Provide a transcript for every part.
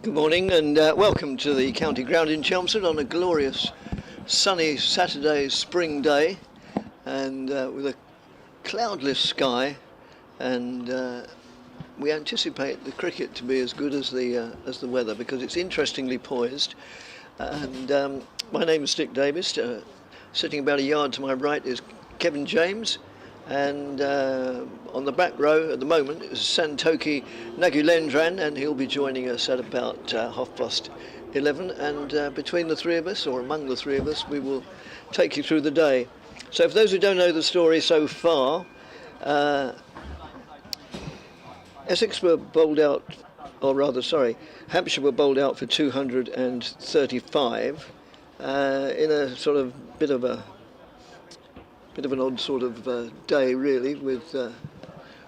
Good morning and welcome to the county ground in Chelmsford on a glorious sunny Saturday spring day, and with a cloudless sky, and we anticipate the cricket to be as good as the weather, because it's interestingly poised. And my name is Dick Davis. Sitting about a yard to my right is Kevin James, and on the back row at the moment is Santoki Nagulendran, and he'll be joining us at about 11:30, and between the three of us, or among the three of us, we will take you through the day. So for those who don't know the story so far, Essex were bowled out, or rather, sorry, Hampshire were bowled out for 235 in a sort of bit of an odd sort of day, really, with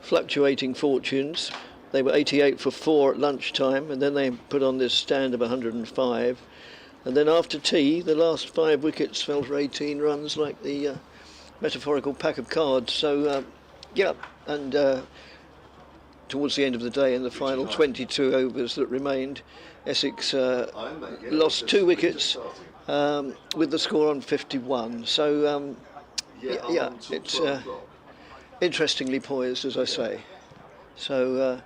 fluctuating fortunes. They were 88 for 4 at lunchtime, and then they put on this stand of 105. And then after tea, the last 5 wickets fell for 18 runs, like the metaphorical pack of cards. So, and towards the end of the day, in the final 22 overs that remained, Essex lost 2 wickets with the score on 51. So, it's interestingly poised, as I say. So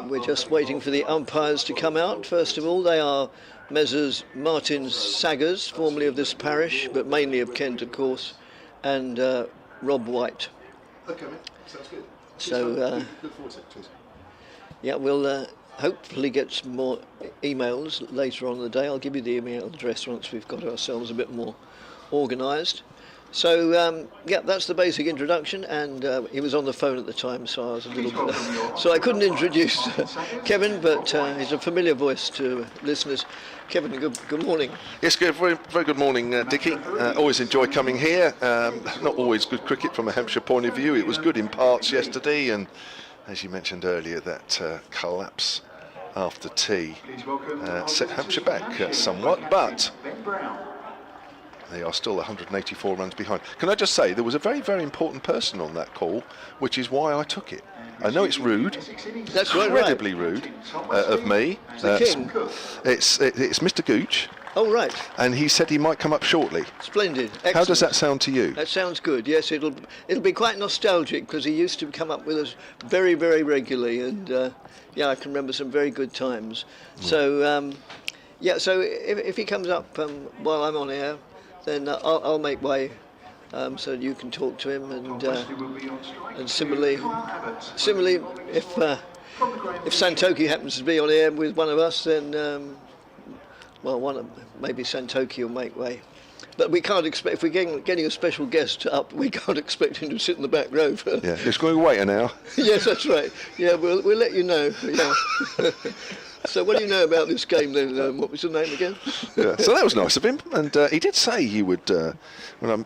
we're just waiting for the umpires to come out. First of all, they are Messrs Martin Saggers, formerly of this parish, but mainly of Kent, of course, and Rob White. Okay, mate. Sounds good. So, look forward to it. Cheers. Yeah, we'll hopefully get some more emails later on in the day. I'll give you the email address once we've got ourselves a bit more organised. So that's the basic introduction, and he was on the phone at the time, so I was a little bit so I couldn't introduce Kevin, but he's a familiar voice to listeners. Kevin, good morning. Yes, good, very, very good morning, Dickie. Always enjoy coming here. Not always good cricket from a Hampshire point of view. It was good in parts yesterday, and as you mentioned earlier, that collapse after tea set Hampshire back somewhat, but they are still 184 runs behind. Can I just say, there was a very, very important person on that call, which is why I took it. I know it's rude. That's incredibly rude of me. It's Mr. Gooch. Oh, right. And he said he might come up shortly. Splendid. Excellent. How does that sound to you? That sounds good. Yes, it'll be quite nostalgic, because he used to come up with us very, very regularly, and I can remember some very good times. So so if he comes up while I'm on air, then I'll make way so you can talk to him, and similarly, if Santoki happens to be on air with one of us, then maybe Santoki will make way. But we can't expect, if we're getting a special guest up, we can't expect him to sit in the back row. Yeah, it's going to wait an hour. Yes, that's right. Yeah, we'll let you know. Yeah. So what do you know about this game then? What was your name again? Yeah, so that was nice of him, and he did say he would, when I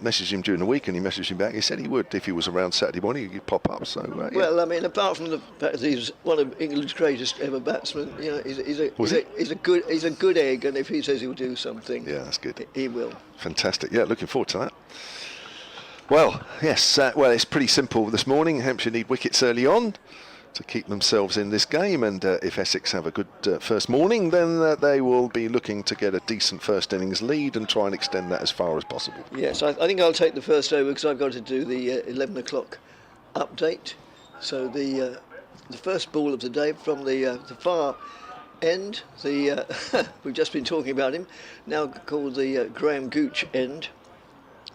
messaged him during the week and he messaged me back, he said he would, if he was around Saturday morning, he'd pop up. So yeah. Well, I mean, apart from the fact that he's one of England's greatest ever batsmen, he's a good egg, and if he says he'll do something, yeah, that's good. He will. Fantastic. Yeah, looking forward to that. Well, yes, it's pretty simple this morning. Hampshire need wickets early on to keep themselves in this game, and if Essex have a good first morning, then they will be looking to get a decent first innings lead and try and extend that as far as possible. Yes, I think I'll take the first over, because I've got to do the 11 o'clock update. So the first ball of the day from the far end, we've just been talking about him, now called the Graham Gooch end,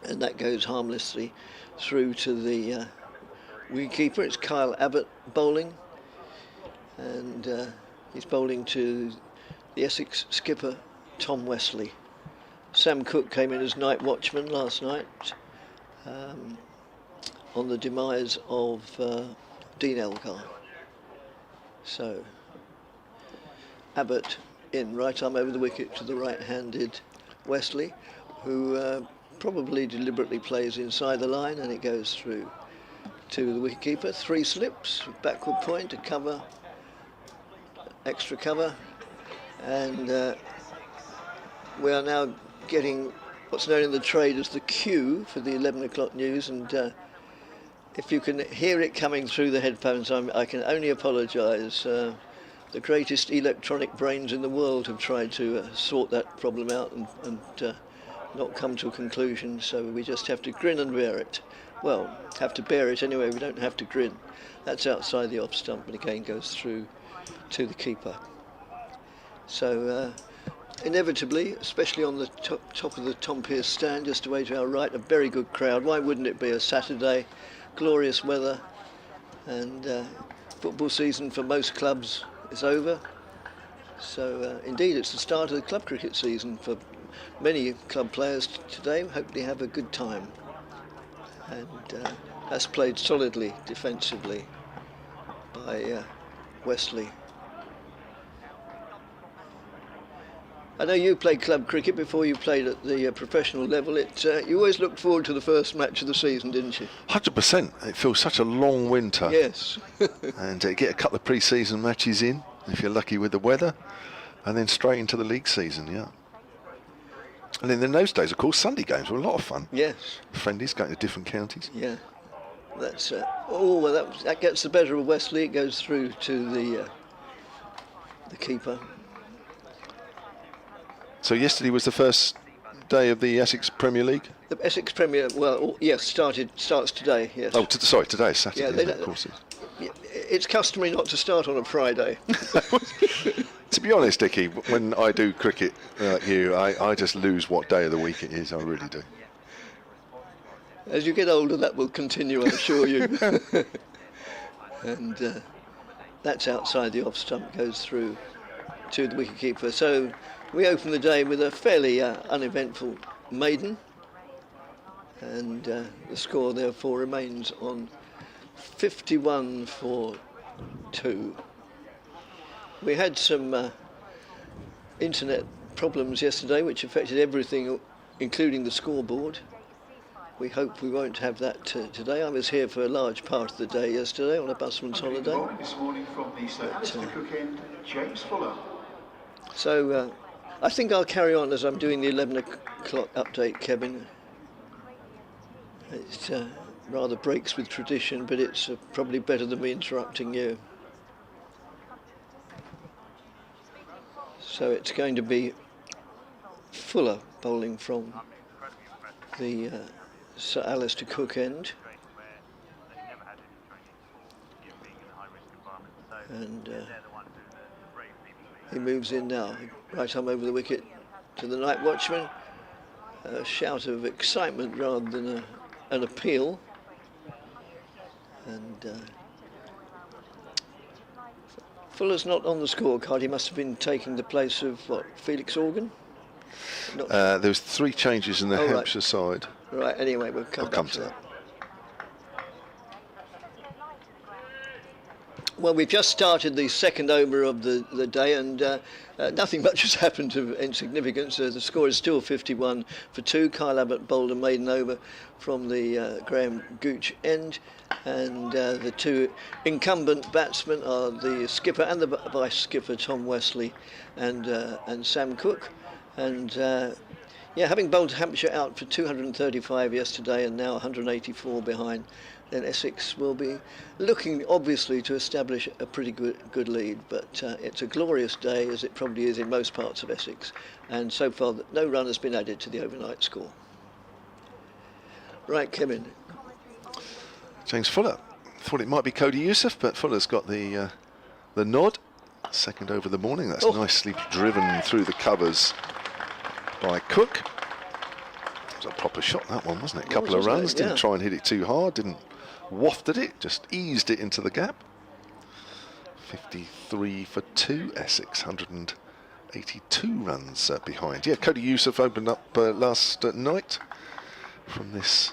and that goes harmlessly through to the wicketkeeper. It's Kyle Abbott bowling, and he's bowling to the Essex skipper Tom Wesley. Sam Cook came in as night watchman last night on the demise of Dean Elgar. So Abbott in right arm over the wicket to the right-handed Wesley, who probably deliberately plays inside the line, and it goes through to the wicketkeeper. 3 slips, backward point to cover, extra cover, and we are now getting what's known in the trade as the cue for the 11 o'clock news, and if you can hear it coming through the headphones, I can only apologise. the greatest electronic brains in the world have tried to sort that problem out and not come to a conclusion, so we just have to grin and bear it. Well, have to bear it anyway, we don't have to grin. That's outside the off stump, and again goes through to the keeper. So inevitably, especially on the top of the Tom Pearce stand, just away to our right, a very good crowd. Why wouldn't it be? A Saturday, glorious weather, and football season for most clubs is over. So indeed, it's the start of the club cricket season for many club players today. Hopefully have a good time. And that's played solidly defensively by Wesley. I know you played club cricket before you played at the professional level. You always looked forward to the first match of the season, didn't you? 100%. It feels such a long winter. Yes. And get a couple of pre-season matches in, if you're lucky with the weather, and then straight into the league season, yeah. And then in those days, of course, Sunday games were a lot of fun. Yes. Friendlies going to different counties. Yeah. That's that gets the better of Wesley. It goes through to the keeper. So yesterday was the first day of the Essex Premier League? The Essex Premier, well, yes, starts today, yes. Oh, sorry, today is Saturday, yeah, isn't it? Of course it's customary not to start on a Friday. To be honest, Dickie, when I do cricket like you, I just lose what day of the week it is, I really do. As you get older, that will continue, I assure you. And that's outside the off stump, goes through to the wicketkeeper. So we open the day with a fairly uneventful maiden, and the score therefore remains on 51 for 2. We had some internet problems yesterday which affected everything, including the scoreboard. We hope we won't have that today. I was here for a large part of the day yesterday on a busman's holiday. This morning from the Allison Cook end, James Fuller. So I think I'll carry on as I'm doing the 11 o'clock update, Kevin. It rather breaks with tradition, but it's probably better than me interrupting you. So it's going to be Fuller bowling from the Sir Alistair Cook end. And he moves in now, right arm over the wicket to the night watchman. A shout of excitement rather than an appeal. And Fuller's not on the scorecard. He must have been taking the place of, Felix Organ? There was 3 changes in the Hampshire side. Right, anyway, we'll come back to that. Well, we've just started the second over of the day, and nothing much has happened of insignificance. The score is still 51 for 2. Kyle Abbott bowled a maiden over from the Graham Gooch end, and the 2 incumbent batsmen are the skipper and the vice skipper, Tom Wesley and Sam Cook. And having bowled Hampshire out for 235 yesterday and now 184 behind, then Essex will be looking obviously to establish a pretty good lead, but it's a glorious day, as it probably is in most parts of Essex, and so far no run has been added to the overnight score. Right, Kevin. James Fuller. Thought it might be Cody Youssef, but Fuller's got the nod. Second over the morning. That's nicely driven through the covers by Cook. It was a proper shot, that one, wasn't it? A couple of runs, didn't try and hit it too hard, didn't waft at it, just eased it into the gap. 53 for 2, Essex, 182 runs behind. Yeah, Cody Youssef opened up last night from this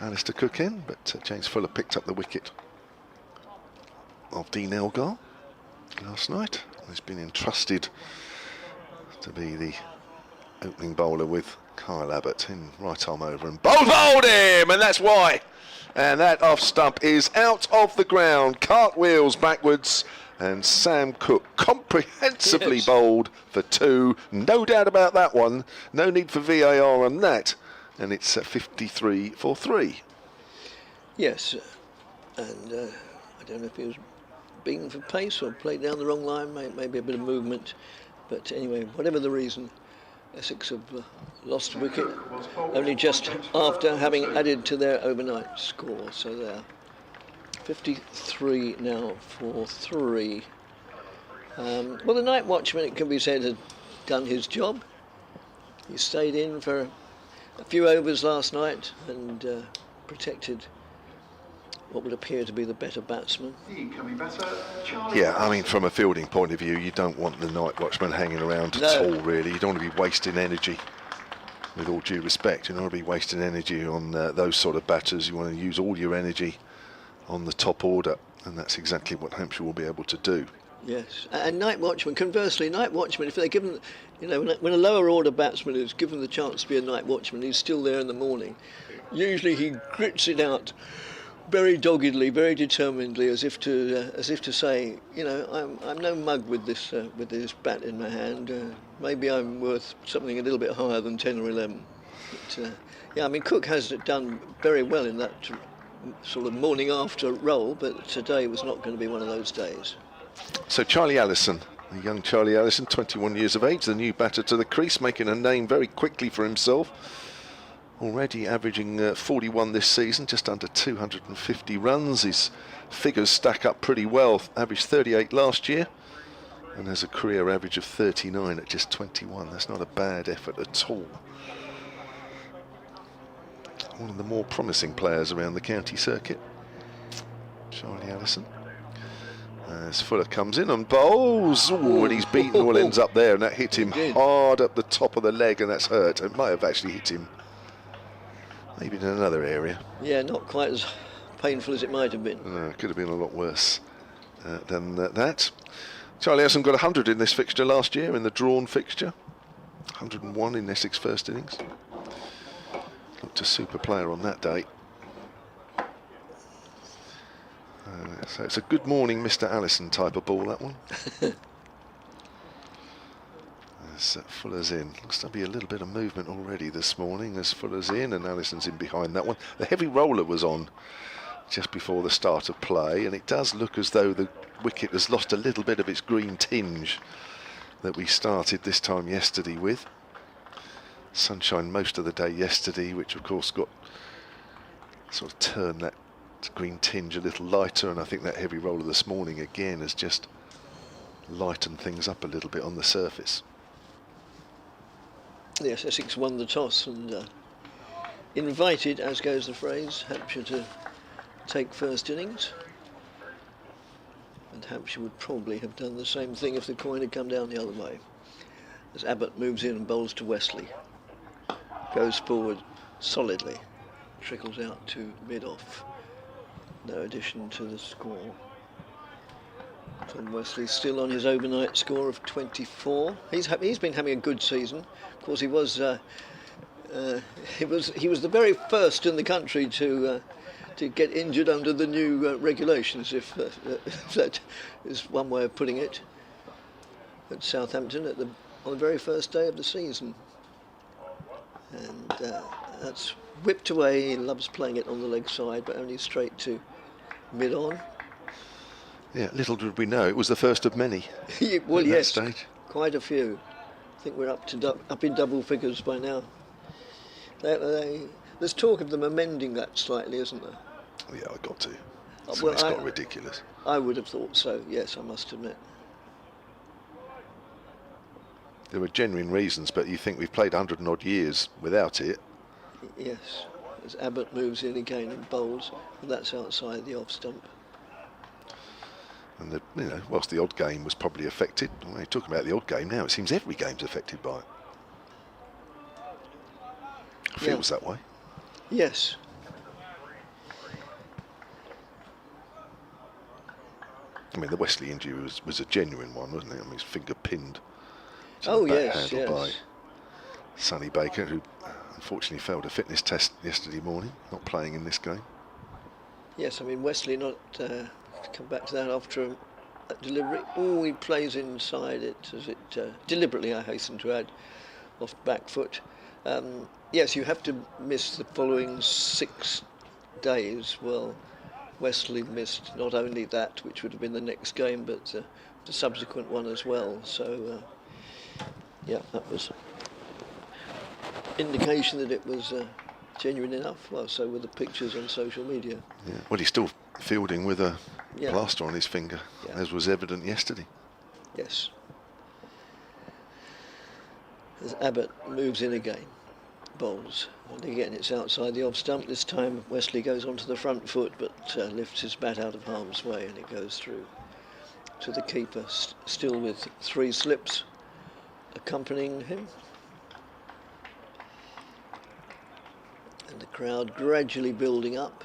Alistair Cook end, but James Fuller picked up the wicket of Dean Elgar last night. He's been entrusted to be the opening bowler with Kyle Abbott in right arm over, and bowled him, and that's why. And that off stump is out of the ground, cartwheels backwards, and Sam Cook comprehensively bowled for 2. No doubt about that one. No need for VAR on that, and it's 53 for 3. Yes, and I don't know if he was been for pace or played down the wrong line, maybe a bit of movement. But anyway, whatever the reason, Essex have lost a wicket only just after having added to their overnight score. So they're 53 now for 3. Well, the night watchman, it can be said, had done his job. He stayed in for a few overs last night and protected what would appear to be the better batsman. Yeah, I mean, from a fielding point of view, you don't want the night watchman hanging around at all, really. You don't want to be wasting energy, with all due respect. You don't want to be wasting energy on those sort of batters. You want to use all your energy on the top order, and that's exactly what Hampshire will be able to do. Yes, and night watchman, conversely, night watchman, if they're given, you know, when a lower order batsman is given the chance to be a night watchman, he's still there in the morning. Usually he grits it out very doggedly, very determinedly, as if to say, you know, I'm no mug with this bat in my hand. Maybe I'm worth something a little bit higher than 10 or 11. But, yeah, I mean, Cook has done very well in that sort of morning after role, but today was not going to be one of those days. So Charlie Allison, the young Charlie Allison, 21 years of age, the new batter to the crease, making a name very quickly for himself. Already averaging 41 this season, just under 250 runs. His figures stack up pretty well. Averaged 38 last year and has a career average of 39 at just 21. That's not a bad effort at all. One of the more promising players around the county circuit, Charlie Allison. As Fuller comes in and bowls, and he's beaten all ends up there, and that hit him hard up the top of the leg, and that's hurt. It might have actually hit him maybe in another area. Yeah, not quite as painful as it might have been. No, it could have been a lot worse than that. Charlie Allison got 100 in this fixture last year, in the drawn fixture. 101 in Essex first innings. Looked a super player on that day. So it's a good morning Mr. Allison type of ball, that one. As Fuller's in. Looks to be a little bit of movement already this morning as Fuller's in and Allison's in behind that one. The heavy roller was on just before the start of play, and it does look as though the wicket has lost a little bit of its green tinge that we started this time yesterday with. Sunshine most of the day yesterday, which of course got sort of turned that green tinge a little lighter, and I think that heavy roller this morning again has just lightened things up a little bit on the surface. Yes, Essex won the toss and invited, as goes the phrase, Hampshire to take first innings. And Hampshire would probably have done the same thing if the coin had come down the other way. As Abbott moves in and bowls to Wesley. Goes forward solidly. Trickles out to mid-off. No addition to the score. Tom Wesley still on his overnight score of 24. He's been having a good season. Of course, he was the very first in the country to get injured under the new regulations, if that is one way of putting it. At Southampton on the very first day of the season, and that's whipped away. He loves playing it on the leg side, but only straight to mid-on. Yeah, little did we know it was the first of many. Well, at yes, that stage. Quite a few. I think we're up in double figures by now. There's talk of them amending that slightly, isn't there? Yeah, I got to. It's Well, got ridiculous. I would have thought so. Yes, I must admit. There were genuine reasons, but you think we've played 100 and odd years without it. Yes, as Abbott moves in again and bowls, and that's outside the off stump. And whilst the odd game was probably affected, when you're talking about the odd game now, it seems every game's affected by it. Feels that way. Yes. I mean, the Wesley injury was a genuine one, wasn't it? I mean, his finger pinned to Oh the back yes, handle by yes. Sonny Baker, who unfortunately failed a fitness test yesterday morning, not playing in this game. Yes, I mean Wesley not to come back to that after a delivery. Oh, he plays inside it as it deliberately, I hasten to add, off back foot. Yes, you have to miss the following 6 days. Well, Wesley missed not only that, which would have been the next game, but the subsequent one as well. So, yeah, that was indication that it was genuine enough. Well, so were the pictures on social media. Yeah. Well, he's still fielding with a Yeah. plaster on his finger, Yeah. as was evident yesterday. Yes. As Abbott moves in again, bowls. And again, it's outside the off stump. This time Wesley goes onto the front foot, but lifts his bat out of harm's way, and it goes through to the keeper, still with 3 slips accompanying him. And the crowd gradually building up.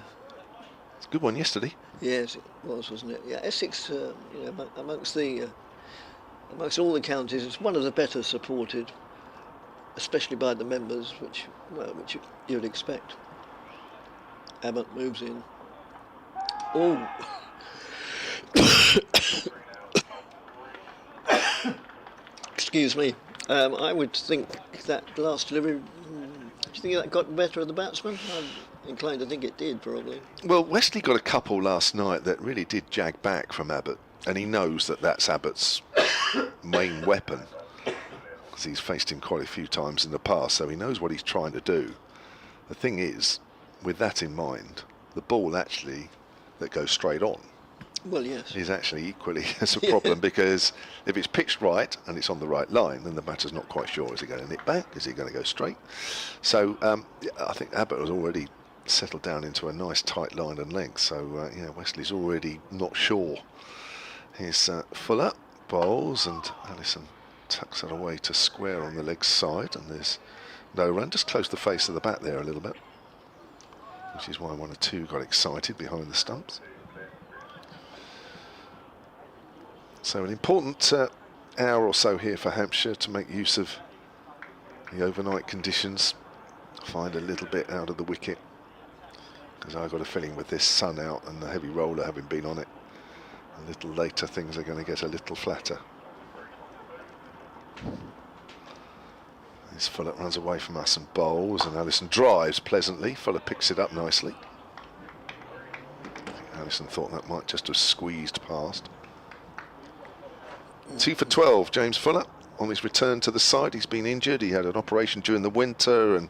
It's a good one yesterday. Yes, it was, wasn't it? Yeah, Essex, amongst all the counties, it's one of the better supported, especially by the members, which you'd expect. Abbott moves in. Oh. Excuse me. I would think that last delivery, do you think that got better of the batsman? I'm inclined to think it did, probably. Well, Wesley got a couple last night that really did jag back from Abbott, and he knows that that's Abbott's main weapon, because he's faced him quite a few times in the past, so he knows what he's trying to do. The thing is, with that in mind, the ball actually that goes straight on, Well, yes. is actually equally as a problem, because if it's pitched right and it's on the right line, then the batter's not quite sure, is he going to nip back, is he going to go straight? So I think Abbott has already settled down into a nice tight line and length, so Wesley's already not sure. Here's Fuller, bowls, and Allison tucks it away to square on the leg side, and there's no run. Just close the face of the bat there a little bit, which is why 1 or 2 got excited behind the stumps. So an important hour or so here for Hampshire to make use of the overnight conditions, find a little bit out of the wicket, because I've got a feeling with this sun out and the heavy roller having been on it, a little later things are going to get a little flatter. This Fuller runs away from us and bowls, and Allison drives pleasantly. Fuller picks it up nicely. Allison thought that might just have squeezed past. 2 for 12, James Fuller, on his return to the side. He's been injured. He had an operation during the winter and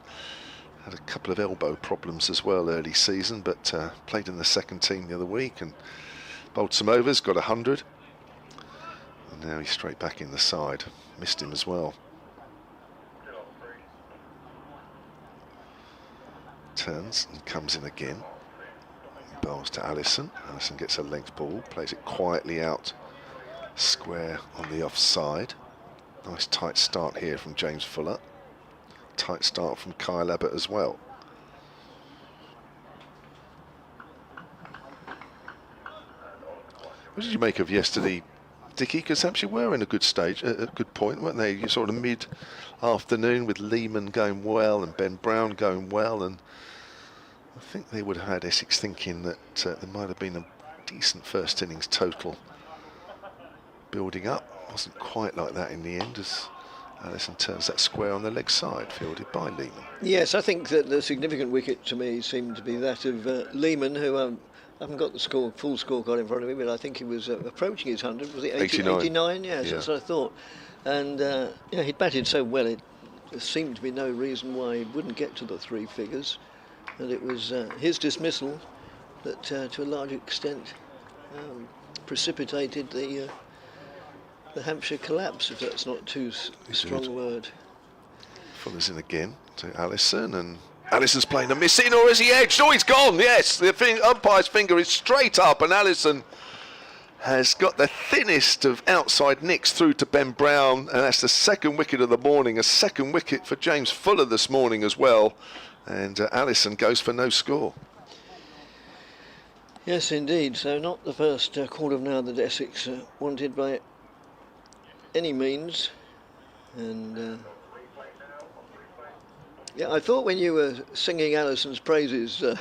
had a couple of elbow problems as well early season, but played in the second team the other week and bowled some overs, got 100. And now he's straight back in the side. Missed him as well. Turns and comes in again. Bowls to Allison. Allison gets a length ball, plays it quietly out square on the offside. Nice tight start here from James Fuller. Tight start from Kyle Abbott as well. What did you make of yesterday, Dickie? Because Hampshire were in a good stage, a good point, weren't they? You sort of mid-afternoon with Lehman going well and Ben Brown going well, and I think they would have had Essex thinking that there might have been a decent first innings total building up. Wasn't quite like that in the end, as Allison turns that square on the leg side, fielded by Lehman. Yes, I think that the significant wicket to me seemed to be that of Lehman, who I haven't got the full scorecard in front of me, but I think he was approaching his 100. Was it 89? 89, yes, Yeah. that's what I thought. And he'd batted so well, there seemed to be no reason why he wouldn't get to the 3 figures. And it was his dismissal that, to a large extent, precipitated the Hampshire collapse, if that's not too strong a word. Fuller's in again to Allison, and Allison's playing a miss in, or is he edged? Oh, he's gone, yes. The umpire's finger is straight up, and Allison has got the thinnest of outside nicks through to Ben Brown, and that's the 2nd wicket of the morning, a 2nd wicket for James Fuller this morning as well, and Allison goes for no score. Yes, indeed. So not the first quarter of an hour that Essex wanted by any means. And yeah, I thought when you were singing Allison's praises, I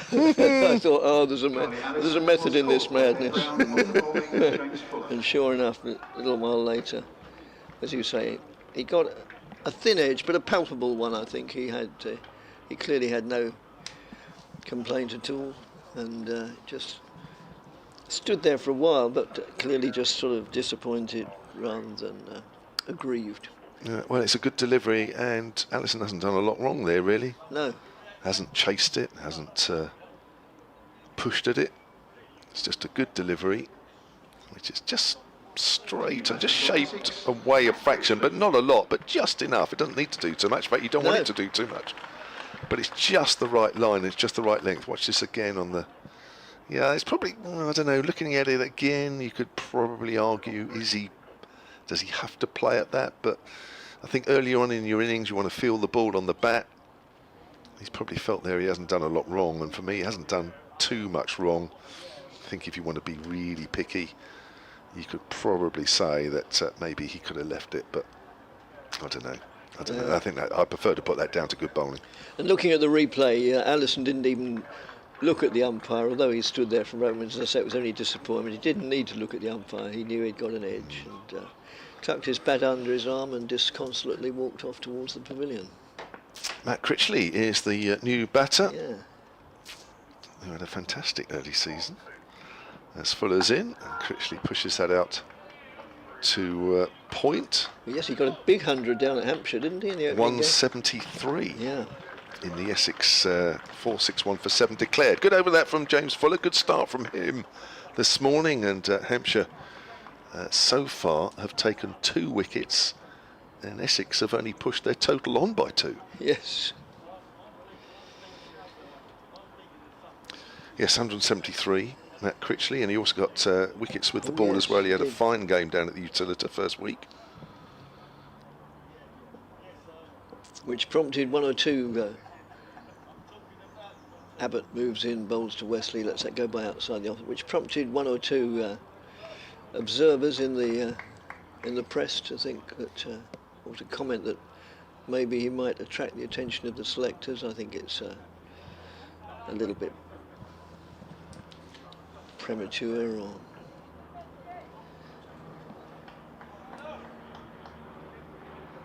thought, oh, there's a method in this madness. And sure enough, a little while later, as you say, he got a thin edge, but a palpable one. I think he clearly had no complaint at all, and just Stood there for a while, but clearly just sort of disappointed rather than aggrieved. Well, it's a good delivery, and Allison hasn't done a lot wrong there, really. No. Hasn't chased it, hasn't pushed at it. It's just a good delivery, which is just straight and just shaped away a fraction, but not a lot, but just enough. It doesn't need to do too much. In fact, you don't want it to do too much. But it's just the right line, it's just the right length. Watch this again on the... Yeah, it's probably, I don't know, looking at it again, you could probably argue, does he have to play at that? But I think earlier on in your innings, you want to feel the ball on the bat. He's probably felt there he hasn't done a lot wrong, and for me, he hasn't done too much wrong. I think if you want to be really picky, you could probably say that maybe he could have left it, but I don't know. I think that I prefer to put that down to good bowling. And looking at the replay, Allison didn't even look at the umpire, although he stood there for moments. As I said, it was only disappointment. He didn't need to look at the umpire. He knew he'd got an edge, and tucked his bat under his arm and disconsolately walked off towards the pavilion. Matt Critley is the new batter. Yeah. Who had a fantastic early season. As Fuller's in, and Critley pushes that out to point. Well, yes, he got a big 100 down at Hampshire, didn't he? In the opening 173. game? Yeah. In the Essex 4-6-1 for 7 declared. Good over that from James Fuller. Good start from him this morning. And Hampshire so far have taken 2 wickets, and Essex have only pushed their total on by 2. Yes. Yes, 173. Matt Critley, and he also got wickets with the ball as yes, well. He had a did. fine game down at the Utilita first week. Which prompted 1 or 2. Abbott moves in, bowls to Wesley, lets that go by outside the off, which prompted 1 or 2 observers in the press to think that, or to comment that maybe he might attract the attention of the selectors. I think it's a little bit premature, or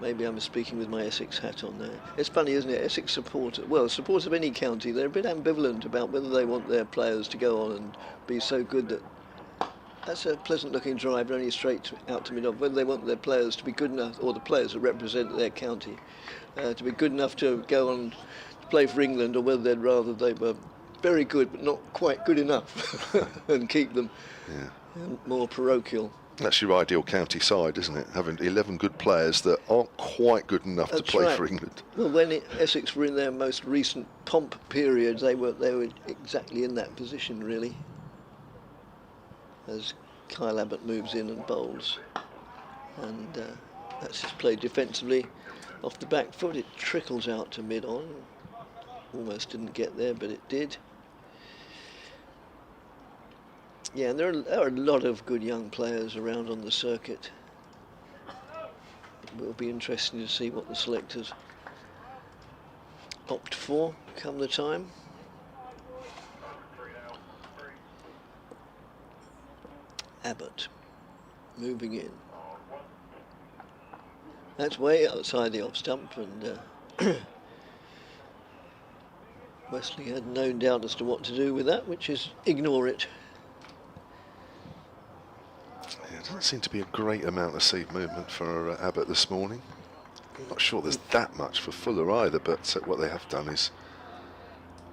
maybe I'm speaking with my Essex hat on there. It's funny, isn't it? Essex supporters, well, supporters of any county, they're a bit ambivalent about whether they want their players to go on and be so good that that's a pleasant looking drive only straight out to mid-off, whether they want their players to be good enough, or the players that represent their county, to be good enough to go on to play for England, or whether they'd rather they were very good but not quite good enough and keep them more parochial. That's your ideal county side, isn't it? Having 11 good players that aren't quite good enough to play for England. Well, when Essex were in their most recent pomp period, they were exactly in that position, really. As Kyle Abbott moves in and bowls, and that's just played defensively off the back foot. It trickles out to mid-on. Almost didn't get there, but it did. Yeah, and there are a lot of good young players around on the circuit. It will be interesting to see what the selectors opt for come the time. Abbott moving in. That's way outside the off stump, and Wesley had no doubt as to what to do with that, which is ignore it. Yeah, it doesn't seem to be a great amount of seed movement for Abbott this morning. I'm not sure there's that much for Fuller either, but what they have done is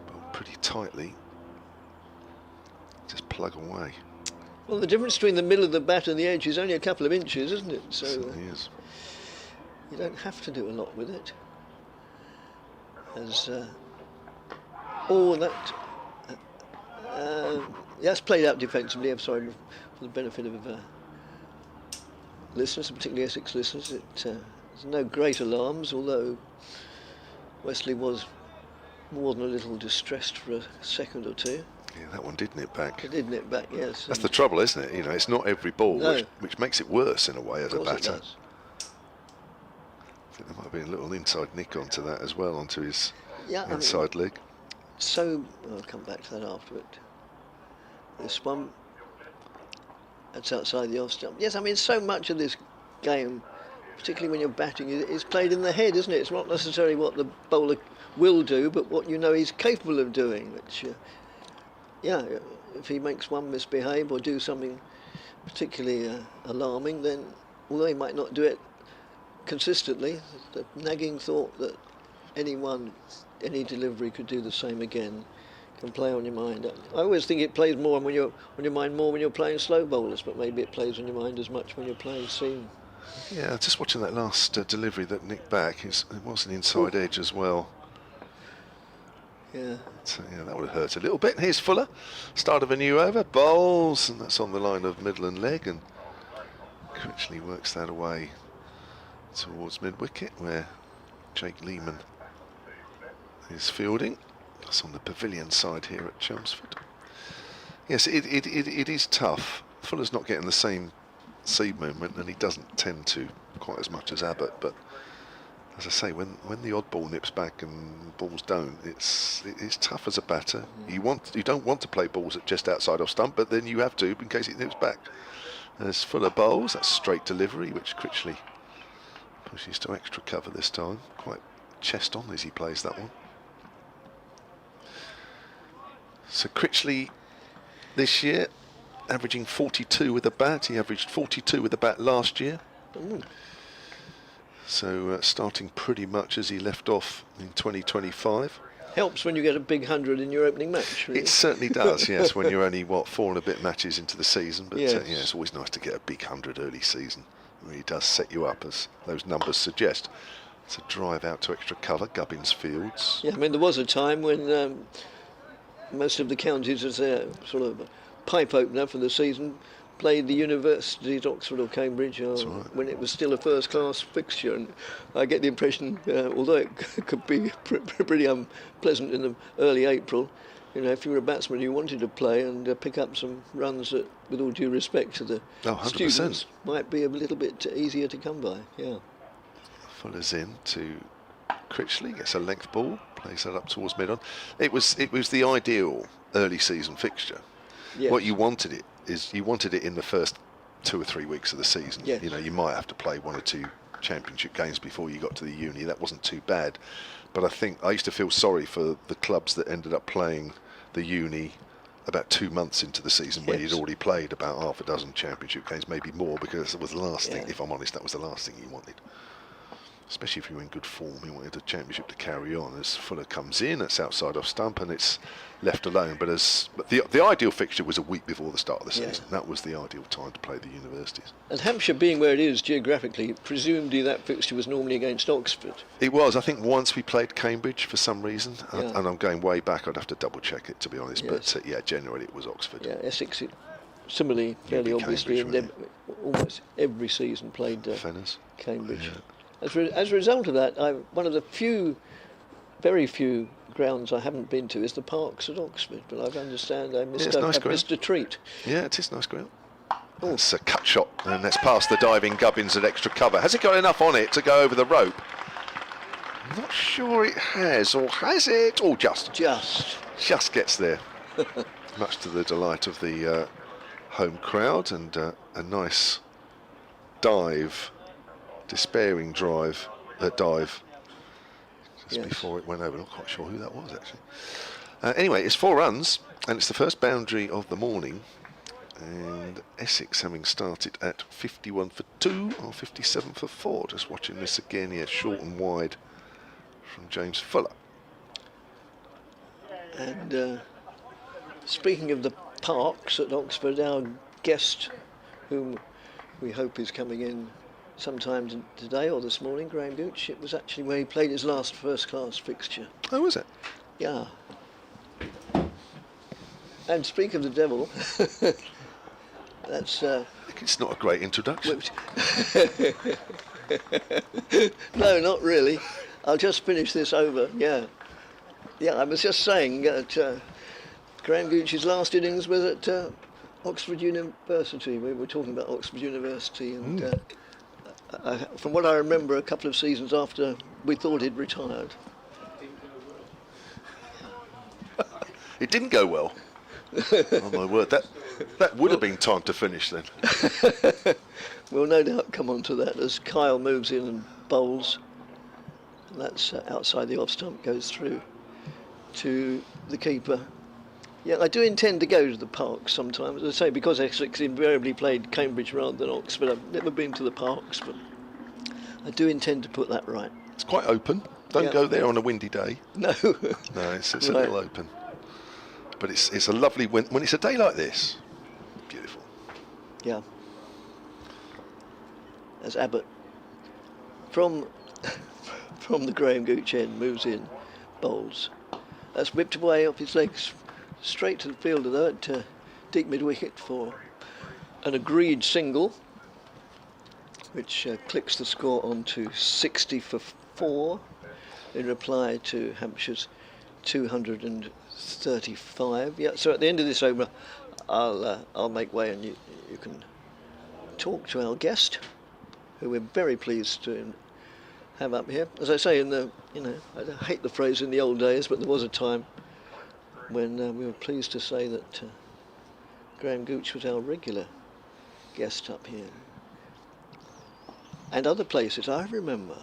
bowl pretty tightly. Just plug away. Well, the difference between the middle of the bat and the edge is only a couple of inches, isn't it? So Is. you don't have to do a lot with it. As that's played out defensively. I'm sorry, for the benefit of listeners, particularly Essex listeners. There's no great alarms, although Wesley was more than a little distressed for a second or two. Yeah, that one did nip back. It did nip back, yes. That's the trouble, isn't it? You know, it's not every ball, No. which makes it worse in a way as a Of course batter. it does. I think there might be a little inside nick onto that as well, onto his Yeah, inside leg. So I'll come back to that after it. This one, that's outside the off stump. Yes, I mean, so much of this game, particularly when you're batting, is played in the head, isn't it? It's not necessarily what the bowler will do, but what you know he's capable of doing, which, yeah, if he makes one misbehave or do something particularly alarming, then although he might not do it consistently, the nagging thought that any delivery could do the same again can play on your mind. I always think it plays more on your mind more when you're playing slow bowlers, but maybe it plays on your mind as much when you're playing seam. Yeah, just watching that last delivery that nicked back, it was an inside edge as well. Yeah. So, yeah, that would have hurt a little bit. Here's Fuller, start of a new over, bowls, and that's on the line of middle and leg, and Critley works that away towards mid-wicket, where Jake Lehman is fielding. That's on the pavilion side here at Chelmsford. Yes, it is tough. Fuller's not getting the same seed movement, and he doesn't tend to quite as much as Abbott, but as I say, when the odd ball nips back and balls don't, it's tough as a batter. You don't want to play balls at just outside off stump, but then you have to in case it nips back. As Fuller bowls, that's straight delivery, which Critley pushes to extra cover this time. Quite chest on as he plays that one. So Critley this year averaging 42 with a bat. He averaged 42 with a bat last year. Ooh. So starting pretty much as he left off in 2025. Helps when you get a big 100 in your opening match. Really. It certainly does, yes, when you're only, 4 and a bit matches into the season. But Yes. yeah, it's always nice to get a big 100 early season. It really does set you up, as those numbers suggest. It's a drive out to extra cover, Gubbins Fields. Yeah, I mean, there was a time when most of the counties, as their sort of pipe opener for the season, played the universities, Oxford or Cambridge, right. when it was still a first-class fixture. And I get the impression, although it could be pretty unpleasant in the early April, if you were a batsman you wanted to play and pick up some runs that, with all due respect to the 100%. students, might be a little bit easier to come by. Yeah. Fuller's in to Critley, gets a length ball, plays that up towards mid-on. It was the ideal early season fixture. Yes. What you wanted it in the first 2 or 3 weeks of the season. Yes. You might have to play 1 or 2 championship games before you got to the uni. That wasn't too bad, but I think I used to feel sorry for the clubs that ended up playing the uni about 2 months into the season, when Yes. you'd already played about half a dozen championship games, maybe more, because it was the last thing. Yeah. If I'm honest, that was the last thing you wanted. Especially if you were in good form, you wanted the championship to carry on. As Fuller comes in, it's outside off stump and it's left alone. But the ideal fixture was a week before the start of the season. Yeah. That was the ideal time to play the universities. And Hampshire being where it is geographically, presumably that fixture was normally against Oxford. It was. I think once we played Cambridge for some reason, Yeah. and I'm going way back. I'd have to double check it, to be honest. Yes. But yeah, generally it was Oxford. Yeah, Essex, similarly, fairly beat obviously, and Cambridge, almost every season played Fenners. Cambridge. Yeah. As a result of that, one of the very few grounds I haven't been to is the Parks at Oxford, but I understand I missed, it's nice I've missed a treat. Yeah, it is nice ground. That's a cut shot, and that's past the diving Gubbins at extra cover. Has it got enough on it to go over the rope? I'm not sure it has, or has it? Oh, just gets there. Much to the delight of the home crowd, and a nice despairing dive just Yes. before it went over. Not quite sure who that was, actually. Anyway, it's 4 runs, and it's the first boundary of the morning. And Essex having started at 51 for 2 or 57 for 4. Just watching this again here, short and wide from James Fuller. And speaking of the Parks at Oxford, our guest, whom we hope is coming in sometime today or this morning, Graham Gooch, it was actually where he played his last first-class fixture. Oh, was it? Yeah. And speak of the devil, that's... It's not a great introduction. No, not really. I'll just finish this over, yeah. Yeah, I was just saying that Graham Gooch's last innings was at Oxford University. We were talking about Oxford University, and from what I remember, a couple of seasons after we thought he'd retired. It didn't go well. Oh my word, that would have been time to finish then. We'll no doubt come on to that as Kyle moves in and bowls. And that's outside the off stump, goes through to the keeper. Yeah, I do intend to go to the parks sometimes. As I say, because Essex invariably played Cambridge rather than Oxford, I've never been to the parks, but I do intend to put that right. It's quite open. Don't Yeah. go there on a windy day. No. No, it's a Right. little open. But it's a lovely when it's a day like this. Beautiful. Yeah. As Abbott from the Graham Gooch end moves in, bowls. That's whipped away off his legs, straight to the fielder though, at deep mid wicket for an agreed single, which clicks the score on to 60 for 4 in reply to Hampshire's 235. Yeah. So at the end of this over, I'll make way and you can talk to our guest, who we're very pleased to have up here. As I say, I hate the phrase in the old days, but there was a time when we were pleased to say that Graham Gooch was our regular guest up here. And other places, I remember.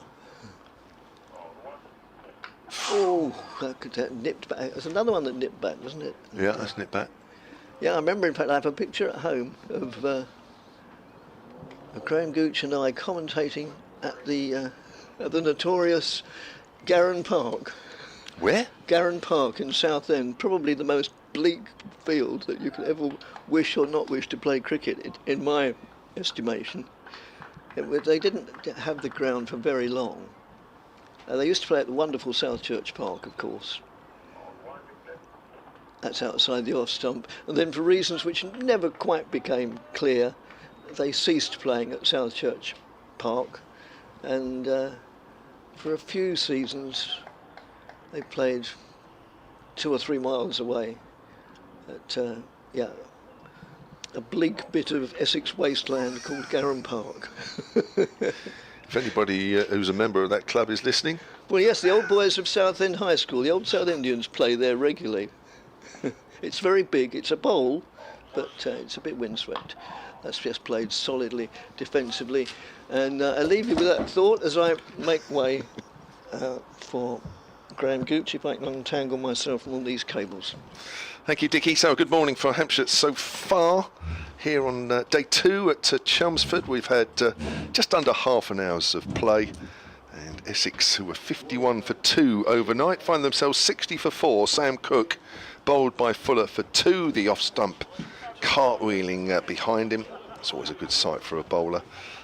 Oh, that nipped back. There's another one that nipped back, wasn't it? Yeah, that's nipped back. Yeah, I remember, in fact, I have a picture at home of Graham Gooch and I commentating at the notorious Garran Park. Where? Garran Park in Southend, probably the most bleak field that you could ever wish or not wish to play cricket, in my estimation. They didn't have the ground for very long. They used to play at the wonderful South Church Park, of course. That's outside the off stump. And then, for reasons which never quite became clear, they ceased playing at South Church Park. And for a few seasons, they played 2 or 3 miles away at a bleak bit of Essex wasteland called Garran Park. If anybody who's a member of that club is listening. Well, yes, the old boys of Southend High School, the old South Indians, play there regularly. It's very big, it's a bowl, but it's a bit windswept. That's just played solidly, defensively. And I leave you with that thought as I make way for Graham Gooch, if I can untangle myself from all these cables. Thank you, Dickie. So good morning for Hampshire so far. Here on day 2 at Chelmsford, we've had just under half an hour's of play. And Essex, who were 51 for 2 overnight, find themselves 60 for 4. Sam Cook, bowled by Fuller for 2. The off-stump cartwheeling behind him. It's always a good sight for a bowler.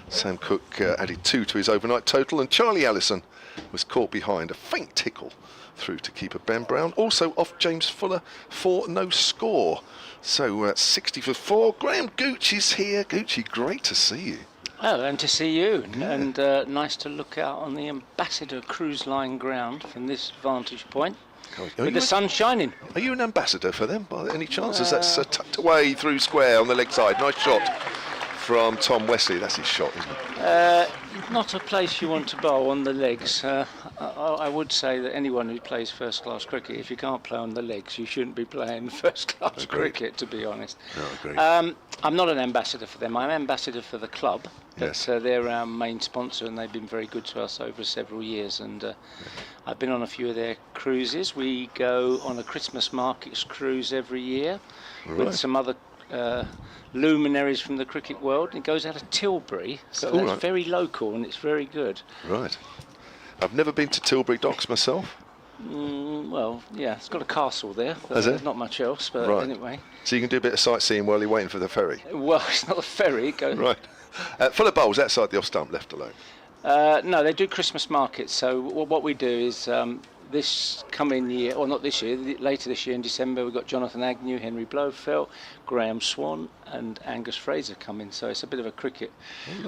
Sam Cook added 2 to his overnight total. And Charlie Allison was caught behind, a faint tickle through to keeper Ben Brown. Also off James Fuller for no score. So 60 for 4. Graham Gooch is here. Goochie, great to see you. Oh, and to see you, and nice to look out on the Ambassador Cruise Line ground from this vantage point, with the sun shining. Are you an ambassador for them by any chance? As that's tucked away through square on the leg side. Nice shot from Tom Wesley. That's his shot, isn't it? Not a place you want to bowl on the legs. I would say that anyone who plays first-class cricket, if you can't play on the legs, you shouldn't be playing first-class cricket, to be honest. No, agreed. I'm not an ambassador for them. I'm ambassador for the club. But Yes. they're our main sponsor, and they've been very good to us over several years. And I've been on a few of their cruises. We go on a Christmas markets cruise every year with some other luminaries from the cricket world. It goes out of Tilbury, so that's very local and it's very good. Right. I've never been to Tilbury Docks myself. Well, yeah, it's got a castle there. Has it? Not much else, but anyway. So you can do a bit of sightseeing while you're waiting for the ferry. Well, it's not a ferry. It goes. Right. Full of bowls outside the off stump, left alone. No, they do Christmas markets. So what we do is this coming year, or not this year, later this year in December, we've got Jonathan Agnew, Henry Blofeld, Graham Swan and Angus Fraser coming. So it's a bit of a cricket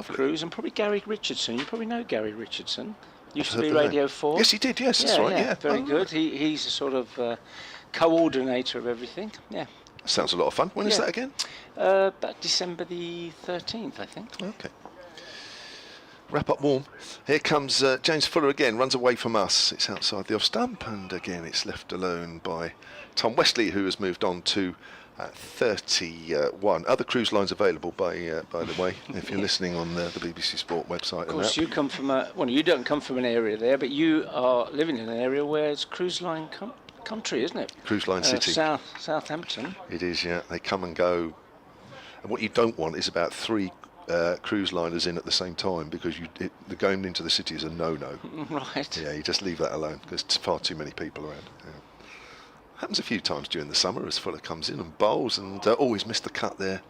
cruise. And probably Gary Richardson. You probably know Gary Richardson. Used to be Radio 4. Yes, he did. Yes, that's right. Yeah, very good. He's a sort of coordinator of everything. Yeah. Sounds a lot of fun. When is that again? About December the 13th, I think. Okay. Wrap up warm. Here comes James Fuller again, runs away from us. It's outside the off stump, and again it's left alone by Tom Wesley, who has moved on to 31. Other cruise lines available, by the way, if you're listening on the BBC Sport website. Of course, you come from you don't come from an area there, but you are living in an area where it's cruise line country, isn't it? Cruise line city. Southampton. It is, yeah. They come and go. And what you don't want is about 3 cruise liners in at the same time, because the going into the city is a no-no. Right. Yeah, you just leave that alone because there's far too many people around. Yeah. Happens a few times during the summer as Fuller comes in and bowls, and always missed the cut there.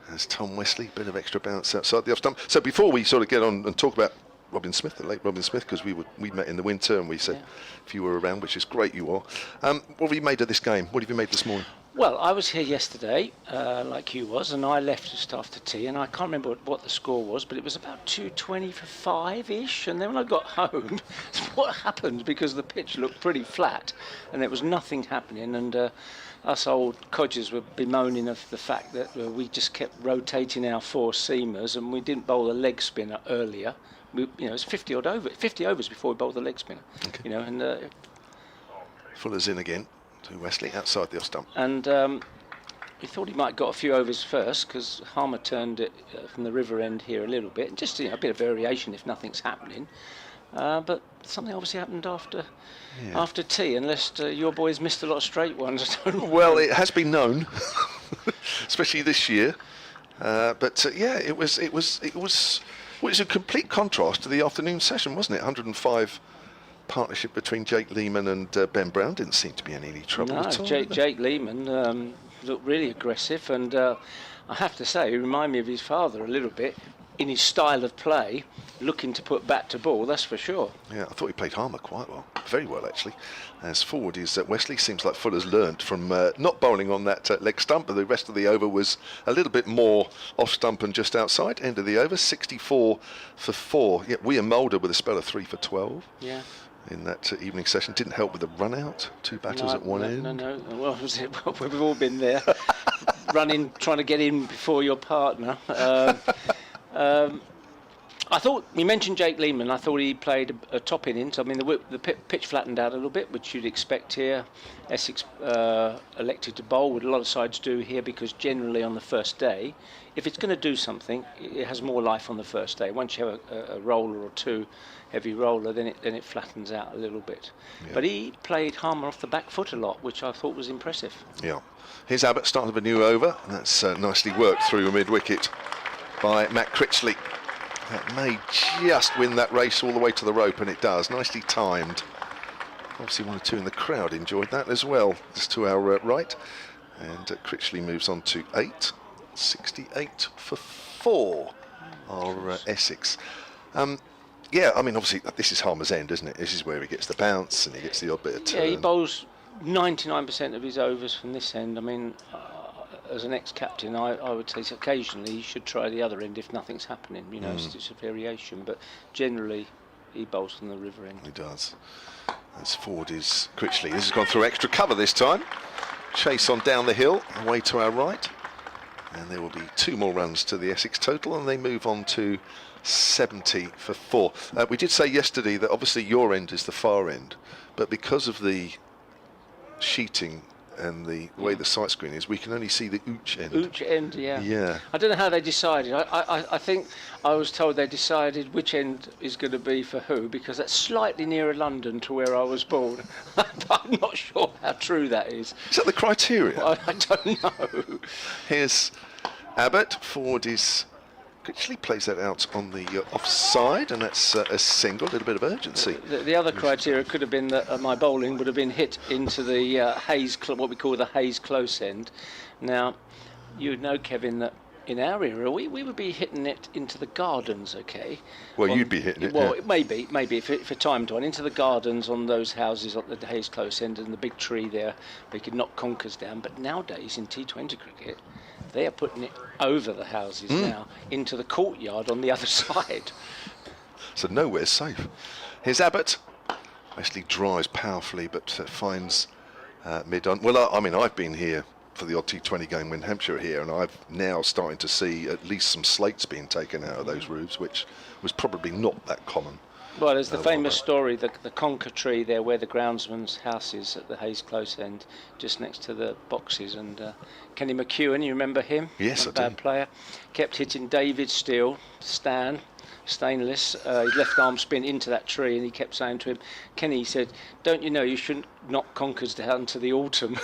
As Tom Wesley, bit of extra bounce outside the off stump. So before we sort of get on and talk about Robin Smith, the late Robin Smith, because we met in the winter and we said if you were around, which is great you are. What have you made of this game? What have you made this morning? Well, I was here yesterday, like you was, and I left just after tea, and I can't remember what the score was, but it was about 2:20 for 5-ish, and then when I got home, what happened, because the pitch looked pretty flat, and there was nothing happening, and us old codgers were bemoaning of the fact that we just kept rotating our 4 seamers, and we didn't bowl a leg spinner earlier. It's 50 overs before we bowled the leg spinner. Okay. And Fuller's in again to Wesley outside the off stump. And we thought he might have got a few overs first, because Harmer turned it from the river end here a little bit, and just a bit of variation if nothing's happening. But something obviously happened after tea, unless your boys missed a lot of straight ones. Well, it has been known, especially this year. It was a complete contrast to the afternoon session, wasn't it? 105 partnership between Jake Lehman and Ben Brown. Didn't seem to be any trouble at all. Jake Lehman looked really aggressive, and I have to say, he reminded me of his father a little bit in his style of play, looking to put bat to ball, that's for sure. Yeah, I thought he played Harmer quite well, very well actually. As forward is Wesley, seems like Fuller's learnt from not bowling on that leg stump, but the rest of the over was a little bit more off stump and just outside. End of the over, 64 for 4. Yeah, William Mulder with a spell of 3 for 12. Yeah. In that evening session, didn't help with the run out. 2 batters at one end. No. Well, we've all been there, running, trying to get in before your partner. I thought, you mentioned Jake Lehman, I thought he played a top innings. I mean, the pitch flattened out a little bit, which you'd expect here. Essex elected to bowl, what a lot of sides do here, because generally on the first day, if it's going to do something, it has more life on the first day. Once you have a roller or 2 heavy roller, then it flattens out a little bit. Yeah. But he played Harmer off the back foot a lot, which I thought was impressive. Yeah. Here's Abbott starting a new over, and that's nicely worked through a mid-wicket by Matt Critley. That may just win that race all the way to the rope, and it does. Nicely timed. Obviously 1 or 2 in the crowd enjoyed that as well. Just to our right. And Critley moves on to 8. 68 for 4 are Essex. Yeah, I mean, obviously this is Harmer's end, isn't it? This is where he gets the bounce and he gets the odd bit of turn. Yeah, he bowls 99% of his overs from this end. I mean, as an ex-captain, I would say occasionally he should try the other end if nothing's happening. It's a variation, but generally he bowls from the river end. He does. As forward is Critley. This has gone through extra cover this time. Chase on down the hill, away to our right. And there will be 2 more runs to the Essex total, and they move on to 70 for 4. We did say yesterday that obviously your end is the far end, but because of the sheeting and the way the sight screen is, we can only see the ooch end. Ooch end, yeah. Yeah. I don't know how they decided. I think I was told they decided which end is going to be for who, because that's slightly nearer London to where I was born. But I'm not sure how true that is. Is that the criteria? I don't know. Here's Abbott. Forward is Critley, plays that out on the offside, and that's a single. A little bit of urgency. The other criteria could have been that my bowling would have been hit into the what we call the Hayes close end. Now, you would know, Kevin, that in our era we would be hitting it into the gardens, okay? Well, you'd be hitting it. Well, yeah. maybe if timed on into the gardens on those houses at the Hayes close end and the big tree there, we could knock conkers down. But nowadays in T20 cricket, they are putting it over the houses now into the courtyard on the other side. So nowhere's safe. Here's Abbott. Wesley drives powerfully, but finds mid-on. Well, I mean, I've been here for the odd T20 game when Hampshire are here, and I've now starting to see at least some slates being taken out of those roofs, which was probably not that common. Well, there's the famous story, the conker tree there where the groundsman's house is at the Hayes close end, just next to the boxes. And Kenny McEwen, you remember him? Yes, I do. Bad player. Kept hitting David Steele, Stan, stainless. His left arm spin into that tree, and he kept saying to him, Kenny, he said, don't you know you shouldn't knock conkers down to the autumn?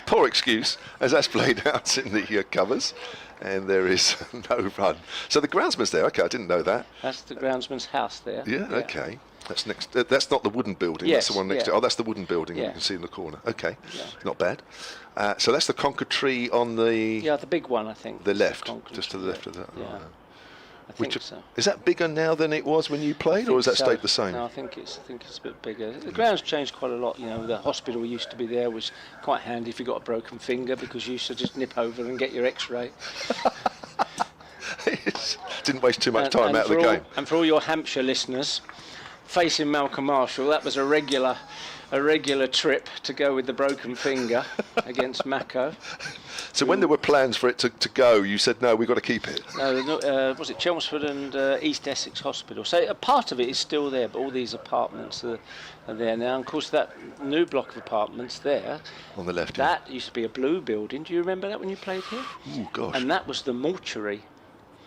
Poor excuse, as that's played out in the covers, and there is no run. So the groundsman's there. Okay, I didn't know that. That's the groundsman's house there. Yeah. Okay. That's next. That's not the wooden building. Yes, that's the one next to. Oh, that's the wooden building you can see in the corner. Okay, not bad. So that's the conker tree on the. Yeah, the big one, I think. The left, just to the left of that. Yeah. Right. I think so. Is that bigger now than it was when you played, or has that stayed the same? No, I think it's a bit bigger. The ground's changed quite a lot. You know, the hospital used to be there was quite handy if you got a broken finger, because you used to just nip over and get your X-ray. Didn't waste too much time out of the game. And for all your Hampshire listeners, facing Malcolm Marshall, that was a regular trip to go with the broken finger against Mako. So when there were plans for it to go, you said, no, we've got to keep it. No, was it Chelmsford and East Essex Hospital? So a part of it is still there, but all these apartments are there now. And of course, that new block of apartments there, on the left, that used to be a blue building. Do you remember that when you played here? Oh, gosh. And that was the mortuary.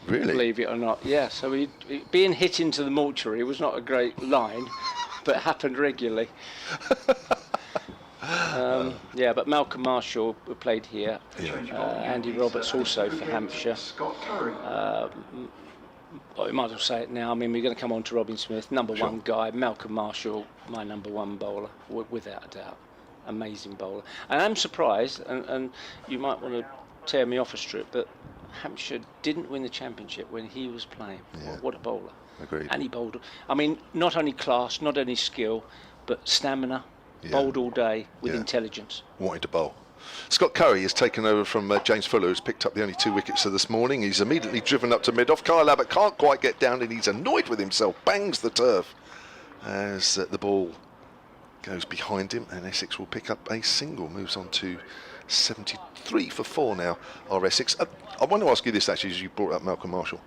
Really? Believe it or not, yeah. So being hit into the mortuary was not a great line, but it happened regularly. Yeah, but Malcolm Marshall played here. Andy Roberts also for Hampshire. Scott Curry. We might as well say it now. I mean, we're going to come on to Robin Smith, number one guy. Malcolm Marshall, my number one bowler, without a doubt. Amazing bowler. And I'm surprised, and you might want to tear me off a strip, but Hampshire didn't win the championship when he was playing. Yeah. What a bowler. Agreed. And he bowled. I mean, not only class, not only skill, but stamina. Bowled all day with intelligence. Wanted to bowl. Scott Curry has taken over from James Fuller, who's picked up the only 2 wickets of this morning. He's immediately driven up to mid-off. Kyle Abbott can't quite get down, and he's annoyed with himself. Bangs the turf as the ball goes behind him, and Essex will pick up a single. Moves on to 73 for 4 now, are Essex. I want to ask you this, actually, as you brought up Malcolm Marshall.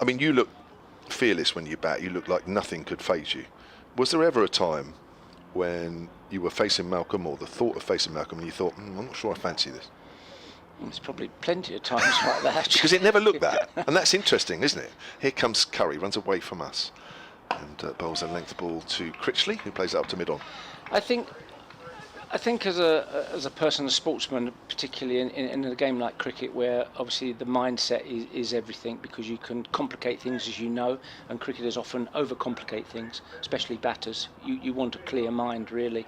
I mean, you look fearless when you bat. You look like nothing could faze you. Was there ever a time when you were facing Malcolm, or the thought of facing Malcolm, and you thought, I'm not sure I fancy this? There's probably plenty of times like that. Because it never looked that. And that's interesting, isn't it? Here comes Curry, runs away from us, and bowls a length ball to Critley, who plays it up to mid-on. I think as a person, a sportsman, particularly in a game like cricket, where obviously the mindset is everything, because you can complicate things, as you know, and cricketers often overcomplicate things, especially batters. You want a clear mind, really.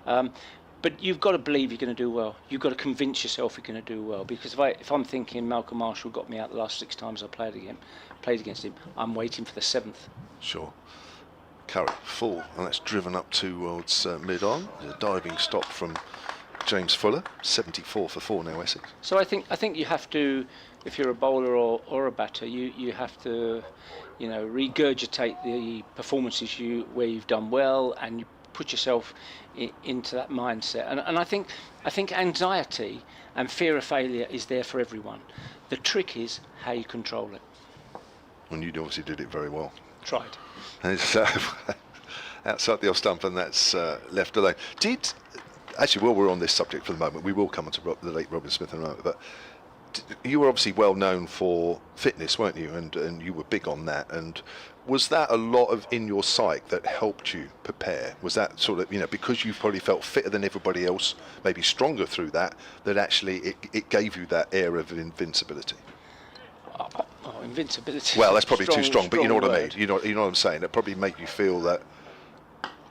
But you've got to believe you're going to do well. You've got to convince yourself you're going to do well. Because if I'm thinking Malcolm Marshall got me out the last 6 times I played against him, I'm waiting for the 7th. Sure. Curry, full, and that's driven up towards mid-on. A diving stop from James Fuller. 74 for 4 now, Essex. So I think you have to, if you're a bowler or a batter, you have to, regurgitate the performances where you've done well, and you put yourself into that mindset. And I think anxiety and fear of failure is there for everyone. The trick is how you control it. And you obviously did it very well. Tried. And it's outside the off stump, and that's left alone. While we're on this subject for the moment, we will come on to the late Robin Smith in a moment, but you were obviously well known for fitness, weren't you? And you were big on that. And was that a lot of in your psyche that helped you prepare? Was that sort of, because you probably felt fitter than everybody else, maybe stronger through that actually it gave you that air of invincibility? Invincibility. Well, that's probably too strong, but you know what I mean. You know what I'm saying. It probably made you feel that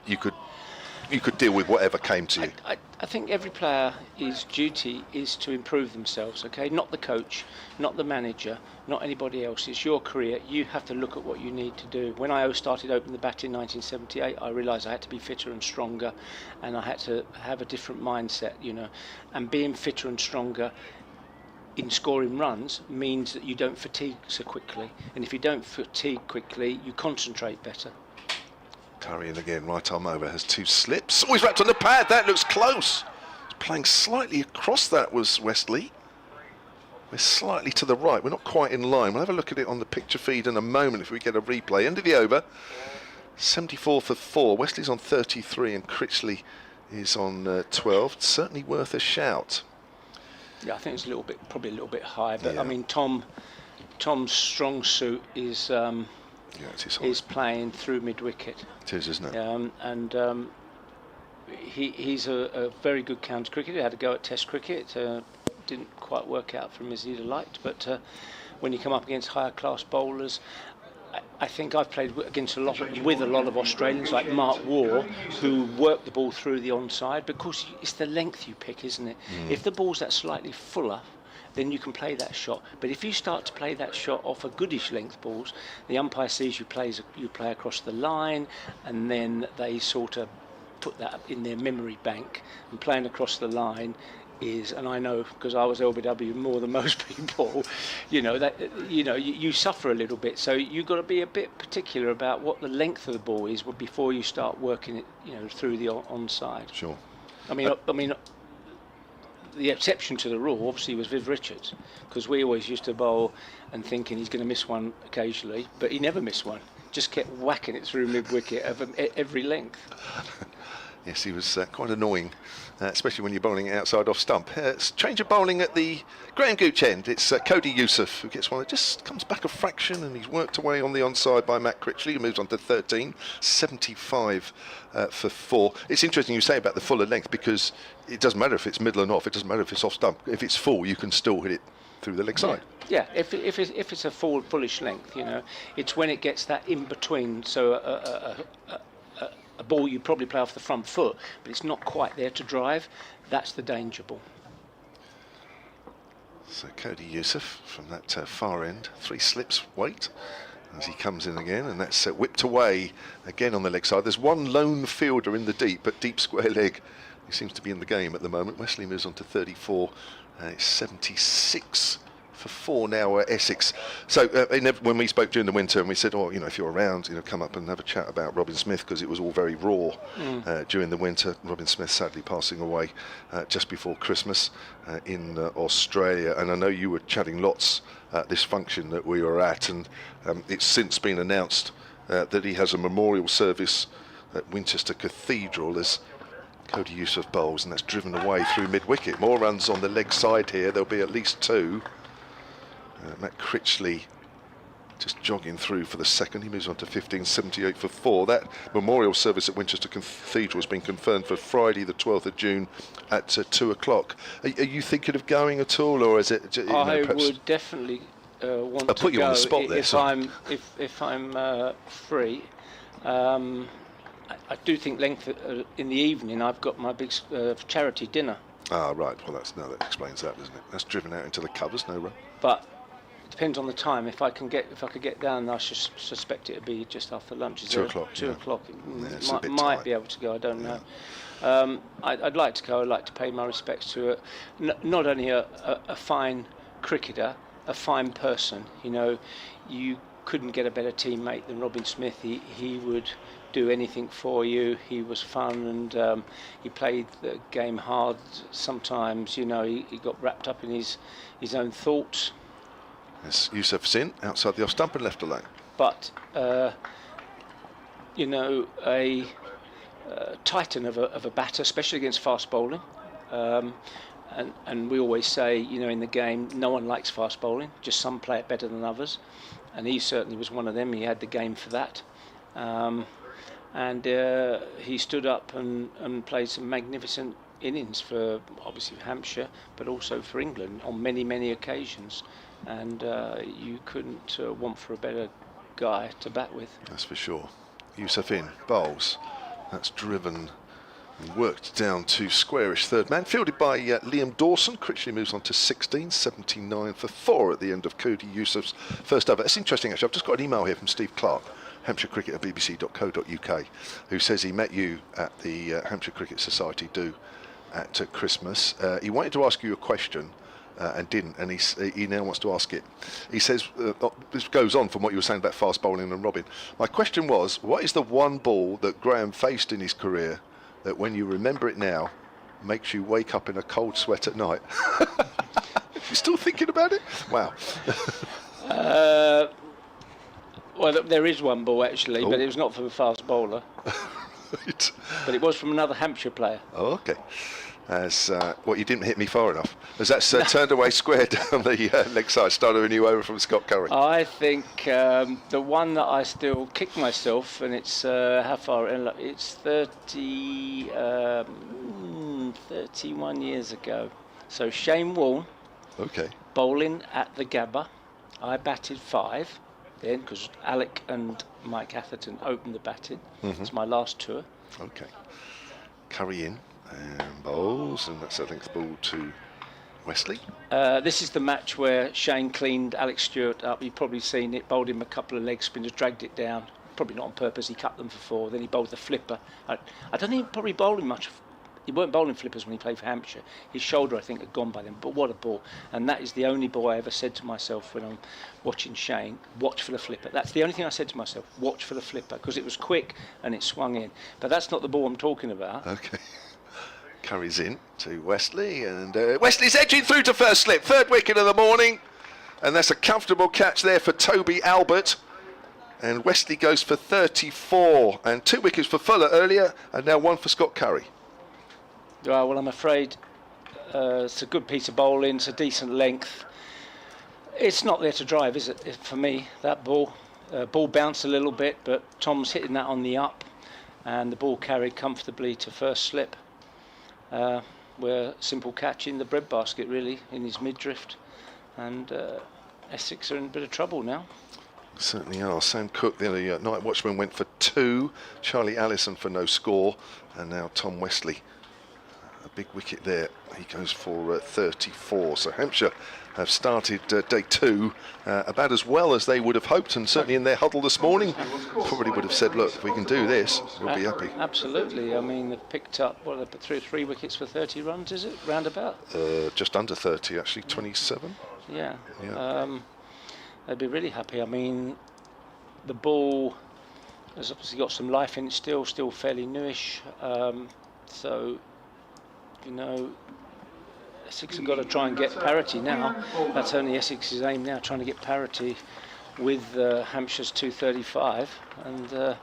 you could deal with whatever came to you. I think every player's duty is to improve themselves. Okay, not the coach, not the manager, not anybody else. It's your career. You have to look at what you need to do. When I started opening the bat in 1978, I realised I had to be fitter and stronger, and I had to have a different mindset. And being fitter and stronger in scoring runs means that you don't fatigue so quickly, and if you don't fatigue quickly, you concentrate better. Curry, and again, right arm over, has 2 slips. Oh, he's wrapped on the pad. That looks close. He's playing slightly across. That was Westley. We're slightly to the right. We're not quite in line. We'll have a look at it on the picture feed in a moment if we get a replay. End of the over. 74 for 4. Wesley's on 33 and Critley is on 12. It's certainly worth a shout. Yeah, I think it's probably a little bit high, but yeah. I mean, Tom Tom's strong suit is it's his height. is playing through mid-wicket. It is, isn't it? He's a very good county cricketer. He had a go at Test cricket. Didn't quite work out for him as he'd have liked. But when you come up against higher class bowlers, I think I've played against a lot of Australians like Mark Waugh, who work the ball through the onside, because it's the length you pick, isn't it? If the ball's that slightly fuller, then you can play that shot. But if you start to play that shot off a goodish length balls, the umpire sees you play across the line, and then they sort of put that in their memory bank. And playing across the line is, and I know because I was LBW more than most people, you suffer a little bit. So you've got to be a bit particular about what the length of the ball is before you start working it, through the onside. Sure. I mean, the exception to the rule obviously was Viv Richards, because we always used to bowl and thinking he's going to miss one occasionally, but he never missed one. Just kept whacking it through mid-wicket of every length. Yes, he was quite annoying, especially when you're bowling outside off stump. Change of bowling at the Graham Gooch end. It's Cody Youssef who gets one that just comes back a fraction, and he's worked away on the onside by Matt Critley, who moves on to 13, 75 for 4. It's interesting you say about the fuller length, because it doesn't matter if it's middle and off, it doesn't matter if it's off stump. If it's full, you can still hit it through the leg side. Yeah, if it's a fullish length, it's when it gets that in between. So a ball you probably play off the front foot, but it's not quite there to drive. That's the danger ball. So Cody Youssef from that far end, 3 slips weight as he comes in again, and that's whipped away again on the leg side. There's one lone fielder in the deep, but deep square leg. He seems to be in the game at the moment. Wesley moves on to 34. It's 76 for 4 now at Essex. So when we spoke during the winter, and we said, if you're around, come up and have a chat about Robin Smith, because it was all very raw during the winter. Robin Smith sadly passing away just before Christmas in Australia. And I know you were chatting lots at this function that we were at, and it's since been announced that he has a memorial service at Winchester Cathedral as Cody Youssef bowls, and that's driven away through mid-wicket. More runs on the leg side here. There'll be at least 2. Matt Critley just jogging through for the second. He moves on to 15, 78 for 4. That memorial service at Winchester Cathedral has been confirmed for Friday the 12th of June at 2 o'clock. Are you thinking of going at all, or is it? I would definitely want to go. I'll put you on the spot there. If I'm free. I do think length in the evening. I've got my big charity dinner. Ah, right. Well, that explains that, doesn't it? That's driven out into the covers, no run. But it depends on the time. If I could get down, I suspect it'd be just after lunch. 2 o'clock. 2 o'clock. Might be able to go. I don't know. I'd like to go. I'd like to pay my respects to not only a fine cricketer, a fine person. You couldn't get a better teammate than Robin Smith. He would do anything for you. He was fun, and he played the game hard. Sometimes, he got wrapped up in his own thoughts. As Youssef's in outside the off stump and left alone. But a titan of a batter, especially against fast bowling. And we always say, in the game, no one likes fast bowling. Just some play it better than others. And he certainly was one of them. He had the game for that. And he stood up and played some magnificent innings for, obviously, Hampshire, but also for England on many, many occasions. And you couldn't want for a better guy to bat with. That's for sure. Youssef in, bowls. That's driven and worked down to squarish third man. Fielded by Liam Dawson. Critley moves on to 16, 79 for 4 at the end of Cody Youssef's first over. It's interesting, actually. I've just got an email here from Steve Clark, Hampshire Cricket at bbc.co.uk, who says he met you at the Hampshire Cricket Society do at Christmas. He wanted to ask you a question and didn't, and he now wants to ask it. He says, this goes on from what you were saying about fast bowling and Robin. My question was, what is the one ball that Graham faced in his career that when you remember it now makes you wake up in a cold sweat at night? You still thinking about it? Wow. Well, there is one ball actually, but it was not from a fast bowler. Right. But it was from another Hampshire player. Oh, okay. as you didn't hit me far enough. As that's turned away square down the leg side, started a new over from Scott Curry. I think the one that I still kick myself, and it's how far? It's 31 years ago. So Shane Warne, Okay. bowling at the Gabba. I batted 5 then because Alec and Mike Atherton opened the batting. It's my last tour. Okay. Curry in and bowls, and that's I think the ball to Wesley. This is the match where Shane cleaned Alex Stewart up. You've probably seen it. Bowled him a couple of leg spinners, dragged it down. Probably not on purpose. He cut them for 4. Then he bowled the flipper. I don't think he probably bowled him much. He weren't bowling flippers when he played for Hampshire. His shoulder, I think, had gone by then. But what a ball! And that is the only ball I ever said to myself when I'm watching Shane: watch for the flipper. That's the only thing I said to myself: watch for the flipper, because it was quick and it swung in. But that's not the ball I'm talking about. Okay. Curry's in to Wesley, and Wesley's edging through to first slip, 3rd wicket of the morning, and that's a comfortable catch there for Toby Albert. And Wesley goes for 34, and 2 wickets for Fuller earlier, and now 1 for Scott Curry. Well, I'm afraid it's a good piece of bowling. It's a decent length. It's not there to drive, is it? For me, that ball bounced a little bit, but Tom's hitting that on the up, and the ball carried comfortably to first slip. Where simple catch in the breadbasket, really, in his mid-drift, and Essex are in a bit of trouble now. Certainly are. Sam Cook, the other night watchman, went for 2. Charlie Allison for no score, and now Tom Wesley. A big wicket there. He goes for 34. So Hampshire have started day 2 about as well as they would have hoped, and certainly in their huddle this morning probably would have said, look, if we can do this, we'll be happy. Absolutely. I mean, they've picked up, what, they put through 3 wickets for 30 runs, is it? Roundabout? Just under 30, actually, 27. Yeah. Yeah. They'd be really happy. I mean, the ball has obviously got some life in it still fairly newish. So, you know, Essex have got to try and get parity now. That's only Essex's aim now, trying to get parity with Hampshire's 235. And I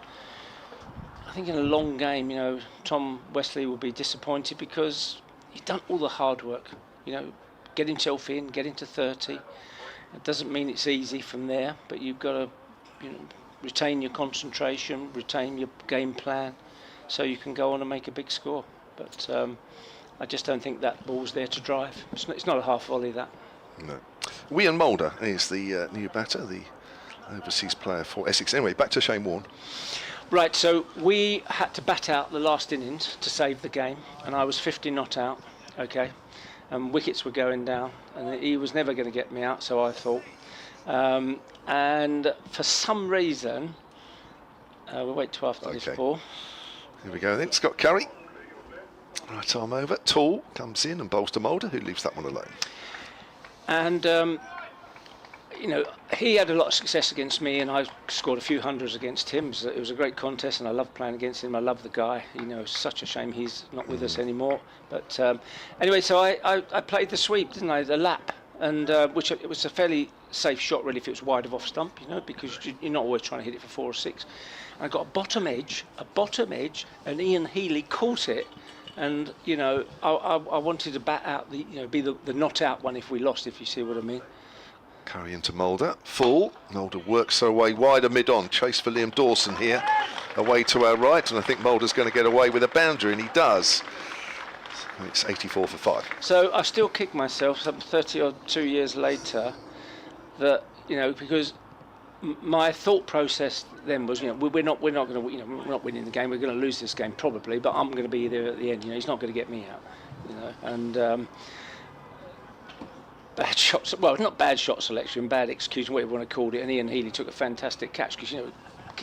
think in a long game, you know, Tom Wesley will be disappointed because he's done all the hard work. You know, get himself in, get into 30. It doesn't mean it's easy from there, but you've got to, you know, retain your concentration, retain your game plan, so you can go on and make a big score. But I just don't think that ball's there to drive. It's not a half volley, that. No. Wian Mulder is the new batter, the overseas player for Essex. Anyway, back to Shane Warne. Right, so we had to bat out the last innings to save the game, and I was 50 not out, okay, and wickets were going down, and he was never going to get me out, so I thought. And for some reason, we'll wait till after this ball. Here we go then, Scott Curry. Right arm over, tall, comes in and bowls to Mulder, who leaves that one alone. And, you know, he had a lot of success against me, and I scored a few hundreds against him. It was a great contest, and I loved playing against him. I love the guy. You know, it's such a shame he's not with us anymore. But anyway, so I played the sweep, didn't I? The lap, and which it was a fairly safe shot, really, if it was wide of off stump, you know, because you're not always trying to hit it for 4 or 6. And I got a bottom edge, and Ian Healy caught it. And, you know, I wanted to bat out, be the not out one if we lost, if you see what I mean. Curry into Mulder, full. Mulder works her way wider mid-on. Chase for Liam Dawson here. Away to our right, and I think Mulder's going to get away with a boundary, and he does. So it's 84 for 5. So I still kick myself, some 30 or 2 years later, that, you know, because my thought process then was, you know, we're not going to, you know, we're not winning the game. We're going to lose this game probably, but I'm going to be there at the end. You know, he's not going to get me out. You know, and bad shots. Well, not bad shot selection, bad execution, whatever you want to call it. And Ian Healy took a fantastic catch because, you know,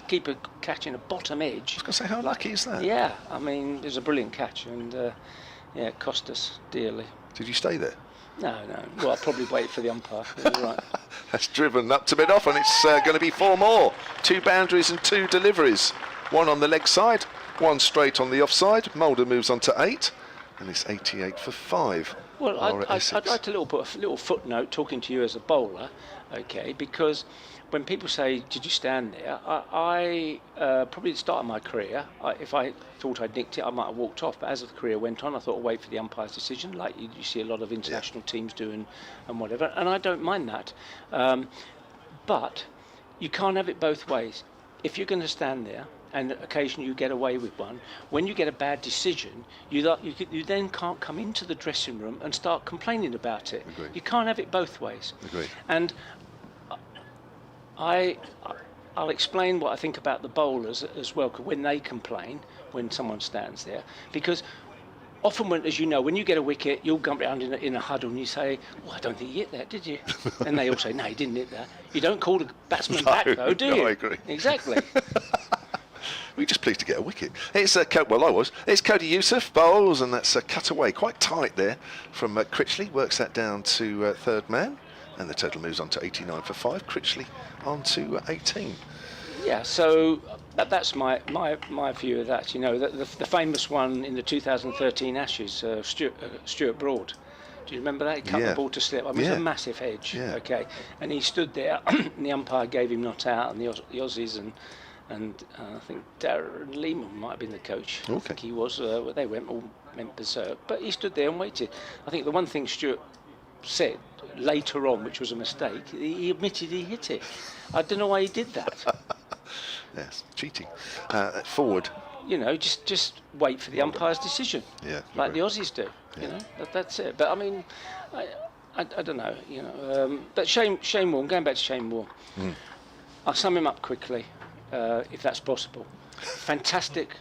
keeper catching a bottom edge. I was going to say, how lucky is that? Yeah, I mean, it was a brilliant catch, and yeah, it cost us dearly. Did you stay there? No. Well, I'll probably wait for the umpire. Right. That's driven up to mid-off, and it's going to be 4 more. 2 boundaries and 2 deliveries. 1 on the leg side, 1 straight on the offside. Mulder moves on to 8, and it's 88 for 5. Well, are at I'd Essex. like to put a little footnote talking to you as a bowler, okay, because when people say, did you stand there, I probably at the start of my career, if I thought I'd nicked it, I might have walked off, but as the career went on, I thought I'd wait for the umpire's decision, like you see a lot of international teams do and whatever, and I don't mind that. But you can't have it both ways. If you're going to stand there, and occasionally you get away with one, when you get a bad decision, you then can't come into the dressing room and start complaining about it. Agreed. You can't have it both ways. Agreed. And I'll explain what I think about the bowlers as well, when they complain when someone stands there, because often, as you know, when you get a wicket, you'll come around in a huddle and you say, "Well, I don't think you hit that, did you?" And they all say, "No, you didn't hit that." You don't call the batsman back, though, do you? I agree. Exactly. We're just pleased to get a wicket. It's well, I was. It's Cody Youssef bowls, and that's a cut away, quite tight there from Critley. Works that down to third man, and the total moves on to 89 for 5. Critley on to 18. Yeah, so that's my view of that. You know, the famous one in the 2013 Ashes, Stuart Broad. Do you remember that? He cut the ball to slip. I mean, it was a massive edge. Yeah. Okay, and he stood there, and the umpire gave him not out, and the Aussies and I think Darren Lehman might have been the coach. Okay. I think he was. They went berserk, but he stood there and waited. I think the one thing Stuart said later on, which was a mistake, he admitted he hit it. I don't know why he did that. Yes, cheating. Forward. You know, just wait for the umpire's decision. Yeah. Like the Aussies do. Yeah. You know, that's it. But I mean, I don't know. You know, but Shane Warne. Going back to Shane Warne, I'll sum him up quickly, if that's possible. Fantastic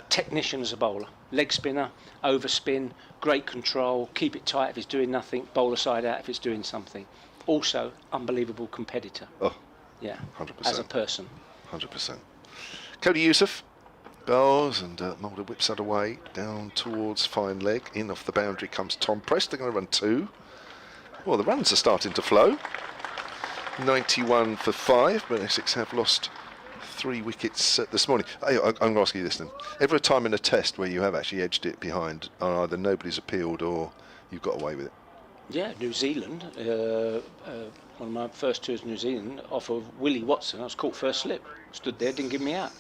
technician as a bowler, leg spinner, overspin, great control, keep it tight if it's doing nothing, bowler side out if it's doing something. Also, unbelievable competitor. Oh, yeah, 100%. as a person. 100%. Cody Youssef bowls, and Mulder whips that away down towards fine leg. In off the boundary comes Tom Prest. They're going to run 2. Well, the runs are starting to flow. 91 for 5, but Essex have lost 3 wickets this morning. I'm going to ask you this then. Ever a time in a test where you have actually edged it behind, and either nobody's appealed or you've got away with it? Yeah, New Zealand. One of my first tours in New Zealand, off of Willie Watson. I was caught first slip. Stood there, didn't give me out.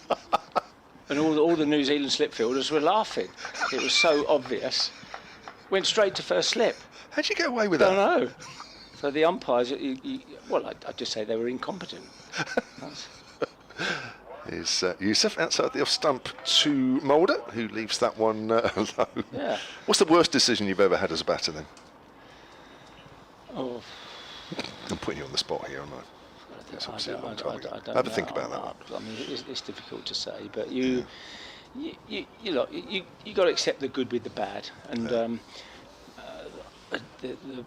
And all the New Zealand slip fielders were laughing. It was so obvious. Went straight to first slip. How'd you get away with that? I don't know. So the umpires, I'd just say they were incompetent. Is Youssef outside the off stump to Mulder, who leaves that one alone. Yeah. What's the worst decision you've ever had as a batter then? Oh, I'm putting you on the spot here, aren't I? It's obviously a long time ago. I don't Have a know. think about that one. I mean, it's difficult to say, but you got to accept the good with the bad, and the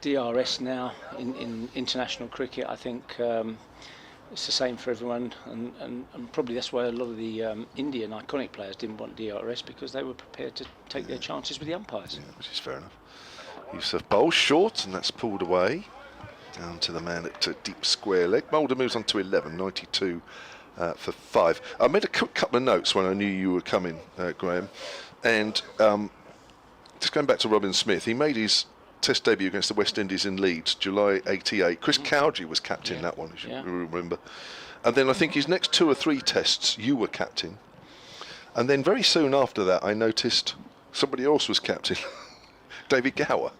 DRS now in international cricket, I think it's the same for everyone, and probably that's why a lot of the Indian iconic players didn't want DRS, because they were prepared to take their chances with the umpires. Yeah, which is fair enough. Youssef bowls short, and that's pulled away down to the man at deep square leg. Mulder moves on to 11, 92 for 5. I made a couple of notes when I knew you were coming, Graham, and just going back to Robin Smith, he made his Test debut against the West Indies in Leeds, July '88. Chris Cowdery was captain that one, as you remember. And then I think his next 2 or 3 tests, you were captain. And then very soon after that, I noticed somebody else was captain, David Gower.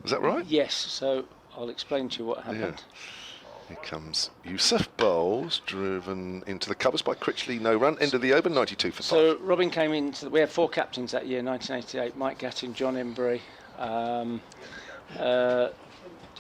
Is that right? Yes, so I'll explain to you what happened. Yeah. Here comes Youssef bowls, driven into the covers by Critley, no run. End of the over, 92 for 5. So Robin came in, we had 4 captains that year, 1988, Mike Gatting, John Embry,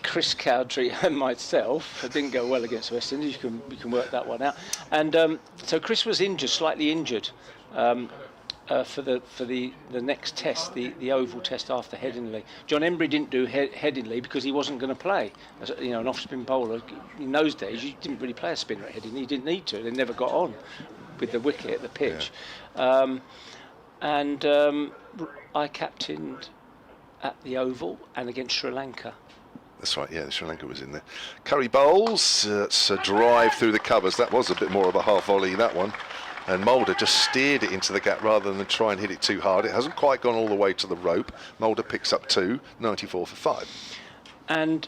Chris Cowdery and myself. It didn't go well against West Indies, we can work that one out. And so Chris was injured, slightly injured, for the next test, the oval test after Headingley. John Embry didn't do Headingley because he wasn't going to play. As an off-spin bowler, in those days you didn't really play a spinner at Headingley. You didn't need to. They never got on with the wicket, the pitch. Yeah. I captained at the oval and against Sri Lanka. That's right, yeah, Sri Lanka was in there. Curry bowls, it's a drive through the covers. That was a bit more of a half volley, that one. and Mulder just steered it into the gap rather than try and hit it too hard. It hasn't quite gone all the way to the rope. Mulder picks up 2, 94 for 5. And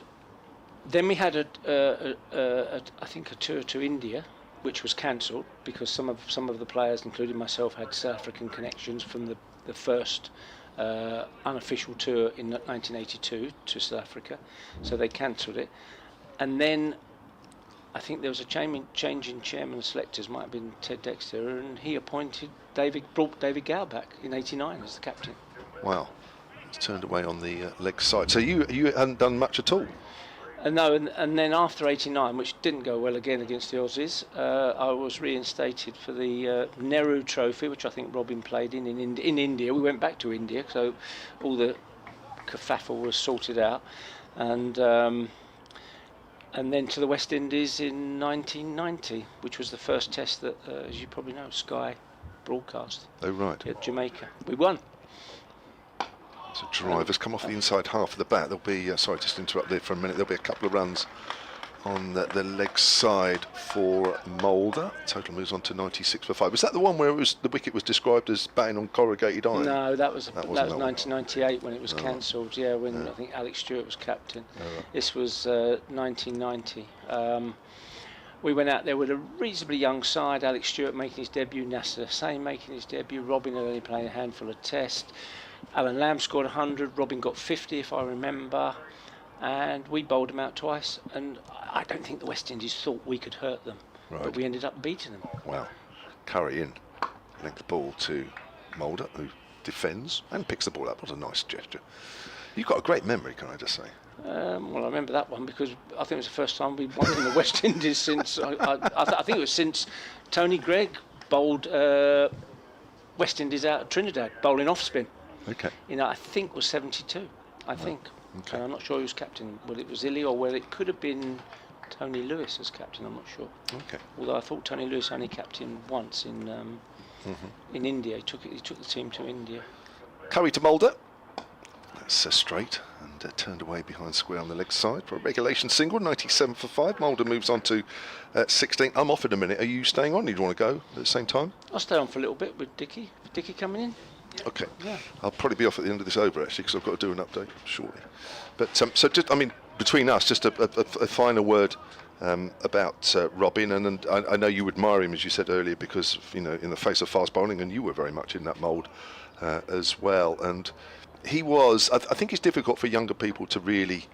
then we had I think a tour to India, which was cancelled because some of the players, including myself, had South African connections from the first unofficial tour in 1982 to South Africa, so they cancelled it. And then I think there was a change in chairman and selectors, might have been Ted Dexter, and he brought David Gow back in '89 as the captain. Wow, it's turned away on the leg side. So you hadn't done much at all. No, and then after '89, which didn't go well again against the Aussies, I was reinstated for the Nehru Trophy, which I think Robin played in India. We went back to India, so all the kerfuffle was sorted out, and then to the West Indies in 1990, which was the first test that, as you probably know, Sky broadcast. Oh right. At Jamaica. We won. So drivers come off the inside half of the bat. There'll be, sorry, just interrupt there for a minute. There'll be a couple of runs on the leg side for Mulder. Total moves on to 96 for 5. Was that the one where the wicket was described as batting on corrugated iron? No, that was 1998 when it was cancelled. Yeah, when I think Alex Stewart was captain. Right. This was 1990. We went out there with a reasonably young side. Alex Stewart making his debut, Nasser Hussain making his debut, Robin had only playing a handful of tests. Alan Lamb scored 100, Robin got 50 if I remember, and we bowled them out twice, and I don't think the West Indies thought we could hurt them, but we ended up beating them. Wow. Curry in, length ball to Mulder, who defends and picks the ball up. What a nice gesture. You've got a great memory, can I just say? Well, I remember that one because I think it was the first time we won in the West Indies since, I think it was since Tony Gregg bowled West Indies out of Trinidad, bowling off spin. Okay. I think it was 72. I think. Okay. And I'm not sure who was captain. Whether it was Illy or whether it could have been Tony Lewis as captain. I'm not sure. Okay. Although I thought Tony Lewis only captained once in India. He took the team to India. Curry to Mulder. That's straight and turned away behind square on the leg side for a regulation single. 97 for 5. Mulder moves on to 16. I'm off in a minute. Are you staying on? Do you want to go at the same time? I'll stay on for a little bit with Dickie. Dickie coming in. Okay. Yeah. I'll probably be off at the end of this over actually because I've got to do an update shortly. But so just, between us, just a final word about Robin, and I know you admire him as you said earlier because in the face of fast bowling, and you were very much in that mould as well. And he was. I think it's difficult for younger people to really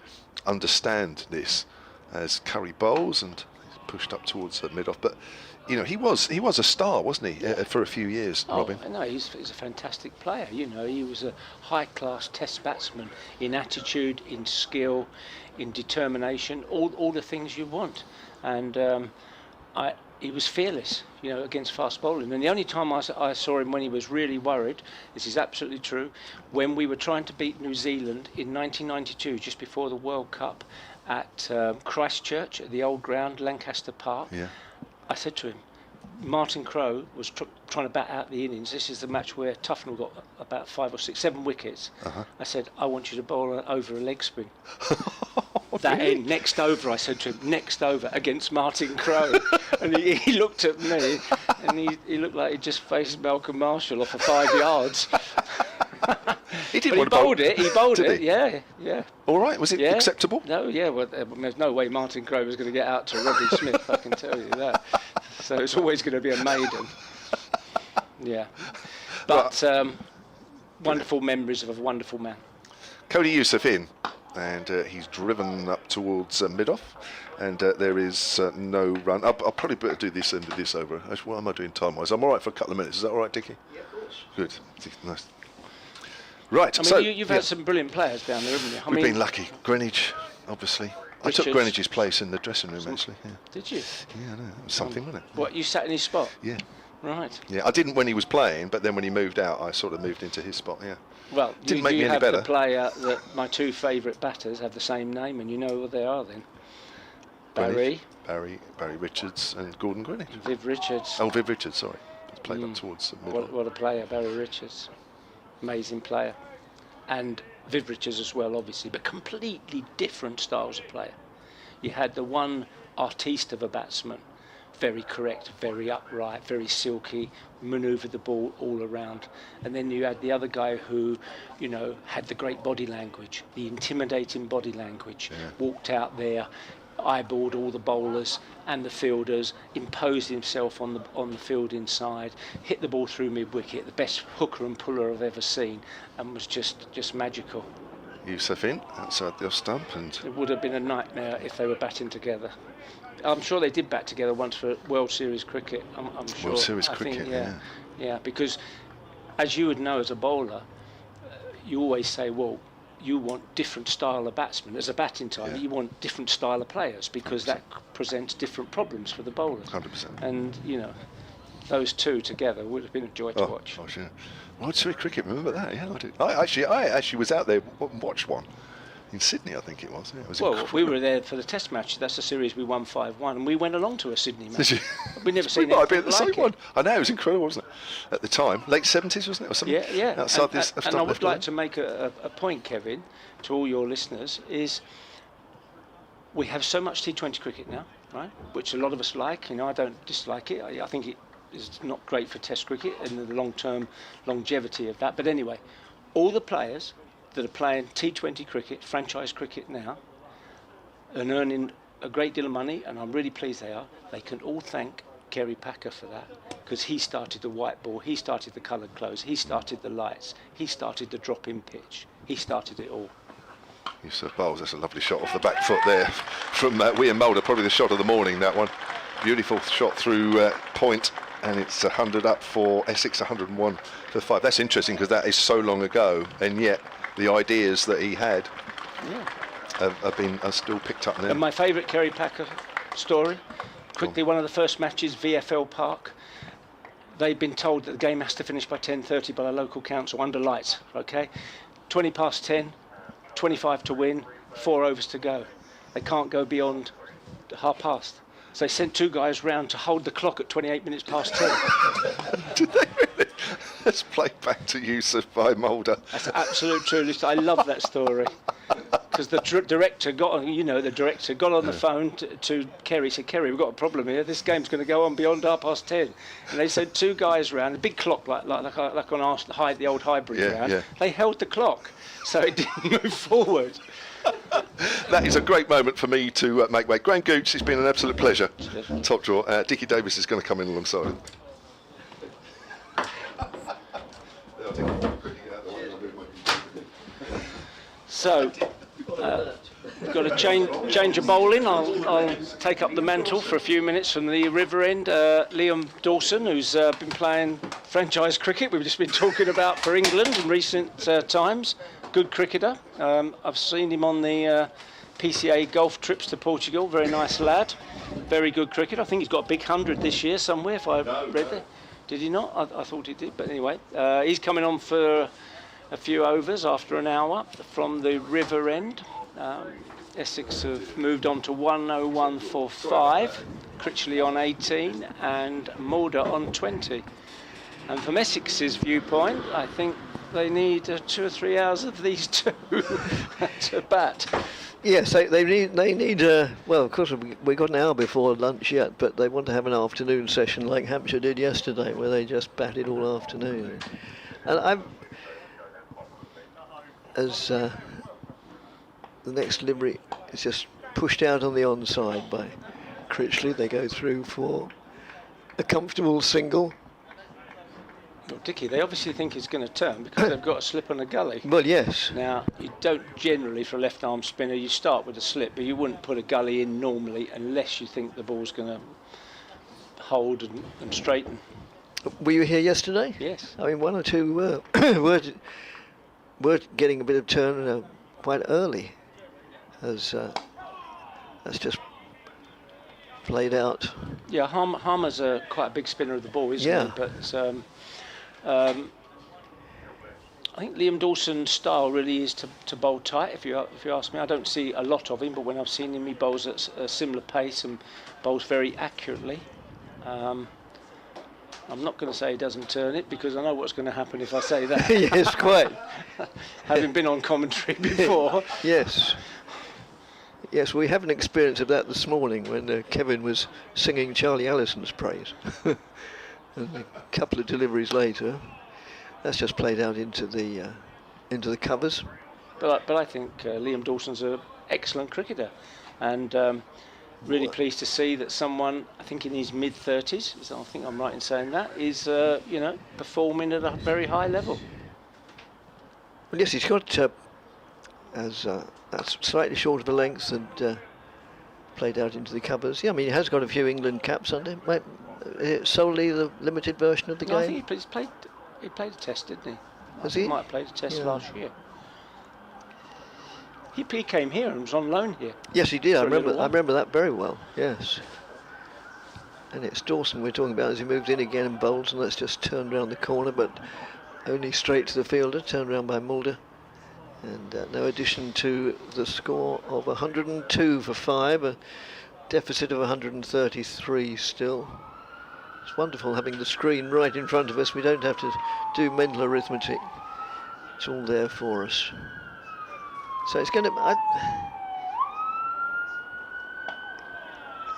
understand this as Curry bowls and he's pushed up towards the mid off, but. He was a star, wasn't he, for a few years, Robin? No, he's a fantastic player. He was a high-class Test batsman in attitude, in skill, in determination, all the things you want. And he was fearless, against fast bowling. And the only time I saw him when he was really worried, this is absolutely true, when we were trying to beat New Zealand in 1992, just before the World Cup, at Christchurch, at the old ground, Lancaster Park. Yeah. I said to him, Martin Crowe was trying to bat out the innings. This is the match where Tufnell got about 5 or 6, 7 wickets. I said, I want you to bowl over a leg spin. Next over, I said to him, next over against Martin Crowe. And he looked at me and he looked like he just faced Malcolm Marshall off of 5 yards. He didn't want to bowl it. He bowled it. Yeah. All right. Was it acceptable? No. Yeah. Well, there's no way Martin Crowe was going to get out to Robbie Smith. I can tell you that. So it's always going to be a maiden. Yeah. But wonderful memories of a wonderful man. Cody Youssef in, and he's driven up towards mid-off, and there is no run. I'll probably better do this end of this over. Actually, what am I doing time-wise? I'm all right for a couple of minutes. Is that all right, Dickie? Yeah, of course. Good. Nice. Right. You've had some brilliant players down there, haven't you? We've been lucky. Greenwich, obviously. Richards. I took Greenwich's place in the dressing room, actually. Yeah. Did you? Yeah, I know. It was something, wasn't it? What, you sat in his spot? Yeah. Right. Yeah, I didn't when he was playing, but then when he moved out, I sort of moved into his spot, yeah. Well, didn't make me any better. You have the player that my 2 favourite batters have the same name, and you know what they are then? Barry Richards and Gordon Greenwich. Viv Richards. Oh, Viv Richards, sorry. Let's play that towards the middle. What a player, Barry Richards. Amazing player. And Viv Richards as well, obviously, but completely different styles of player. You had the one artiste of a batsman very correct, very upright, very silky, manoeuvred the ball all around. And then you had the other guy who, you know, had the great body language, the intimidating body language, walked out there, eyeballed all the bowlers and the fielders, imposed himself on the fielding side, hit the ball through mid-wicket, the best hooker and puller I've ever seen, and was just magical. Yusuf in outside the off stump, and It would have been a nightmare if they were batting together. I'm sure they did bat together once for World Series cricket. I'm sure. World Series I think, cricket, yeah, because as you would know as a bowler, you always say, well, you want different style of batsmen. As a batting time, you want different style of players because 100%. That presents different problems for the bowlers. 100%. And, you know, those two together would have been a joy to watch. Oh, sure. World Series cricket, remember that? Yeah, I do. I actually was out there and watched one. In Sydney, I think it was. Yeah, it was well, incredible. we were there for the Test match. That's the series we won 5-1, and we went along to a Sydney match. Did you? We'd never seen We might have been at anything the like same one. I know, it was incredible, wasn't it? At the time, late 70s, wasn't it, or something? Yeah. Outside this. And I would like to make a point, Kevin, to all your listeners, is we have so much T20 cricket now, right? Which a lot of us like. You know, I don't dislike it. I think it is not great for Test cricket and the long-term longevity of that. But anyway, all the players that are playing T20 cricket, franchise cricket now, and earning a great deal of money, and I'm really pleased they are, they can all thank Kerry Packer for that, because he started the white ball, he started the coloured clothes, he started the lights, he started the drop-in pitch, he started it all. Yusuf Bowles, that's a lovely shot off the back foot there from William Mulder, probably the shot of the morning, that one. Beautiful shot through point, and it's 100 up for Essex, 101 for 5. That's interesting because that is so long ago, and yet the ideas that he had are still picked up now. And my favourite Kerry Packer story, quickly, one of the first matches, VFL Park. They've been told that the game has to finish by 10:30 by the local council under lights, okay? 20 past 10, 25 to win, 4 overs to go. They can't go beyond half past. So they sent 2 guys round to hold the clock at 28 minutes past 10. Did they really? Let's play back to Yusuf by Mulder. That's absolute true. I love that story. Because the director got on, the phone to Kerry, said, Kerry, we've got a problem here. This game's going to go on beyond 10:30. And they sent 2 guys round, a big clock like on the old hybrid round. Yeah. They held the clock, so it didn't move forward. That is a great moment for me to make way. Graham Gooch, it's been an absolute pleasure. Top draw. Dickie Davis is going to come in alongside him. So, we've got to change of bowling. I'll take up the mantle for a few minutes from the river end. Liam Dawson, who's been playing franchise cricket, we've just been talking about for England in recent times. Good cricketer. I've seen him on the PCA golf trips to Portugal. Very nice lad. Very good cricket. I think he's got a big 100 this year somewhere, if I read that. Did he not? I thought he did. But anyway, he's coming on for a few overs after an hour from the river end. Essex have moved on to 101 for 5. Critley on 18 and Mulder on 20. And from Essex's viewpoint, I think they need 2 or 3 hours of these two to bat. Yes, they need. Well, of course, we got an hour before lunch yet, but they want to have an afternoon session like Hampshire did yesterday, where they just batted all afternoon. And the next delivery is just pushed out on the onside by Critley. They go through for a comfortable single. Well, Dickie, they obviously think it's going to turn because they've got a slip on a gully. Well, yes. Now, you don't generally, for a left-arm spinner, you start with a slip, but you wouldn't put a gully in normally unless you think the ball's going to hold and straighten. Were you here yesterday? Yes. I mean, 1 or 2 were getting a bit of turn quite early, as that's just played out. Yeah, Harmer's quite a big spinner of the ball, isn't he? But I think Liam Dawson's style really is to bowl tight. If you ask me, I don't see a lot of him, but when I've seen him, he bowls at a similar pace and bowls very accurately. I'm not going to say he doesn't turn it because I know what's going to happen if I say that. Yes, quite. Having been on commentary before. Yes. Yes, we have an experience of that this morning when Kevin was singing Charlie Allison's praise. And a couple of deliveries later, that's just played out into the covers. But I think Liam Dawson's an excellent cricketer, and really pleased to see that someone, I think in his mid-30s, I think I'm right in saying that, is performing at a very high level. Well, yes, he's got that's slightly short of a length and played out into the covers. Yeah, I mean, he has got a few England caps under him. Solely the limited version of the No, game? I think he played a test, didn't he? Has he he? might have played a test last year. He came here and was on loan here. Yes, he did. I For a little while. remember that very well. Yes. And it's Dawson we're talking about as he moves in again and bowls, and let's just turn round the corner, but only straight to the fielder, turned round by Mulder. And no addition to the score of 102 for 5, a deficit of 133 still. It's wonderful having the screen right in front of us. We don't have to do mental arithmetic. It's all there for us. So it's going to... I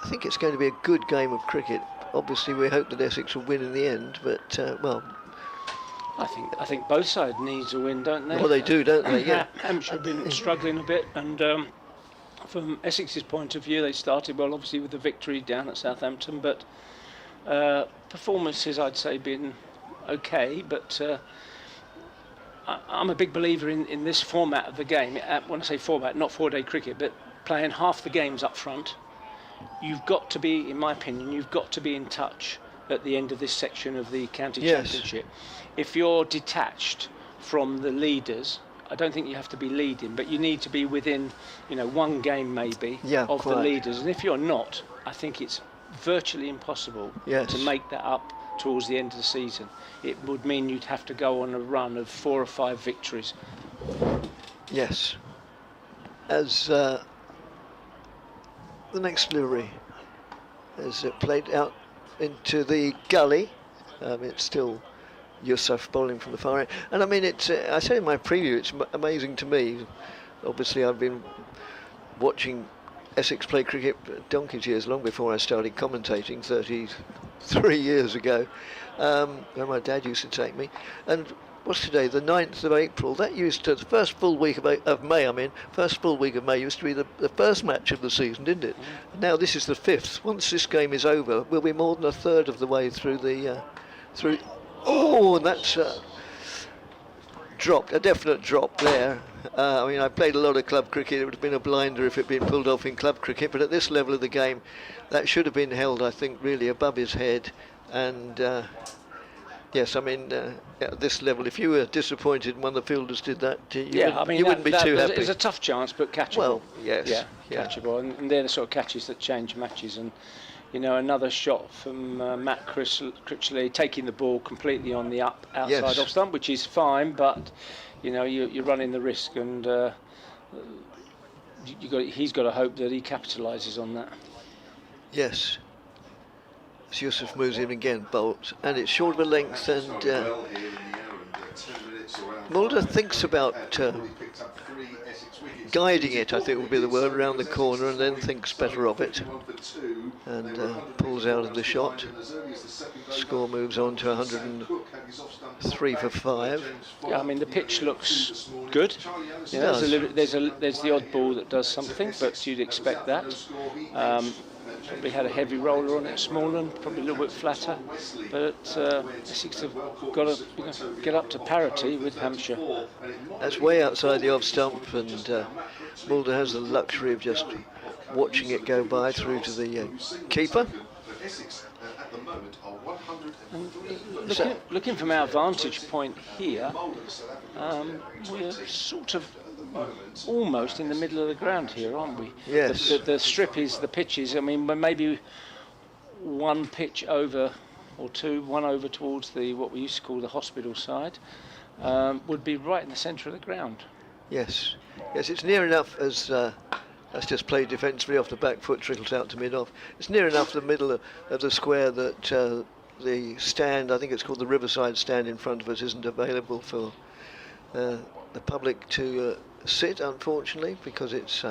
think it's going to be a good game of cricket. Obviously, we hope that Essex will win in the end, but, well... I think both sides need to win, don't they? Well, they do, don't they? Yeah. Hampshire have been struggling a bit, and from Essex's point of view, they started well, obviously, with the victory down at Southampton, but performances, I'd say, been okay, but I'm a big believer in this format of the game. When I say format, not 4-day cricket, but playing half the games up front. You've got to be, in my opinion, you've got to be in touch at the end of this section of the county championship. If you're detached from the leaders, I don't think you have to be leading, but you need to be within, one game maybe of the leaders. And if you're not, I think it's virtually impossible to make that up towards the end of the season. It would mean you'd have to go on a run of 4 or 5 victories. Yes. As the next delivery is played out into the gully. It's still Yusuf bowling from the far end. And I mean, it's I said in my preview, it's amazing to me. Obviously, I've been watching Essex play cricket donkey's years, long before I started commentating 33 years ago, where my dad used to take me. And what's today, the 9th of April? That used to, the first full week of May, first full week of May used to be the first match of the season, didn't it? Now this is the 5th. Once this game is over, we'll be more than a third of the way through the, and that's dropped, a definite drop there. I played a lot of club cricket. It would have been a blinder if it had been pulled off in club cricket, but at this level of the game, that should have been held, I think, really above his head. And yes, at this level, if you were disappointed and one of the fielders did that, you wouldn't be too happy. It's a tough chance, but catchable. Well, yes. Yeah, catchable. And they're the sort of catches that change matches. And, another shot from Matt Critley, taking the ball completely on the outside off stump, which is fine, but, you're running the risk, and he's got to hope that he capitalises on that. Yes. As Yusuf moves in again, bowls, and it's short of a length, and Mulder thinks about guiding it, I think would be the word, around the corner, and then thinks better of it, and pulls out of the shot. Score moves on to 103 for 5. Yeah, the pitch looks good. There's the odd ball that does something, but you'd expect that. Probably had a heavy roller on it, Smallland, probably a little bit flatter, but Essex have got to get up to parity with Hampshire. That's way outside the off stump, and Mulder has the luxury of just watching it go by through to the keeper. And looking from our vantage point here, we're sort of almost in the middle of the ground here, aren't we? Yes. The strip is, the pitches, maybe one pitch over or two, one over towards what we used to call the hospital side, would be right in the centre of the ground. Yes, it's near enough as that's just played defensively off the back foot, trickles out to mid-off. It's near enough the middle of the square that the stand, I think it's called the Riverside stand in front of us, isn't available for the public to sit, unfortunately, because it's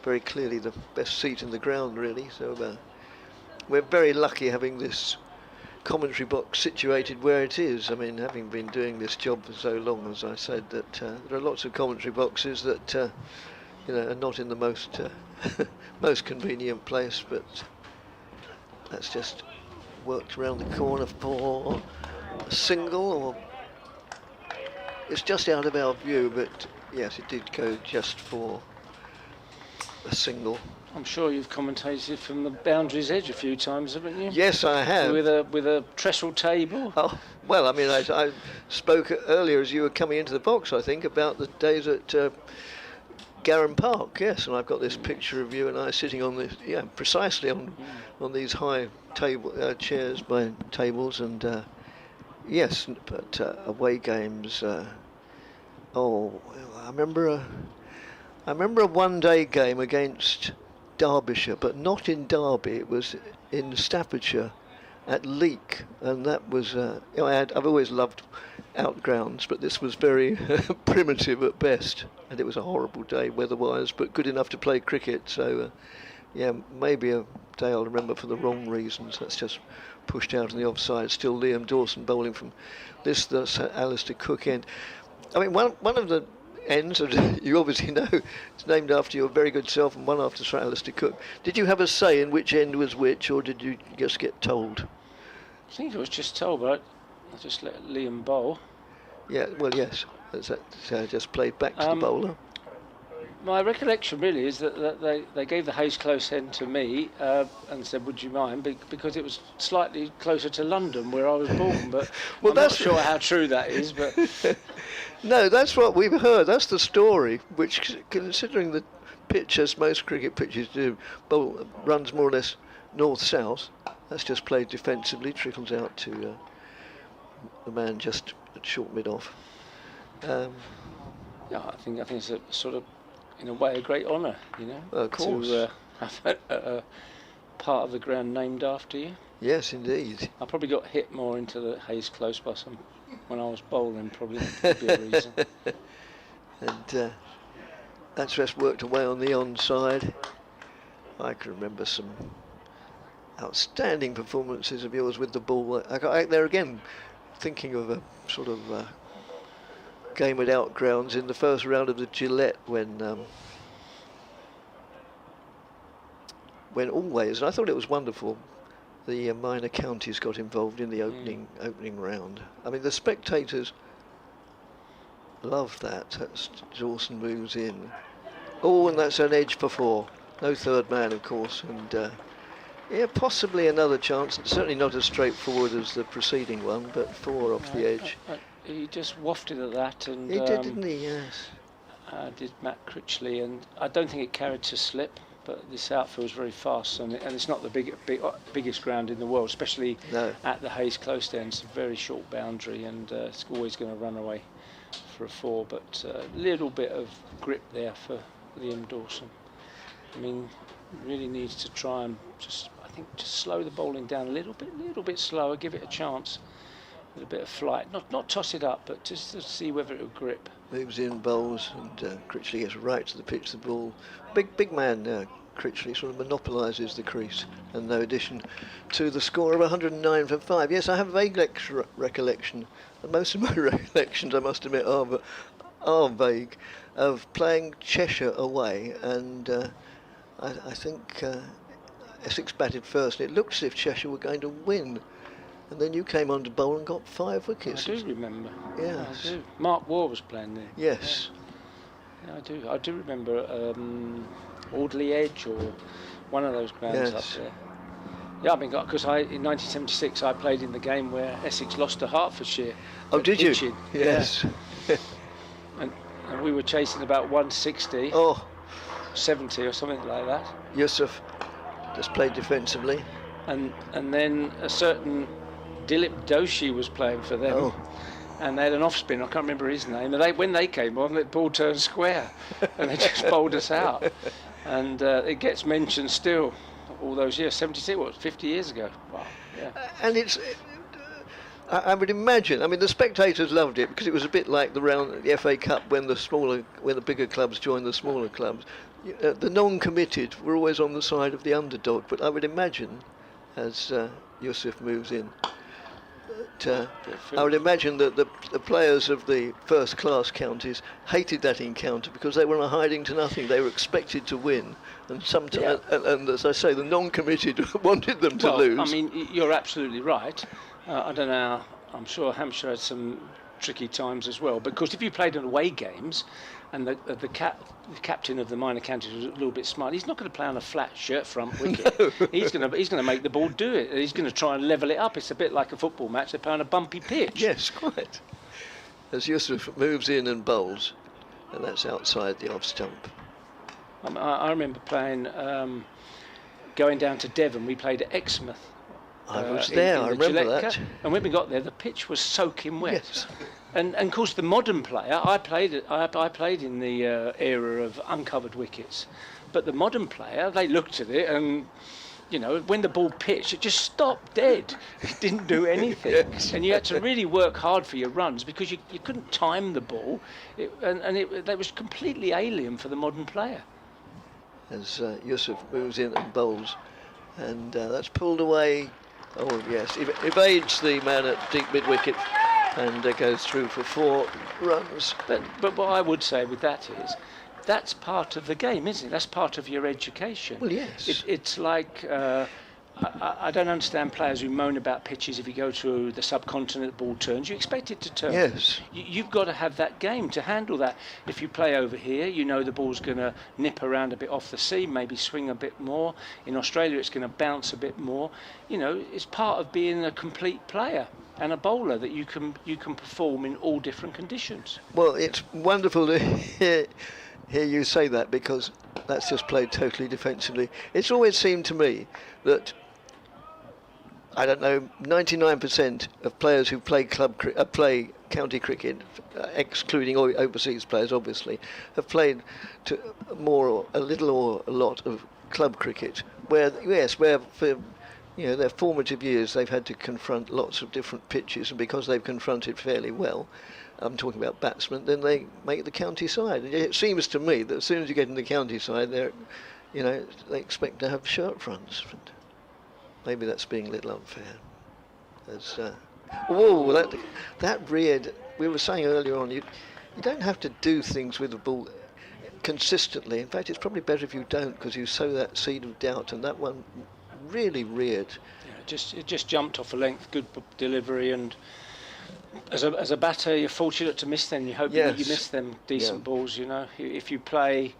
very clearly the best seat in the ground, really. So we're very lucky having this commentary box situated where it is. I mean, having been doing this job for so long, as I said, that there are lots of commentary boxes that are not in the most most convenient place, but that's just worked around the corner for a single, or it's just out of our view, but yes, it did go just for a single. I'm sure you've commentated from the boundary's edge a few times, haven't you? Yes, I have. With a trestle table. Oh, well, I mean, I spoke earlier as you were coming into the box, I think, about the days at Garum Park, yes, and I've got this picture of you and I sitting on this, precisely on these high chairs by tables, and yes, but away games. I remember a one-day game against Derbyshire, but not in Derby. It was in Staffordshire at Leek, and that was I've always loved outgrounds, but this was very primitive at best, and it was a horrible day weather-wise, but good enough to play cricket. So maybe a day I'll remember for the wrong reasons. That's just pushed out on the offside. Still Liam Dawson bowling from this, the Alistair Cook end. I mean, one of the ends, you obviously know, it's named after your very good self, and one after Sir Alistair Cook. Did you have a say in which end was which, or did you just get told? I think I was just told, but I just let Liam bowl. Yeah, well, yes. That's just played back to the bowler. My recollection really is that they gave the Hayes Close end to me and said, would you mind, because it was slightly closer to London where I was born, but well, I'm not sure how true that is. But no, that's what we've heard. That's the story, which, considering the pitch, as most cricket pitches do, runs more or less north-south. That's just played defensively, trickles out to the man just at short mid-off. I think it's a sort of, in a way, a great honour, of course, to have a part of the ground named after you. Yes, indeed. I probably got hit more into the Hayes Close by when I was bowling, probably. That could be a reason. And that's just worked away on the onside. I can remember some outstanding performances of yours with the ball. I got out there again, thinking of a sort of game at Outgrounds in the first round of the Gillette when always, and I thought it was wonderful, the minor counties got involved in the opening round. I mean, the spectators loved that. That's Dawson moves in. Oh, and that's an edge for 4. No third man, of course, and possibly another chance. Certainly not as straightforward as the preceding one, but 4 off the edge. He just wafted at that, and he did, didn't he? Yes. Did Matt Critley, and I don't think it carried to slip. But this outfield is very fast, and it's not the biggest ground in the world, especially at the Hayes Close end. It's a very short boundary, and it's always going to run away for a 4. But a little bit of grip there for Liam Dawson. I mean, really needs to try and just slow the bowling down a little bit slower, give it a chance. With a bit of flight, not toss it up, but just to see whether it will grip. Moves in, bowls, and Critley gets right to the pitch. The ball, big man. Critley sort of monopolises the crease, and no addition to the score of 109 for 5. Yes, I have vague recollection, and most of my recollections, I must admit, are vague, of playing Cheshire away, and I think Essex batted first, and it looked as if Cheshire were going to win. And then you came on to bowl and got 5 wickets. I do remember. Yes. I do. Mark Waugh was playing there. Yes. Yeah, I do. I do remember Audley Edge or one of those grounds up there. Yeah, I mean, because in 1976 I played in the game where Essex lost to Hertfordshire. Oh, did you? Hitchin. Yes. Yeah. and we were chasing about 160. Oh. 70 or something like that. Yusuf just played defensively. And then a certain Dilip Doshi was playing for them, and they had an off-spin. I can't remember his name. And when they came on, the ball turned square, and they just bowled us out. And it gets mentioned still, all those years. 76, 50 years ago. Wow. Yeah. And it's I would imagine. I mean, the spectators loved it because it was a bit like the FA Cup when the bigger clubs joined the smaller clubs. The non-committed were always on the side of the underdog. But I would imagine, as Yusuf moves in, I would imagine that the players of the first-class counties hated that encounter because they were on a hiding to nothing. They were expected to win, and sometimes, and as I say, the non-committed wanted them to lose. I mean, you're absolutely right. I don't know. I'm sure Hampshire had some tricky times as well, because if you played in away games, and the captain of the minor counties was a little bit smart, he's not going to play on a flat shirt front wicket. No. He's going to make the ball do it. He's going to try and level it up. It's a bit like a football match. They play on a bumpy pitch. Yes, quite. As Yusuf moves in and bowls, and that's outside the off stump. I remember playing, going down to Devon. We played at Exmouth. I was there. I remember that. And when we got there, the pitch was soaking wet. Yes. And of course, the modern player, I played in the era of uncovered wickets, but the modern player, they looked at it and, you know, when the ball pitched, it just stopped dead. It didn't do anything. Yes. And you had to really work hard for your runs because you couldn't time the ball, that was completely alien for the modern player. As Yusuf moves in and bowls, and that's pulled away. Oh yes, evades the man at deep mid-wicket and goes through for 4 runs. But what I would say with that is, that's part of the game, isn't it? That's part of your education. Well, yes. It's like, I don't understand players who moan about pitches. If you go to the subcontinent, the ball turns. You expect it to turn. Yes. You've got to have that game to handle that. If you play over here, you know the ball's going to nip around a bit off the seam, maybe swing a bit more. In Australia, it's going to bounce a bit more. You know, it's part of being a complete player and a bowler, that you can perform in all different conditions. Well, it's wonderful to hear you say that, because that's just played totally defensively. It's always seemed to me that, I don't know, 99% of players who play play county cricket, excluding overseas players obviously, have played to a little or a lot of club cricket, where for their formative years they've had to confront lots of different pitches, and because they've confronted fairly well, I'm talking about batsmen, then they make the county side. And it seems to me that as soon as you get in the county side, they expect to have shirt fronts. Maybe that's being a little unfair. That reared. We were saying earlier on, you don't have to do things with the ball consistently. In fact, it's probably better if you don't, because you sow that seed of doubt. And that one really reared. Yeah, it just jumped off a length, good delivery, and as a batter, you're fortunate to miss them. You hope that you miss them decent balls. You know, if you play,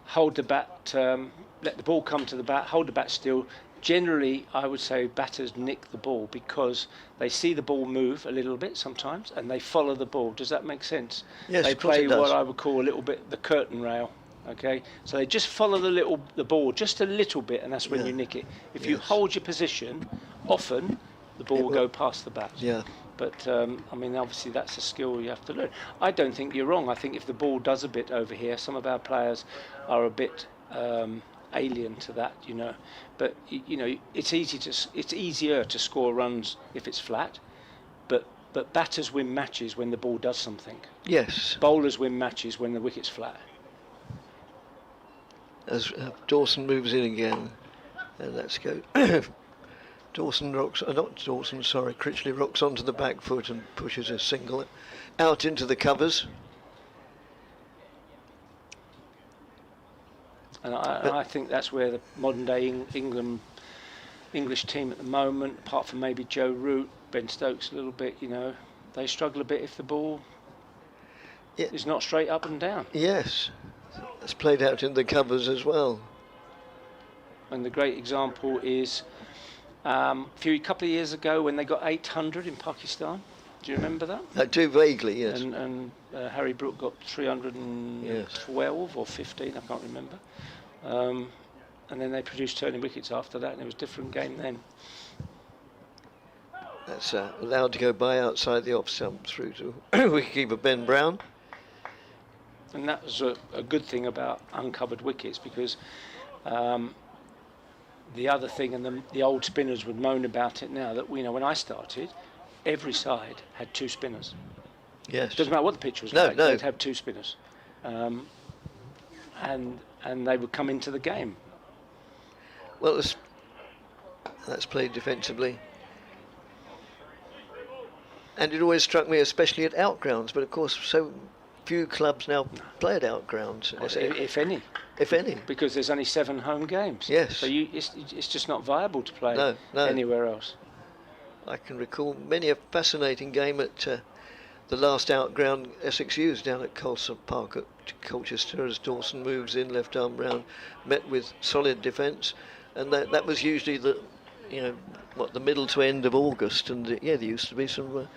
hold the bat, let the ball come to the bat, hold the bat still. Generally, I would say batters nick the ball because they see the ball move a little bit sometimes, and they follow the ball. Does that make sense? Yes, they play what I would call a little bit the curtain rail. Okay, so they just follow the ball just a little bit, and that's when you nick it. If you hold your position, often the ball will go past the bat. Yeah. But I mean, obviously that's a skill you have to learn. I don't think you're wrong. I think if the ball does a bit over here, some of our players are a bit alien to that, you know. But you know, it's easier to score runs if it's flat. But batters win matches when the ball does something. Yes. Bowlers win matches when the wicket's flat. As Dawson moves in again, and let's go. Critley rocks onto the back foot and pushes a single out into the covers. And I think that's where the modern day English team at the moment, apart from maybe Joe Root, Ben Stokes a little bit, you know, they struggle a bit if the ball is not straight up and down. Yes, it's played out in the covers as well. And the great example is a couple of years ago when they got 800 in Pakistan. Do you remember that? I do vaguely, yes. And Harry Brook got 312 or 15, I can't remember. And then they produced turning wickets after that, and it was a different game then. That's allowed to go by outside the off stump through to wicketkeeper Ben Brown. And that was a good thing about uncovered wickets, because the other thing, and the old spinners would moan about it now, that when I started, every side had 2 spinners. Yes. Doesn't matter what the pitch was No, like, no. they'd have 2 spinners. And they would come into the game. Well, that's played defensively. And it always struck me, especially at outgrounds, but of course so few clubs now play at outgrounds. If any. If any. Because there's only 7 home games. Yes. So it's just not viable to play No. anywhere else. I can recall many a fascinating game at the last outground Essex used down at Colson Park at Colchester, as Dawson moves in, left arm round, met with solid defence, and that was usually the middle to end of August, and there used to be some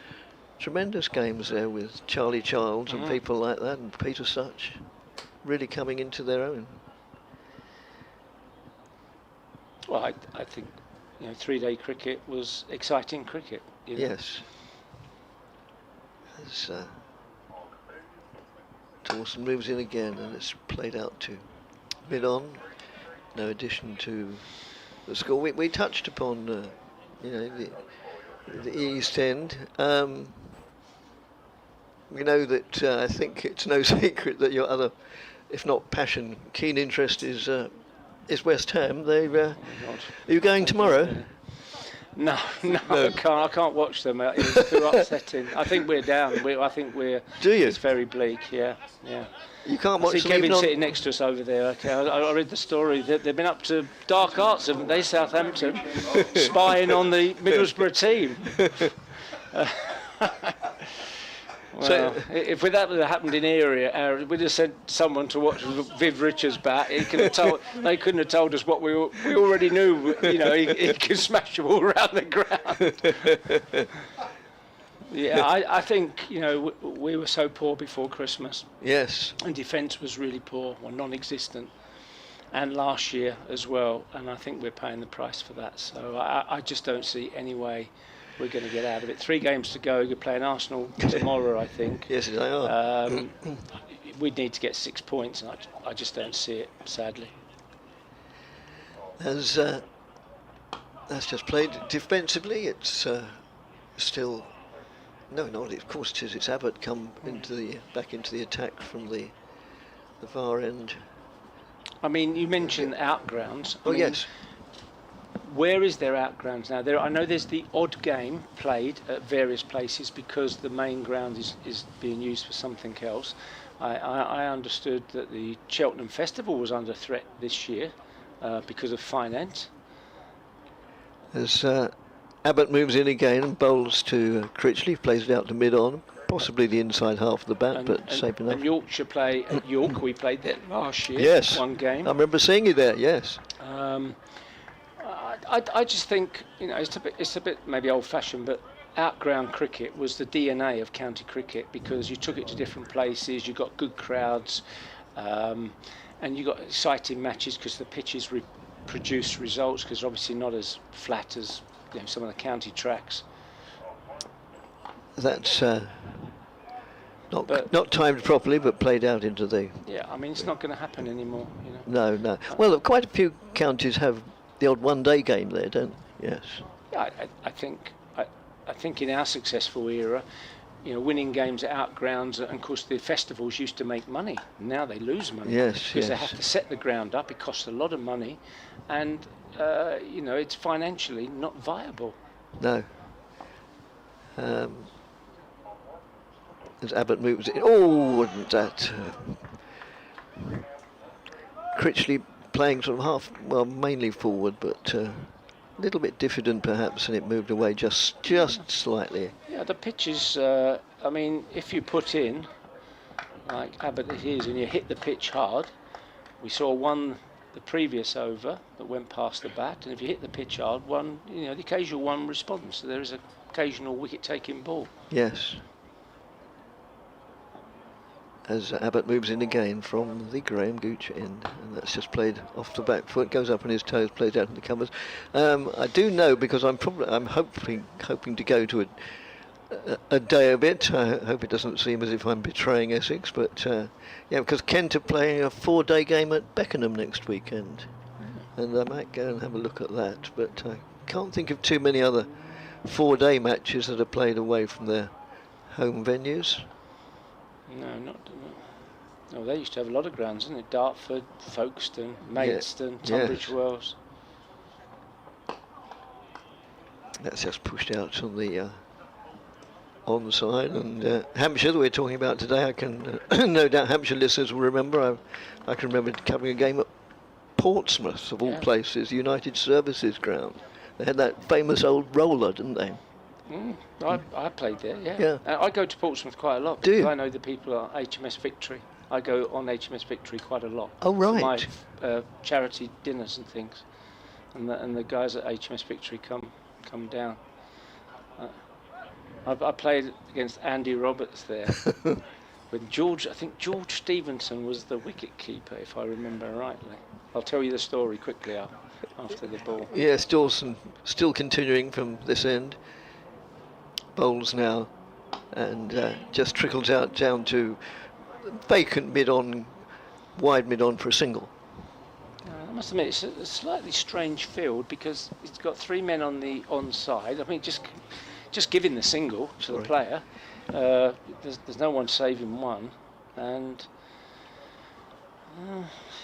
tremendous games there with Charlie Childs and people like that, and Peter Such really coming into their own. Well, I think 3-day cricket was exciting cricket. Yes. As Dawson moves in again, and it's played out to mid-on. No addition to the score. We touched upon the East End. We know that I think it's no secret that your other, if not passion, keen interest is West Ham. Are you going tomorrow? No. I can't watch them. It's too upsetting. I think we're down. I think we're. Do you? It's very bleak. Yeah. You can't I watch see them Kevin even on... sitting next to us over there. Okay, I read the story that they've been up to dark arts, haven't they, Southampton, spying on the Middlesbrough team. Well, if that had happened in area, we'd have sent someone to watch Viv Richards bat. They couldn't have told us what we already knew. He could smash them all around the ground. Yeah, I think we were so poor before Christmas. Yes. And defence was really poor, or non-existent, and last year as well. And I think we're paying the price for that. So I just don't see any way we're going to get out of it. 3 games to go. You're playing Arsenal tomorrow, I think. Yes, they are. We'd need to get 6 points, and I just don't see it, sadly. As that's just played defensively, it's still... No, not of course it is. It's Abbott come back into the attack from the far end. I mean, you mentioned outgrounds. Yes. Where is there outgrounds now? I know there's the odd game played at various places because the main ground is being used for something else. I understood that the Cheltenham Festival was under threat this year because of finance. As Abbott moves in again and bowls to Critley, plays it out to mid-on, possibly the inside half of the bat, but safe enough. And Yorkshire play at York. We played there last year. Yes. 1 game. I remember seeing you there. Yes. I just think it's a bit maybe old-fashioned, but outground cricket was the DNA of county cricket because you took it to different places, you got good crowds, and you got exciting matches because the pitches produce results because obviously not as flat as some of the county tracks. That's not timed properly, but played out into the... Yeah, I mean, it's not going to happen anymore. No. Well, quite a few counties have the odd one-day game there, don't they? Yes. Yeah, I think in our successful era, winning games at outgrounds, and of course the festivals used to make money. Now they lose money. Yes, because they have to set the ground up. It costs a lot of money, and it's financially not viable. No. As Abbott moves in, wasn't that Critley playing sort of mainly forward, but a little bit diffident perhaps, and it moved away just slightly. Yeah, the pitch is, I mean, if you put in, like Abbott is, and you hit the pitch hard, we saw one the previous over that went past the bat, and if you hit the pitch hard, the occasional one responds. So there is an occasional wicket-taking ball. Yes. As Abbott moves in again from the Graham Gooch end, and that's just played off the back foot, goes up on his toes, plays out in the covers. I do know because I'm hoping to go to a day of it. I hope it doesn't seem as if I'm betraying Essex, but because Kent are playing a 4-day game at Beckenham next weekend, and I might go and have a look at that. But I can't think of too many other 4-day matches that are played away from their home venues? No, not. No, they used to have a lot of grounds, didn't it? Dartford, Folkestone, Maidstone, Tunbridge Wells. That's just pushed out on the onside, and Hampshire that we're talking about today. I can no doubt Hampshire listeners will remember. I can remember covering a game at Portsmouth, of all places, United Services ground. They had that famous old roller, didn't they? I played there. Yeah. I go to Portsmouth quite a lot. Do you? Because I know the people at HMS Victory. I go on HMS Victory quite a lot. Oh, right. For my charity dinners and things, and the guys at HMS Victory come down. I played against Andy Roberts there. When I think George Stevenson was the wicket keeper, if I remember rightly. I'll tell you the story quickly after the ball. Yes, Dawson still continuing from this end. Bowls now, and just trickles out down to vacant mid-on, wide mid-on for a single. I must admit, it's a slightly strange field because it's got 3 men on the onside. I mean, just giving the single to the player. There's no one saving one, and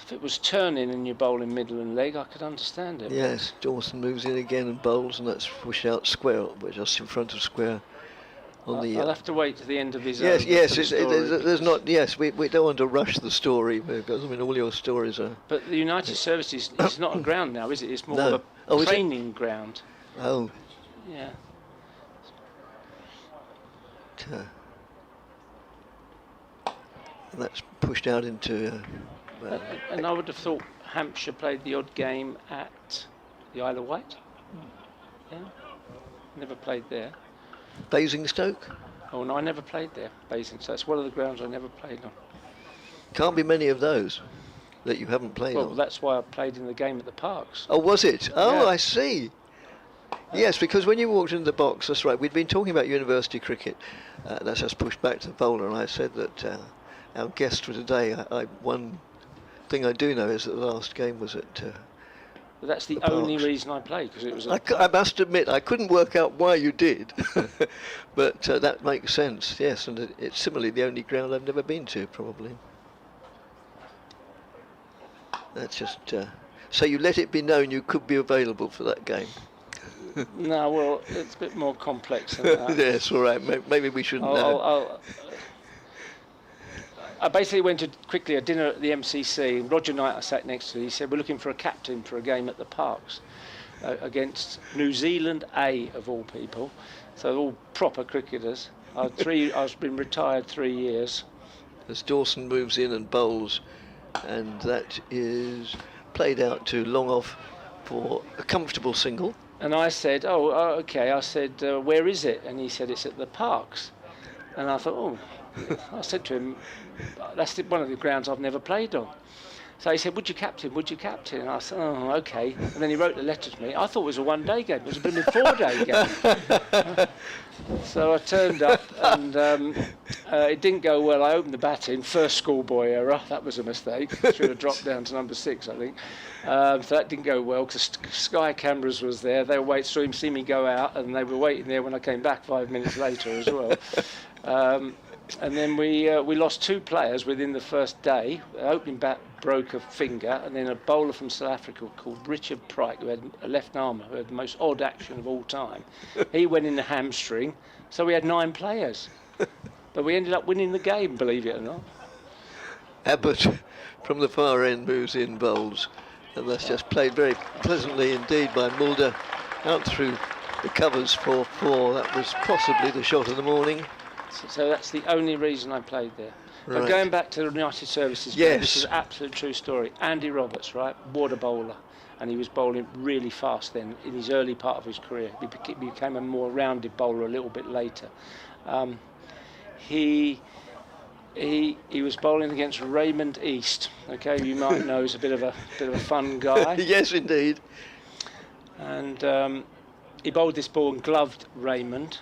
if it was turning and you're bowling middle and leg, I could understand it. Yes, Dawson moves in again and bowls, and that's pushed out square. We're just in front of square. I'll have to wait to the end of his. Yes, there's not. Yes, we don't want to rush the story because I mean all your stories are. But the United Services is not a ground now, is it? It's more of a training ground. Oh. Yeah. That's pushed out into. And I would have thought Hampshire played the odd game at the Isle of Wight. Yeah. Never played there. Basingstoke? Oh no, I never played there. Basingstoke. It's one of the grounds I never played on. Can't be many of those that you haven't played on. Well, that's why I played in the game at the Parks. Oh, was it? Oh, Yeah. I see. Yes, because when you walked into the box, that's right. We'd been talking about university cricket. That's just pushed back to the bowler, and I said that our guest for today. One thing I do know is that the last game was at. But that's the Parks. only reason I played, because it was. I must admit, I couldn't work out why you did, but that makes sense. Yes, and it's similarly the only ground I've never been to, probably. That's just. So you let it be known you could be available for that game. No, well, it's a bit more complex than that. Yes, all right. Maybe we shouldn't know. I basically went to quickly a dinner at the MCC, and Roger Knight I sat next to. He said, we're looking for a captain for a game at the Parks against New Zealand A, of all people. So all proper cricketers. I've been retired 3 years. As Dawson moves in and bowls, and that is played out to long off for a comfortable single. And I said, okay. I said, where is it? And he said, it's at the Parks. And I thought, I said to him, that's one of the grounds I've never played on. So he said, would you captain? And I said, oh, okay. And then he wrote a letter to me. I thought it was a 1-day game. It was a blooming 4-day game. So I turned up, and it didn't go well. I opened the batting, first schoolboy error. That was a mistake. Should have dropped down to number 6, I think. So that didn't go well because Sky cameras was there. They were waiting to see me go out, and they were waiting there when I came back 5 minutes later as well. And then we lost 2 players within the first day. The opening bat broke a finger, and then a bowler from South Africa called Richard Pryke, who had a left armer, who had the most odd action of all time. He went in the hamstring, so we had 9 players. But we ended up winning the game, believe it or not. Abbott from the far end moves in, bowls, and that's just played very pleasantly indeed by Mulder out through the covers for 4. That was possibly the shot of the morning. So that's the only reason I played there. Right. But going back to the United Services, yes. This is an absolute true story. Andy Roberts, right, water bowler, and he was bowling really fast then in his early part of his career. He became a more rounded bowler a little bit later. He was bowling against Raymond East. Okay, you might know he's a bit of a fun guy. Yes, indeed. And he bowled this ball and gloved Raymond,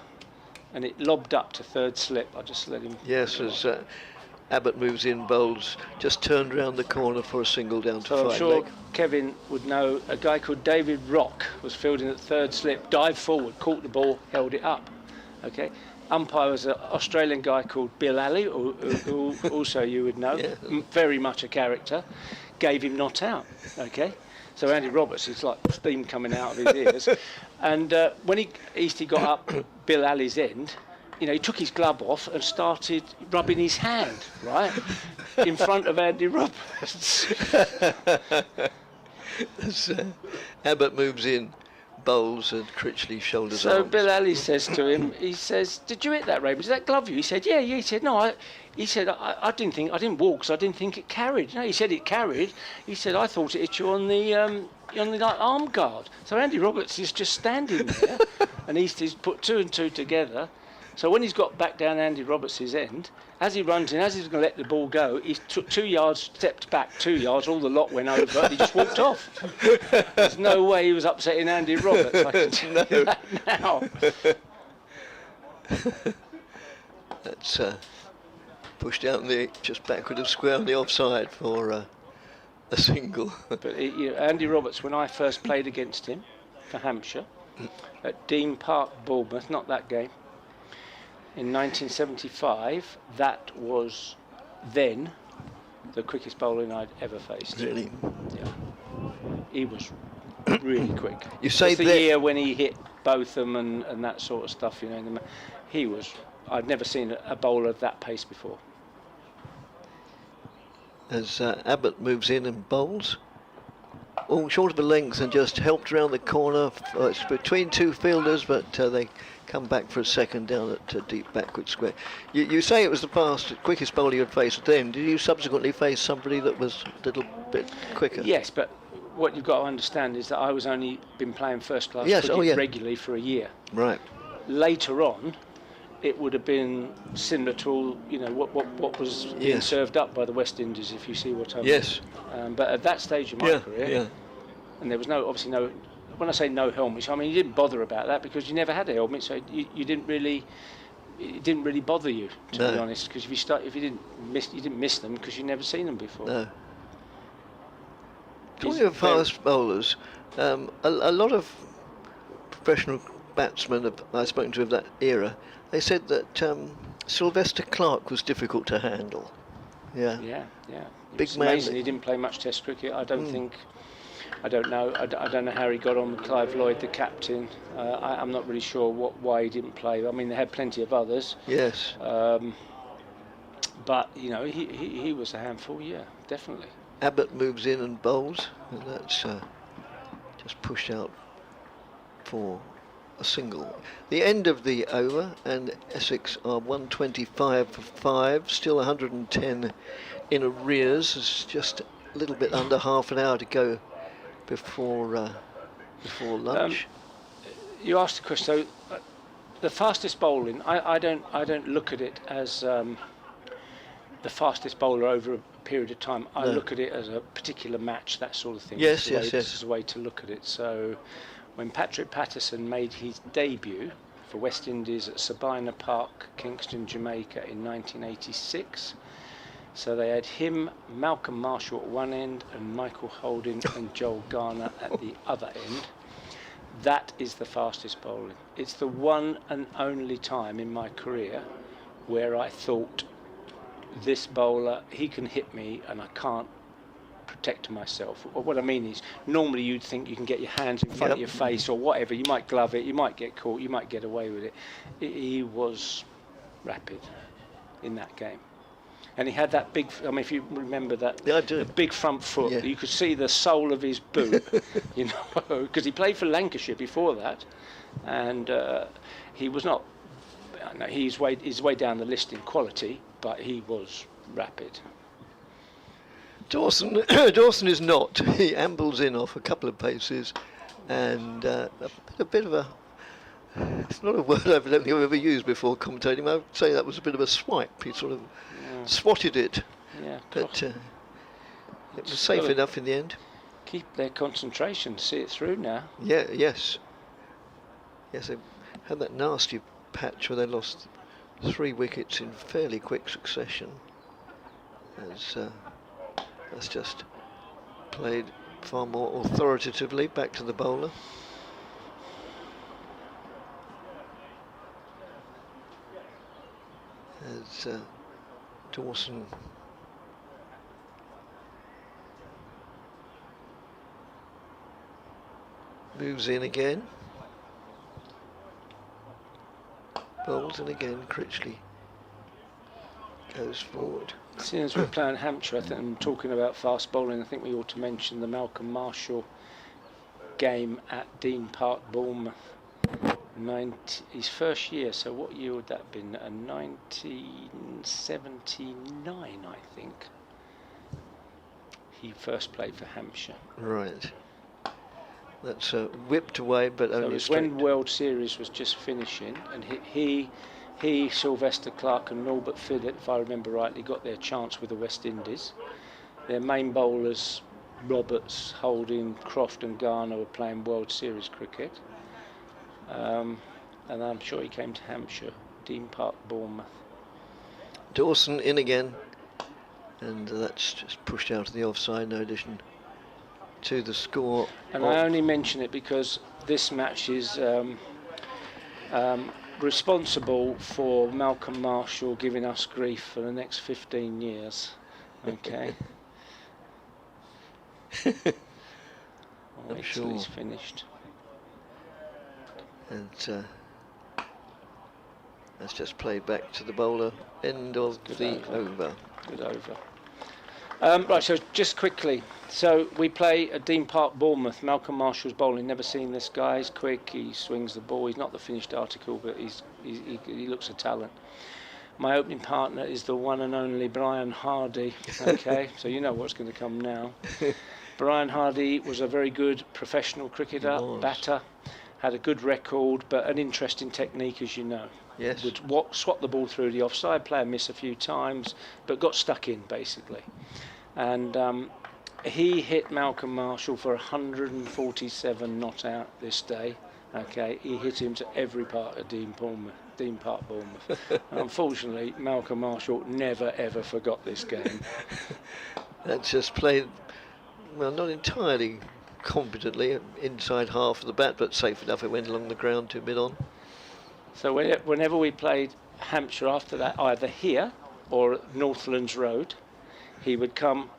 and it lobbed up to third slip. I just let him. Yes, as Abbott moves in, bowls, just turned round the corner for a single down to So I'm 5 sure leg. Kevin would know a guy called David Rock was fielding at third slip, dived forward, caught the ball, held it up. Okay. Umpire was an Australian guy called Bill Alley, who also you would know, Yeah. very much a character, gave him not out. Okay. So Andy Roberts is like steam coming out of his ears. And when Eastie got up Bill Alley's end, you know, he took his glove off and started rubbing his hand, right, in front of Andy Roberts. So, Abbott moves in, bowls, and Critley shoulders So arms. Bill Alley says to him, he says, "Did you hit that, Raymond? Did that glove you?" He said, "Yeah." He said, "No, I didn't walk because I didn't think it carried." No, he said it carried. He said, "I thought it hit you on the like, arm guard." So Andy Roberts is just standing there, and he's put two and two together. So when he's got back down Andy Roberts' end, as he runs in, as he's going to let the ball go, he took 2 yards, stepped back 2 yards, all the lot went over, and he just walked off. There's no way he was upsetting Andy Roberts, I can tell you that now. That's pushed out just backward of square on the offside for a single. But Andy Roberts, when I first played against him for Hampshire, at Dean Park, Bournemouth, not that game, in 1975, that was then the quickest bowling I'd ever faced. Really? Yeah. He was really quick. You say It's the that- year when he hit Botham and that sort of stuff, you know. He was. I'd never seen a bowler of that pace before. As Abbott moves in and bowls, all short of a length and just helped round the corner. It's between two fielders, but they come back for a second down at deep backward square. You say it was the quickest bowler you had faced then. Did you subsequently face somebody that was a little bit quicker? Yes, but what you've got to understand is that I was only been playing first class Yes, cricket oh, yeah. regularly for a year. Right. Later on, it would have been similar to all, you know, what was being Yes. served up by the West Indies, if you see what I mean. Yes. But at that stage of my career, Yeah. and there was obviously no. When I say no helmets, I mean you didn't bother about that because you never had a helmet, so you didn't really. It didn't really bother you, to be No. honest, because if you didn't miss them because you'd never seen them before. No. He's Talking of very- fast bowlers, a lot of professional batsmen I've spoken to of that era, they said that Sylvester Clarke was difficult to handle. Yeah. Yeah. Big It's man. amazing he didn't play much Test cricket. I don't think. I don't know. I don't know how he got on with Clive Lloyd, the captain. I'm not really sure why he didn't play. I mean, they had plenty of others, Yes. but you know, he was a handful. Yeah, definitely. Abbott moves in and bowls, and that's just pushed out for a single. The end of the over, and Essex are 125 for 5, still 110 in arrears. It's just a little bit under half an hour to go before lunch. You asked the question. So, the fastest bowling. I don't look at it as the fastest bowler over a period of time. I No. look at it as a particular match, that sort of thing. Yes, It's the way- yes. This is a way to look at it. So, when Patrick Patterson made his debut for West Indies at Sabina Park, Kingston, Jamaica in 1986. So they had him, Malcolm Marshall at one end, and Michael Holding and Joel Garner at the other end. That is the fastest bowling. It's the one and only time in my career where I thought, this bowler, he can hit me and I can't protect myself. What I mean is, normally you'd think you can get your hands in front of your face or whatever, you might glove it, you might get caught, you might get away with it. He was rapid in that game. And he had that big, I mean, if you remember that, Yeah, I do. the big front foot, Yeah. you could see the sole of his boot, you know, because he played for Lancashire before that, and he was not, no, he's way down the list in quality, but he was rapid. Dawson is not. He ambles in off a couple of paces, and a bit of a. It's not a word I don't think I've ever used before commentating. I'd say that was a bit of a swipe. He sort of swatted it, Yeah, but it was safe gotta enough in the end. keep their concentration, see it through now. Yeah, yes. Yes, they had that nasty patch where they lost 3 wickets in fairly quick succession. as that's just played far more authoritatively back to the bowler. As Dawson moves in again, bowls, and again Critley goes forward. Seeing as we're playing Hampshire, I think I'm talking about fast bowling. I think we ought to mention the Malcolm Marshall game at Dean Park, Bournemouth. His first year, so what year would that have been? 1979, I think. He first played for Hampshire. Right. That's whipped away, but So only it was straight. when World Series was just finishing, and he, Sylvester Clarke and Norbert Phillip, if I remember rightly, got their chance with the West Indies. Their main bowlers, Roberts, Holding, Croft and Garner, were playing World Series cricket. And I'm sure he came to Hampshire, Dean Park, Bournemouth. Dawson in again, and that's just pushed out of the offside, no addition to the score. And I only mention it because this match is responsible for Malcolm Marshall giving us grief for the next 15 years. Okay. I'll wait till sure. he's finished. And that's just played back to the bowler. End of the over. Good over. Right, so just quickly. So we play at Dean Park, Bournemouth. Malcolm Marshall's bowling. Never seen this guy. He's quick. He swings the ball. He's not the finished article, but he looks a talent. My opening partner is the one and only Brian Hardy. Okay, so you know what's going to come now. Brian Hardy was a very good professional cricketer, batter. Had a good record, but an interesting technique, as you know. Yes. Would swap the ball through the offside, play and miss a few times, but got stuck in, basically. And he hit Malcolm Marshall for 147 not out this day. Okay, he hit him to every part of Dean Park, Bournemouth. And unfortunately, Malcolm Marshall never, ever forgot this game. That's just played, well, not entirely competently, inside half of the bat, but safe enough. It went along the ground to mid-on. So whenever we played Hampshire after that, either here or at Northlands Road, he would come,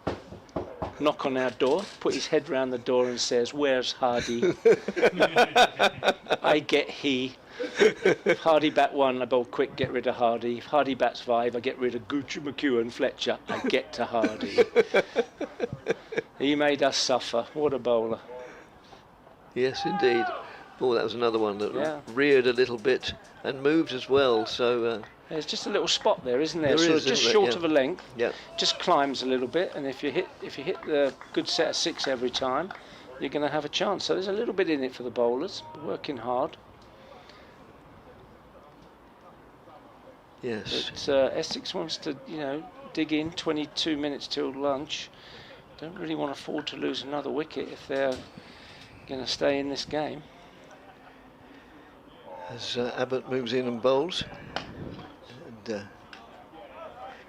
knock on our door, put his head round the door and says, "Where's Hardy?" I get he. If Hardy bat 1, I bowl quick, get rid of Hardy. If Hardy bats 5, I get rid of Gucci, McEwen, Fletcher. I get to Hardy. He made us suffer. What a bowler. Yes, indeed. Oh, that was another one that reared a little bit and moved as well. So there's just a little spot there, isn't there? There Sort is, of just isn't it? short Yeah. of a length. Yeah. Just climbs a little bit, and if you hit the good set of 6 every time, you're going to have a chance. So there's a little bit in it for the bowlers, working hard. yes, But Essex wants to, dig in. 22 minutes till lunch. Don't really want to afford to lose another wicket if they're going to stay in this game. as Abbott moves in and bowls. And,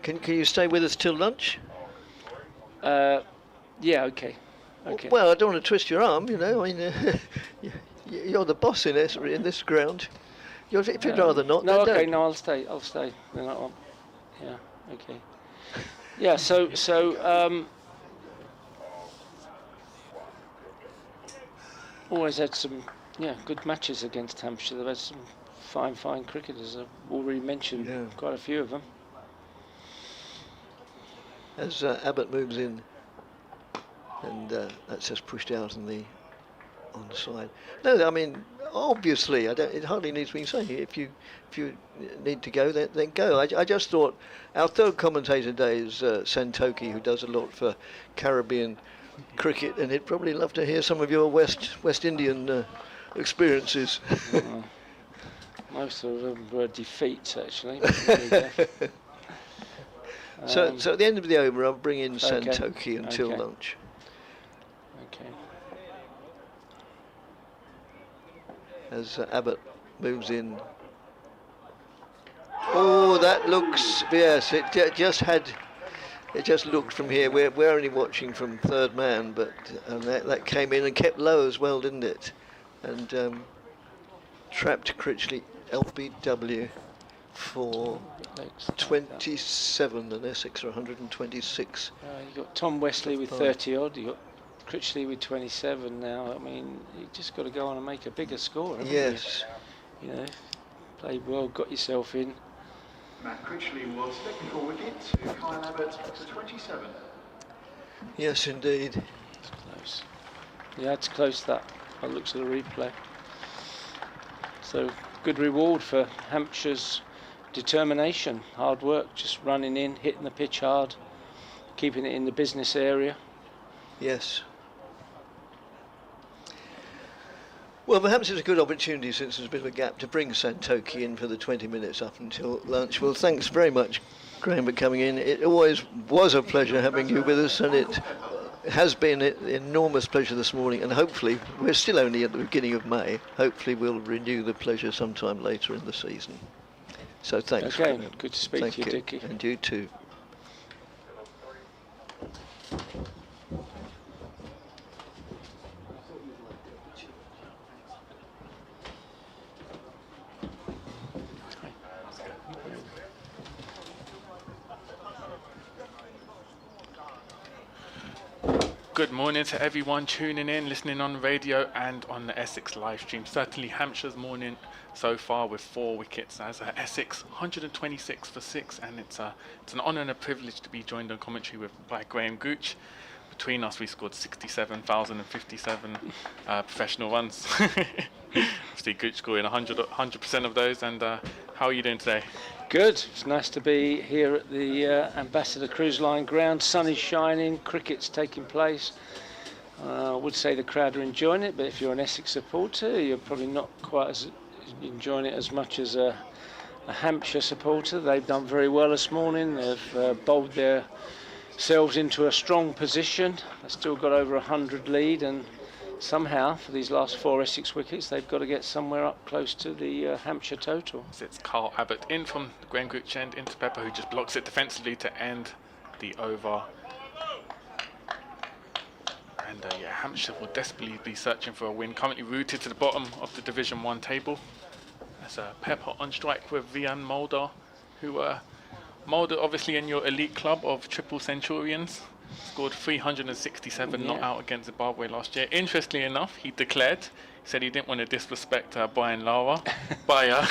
can you stay with us till lunch? Yeah, okay. Okay. Well, I don't want to twist your arm, I mean, you're the boss in this ground. If you'd rather not, No, then okay, don't. no, I'll stay. Then yeah, okay. Yeah, so always had some good matches against Hampshire. They've had some fine cricketers. I've already mentioned quite a few of them. As Abbott moves in, and that's just pushed out on the side. No, I mean, obviously, it hardly needs to be saying. If you need to go, then go. I just thought our third commentator today is Santoki, who does a lot for Caribbean cricket, and he'd probably love to hear some of your West Indian experiences. Most of them were defeats, actually. So at the end of the over, I'll bring in Santoki until lunch. Okay. As Abbott moves in. Oh, that looks, yes, it just had it just looked from here. We're only watching from third man, but that came in and kept low as well, didn't it? And trapped Critley LBW for 27, and Essex are 126. You got Tom Wesley with 30 odd. You got Critley with 27 now. I mean, you just got to go on and make a bigger score. Yes. You know, played well, got yourself in. Matt Critley was second for wicket to Kyle Abbott to 27. Yes, indeed. It's close. Yeah, it's close that. By the looks of the replay. So good reward for Hampshire's determination, hard work, just running in, hitting the pitch hard, keeping it in the business area. Yes. Well, perhaps it's a good opportunity, since there's a bit of a gap, to bring Santoki in for the 20 minutes up until lunch. Well, thanks very much, Graham, for coming in. It always was a pleasure having you with us, and it has been an enormous pleasure this morning, and hopefully, we're still only at the beginning of May, hopefully we'll renew the pleasure sometime later in the season. So thanks. Okay, Graham. good to speak Thank to you, Dickie. And you too. Good morning to everyone tuning in, listening on radio and on the Essex live stream. Certainly Hampshire's morning so far with 4 wickets as Essex 126 for 6, and it's an honour and a privilege to be joined on commentary by Graham Gooch. Between us we scored 67,057 professional runs. Obviously Gooch scoring 100% of those, and how are you doing today? Good. It's nice to be here at the Ambassador Cruise Line ground. Sun is shining, cricket's taking place. I would say the crowd are enjoying it, but if you're an Essex supporter, you're probably not quite as enjoying it as much as a Hampshire supporter. They've done very well this morning. They've bowled themselves into a strong position. They've still got over 100 lead, and somehow, for these last 4 Essex wickets, they've got to get somewhere up close to the Hampshire total. So it's Carl Abbott in from the Graham Gooch end into Pepper, who just blocks it defensively to end the over. And yeah, Hampshire will desperately be searching for a win, currently rooted to the bottom of the Division 1 table. That's Pepper on strike with Vian Mulder, who Mulder obviously in your elite club of triple centurions. Scored 367 not out against Zimbabwe last year. Interestingly enough, he said he didn't want to disrespect Brian Lara by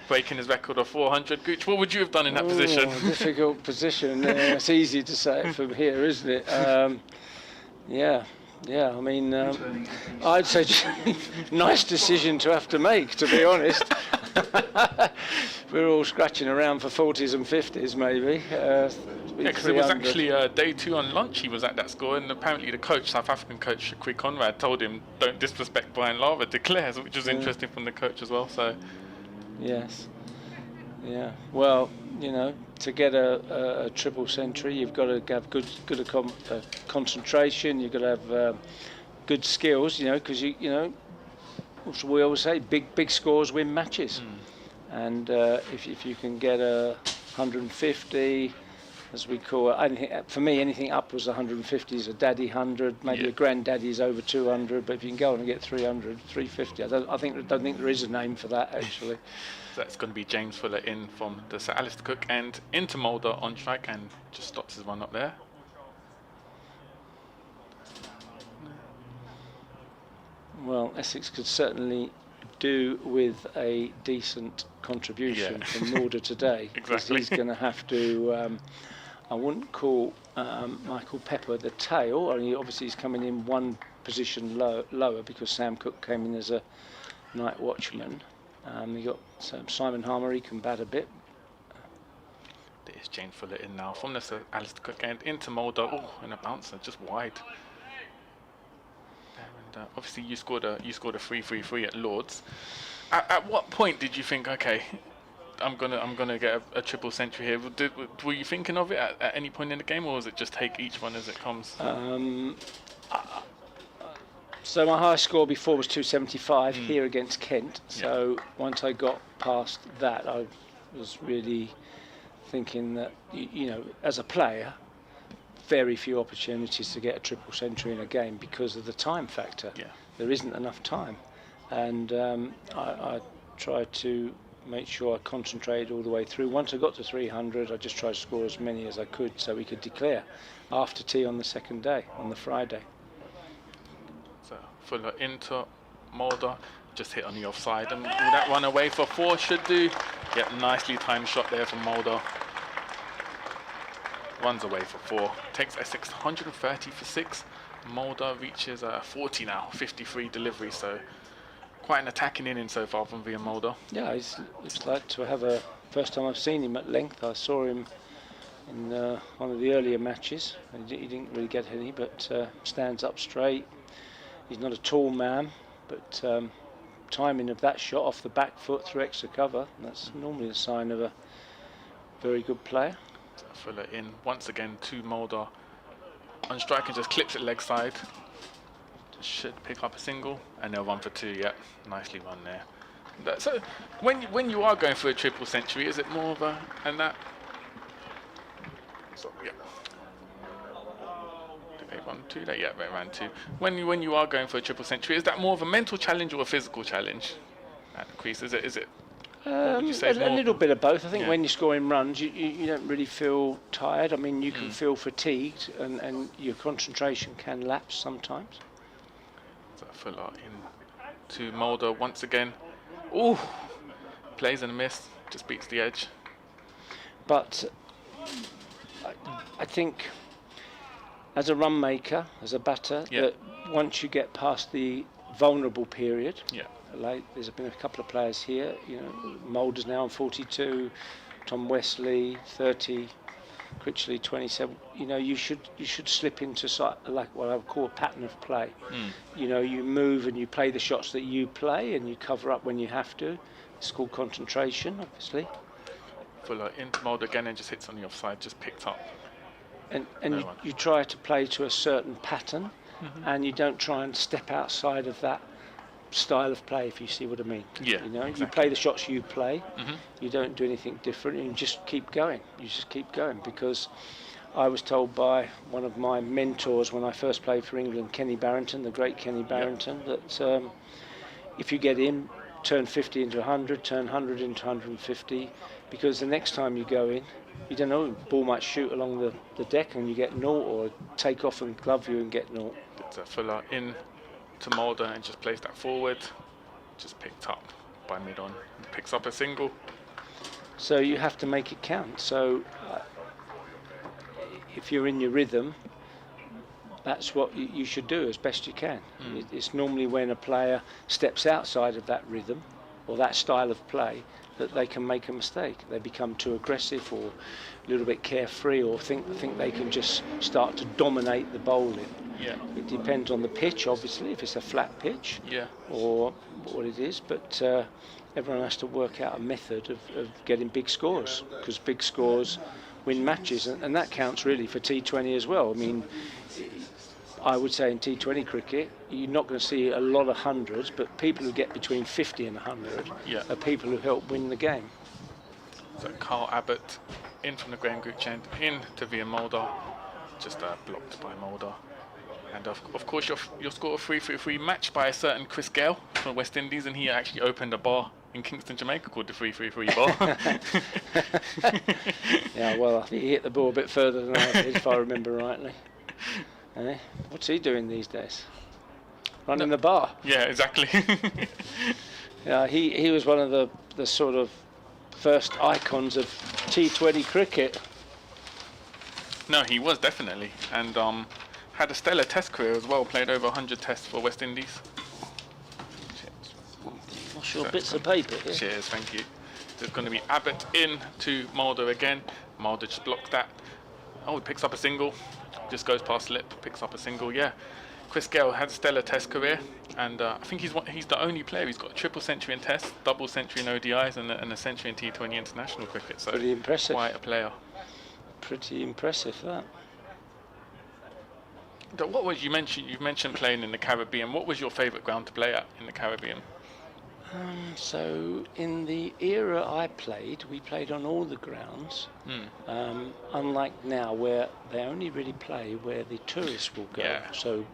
breaking his record of 400. Gooch, what would you have done in that position? Difficult position. It's easy to say it from here, isn't it? Yeah. I mean, I'd say nice decision to have to make, to be honest. We're all scratching around for 40s and 50s, maybe. Yeah, because it was actually day 2 on lunch he was at that score, and apparently the coach, South African coach Quick Conrad, told him don't disrespect Brian Lara, declares, which was interesting from the coach as well. So yes, yeah. Well, you know, to get a triple century, you've got to have good concentration. You've got to have good skills. You know, because you know, we always say big scores win matches, and if you can get a 150. As we call it, for me, anything upwards 150 is a daddy 100. Maybe a granddaddy is over 200. But if you can go on and get 300, 350, I don't think there is a name for that actually. So that's going to be James Fuller in from the Sir Alistair Cook and into Mulder on strike, and just stops his one up there. Well, Essex could certainly do with a decent contribution from Mulder today, because he's going to have to. I wouldn't call Michael Pepper the tail. I mean, obviously he's coming in one position lower because Sam Cook came in as a night watchman. You got Simon Harmer, he can bat a bit. There's James Fuller in now from the Sir Alistair Cook end into Mulder. Oh, and a bouncer just wide. And obviously you scored a 3-3-3 at Lords. At what point did you think, okay, I'm gonna get a triple century here? Were you thinking of it at any point in the game, or was it just take each one as it comes? So my highest score before was 275 here against Kent. So once I got past that, I was really thinking that, you know, as a player, very few opportunities to get a triple century in a game because of the time factor. Yeah. There isn't enough time, and I tried to make sure I concentrated all the way through. Once I got to 300, I just tried to score as many as I could so we could declare after tea on the second day, on the Friday. So Fuller into Mulder, just hit on the offside, and will that run away for 4? Should do. Yep, nicely timed shot there from Mulder. Runs away for 4. Takes Essex 130 for 6. Mulder reaches 40 now, 53 delivery, so quite an attacking inning so far from Vian Mulder. Yeah, it's like to have a first time I've seen him at length. I saw him in one of the earlier matches. He didn't really get any, but stands up straight. He's not a tall man, but timing of that shot off the back foot through extra cover, that's normally a sign of a very good player. Fuller in once again to Mulder. On strike and just clips it leg side. Just should pick up a single and they'll run for 2. Yep, nicely run there. So when you are going for a triple century, is it more of a and that? So yeah. Did they run 2? Yeah, they ran 2. When you are going for a triple century, is that more of a mental challenge or a physical challenge? At the crease, is it? What would you say a little bit of both. I think Yeah. when you're scoring runs, you don't really feel tired. I mean, you can feel fatigued, and your concentration can lapse sometimes. So Fuller in to Mulder once again. Ooh, plays and a miss, just beats the edge. But I think as a run maker, as a batter, Yeah. that once you get past the vulnerable period, Yeah. like there's been a couple of players here, Mulder's now on 42, Tom Wesley 30, Critley 27. You should slip into like what I would call a pattern of play. You move and you play the shots that you play, and you cover up when you have to. It's called concentration, obviously. Fuller into Mulder again and just hits on the offside, just picked up. And No you, one. you try to play to a certain pattern, and you don't try and step outside of that style of play, if you see what I mean. Yeah, You exactly. play the shots you play. You don't do anything different, and you just keep going. Because I was told by one of my mentors when I first played for England, Kenny Barrington, the great Kenny Barrington, that if you get in, turn 50 into 100, turn 100 into 150, because the next time you go in, you don't know, the ball might shoot along the deck and you get naught, or take off and glove you and get naught. But Fuller in to Mulder and just plays that forward, just picked up by mid-on. Picks up a single. So you have to make it count. So if you're in your rhythm, that's what you should do as best you can. It's normally when a player steps outside of that rhythm or that style of play that they can make a mistake. They become too aggressive or a little bit carefree, or think they can just start to dominate the bowling. Yeah. It depends on the pitch, obviously, if it's a flat pitch. Yeah. Or what it is, but everyone has to work out a method of getting big scores, because big scores win matches, and that counts really for T20 as well. I mean, I would say in T20 cricket, you're not going to see a lot of hundreds, but people who get between 50 and 100 Yeah. are people who help win the game. So Carl Abbott in from the Graham Gooch end, in to Vian Mulder, just blocked by Mulder. And of course your score of 3-3-3 matched by a certain Chris Gale from West Indies, and he actually opened a bar in Kingston, Jamaica called the 3-3-3 bar. Yeah, well, I think he hit the ball a bit further than I did, if I remember rightly. What's he doing these days? Running the bar. Yeah, exactly. Yeah, he was one of the sort of first icons of T20 cricket. No, he was definitely, and had a stellar Test career as well. Played over 100 Tests for West Indies. What's your bits of paper here? Cheers, thank you. There's going to be Abbott in to Mulder again. Mulder just blocks that. Oh, he picks up a single. Just goes past slip, picks up a single. Yeah, Chris Gale had a stellar Test career, and I think he's the only player who's got a triple century in Test, double century in ODIs, and a century in T20 international cricket. So Pretty impressive. Quite a player. Pretty impressive, that. What was you mentioned? You mentioned playing in the Caribbean. What was your favourite ground to play at in the Caribbean? So in the era I played, we played on all the grounds. Unlike now, where they only really play where the tourists will go. Yeah. So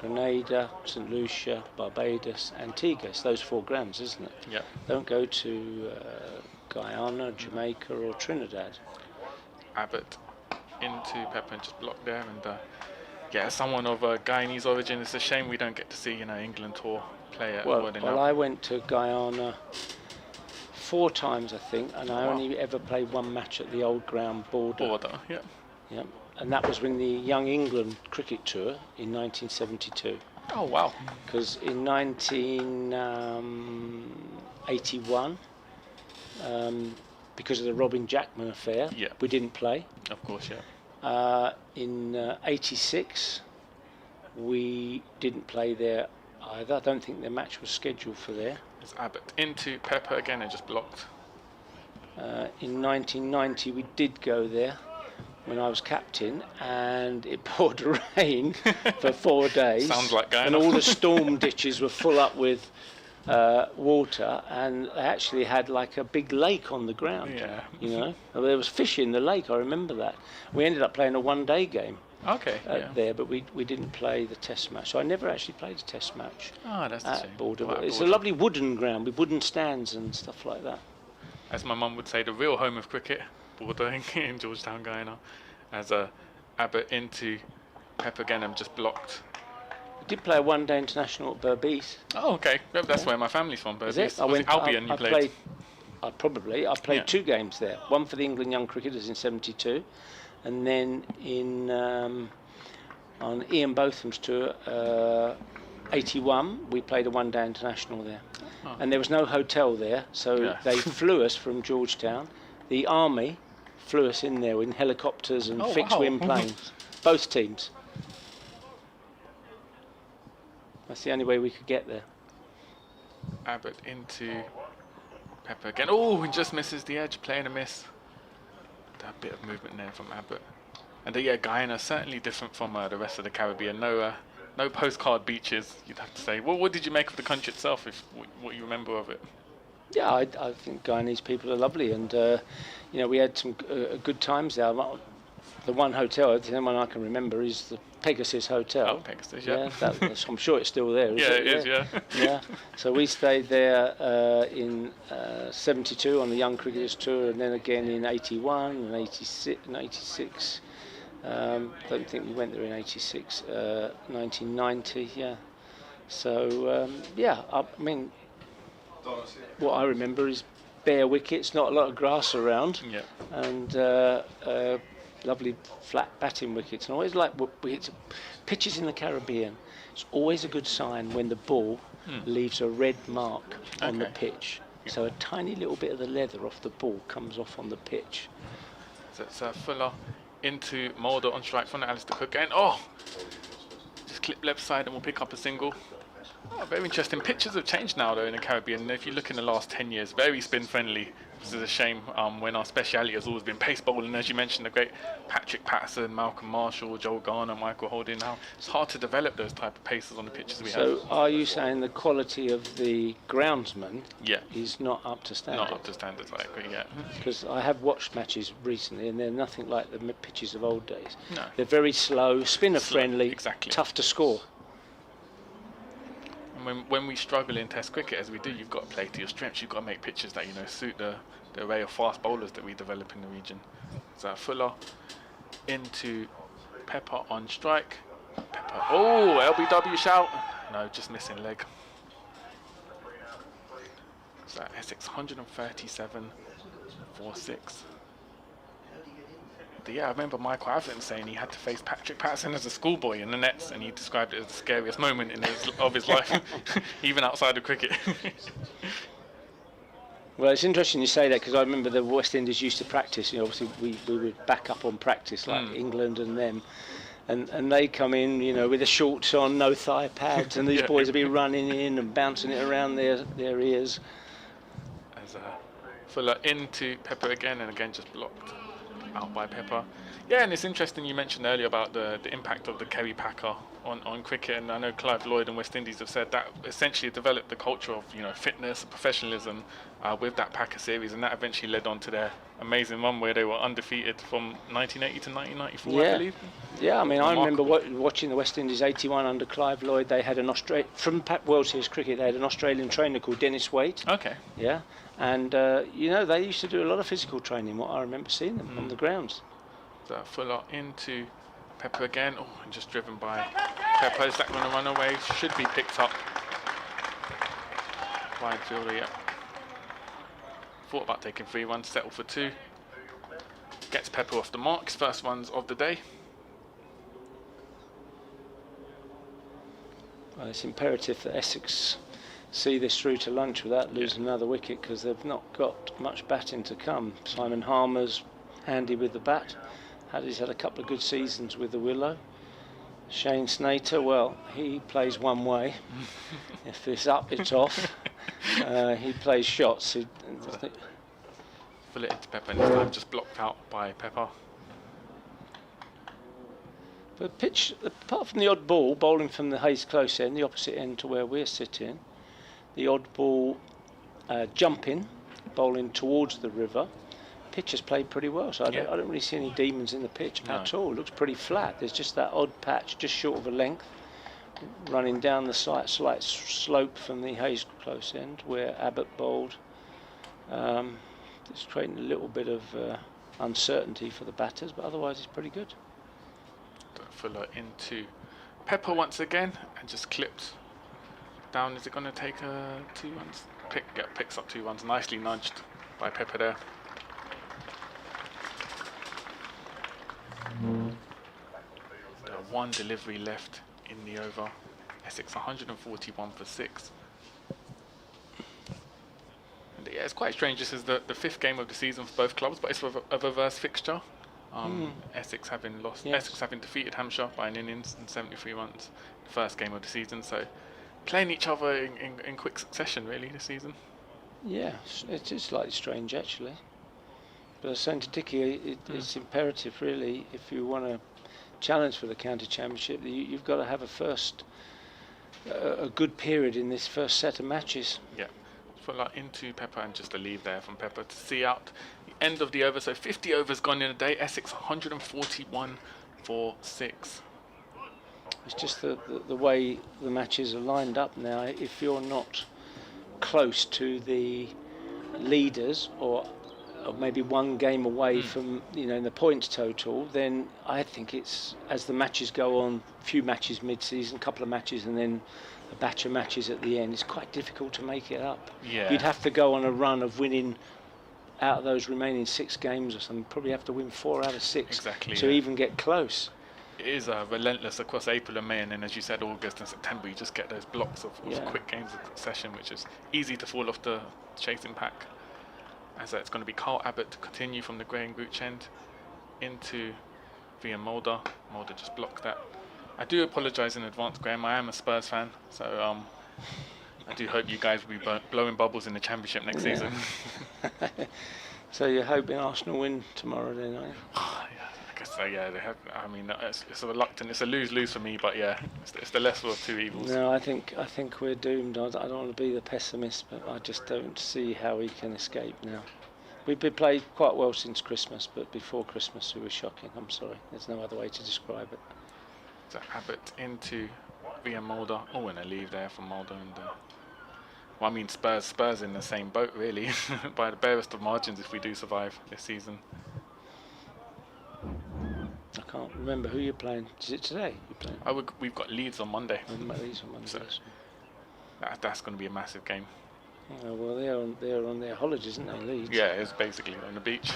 Grenada, St Lucia, Barbados, Antigua. It's those 4 grounds, isn't it? Yeah. Don't go to Guyana, Jamaica, or Trinidad. Abbott into Pepper and just blocked there. And yeah, as someone of Guyanese origin, it's a shame we don't get to see England tour play at Well, I went to Guyana 4 times, I think, and I only ever played 1 match at the old ground border. Yeah. Yeah, and that was when the Young England cricket tour in 1972. Oh wow. Because in 1981, because of the Robin Jackman affair, we didn't play. Of course, yeah. In 86, we didn't play there either. I don't think the match was scheduled for there. It's Abbott into Pepper again and just blocked. In 1990, we did go there when I was captain, and it poured rain for 4 days. Sounds like Guyana. And all the storm ditches were full up with water, and they actually had like a big lake on the ground. Yeah. You know, there was fish in the lake. I remember that. We ended up playing a 1-day game. Okay. There, but we didn't play the test match. So I never actually played a test match That's a shame. at Border. Well, at It's Border. a lovely wooden ground with wooden stands and stuff like that. As my mum would say, the real home of cricket, Border in Georgetown, Guyana. As Abbott into Pepper again and just blocked. I did play a 1-day international at Berbice. Oh, okay. Yep, that's where my family's from. Is Berbice. it? I went. Albion. I You played. I played 2 games there. One for the England young cricketers in '72, and then in on Ian Botham's tour, '81, we played a 1-day international there. Oh. And there was no hotel there, so they flew us from Georgetown. The army flew us in there in helicopters and fixed-wing planes, both teams. That's the only way we could get there. Abbott into Pepper again. Oh, he just misses the edge, playing a miss. That bit of movement there from Abbott. And Guyana certainly different from the rest of the Caribbean. No postcard beaches, you'd have to say. Well, what did you make of the country itself, what you remember of it? Yeah, I think Guyanese people are lovely, and we had some good times there. The one hotel, the only one I can remember, is the Pegasus Hotel. Oh, Pegasus, yeah. I'm sure it's still there. It is, yeah. Yeah. So we stayed there in '72 on the Young Cricketers Tour, and then again in '81 and '86. Don't think we went there in '86. 1990, yeah. So I mean, what I remember is bare wickets, not a lot of grass around, and lovely flat batting wickets. And I always like pitches in the Caribbean. It's always a good sign when the ball leaves a red mark on the pitch. So a tiny little bit of the leather off the ball comes off on the pitch. So it's Fuller into Mulder on strike from Alistair Cook again. Just clip left side and we'll pick up a single. Very interesting. Pitches have changed now though in the Caribbean. If you look in the last 10 years, very spin friendly. This is a shame when our speciality has always been pace bowling. As you mentioned, the great Patrick Patterson, Malcolm Marshall, Joel Garner, Michael Holding. Now it's hard to develop those type of paces on the pitches we have. So are you saying the quality of the groundsman is not up to standard? Not up to standards, I agree, yeah. Because I have watched matches recently and they're nothing like the pitches of old days. No. They're very slow, spinner friendly, exactly. tough to score. When we struggle in Test cricket, as we do, you've got to play to your strengths. You've got to make pitches that suit the array of fast bowlers that we develop in the region. So Fuller into Pepper on strike. Pepper. Oh, LBW shout. No, just missing leg. So Essex 137.46. I remember Michael Avril saying he had to face Patrick Patterson as a schoolboy in the nets, and he described it as the scariest moment of his life, even outside of cricket. Well, it's interesting you say that because I remember the West Indies used to practice. Obviously we would back up on practice like England and them, and they come in, with the shorts on, no thigh pads, and these boys would be running in and bouncing it around their ears. As Fuller into Pepper again, and again just blocked out by Pepper. Yeah, and it's interesting you mentioned earlier about the impact of the Kerry Packer on cricket, and I know Clive Lloyd and West Indies have said that essentially developed the culture of fitness and professionalism with that Packer series, and that eventually led on to their amazing run where they were undefeated from 1980 to 1994, I believe. Yeah, I mean, I remember Remarkable. watching the West Indies 81 under Clive Lloyd. They had from World Series cricket, they had an Australian trainer called Dennis Wade. Okay. Yeah, and they used to do a lot of physical training. What I remember seeing them on the grounds. So Fuller into Pepper again. Oh, and just driven by Pepper. Is that going to run away? Should be picked up. Wide fielder, yeah. Thought about taking 3 runs, settle for 2. Gets Pepper off the mark. His first runs of the day. Well, it's imperative that Essex see this through to lunch without losing another wicket, because they've not got much batting to come. Simon Harmer's handy with the bat. He's had a couple of good seasons with the Willow. Shane Snater, well, he plays one way. If it's up, it's off. He plays shots. Full it into Pepper, and this time just blocked out by Pepper. But pitch, apart from the odd ball bowling from the Hayes close end, the opposite end to where we're sitting, the odd ball jumping, bowling towards the river, pitch has played pretty well. So I don't really see any demons in the pitch at all. It looks pretty flat. There's just that odd patch, just short of a length, running down the slight slope from the Hayes close end where Abbott bowled. It's creating a little bit of uncertainty for the batters, but otherwise it's pretty good. Fuller into Pepper once again and just clipped down. Is it going to take 2 runs? Picks up 2 runs. Nicely nudged by Pepper there. One delivery left in the over. Essex 141 for 6. And yeah, it's quite strange. This is the 5th game of the season for both clubs, but it's a reverse fixture. Essex having lost. Yes. Essex having defeated Hampshire by an innings and 73 runs. The first game of the season. So playing each other in quick succession really this season. Yeah, it is slightly strange actually. But I was saying to Dickie, it's imperative really, if you want to challenge for the county championship, you've got to have a good period in this first set of matches. Yeah, Fuller into Pepper and just a leave there from Pepper to see out the end of the over. So 50 overs gone in a day. Essex 141 for 6. It's just the way the matches are lined up now. If you're not close to the leaders or maybe one game away from in the points total, then I think it's, as the matches go on, a few matches mid-season, a couple of matches, and then a batch of matches at the end, it's quite difficult to make it up. Yeah. You'd have to go on a run of winning out of those remaining 6 games or something. Probably have to win 4 out of 6 Exactly, to even get close. It is relentless across April and May, and then as you said, August and September, you just get those blocks of quick games of succession, which is easy to fall off the chasing pack. As it's going to be Carl Abbott to continue from the Graham Gooch end into Ian Mulder. Mulder just blocked that. I do apologise in advance, Graham. I am a Spurs fan, so I do hope you guys will be blowing bubbles in the Championship next season. So you're hoping Arsenal win tomorrow then, are you? I guess so, yeah. They have, I mean, it's a reluctant, it's a lose-lose for me, but yeah, it's the lesser of 2 evils. No, I think we're doomed. I don't want to be the pessimist, but I just don't see how we can escape now. We've been played quite well since Christmas, but before Christmas we were shocking. I'm sorry, there's no other way to describe it. So Abbott into Ian Mulder. Oh, and a leave there from Mulder. And well, I mean, Spurs in the same boat, really, by the barest of margins if we do survive this season. I can't remember who you're playing. Is it today you're playing? We've got Leeds on Monday. Leeds on Monday. So that's going to be a massive game. Oh, well, they're on their holidays, isn't they, Leeds? Yeah, it's basically on the beach.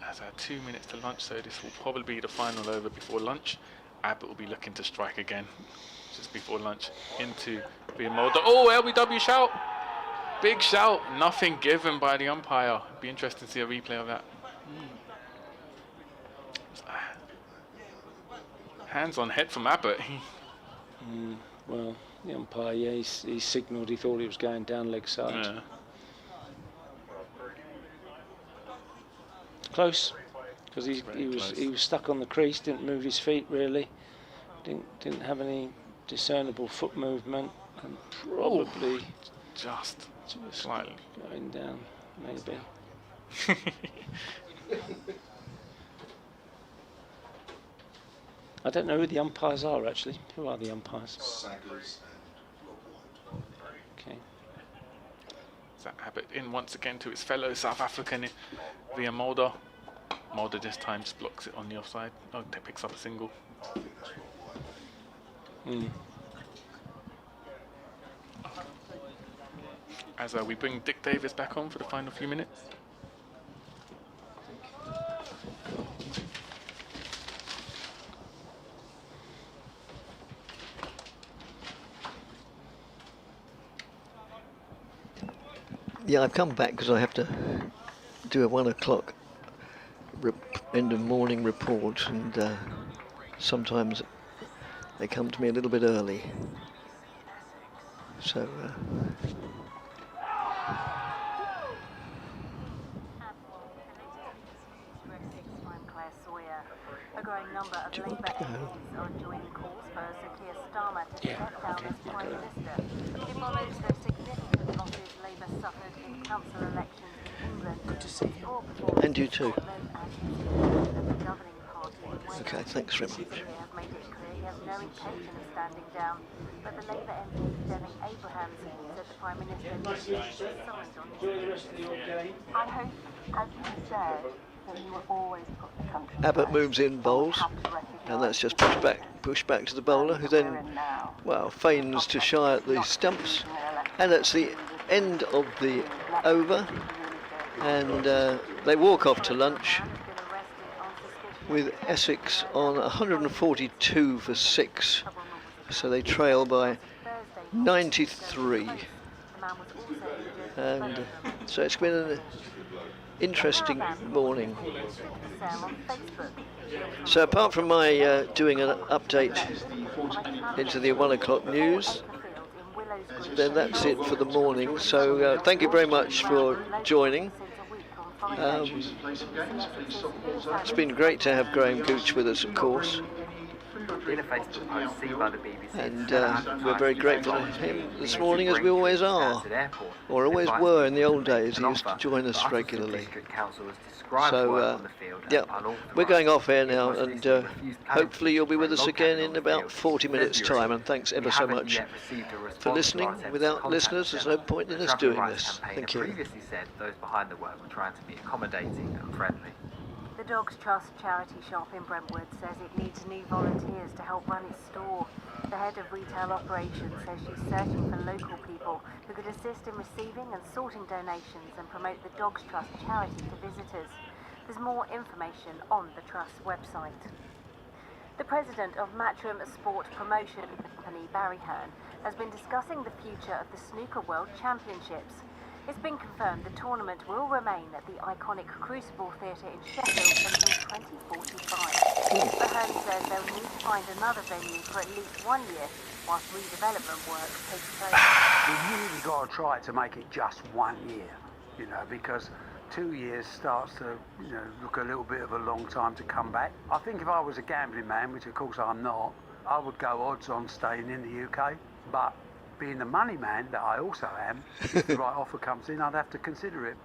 As 2 minutes to lunch, so this will probably be the final over before lunch. Abbott will be looking to strike again just before lunch into Ian Mulder. Oh, LBW shout! Big shout, nothing given by the umpire. It'd be interesting to see a replay of that. Hands on head from Abbott. Well, the umpire, he signalled he thought he was going down leg side. Yeah. close, because he was stuck on the crease, didn't move his feet really, didn't have any discernible foot movement, and probably Just slightly. going down maybe. I don't know who the umpires are actually. Who are the umpires? Okay. Zach Abbott in once again to his fellow South African via Mulder. Mulder this time just blocks it on the offside. Oh, picks up a single. As we bring Dick Davis back on for the final few minutes. Yeah, I've come back because I have to do a 1 o'clock end of morning report, and sometimes they come to me a little bit early. So A growing number of Do you want Labour to go? MPs are joining calls for Sir Keir Starmer to Yeah, step down okay, as you Prime go. Minister. It follows the significant losses Labour suffered in council elections in England. Good to see you. And you too. Scotland and his support of the governing party in Wales. Okay, thanks very much. He has made it clear he has no intention of standing down, but the Labour MP Denning Abrahams said the Prime Minister needs to decide on his position. I hope, as you said, that you will always put the country Abbott first. moves in, bowls, and that's just pushed back to the bowler, who then, well, feigns to shy at the stumps, and it's the end of the over, and they walk off to lunch with Essex on 142 for 6, so they trail by 93, and so it's been an interesting morning. So apart from my doing an update into the 1 o'clock news, then that's it for the morning. So thank you very much for joining. It's been great to have Graham Gooch with us, of course, and we're very grateful to him this morning, as we always are, or always were in the old days. He used to join us regularly. So yeah, we're going off air now, and hopefully you'll be with us again in about 40 minutes time, and thanks ever so much for listening. Without listeners, there's no point in us doing this. Thank you. Previously said those behind the work were trying to be accommodating and friendly. The Dogs Trust charity shop in Brentwood says it needs new volunteers to help run its store. The head of retail operations says she's searching for local people who could assist in receiving and sorting donations and promote the Dogs Trust charity to visitors. There's more information on the Trust's website. The president of Matchroom Sport Promotion Company, Barry Hearn, has been discussing the future of the Snooker World Championships. It's been confirmed the tournament will remain at the iconic Crucible Theatre in Sheffield until 2045. But Hearn says they'll need to find another venue for at least 1 year whilst redevelopment work takes place. We really got to try to make it just 1 year, you know, because 2 years starts to, you know, look a little bit of a long time to come back. I think if I was a gambling man, which of course I'm not, I would go odds on staying in the UK, but being the money man that I also am, if the right offer comes in, I'd have to consider it.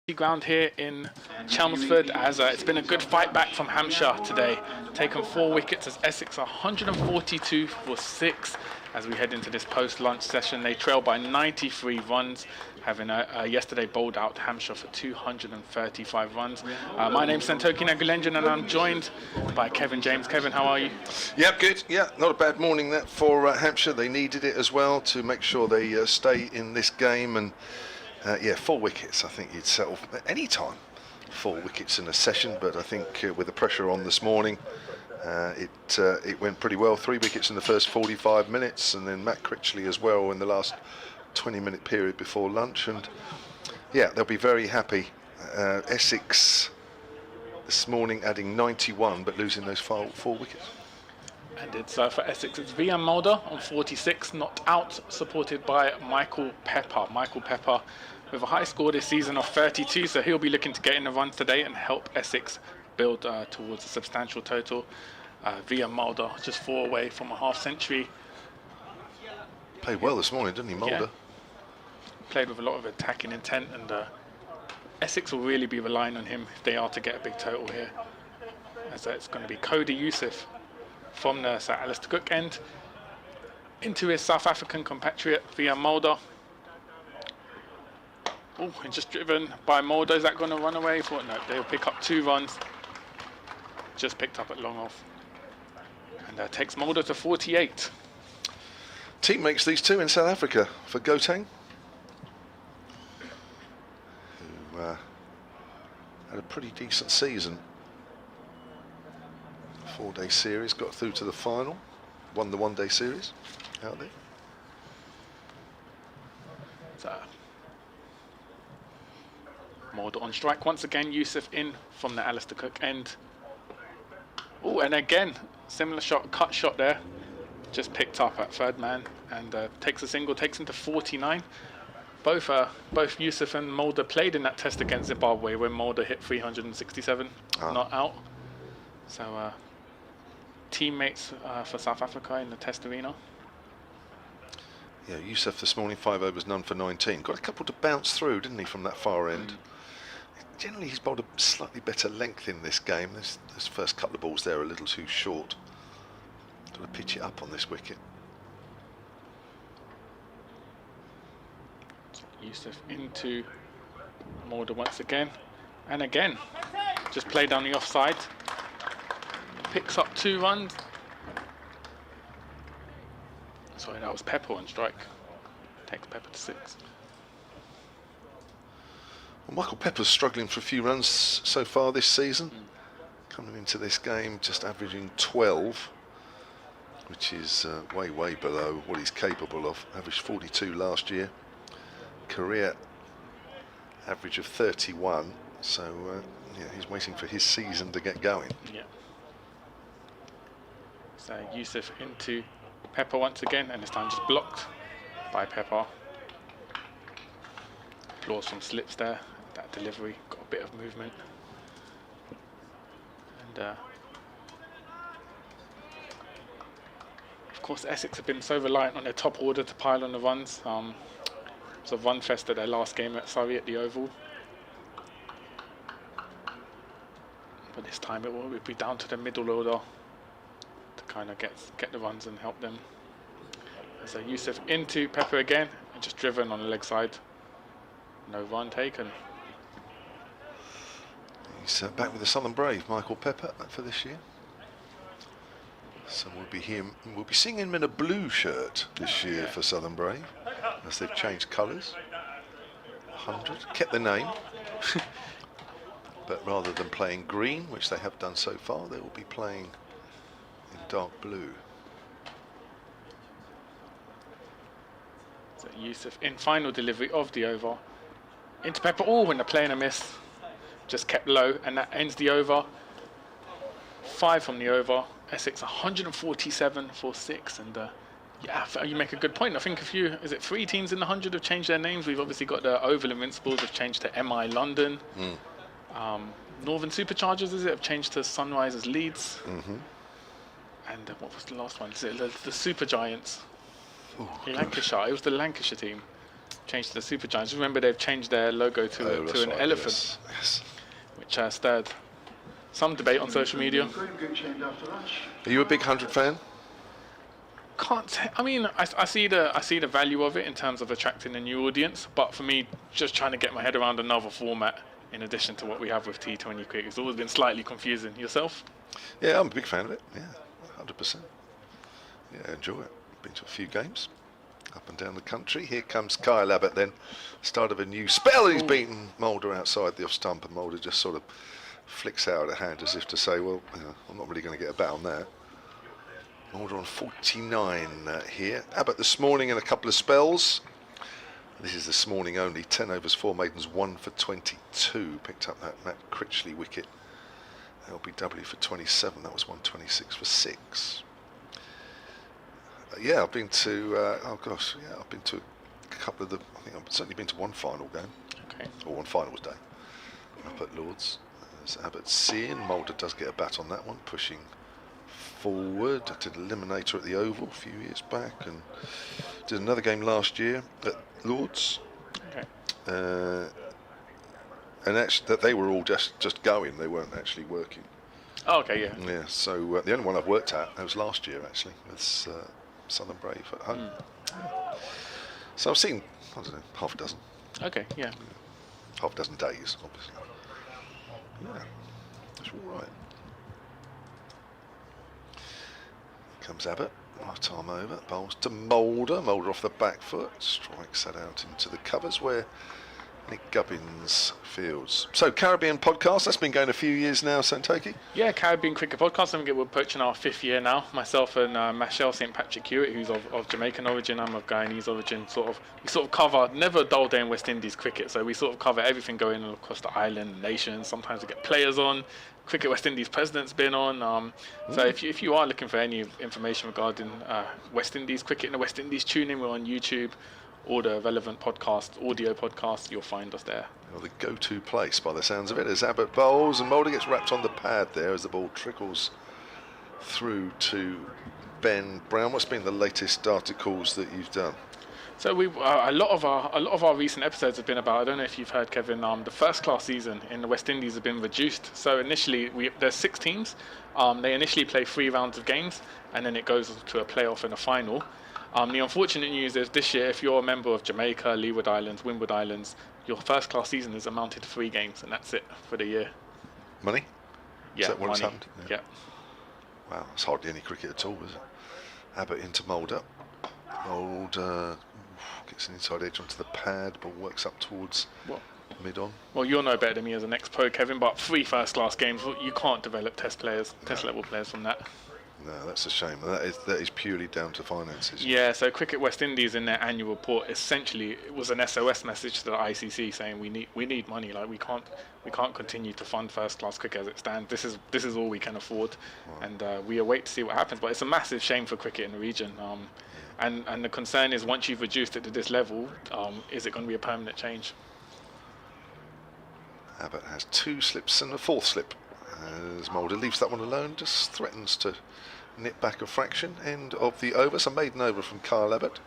Ground here in Chelmsford, as it's been a good fight back from Hampshire today, taken 4 wickets as Essex 142 for 6. As we head into this post-lunch session, they trail by 93 runs, having yesterday bowled out Hampshire for 235 runs. My name's Santoki Nagulenjan, and I'm joined by Kevin James. Kevin, how are you? Yeah, good. Yeah, not a bad morning that for Hampshire. They needed it as well to make sure they stay in this game. And yeah, 4 wickets. I think you'd settle at any time 4 wickets in a session, but I think with the pressure on this morning, it went pretty well. 3 wickets in the first 45 minutes, and then Matt Critley as well in the last 20-minute period before lunch. And yeah, they'll be very happy. Essex this morning adding 91, but losing those 4 wickets. And it's for Essex, it's Vian Mulder on 46, not out, supported by Michael Pepper. Michael Pepper with a high score this season of 32, so he'll be looking to get in the runs today and help Essex build towards a substantial total. Vian Mulder just 4 away from a half-century. Played well this morning, didn't he, Mulder? Yeah. Played with a lot of attacking intent, and Essex will really be relying on him if they are to get a big total here. As it's going to be Cody Youssef from the Sir Alistair Cook end into his South African compatriot Vian Mulder. Oh, and just driven by Mulder. Is that going to run away? No, they'll pick up 2 runs. Just picked up at long off. And takes Mulder to 48. Team makes these 2 in South Africa for Gauteng, who had a pretty decent season. 4-day series, got through to the final, won the 1-day series out there. So, Mulder on strike once again. Youssef in from the Alistair Cook end. Oh, and again, similar shot, cut shot there. Just picked up at third man and takes a single, takes him to 49. Both Youssef and Mulder played in that test against Zimbabwe when Mulder hit 367, not out. So teammates for South Africa in the test arena. Yeah, Youssef this morning 5 overs, none for 19. Got a couple to bounce through, didn't he, from that far end? Generally, he's bowled a slightly better length in this game. Those first couple of balls there are a little too short. Got to pitch it up on this wicket. Youssef into Mulder once again, and again, just play down the offside. Picks up 2 runs. Sorry, that was Pepper on strike. Takes Pepper to 6. Well, Michael Pepper's struggling for a few runs so far this season. Coming into this game just averaging 12, which is way below what he's capable of. Averaged 42 last year. Career average of 31. So yeah, he's waiting for his season to get going. Yeah. So Youssef into Pepper once again, and this time just blocked by Pepper. Applause from Slips there. That delivery got a bit of movement. And of course, Essex have been so reliant on their top order to pile on the runs. So run fest at their last game at Surrey at the Oval. But this time it will be down to the middle order to kind of get the runs and help them. So Youssef into Pepper again, and just driven on the leg side. No run taken. He's back with the Southern Brave, Michael Pepper, for this year. So we'll be seeing him in a blue shirt this year for Southern Brave, as they've changed colours. 100, kept the name. But rather than playing green, which they have done so far, they will be playing in dark blue. So Youssef in final delivery of the over. Into Pepper, and they're playing a miss. Just kept low, and that ends the over. 5 from the over. Essex 147 for 6, and yeah, you make a good point. I think 3 teams in the 100 have changed their names. We've obviously got the Oval Invincibles have changed to MI London. Northern Superchargers, have changed to Sunrisers Leeds. And what was the last one? Is it the Super Giants? Lancashire. It was the Lancashire team. changed to the Super Giants. Remember, they've changed their logo to an elephant, Yes. which stirred some debate on social media. Are you a big 100 fan? I mean, I see the value of it in terms of attracting a new audience, but for me, just trying to get my head around another format in addition to what we have with T20 cricket, it's always been slightly confusing. Yourself? Yeah, I'm a big fan of it. Yeah, 100%. Yeah, enjoy it. Been to a few games up and down the country. Here comes Kyle Abbott then. Start of a new spell. He's beaten Mulder outside the off stump, and Mulder just sort of flicks out a hand as if to say, well, I'm not really going to get a bat on that. Mulder on 49 here. Abbott this morning in a couple of spells. This is this morning only. 10 overs, 4 maidens, 1 for 22. Picked up that Matt Critley wicket. LBW for 27. That was 126 for 6. Yeah, I've been to. I've been to a couple of the. I think I've certainly been to one final game. Okay. Or one finals day. Up at Lords. There's Abbott seeing. Mulder does get a bat on that one, pushing forward. I did Eliminator at the Oval a few years back, and did another game last year at Lords. Okay. And actually, that they were all just going. They weren't actually working. Oh, okay, yeah. Yeah. So the only one I've worked at was last year actually. With Southern Brave at home. So I've seen, I don't know, half a dozen. Okay, yeah. Half a dozen days, obviously. Yeah, that's all right. Comes Abbott, right arm over, bowls to Mulder. Mulder off the back foot, strikes that out into the covers where Nick Gubbins fields. So Caribbean podcast, that's been going a few years now, Santoki. Yeah, Caribbean Cricket Podcast. I think we're approaching our 5th year now. Myself and Machel St. Patrick Hewitt, who's of Jamaican origin, I'm of Guyanese origin. We sort of cover, never a dull day in West Indies cricket. So we sort of cover everything going on across the island, nations. Sometimes we get players on. Cricket West Indies president's been on. So if you are looking for any information regarding West Indies cricket in the West Indies, tune in. We're on YouTube. All the relevant podcasts, audio podcasts, you'll find us there. Well, the go-to place by the sounds of it as Abbott bowls, and Mulder gets wrapped on the pad there as the ball trickles through to Ben Brown. What's been the latest articles that you've done? So we a lot of our recent episodes have been about, I don't know if you've heard, Kevin, the first class season in the West Indies have been reduced. So initially there's 6 teams. They initially play 3 rounds of games, and then it goes to a playoff and a final. The unfortunate news is this year, if you're a member of Jamaica, Leeward Islands, Windward Islands, your first class season is amounted to 3 games, and that's it for the year. Money? Yeah, is that what money. has happened? Yeah. Wow, it's hardly any cricket at all, is it? Abbott into Mulder. Mulder gets an inside edge onto the pad, but works up towards mid-on. Well, you'll know better than me as an ex-pro, Kevin, but 3 first-class games, you can't develop test level players from that. No, that's a shame. That is purely down to finances. Yeah, so Cricket West Indies in their annual report essentially it was an SOS message to the ICC saying we need money. Like we can't continue to fund first class cricket as it stands. This is all we can afford, and we await to see what happens. But it's a massive shame for cricket in the region. And the concern is once you've reduced it to this level, is it going to be a permanent change? Abbott has 2 slips and a 4th slip. As Mulder leaves that one alone, just threatens to nip back a fraction. End of the over, so maiden over from Kyle Abbott.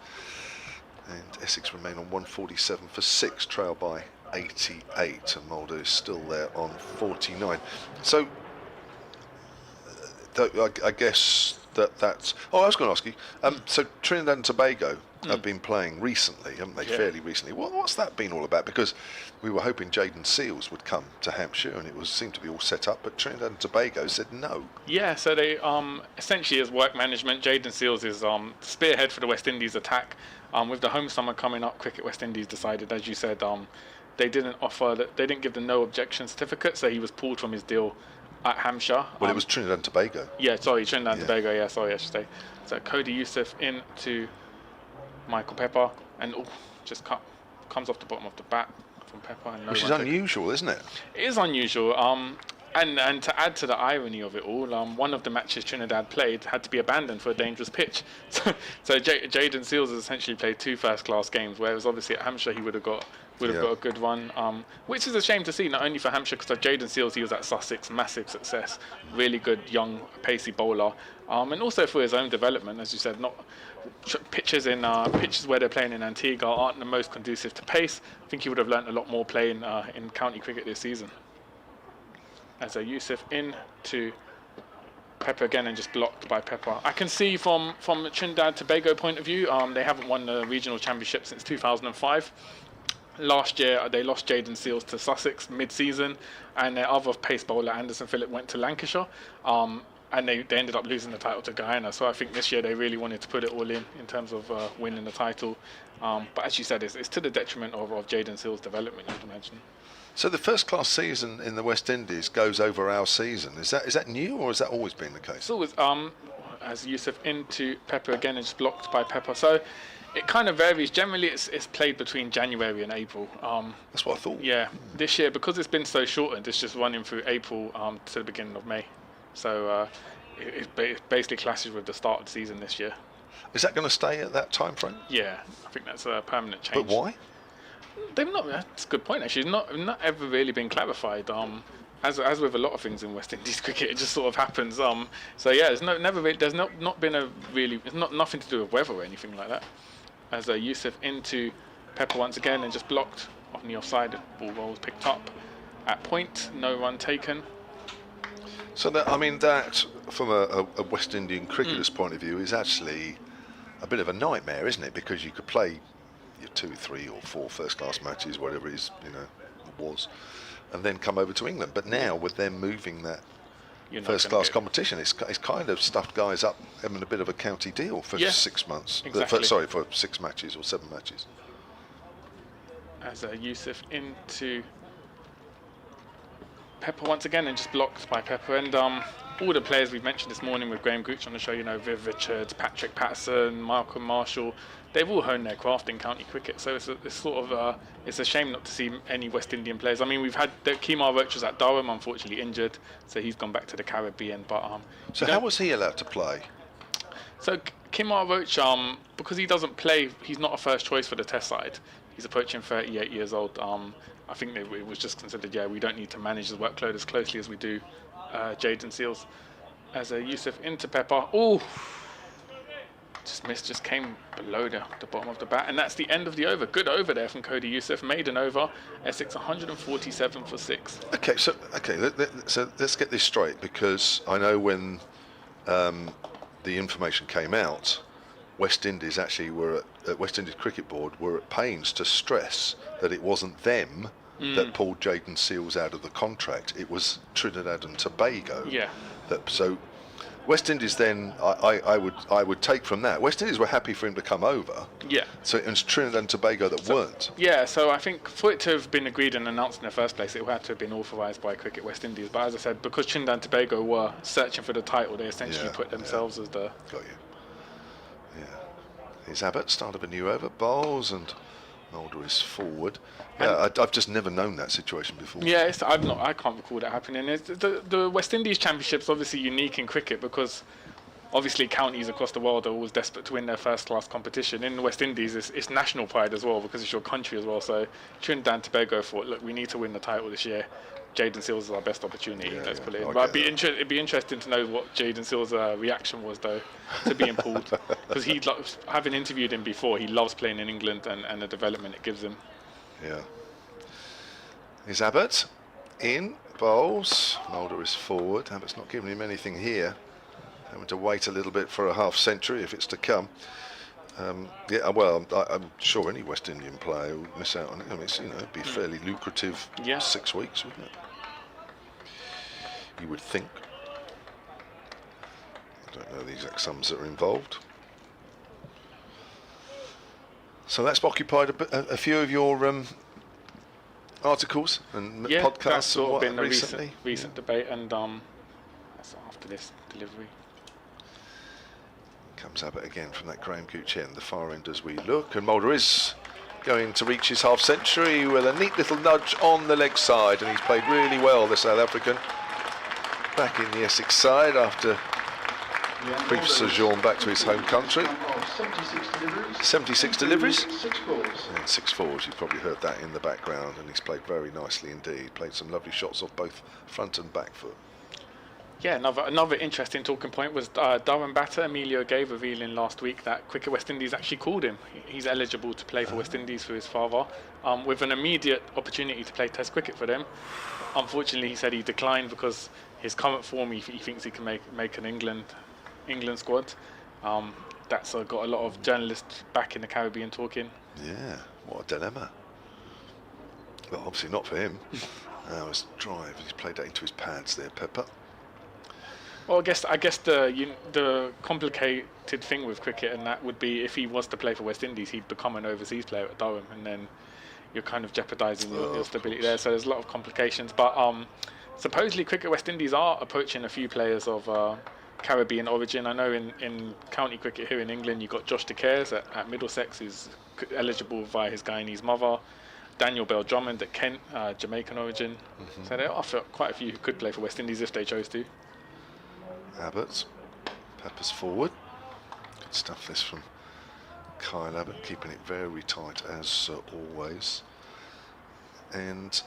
And Essex remain on 147 for 6, trailed by 88, and Mulder is still there on 49. So, I guess that's... Oh, I was going to ask you, so Trinidad and Tobago have been playing recently, haven't they? Yeah. Fairly recently. What's that been all about? Because we were hoping Jaden Seals would come to Hampshire, and it seemed to be all set up, but Trinidad and Tobago said no. Yeah, so they essentially as work management, Jaden Seals is spearhead for the West Indies attack. With the home summer coming up, Cricket West Indies decided, as you said, they didn't give the no objection certificate, so he was pulled from his deal at Hampshire. Well, it was Trinidad and Tobago. Yeah, sorry, Trinidad and Tobago. Yeah, sorry, I should say. So Cody Youssef into Michael Pepper, and just comes off the bottom of the bat from Pepper. And which is unusual, isn't it? It is unusual. And to add to the irony of it all, one of the matches Trinidad played had to be abandoned for a dangerous pitch. So Jaden Seals has essentially played 2 first-class games, whereas obviously at Hampshire he would have got a good run, which is a shame to see, not only for Hampshire, because Jaden Seals, he was at Sussex, massive success, really good young pacey bowler, and also for his own development, as you said, not pitches where they're playing in Antigua aren't the most conducive to pace. I think he would have learnt a lot more playing in county cricket this season. As Yusuf in to Pepper again and just blocked by Pepper. I can see from Trinidad and Tobago point of view, they haven't won the regional championship since 2005. Last year they lost Jaden Seals to Sussex mid-season, and their other pace bowler Anderson Phillip went to Lancashire, and they ended up losing the title to Guyana. So I think this year they really wanted to put it all in terms of winning the title. But as you said, it's to the detriment of Jaden Seals' development, you'd imagine. So the first class season in the West Indies goes over our season. Is that new, or has that always been the case? It's always, as Yusuf into Pepper again, and just blocked by Pepper. So it kind of varies. Generally, it's played between January and April. That's what I thought. Yeah, this year, because it's been so shortened, it's just running through April to the beginning of May. So it basically clashes with the start of the season this year. Is that going to stay at that time frame? Yeah, I think that's a permanent change. But why? They've not. That's a good point. Actually, not ever really been clarified. As with a lot of things in West Indies cricket, it just sort of happens. So yeah, there's not been a really. It's nothing to do with weather or anything like that. As Yusuf into Pepper once again and just blocked on the offside. The ball rolls picked up at point. No run taken. So that from a West Indian cricketer's point of view is actually a bit of a nightmare, isn't it? Because you could play your 2, 3 or 4 first-class matches, whatever it is, was, and then come over to England. But now with them moving that first-class competition, it's kind of stuffed guys up having a bit of a county deal for 6 months. Exactly. For 6 matches or 7 matches. As Yusuf into Pepper once again and just blocked by Pepper, and all the players we've mentioned this morning with Graham Gooch on the show, Viv Richards, Patrick Patterson, Malcolm Marshall, they've all honed their craft in county cricket. So it's a shame not to see any West Indian players. I mean, we've had Kemar Roach was at Durham, unfortunately injured, so he's gone back to the Caribbean. But so how was he allowed to play? So Kemar Roach, because he doesn't play, he's not a first choice for the Test side. He's approaching 38 years old. I think it was just considered, we don't need to manage the workload as closely as we do Jaden Seals. As Yusuf into Pepper. Oh, just missed, just came below the bottom of the bat. And that's the end of the over. Good over there from Cody Yusuf. Made an over. Essex 147 for 6. So let's get this straight, because I know when the information came out, West Indies actually at West Indies Cricket Board were at pains to stress that it wasn't them that pulled Jaden Seals out of the contract. It was Trinidad and Tobago. Yeah. So West Indies then, I would take from that, West Indies were happy for him to come over. Yeah. So it was Trinidad and Tobago that weren't. Yeah, so I think for it to have been agreed and announced in the first place, it had to have been authorised by Cricket West Indies. But as I said, because Trinidad and Tobago were searching for the title, they essentially put themselves as the... Got you. Yeah. Here's Abbott, start of a new over, bowls, and Mulder is forward. Yeah, I've just never known that situation before. Yeah, I can't recall that happening. The West Indies Championship's obviously unique in cricket because obviously counties across the world are always desperate to win their first-class competition. In the West Indies, it's national pride as well because it's your country as well. So Trinidad and Tobago thought, look, we need to win the title this year. Jaden Seals is our best opportunity. Let's put it in. But it'd be interesting to know what Jaden Seals' reaction was, though, to being pulled. Because having interviewed him before, he loves playing in England and the development it gives him. Yeah. Here's Abbott in, bowls. Mulder is forward. Abbott's not giving him anything here. Having to wait a little bit for a half century if it's to come. I'm sure any West Indian player would miss out on it. I mean, it'd be fairly lucrative 6 weeks, wouldn't it? You would think. I don't know the exact sums that are involved. So that's occupied a few of your articles and podcasts. That's sort of been recently. a recent debate, and that's after this delivery. Comes Abbott again from that Graham Gooch end, the far end as we look, and Mulder is going to reach his half century with a neat little nudge on the leg side, and he's played really well, the South African, back in the Essex side after brief sojourn back to his home country. 76 deliveries? 6 balls. And 6 fours, you've probably heard that in the background, and he's played very nicely indeed. Played some lovely shots off both front and back foot. Yeah, another interesting talking point was Durham batter Emilio gave revealing last week that Cricket West Indies actually called him. He's eligible to play for West Indies for his father, with an immediate opportunity to play Test cricket for them. Unfortunately, he said he declined because his current form, he thinks he can make an England squad. That's got a lot of journalists back in the Caribbean talking. Yeah, what a dilemma. Well, obviously not for him. His drive, he's played that into his pads there, Pepper. Well, I guess the complicated thing with cricket and that would be if he was to play for West Indies, he'd become an overseas player at Durham, and then you're kind of jeopardising your stability there. So there's a lot of complications. But supposedly Cricket West Indies are approaching a few players of Caribbean origin. I know in county cricket here in England, you've got Josh De Cares at Middlesex, who's eligible via his Guyanese mother. Daniel Bell Drummond at Kent, Jamaican origin. So there are quite a few who could play for West Indies if they chose to. Abbott, Pepper's forward. Good stuff this from Kyle Abbott, keeping it very tight as always. And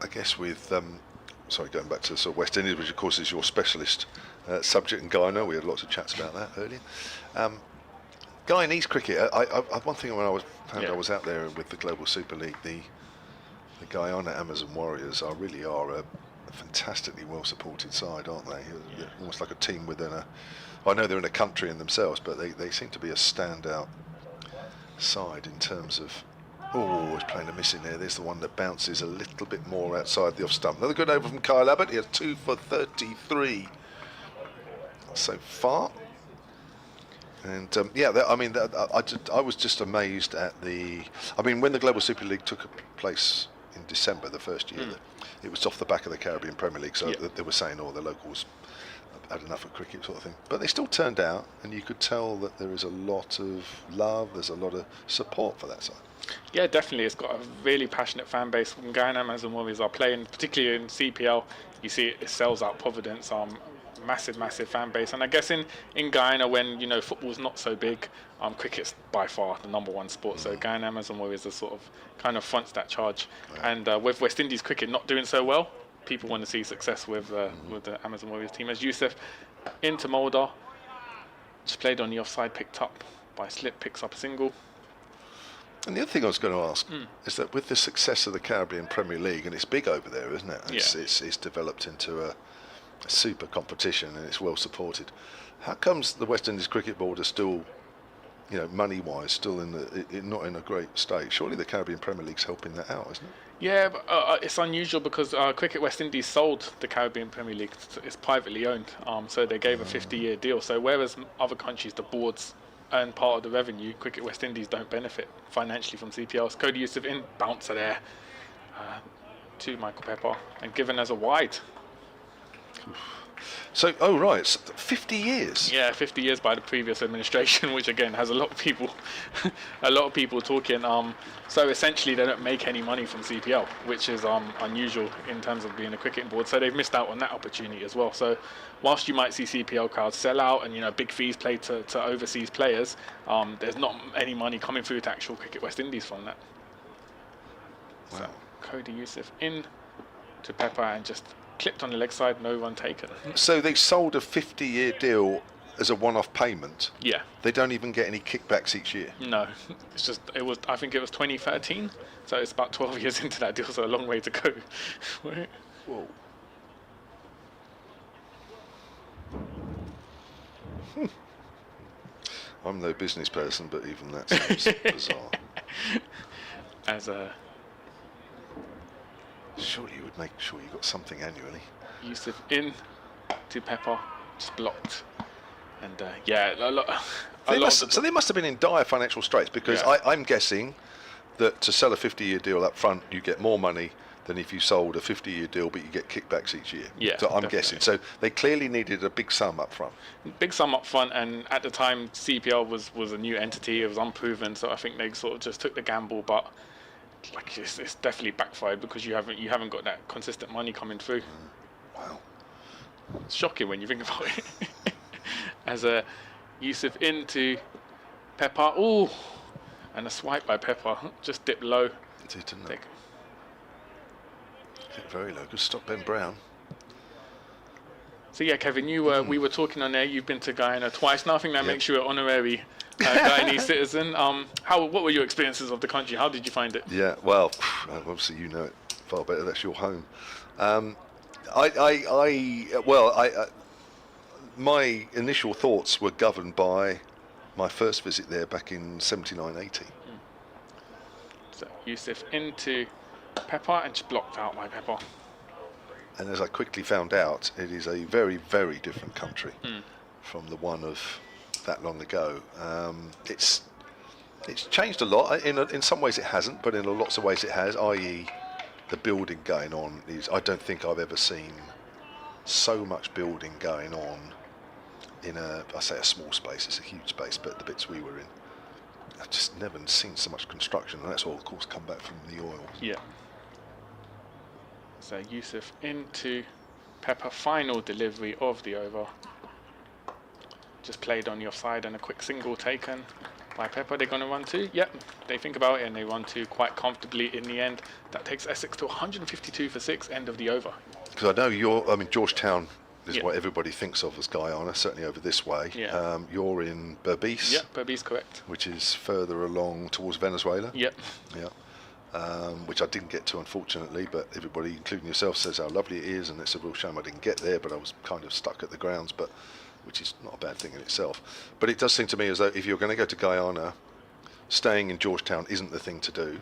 I guess with, going back to sort of West Indies, which of course is your specialist subject in Guyana. We had lots of chats about that earlier. Guyanese cricket, one thing when I was out there with the Global Super League, the Guyana Amazon Warriors really are a fantastically well supported side, aren't they? They're almost like a team within I know they're in a country in themselves, but they seem to be a standout side in terms of. Oh, he's playing a miss in there. There's the one that bounces a little bit more outside the off stump. Another good over from Kyle Abbott. He has 2 for 33 so far. And I was just amazed at when the Global Super League took place in December, the first year, it was off the back of the Caribbean Premier League, so they were saying, the locals had enough of cricket sort of thing. But they still turned out, and you could tell that there is a lot of love, there's a lot of support for that side. Yeah, definitely. It's got a really passionate fan base. When Guyana Amazon Warriors are playing, particularly in CPL, you see it sells out Providence. Massive fan base. And I guess in Guyana, when football's not so big, cricket's by far the #1 sport. So Guyana Amazon Warriors are sort of kind of fronts that charge. And with West Indies cricket not doing so well, people want to see success with the Amazon Warriors team. As Yusuf into Mulder, just played on the offside, picked up by slip, picks up a single. And the other thing I was going to ask is that with the success of the Caribbean Premier League, and it's big over there, isn't it? It's developed into a super competition, and it's well supported. How comes the West Indies Cricket Board are still, money-wise, still not in a great state? Surely the Caribbean Premier League's helping that out, isn't it? Yeah, but it's unusual because Cricket West Indies sold the Caribbean Premier League. It's privately owned, so they gave a 50-year deal. So whereas other countries, the boards earn part of the revenue, Cricket West Indies don't benefit financially from CPLs. Cody Yusuf in, bouncer there to Michael Pepper, and given as a wide. So, 50 years. Yeah, 50 years by the previous administration, which again has a lot of people talking. So essentially, they don't make any money from CPL, which is unusual in terms of being a cricketing board. So they've missed out on that opportunity as well. So whilst you might see CPL crowds sell out and big fees paid to overseas players, there's not any money coming through to actual Cricket West Indies from that. Wow. So Cody Yusuf in to Pepper and just clipped on the leg side, no run taken. So they sold a 50-year deal as a one-off payment. Yeah. They don't even get any kickbacks each year. No, I think it was 2013, so it's about 12 years into that deal, so a long way to go. Whoa. I'm no business person, but even that seems bizarre. Surely you would make sure you got something annually. Yusuf in to Pepper, just blocked. And a lot. So they must have been in dire financial straits, because I'm guessing that to sell a 50-year deal up front, you get more money than if you sold a 50-year deal, but you get kickbacks each year. Yeah, so I'm guessing. So they clearly needed a big sum up front. Big sum up front, and at the time CPL was a new entity. It was unproven, so I think they sort of just took the gamble, but. It's definitely backfired because you haven't got that consistent money coming through. Wow, it's shocking when you think about it. As Yusuf into Pepper, and a swipe by Pepper, just dipped low. Didn't it? Very low. Good stop, Ben Brown. So yeah, Kevin, we were talking on there. You've been to Guyana twice now. I think that makes you an honorary Guyanese citizen. What were your experiences of the country? How did you find it? Yeah, well, obviously you know it far better. That's your home. My initial thoughts were governed by my first visit there back in 79-80. So Yusuf into Pepper and just blocked out by Pepper. And as I quickly found out, it is a very, very different country from the one of that long ago. It's changed a lot. In some ways it hasn't, but in lots of ways it has, i.e. the building going on is, I don't think I've ever seen so much building going on in I say a small space, it's a huge space, but the bits we were in, I've just never seen so much construction, and that's all of course come back from the oil. Yeah. So Yusuf into Pepper, final delivery of the over. Just played on the offside and a quick single taken by Pepper. They're going to run two. Yep, they think about it and they run two quite comfortably in the end. That takes Essex to 152 for 6, end of the over. Because I know Georgetown is what everybody thinks of as Guyana, certainly over this way. Yeah. You're in Berbice. Yep, Berbice, correct. Which is further along towards Venezuela. Yep. Yeah. Which I didn't get to, unfortunately, but everybody, including yourself, says how lovely it is, and it's a real shame I didn't get there, but I was kind of stuck at the grounds, which is not a bad thing in itself. But it does seem to me as though if you're going to go to Guyana, staying in Georgetown isn't the thing to do.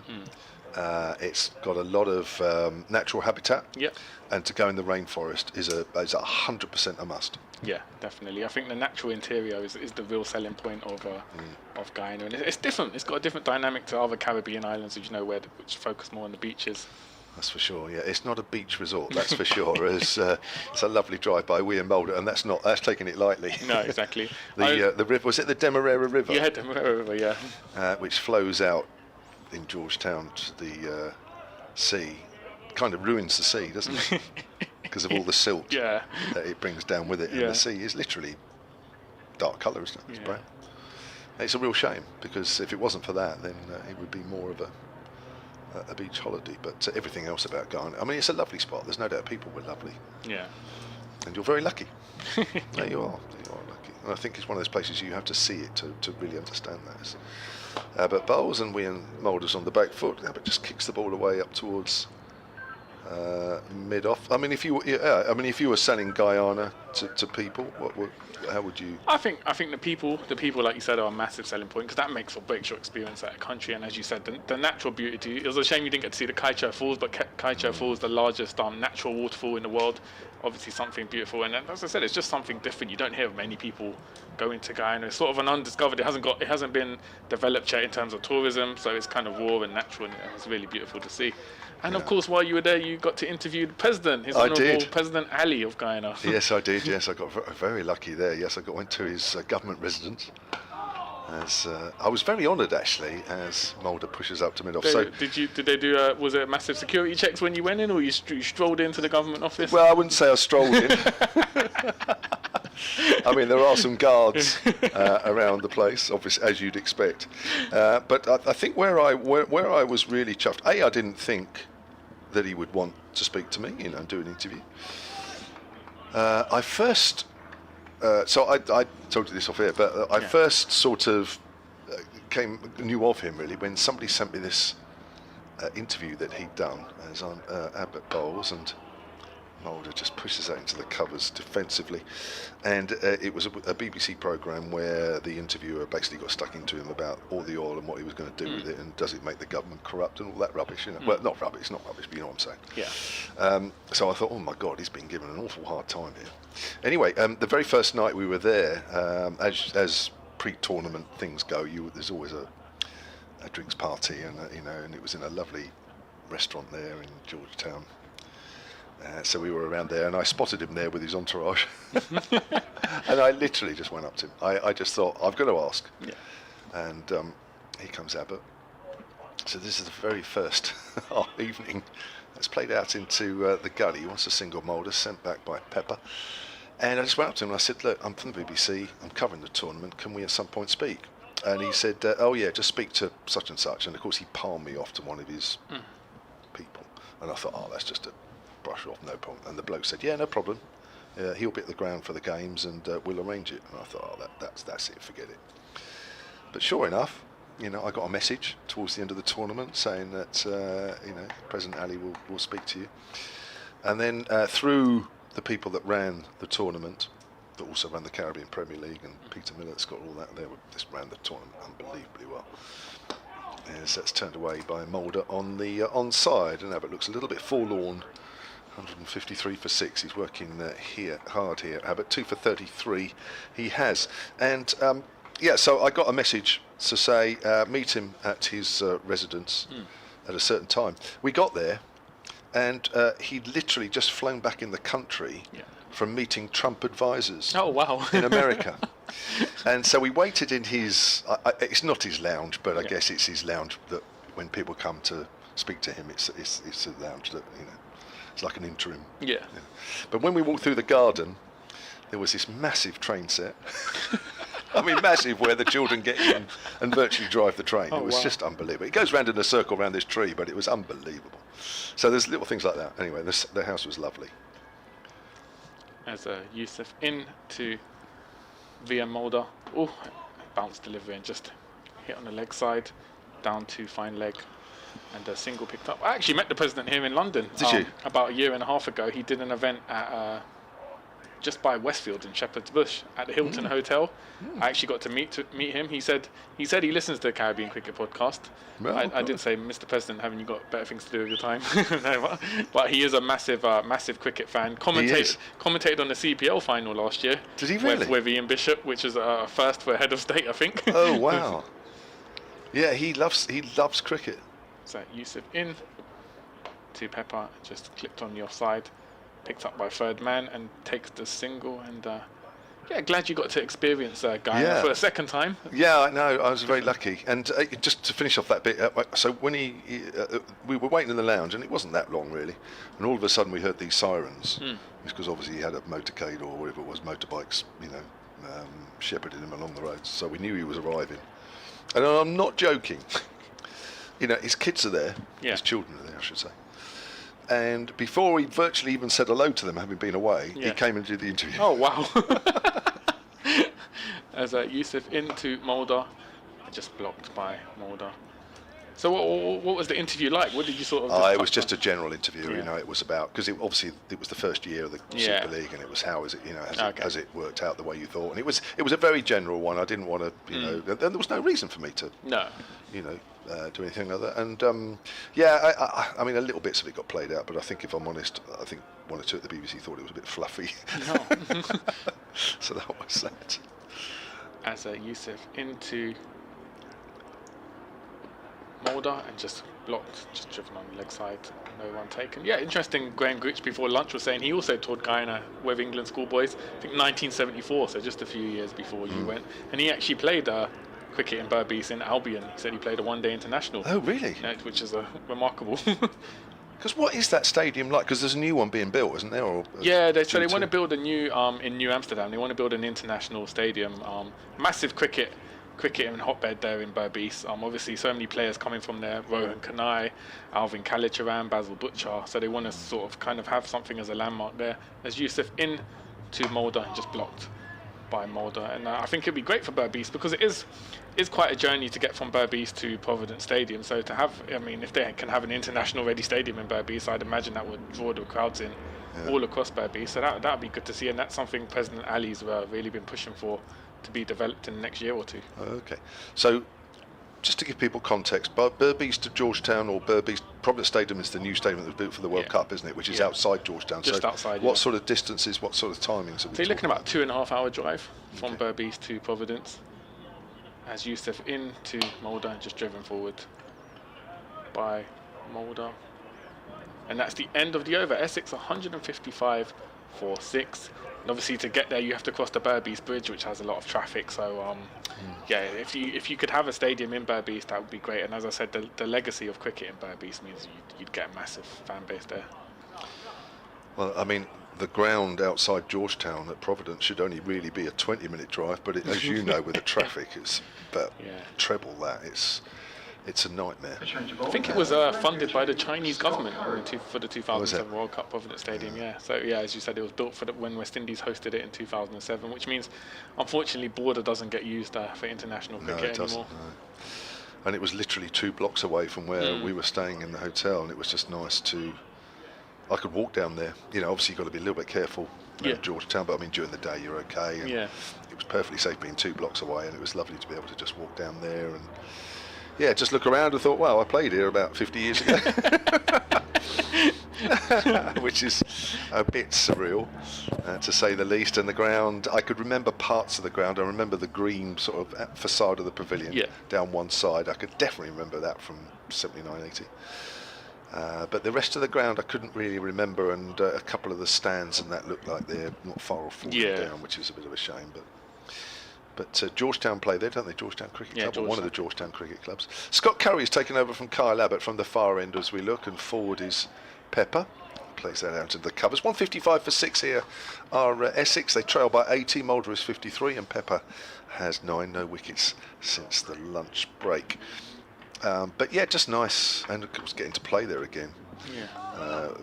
It's got a lot of natural habitat, and to go in the rainforest is 100% a must. Yeah, definitely. I think the natural interior is the real selling point of Guyana, and it's different. It's got a different dynamic to other Caribbean islands, which focus more on the beaches. That's for sure. Yeah, it's not a beach resort, that's for sure. It's a lovely drive by Wee and Mulder, and that's taking it lightly. No, exactly. The river, was it the Demerara River? Yeah, Demerara River. Yeah. Which flows out in Georgetown to the sea, kind of ruins the sea, doesn't it? Because of all the silt that it brings down with it, and the sea is literally dark colour, isn't it? It's brown. It's a real shame, because if it wasn't for that, then it would be more of a beach holiday. But everything else about Guyana, I mean, it's a lovely spot. There's no doubt people were lovely. Yeah. And you're very lucky. No, you are. You are lucky. And I think it's one of those places you have to see it to really understand that. But Bowles and Wian Mulder's on the back foot, but just kicks the ball away up towards mid-off. I mean, if you were selling Guyana to people, how would you? I think the people, like you said, are a massive selling point, because that makes or breaks your experience at a country. And as you said, the natural beauty. It was a shame you didn't get to see the Kaicho Falls, but Kaicho Falls, the largest natural waterfall in the world, obviously something beautiful. And as I said, it's just something different. You don't hear of many people going to Guyana. It's sort of an undiscovered. It hasn't been developed yet in terms of tourism, so it's kind of raw and natural, and it's really beautiful to see. And of course, while you were there, you got to interview the president, His Honourable President Ali of Guyana. Yes, I did. Yes, I got very lucky there. Yes, went to his government residence. I was very honoured, actually, as Mulder pushes up to mid-off. Did they do? Was it massive security checks when you went in, or you strolled into the government office? Well, I wouldn't say I strolled in. I mean, there are some guards around the place, obviously, as you'd expect. But I think where I was really chuffed. I didn't think that he would want to speak to me, and do an interview. I first, so I told you this off air, but I first sort of knew of him really when somebody sent me this interview that he'd done as on Abbott Bowles, and Mulder just pushes that into the covers defensively, and it was a BBC programme where the interviewer basically got stuck into him about all the oil and what he was going to do with it, and does it make the government corrupt and all that rubbish, Well, not rubbish, it's not rubbish, but you know what I'm saying. Yeah. So I thought, oh my God, he's been given an awful hard time here. Anyway, the very first night we were there, as pre-tournament things go, there's always a drinks party, and and it was in a lovely restaurant there in Georgetown. So we were around there, and I spotted him there with his entourage. And I literally just went up to him. I just thought, I've got to ask. Yeah. And here comes Abbott. So this is the very first evening that's played out into the gully. He wants a single Mulder, sent back by Pepper. And I just went up to him and I said, look, I'm from the BBC, I'm covering the tournament, can we at some point speak? And he said, oh yeah, just speak to such and such. And of course he palmed me off to one of his people. And I thought, oh, that's just a brush off, no problem. And the bloke said, yeah, no problem. He'll be at the ground for the games, and we'll arrange it. And I thought, oh, that's it, forget it. But sure enough, I got a message towards the end of the tournament saying that President Ali will speak to you. And then through the people that ran the tournament, that also ran the Caribbean Premier League, and Peter Miller, that's got all that there, just ran the tournament unbelievably well. As that's turned away by Mulder on the onside, and Abbott looks a little bit forlorn. 153 for 6. He's working hard here. Abbott 2 for 33. He has, and so I got a message to say meet him at his residence at a certain time. We got there, and he'd literally just flown back in the country from meeting Trump advisors. Oh wow! In America. And so we waited in his, it's not his lounge, but I guess it's his lounge that when people come to speak to him, it's a lounge that, it's like an interim. Yeah. But when we walked through the garden, there was this massive train set. I mean, massive, where the children get in and virtually drive the train. It was just unbelievable. It goes round in a circle around this tree, but it was unbelievable. So there's little things like that. Anyway, the house was lovely. As Yusuf into via Mulder. Oh, bounce delivery and just hit on the leg side, down to fine leg, and a single picked up. I actually met the president here in London. Did you? About a year and a half ago. He did an event at just by Westfield in Shepherd's Bush at the Hilton Hotel. I actually got to meet him. He said he listens to the Caribbean Cricket Podcast. I did say, Mr. President, haven't you got better things to do with your time? No, but he is a massive cricket fan. Commentated on the CPL final last year. Did he really? With Ian Bishop, which is a first for head of state, I think. Oh wow! Yeah, he loves cricket. So Yusuf in to Pepper, just clipped on the offside, picked up by third man and takes the single. And glad you got to experience Guyana for a second time. Yeah, I know. I was very lucky. And just to finish off that bit, so when we were waiting in the lounge, and it wasn't that long really, and all of a sudden we heard these sirens, because obviously he had a motorcade or whatever it was, motorbikes, shepherding him along the roads. So we knew he was arriving. And I'm not joking. His kids are there. Yeah. His children are there, I should say. And before he virtually even said hello to them, having been away, he came and did the interview. Oh, wow. As Yusuf into Mulder, just blocked by Mulder. So what was the interview like? What did you sort of... it was just a general interview, it was about, because it was the first year of the Super League, and it was how is it, has it worked out the way you thought? And it was a very general one. I didn't want to, there was no reason for me to, do anything like that. And I mean, a little bits of it got played out, but I think if I'm honest, I think one or two at the BBC thought it was a bit fluffy. No. So that was that. As Yusuf into Mulder and just blocked, just driven on the leg side, no one taken. Yeah, interesting. Graham Gooch before lunch was saying he also toured Guyana with England schoolboys, I think 1974, so just a few years before you went. And he actually played cricket in Berbice in Albion. He said he played a one-day international. Oh, really? Which is remarkable. Because what is that stadium like? Because there's a new one being built, isn't there? Or so they want to build a new in New Amsterdam. They want to build an international stadium. Massive cricket and hotbed there in Berbice. Obviously, so many players coming from there: Rohan Kanai, Alvin Kalicharan, Basil Butcher. So they want to sort of kind of have something as a landmark there. As Yusuf in to Mulder and just blocked by Mulder, and I think it'd be great for Berbice because it is quite a journey to get from Berbice to Providence Stadium. So to have, I mean, if they can have an international ready stadium in Berbice, I'd imagine that would draw the crowds in all across Berbice. So that'd be good to see, and that's something President Ali's really been pushing for to be developed in the next year or two. Okay, so just to give people context, Berbice to Georgetown, or Providence Stadium is the new stadium that was built for the World Cup, isn't it? Which is outside Georgetown. Just outside. What sort of distances? What sort of timings? So you're looking about 2.5 hour drive from Berbice to Providence. As Yusuf in to Mulder and just driven forward by Mulder. And that's the end of the over. Essex 155 for 6. And obviously to get there you have to cross the Berbice Bridge, which has a lot of traffic. So if you could have a stadium in Berbice, that would be great. And as I said, the legacy of cricket in Berbice means you'd get a massive fan base there. Well, I mean, the ground outside Georgetown at Providence should only really be a 20-minute drive, but as you know, with the traffic, it's about treble that. it's a nightmare. I think it was funded by the Chinese government for the 2007 World Cup Providence Stadium. Yeah. So yeah, as you said, it was built for when West Indies hosted it in 2007, which means, unfortunately, border doesn't get used for international cricket anymore. And it was literally 2 blocks away from where we were staying in the hotel, and it was just nice to. I could walk down there. You know, obviously you've got to be a little bit careful in Georgetown, but I mean during the day you're okay. And it was perfectly safe being 2 blocks away, and it was lovely to be able to just walk down there and just look around and thought, wow, I played here about 50 years ago. Which is a bit surreal, to say the least. And the ground, I could remember parts of the ground. I remember the green sort of facade of the pavilion down one side. I could definitely remember that from 79, 80. But the rest of the ground I couldn't really remember, and a couple of the stands and that looked like they're not far off down, which is a bit of a shame. But Georgetown play there, don't they? Georgetown Cricket Club, or one of the Georgetown Cricket Clubs. Scott Curry's taken over from Kyle Abbott from the far end as we look, and forward is Pepper. Plays that out into the covers. 155 for 6 here are Essex. They trail by 80. Mulder is 53, and Pepper has 9. No wickets since the lunch break. But yeah, just nice, and of course getting to play there again.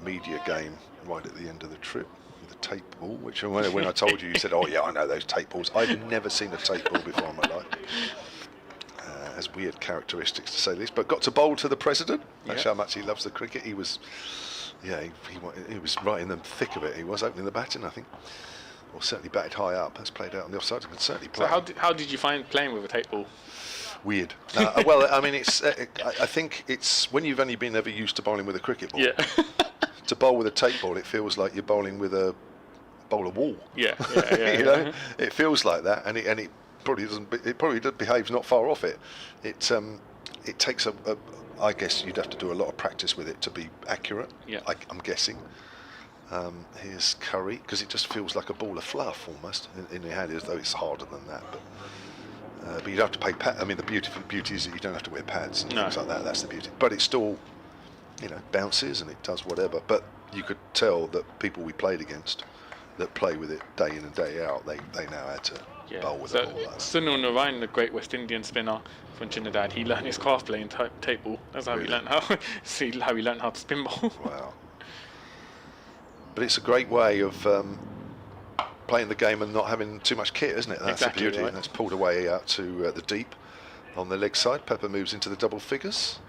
Media game right at the end of the trip. Tape ball, which when I told you said, oh yeah, I know those tape balls. I'd never seen a tape ball before in my life. Has weird characteristics, to say the least, but got to bowl to the president. That's how much he loves the cricket. He was he was right in the thick of it. He was opening the batting, I think, or certainly batted high up. Has played out on the offside, and could certainly play. So how did you find playing with a tape ball? Weird. Well, I mean, it's I think it's when you've only been ever used to bowling with a cricket ball. To bowl with a tape ball, it feels like you're bowling with a wall. You know, it feels like that, and it probably doesn't. It probably behaves not far off it. It takes I guess you'd have to do a lot of practice with it to be accurate. I'm guessing. Here's Curry, because it just feels like a ball of fluff almost in your hand, as though it's harder than that. But you'd have to pay I mean, the beauty is that you don't have to wear pads and things like that. That's the beauty. But it still, bounces and it does whatever. But you could tell that people we played against that play with it day in and day out, they know how to bowl with a ball like that. Sunil Narayan, the great West Indian spinner from Trinidad, he learned his craft playing tape ball. That's how he learned how to spin ball. Wow. But it's a great way of playing the game and not having too much kit, isn't it? That's the beauty. Right. And it's pulled away out to the deep on the leg side. Pepper moves into the double figures.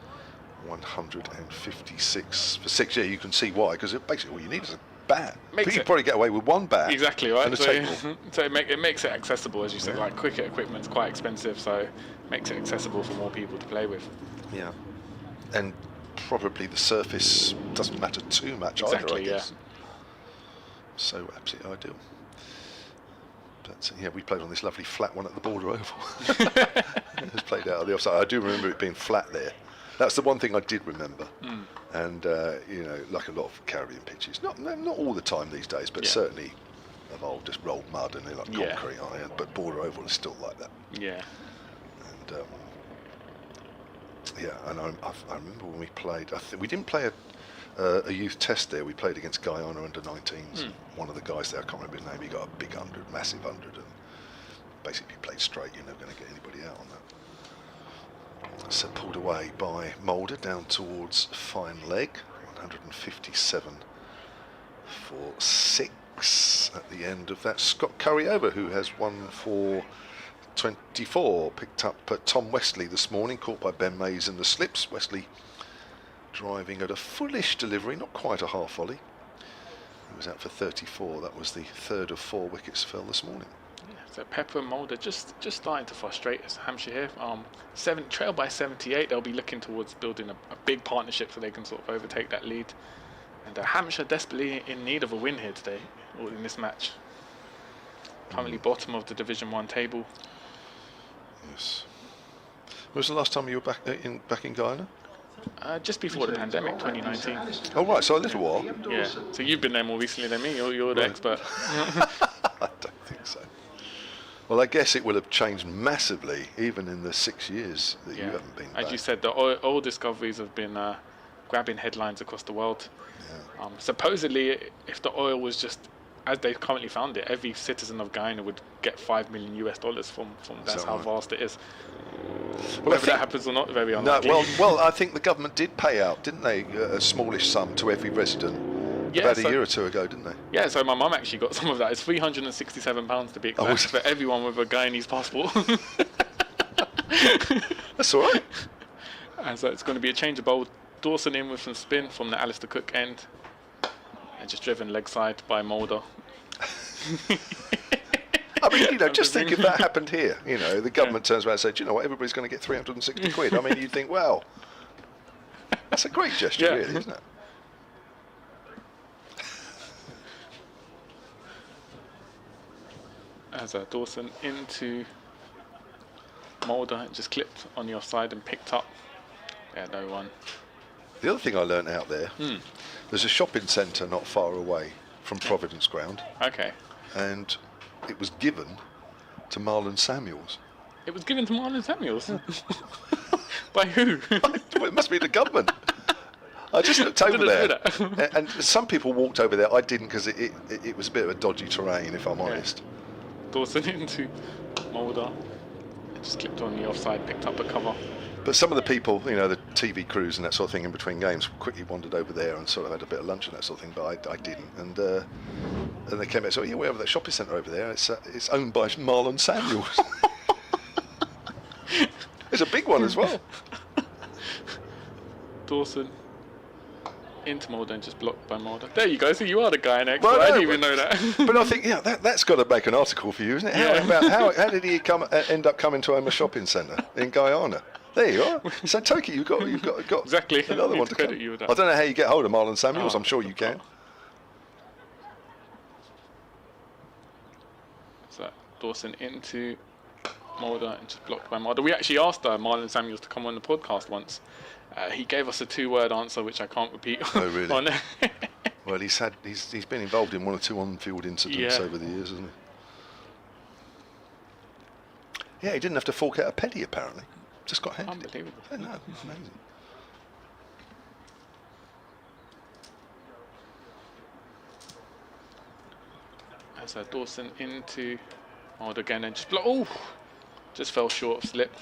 156 for 6. Yeah, you can see why, because basically all you need is a bat. You could probably get away with one bat. Exactly right. And a tape ball. So it makes it accessible, as you said. Like cricket equipment's quite expensive, so it makes it accessible for more people to play with. Yeah, and probably the surface doesn't matter too much either, I guess. So absolutely ideal. But yeah, we played on this lovely flat one at the Border Oval. It's played out on the offside. I do remember it being flat there. That's the one thing I did remember. And like a lot of Caribbean pitches, not all the time these days, but certainly of old, just rolled mud and they're like concrete, aren't they? But Border Oval is still like that. Yeah. And and I remember when we played. We didn't play a youth test there. We played against Guyana under 19s. One of the guys there, I can't remember his name, he got a big 100, massive 100, and basically played straight. You're never going to get anybody out on that. So pulled away by Mulder down towards fine leg. 157 for 6 at the end of that. Scott Curry over, who has 1 for 24. Picked up Tom Westley this morning, caught by Ben Mays in the slips. Westley driving at a fullish delivery, not quite a half volley. He was out for 34. That was the third of 4 wickets fell this morning. So Pepper and Mulder just starting to frustrate us. Hampshire here, trail by 78. They'll be looking towards building a big partnership so they can sort of overtake that lead. And Hampshire desperately in need of a win here today, or in this match. Currently bottom of the Division 1 table. Yes. When was the last time you were back in Guyana? Just before the pandemic, 2019. Oh right, so a little while. Yeah. So you've been there more recently than me. You're the expert. I don't think so. Well, I guess it will have changed massively, even in the 6 years that you haven't been back. As you said, the oil discoveries have been grabbing headlines across the world. Supposedly, if the oil was just as they currently found it, every citizen of Guyana would get $5 million from that's how vast it is. Whether that happens or not, very unlikely. No, well, I think the government did pay out, didn't they, a smallish sum to every resident about a year or two ago, didn't they? Yeah, so my mum actually got some of that. It's £367 to be exact for everyone with a Guyanese passport. That's all right. And so it's going to be a change of bowl. Dawson in with some spin from the Alistair Cook end, and just driven leg side by Mulder. I mean, just think if that happened here, the government turns around and says, what, everybody's going to get 360 quid. I mean, you'd think, well, that's a great gesture, really, isn't it? As Dawson into Mulder, just clipped on the offside and picked up. Yeah, no one. The other thing I learnt out there, there's a shopping centre not far away from Providence Ground. Okay. And it was given to Marlon Samuels. It was given to Marlon Samuels? By who? Well, it must be the government. I just looked over there, and some people walked over there. I didn't, because it was a bit of a dodgy terrain, if I'm honest. Dawson into Mulder, just clipped on the offside, picked up a cover. But some of the people, the TV crews and that sort of thing in between games, quickly wandered over there and sort of had a bit of lunch and that sort of thing, but I didn't. And they came back, so we have that shopping centre over there. It's owned by Marlon Samuels. It's a big one as well. Dawson into Mulder and just blocked by Mulder. There you go. So you are the guy next. Well, I didn't even know that. But I think, that's got to make an article for you, isn't it? How did he end up coming to own a shopping centre in Guyana? There you are. So Toki, you've got exactly another one to come. You with that. I don't know how you get hold of Marlon Samuels. I'm sure you can. So Dawson into Mulder and just blocked by Mulder. We actually asked Marlon Samuels to come on the podcast once. He gave us a 2-word answer, which I can't repeat. Oh, really? Well, he's been involved in one or two on-field incidents over the years, hasn't he? Yeah, he didn't have to fork out a penny, apparently. Just got handed. Unbelievable. Yeah, no, amazing. As Dawson into Mulder again and just fell short of slip.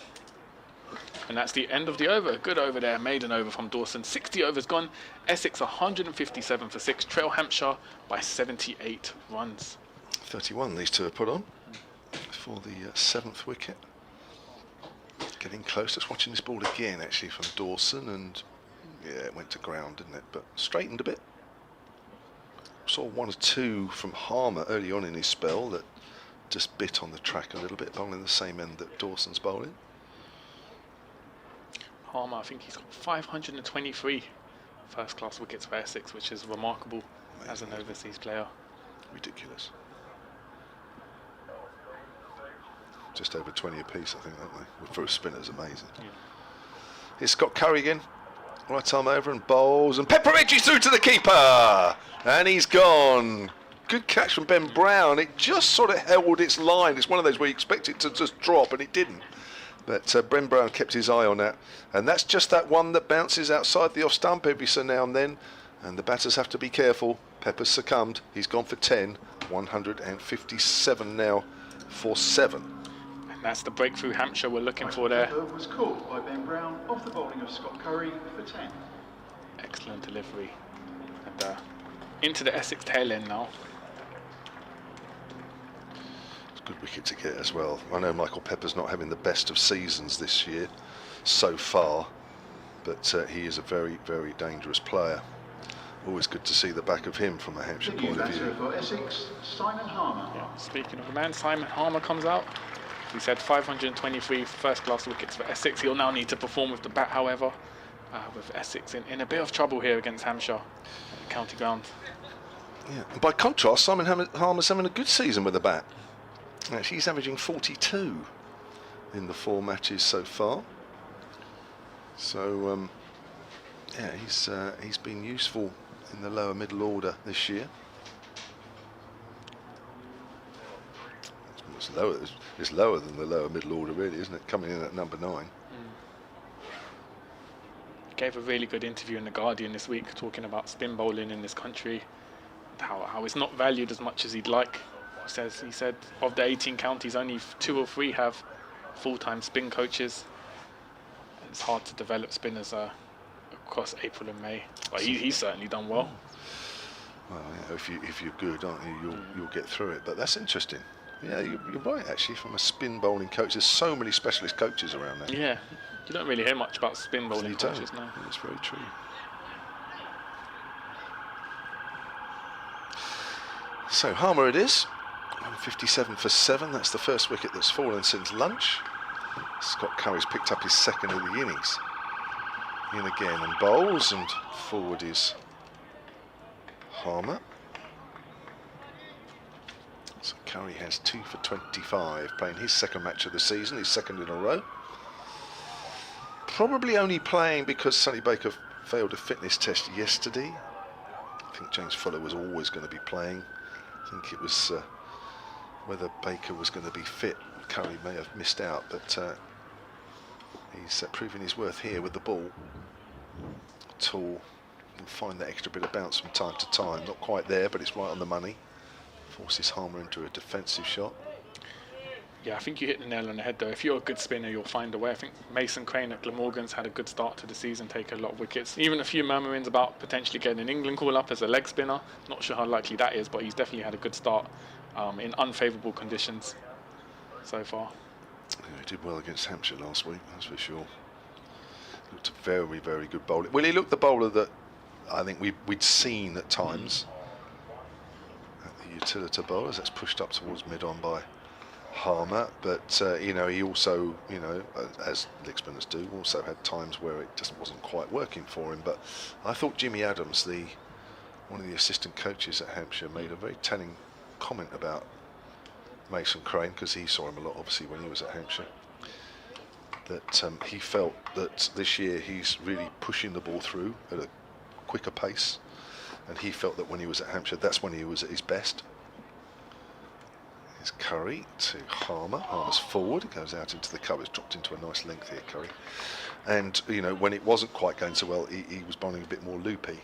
And that's the end of the over. Good over there, maiden over from Dawson. 60 overs gone. Essex 157 for 6. Trail Hampshire by 78 runs. 31 these two are put on for the 7th wicket. Getting close. Just watching this ball again, actually, from Dawson, and it went to ground, didn't it? But straightened a bit. Saw 1 or 2 from Harmer early on in his spell that just bit on the track a little bit, bowling the same end that Dawson's bowling. Harmer, I think he's got 523 first-class wickets for Essex, which is remarkable. Amazing. As an overseas player. Ridiculous. Just over 20 apiece, I think, don't they? For a spinner, it's amazing. Yeah. Here's Scott Curry again. Right arm over and bowls, and Pepper edges through to the keeper, and he's gone. Good catch from Ben Brown. It just sort of held its line. It's one of those where you expect it to just drop, and it didn't. But Ben Brown kept his eye on that, and that's just that one that bounces outside the off stump every so now and then, and the batters have to be careful. Pepper's succumbed. He's gone for 10. 157 now for 7. And that's the breakthrough Hampshire we're looking for there. Was called by Ben Brown off the bowling of Scott Curry for 10. Excellent delivery. And into the Essex tail end now. Good wicket to get as well. I know Michael Pepper's not having the best of seasons this year so far, but he is a very, very dangerous player. Always good to see the back of him from a Hampshire point of view. For Essex, Simon Harmer. Yeah, speaking of the man, Simon Harmer comes out. He said 523 first-class wickets for Essex. He'll now need to perform with the bat, however, with Essex in a bit of trouble here against Hampshire at the county ground. Yeah. And by contrast, Simon Harmer's having a good season with the bat. Actually, he's averaging 42 in the 4 matches so far. So, yeah, he's been useful in the lower middle order this year. It's lower than the lower middle order, really, isn't it? Coming in at number 9. Gave a really good interview in The Guardian this week talking about spin bowling in this country. how it's not valued as much as he'd like. He said of the 18 counties, only 2 or 3 have full-time spin coaches. It's hard to develop spinners across April and May, but he's certainly done well. Well, if you're good, aren't you? You'll get through it. But that's interesting. Yeah, you're right. Actually, from a spin bowling coach, there's so many specialist coaches around there. Yeah, you don't really hear much about spin bowling coaches now. That's very true. So Harmer it is. 157 for 7. That's the first wicket that's fallen since lunch. Scott Curry's picked up his second of the innings. In again and bowls, and forward is Harmer. So Curry has 2 for 25, playing his second match of the season, his second in a row. Probably only playing because Sonny Baker failed a fitness test yesterday. I think James Fuller was always going to be playing. I think it was whether Baker was going to be fit. Curry may have missed out, but he's proving his worth here with the ball. Tall, can find that extra bit of bounce from time to time. Not quite there, but it's right on the money. Forces Harmer into a defensive shot. Yeah, I think you hit the nail on the head though. If you're a good spinner, you'll find a way. I think Mason Crane at Glamorgan's had a good start to the season, take a lot of wickets. Even a few murmurings about potentially getting an England call up as a leg spinner. Not sure how likely that is, but he's definitely had a good start in unfavourable conditions so far. Yeah, he did well against Hampshire last week, that's for sure. Looked a very, very good bowler. Well, he looked the bowler that I think we'd seen at times at the utility bowlers. That's pushed up towards mid-on by Harmer, but you know, he also, you know, as leg spinners do, also had times where it just wasn't quite working for him. But I thought Jimmy Adams, one of the assistant coaches at Hampshire, made a very telling comment about Mason Crane, because he saw him a lot obviously when he was at Hampshire, that he felt that this year he's really pushing the ball through at a quicker pace, and he felt that when he was at Hampshire, that's when he was at his best. Here's Curry to Harmer. Harmer's forward, goes out into the cover. It's dropped into a nice length here, Curry. And you know, when it wasn't quite going so well, he was bowling a bit more loopy.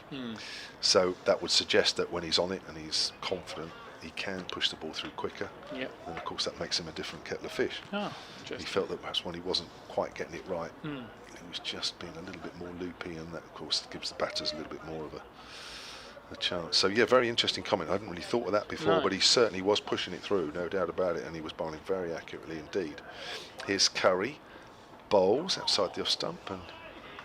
So that would suggest that when he's on it and he's confident, he can push the ball through quicker. Yep. And of course that makes him a different kettle of fish. Oh, he felt that perhaps when he wasn't quite getting it right, he was just being a little bit more loopy, and that of course gives the batters a little bit more of a chance. So yeah, very interesting comment. I hadn't really thought of that before, but he certainly was pushing it through, no doubt about it, and he was bowling very accurately indeed. Here's Curry, bowls outside the off stump, and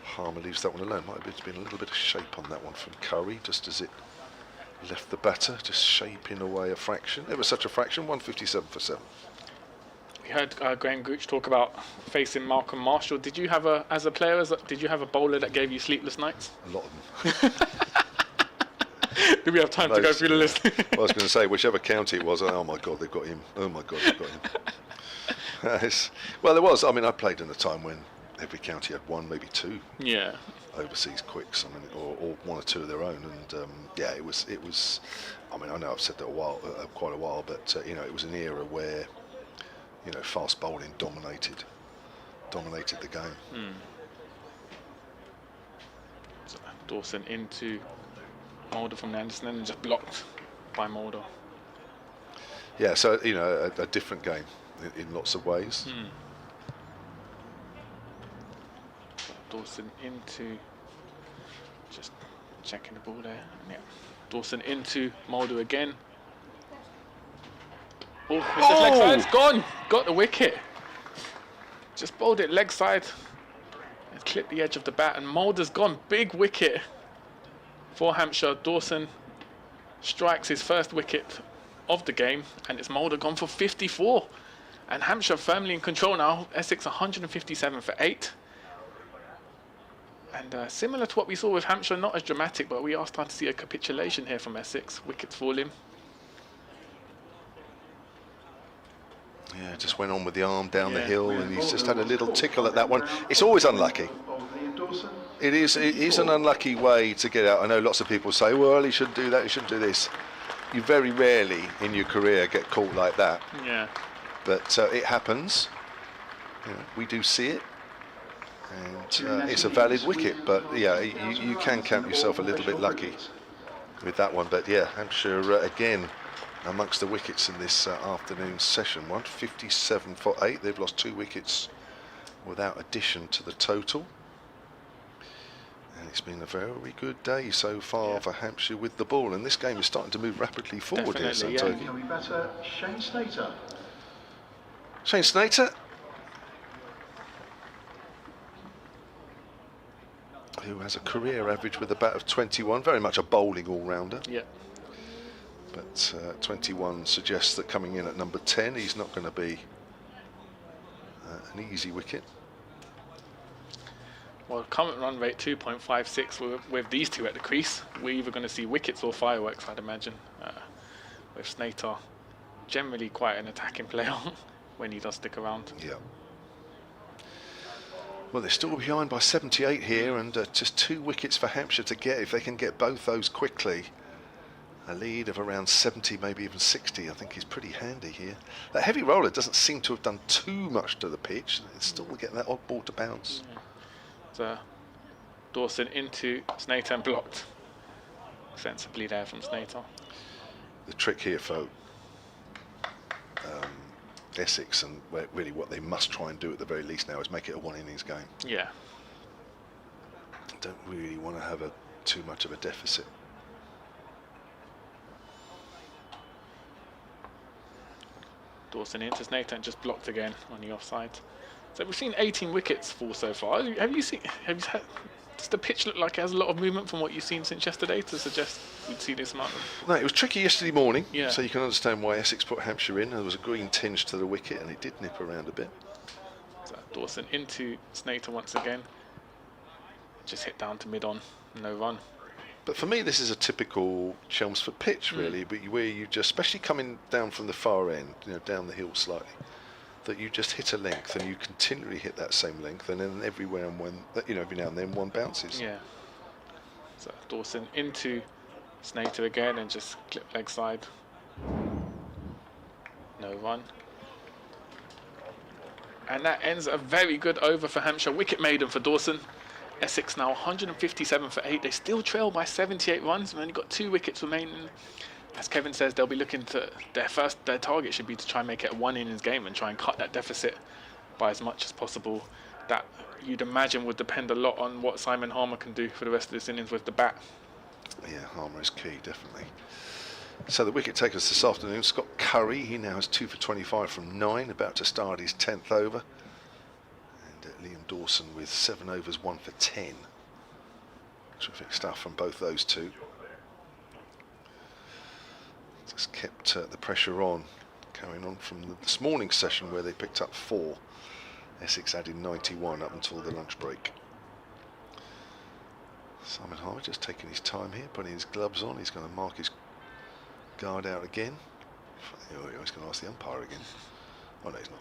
Harmer leaves that one alone. Might have been a little bit of shape on that one from Curry, just as it left the batter, just shaping away a fraction. Ever such a fraction, 157 for 7. We heard Graham Gooch talk about facing Malcolm Marshall. Did you have as a player, did you have a bowler that gave you sleepless nights? A lot of them. Do we have time to go through the list? I was going to say, whichever county it was, oh my God, they've got him. Oh my God, they've got him. Well, there was. I mean, I played in a time when every county had one, maybe two. Yeah. Overseas quicks, I mean, or one or two of their own, and yeah, it was. I mean, I know I've said that quite a while, but you know, it was an era where, you know, fast bowling dominated the game. So Dawson into Mulder from Anderson, and just blocked by Mulder. Yeah, so you know, a different game in lots of ways. Dawson into, just checking the ball there. Yeah. Dawson into Mulder again. Oh, leg side, it's gone. Got the wicket. Just bowled it leg side. It clipped the edge of the bat, and Mulder's gone. Big wicket for Hampshire. Dawson strikes his first wicket of the game, and it's Mulder gone for 54. And Hampshire firmly in control now. Essex 157 for 8. And similar to what we saw with Hampshire, not as dramatic, but we are starting to see a capitulation here from Essex. Wickets falling. Yeah, just went on with the arm down the hill, and he's just had a little tickle at that one. It's always unlucky. It is an unlucky way to get out. I know lots of people say, well, he shouldn't do that, he shouldn't do this. You very rarely in your career get caught like that. Yeah. But it happens. You know, we do see it. And it's a valid wicket, but yeah, you can count yourself a little bit lucky with that one. But yeah, Hampshire again amongst the wickets in this afternoon's session. 157 for 8. They've lost 2 wickets without addition to the total. And it's been a very good day so far for Hampshire with the ball. And this game is starting to move rapidly forward here, Definitely, Incoming batter, Shane Snater. Shane Snater, who has a career average with a bat of 21, very much a bowling all-rounder. Yeah. But 21 suggests that coming in at number 10, he's not going to be an easy wicket. Well, current run rate 2.56 with these two at the crease. We're either going to see wickets or fireworks, I'd imagine. With Snater generally quite an attacking player when he does stick around. Yeah. Well, they're still behind by 78 here, and just 2 wickets for Hampshire to get. If they can get both those quickly, a lead of around 70, maybe even 60, I think is pretty handy here. That heavy roller doesn't seem to have done too much to the pitch. It's still getting that odd ball to bounce. Yeah. So Dawson into Snater and blocked sensibly there from Snater. The trick here for Essex, and really what they must try and do at the very least now, is make it a 1 innings game. Yeah. Don't really want to have too much of a deficit. Dawson into Snater and just blocked again on the offside. So we've seen 18 wickets fall so far. Does the pitch look like it has a lot of movement from what you've seen since yesterday to suggest we'd see this amount of... No, it was tricky yesterday morning, Yeah. so you can understand why Essex put Hampshire in. There was a green tinge to the wicket, and it did nip around a bit. So Dawson into Snater once again. Just hit down to mid-on, no run. But for me, this is a typical Chelmsford pitch, really, but where you just, especially coming down from the far end, down the hill slightly, that you just hit a length and you continually hit that same length, and then every now and then one bounces. Yeah. So Dawson into Snater again and just clip leg side. No run. And that ends a very good over for Hampshire. Wicket maiden for Dawson. Essex now 157 for 8. They still trail by 78 runs. We've only got 2 wickets remaining. As Kevin says, they'll be looking to their target should be to try and make it a 1 innings game and try and cut that deficit by as much as possible. That you'd imagine would depend a lot on what Simon Harmer can do for the rest of this innings with the bat. Yeah, Harmer is key, definitely. So the wicket takers this afternoon, Scott Curry, he now has 2 for 25 from 9, about to start his 10th over. And Liam Dawson with 7 overs, 1 for 10. Terrific stuff from both those two. Just kept the pressure on, carrying on from this morning's session where they picked up 4. Essex added 91 up until the lunch break. Simon Harmer just taking his time here, putting his gloves on. He's going to mark his guard out again. He's going to ask the umpire again. Oh no, he's not.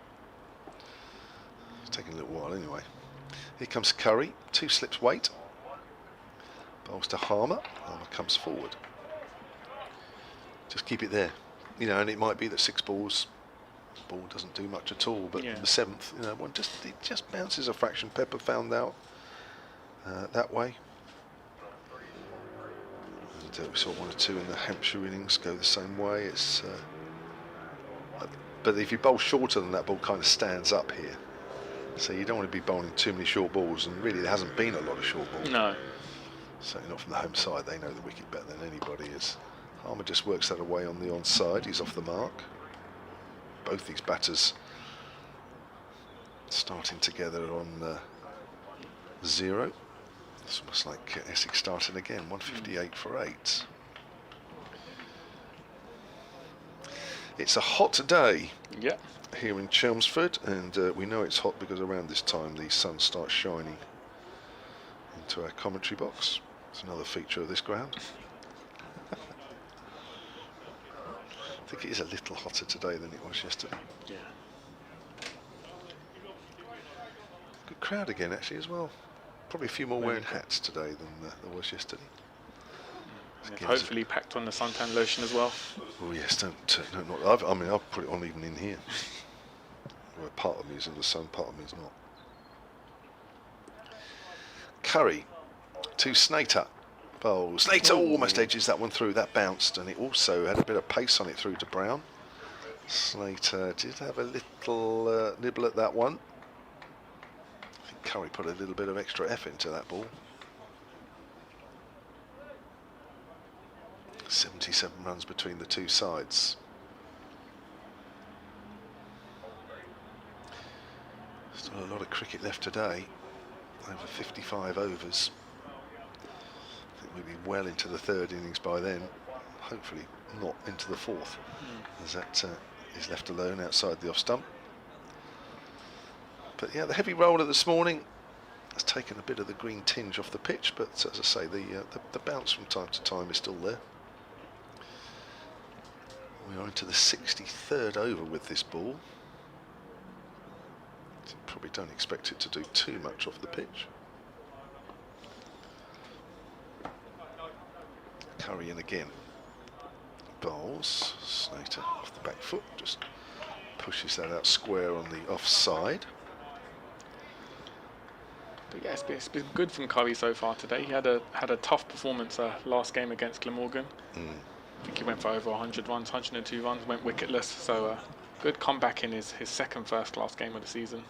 It's taking a little while anyway. Here comes Curry, 2 slips weight. Bowls to Harmer. Harmer comes forward. Just keep it there, and it might be that 6 balls, ball doesn't do much at all, but the 7th, one it just bounces a fraction. Pepper found out that way. And we saw 1 or 2 in the Hampshire innings go the same way. It's but if you bowl shorter than that, ball kind of stands up here. So you don't want to be bowling too many short balls, and really there hasn't been a lot of short balls. No. Certainly not from the home side. They know the wicket better than anybody is. Harmer just works that away on the onside. He's off the mark. Both these batters starting together on 0. It's almost like Essex starting again. 158 for 8. It's a hot day here in Chelmsford, and we know it's hot because around this time the sun starts shining into our commentary box. It's another feature of this ground. I think it is a little hotter today than it was yesterday. Yeah. Good crowd again, actually, as well. Probably a few more wearing hats today than there was yesterday. And hopefully packed on the suntan lotion as well. Oh yes, I've put it on even in here. Well, part of me is in the sun, part of me is not. Curry to Snater. Bowl. Slater almost edges that one through. That bounced, and it also had a bit of pace on it through to Brown. Slater did have a little nibble at that one. I think Curry put a little bit of extra effort into that ball. 77 runs between the two sides. Still a lot of cricket left today. Over 55 overs. I think we'll be well into the third innings by then. Hopefully not into the fourth, as that is left alone outside the off stump. But yeah, the heavy roller this morning has taken a bit of the green tinge off the pitch, but as I say, the bounce from time to time is still there. We are into the 63rd over with this ball. Probably don't expect it to do too much off the pitch. Curry in again. Bowls. Slater off the back foot. Just pushes that out square on the offside. But yeah, it's been good from Curry so far today. He had a tough performance last game against Glamorgan. I think he went for over 100 runs, 102 runs, went wicketless. So good comeback in his second first-class game of the season.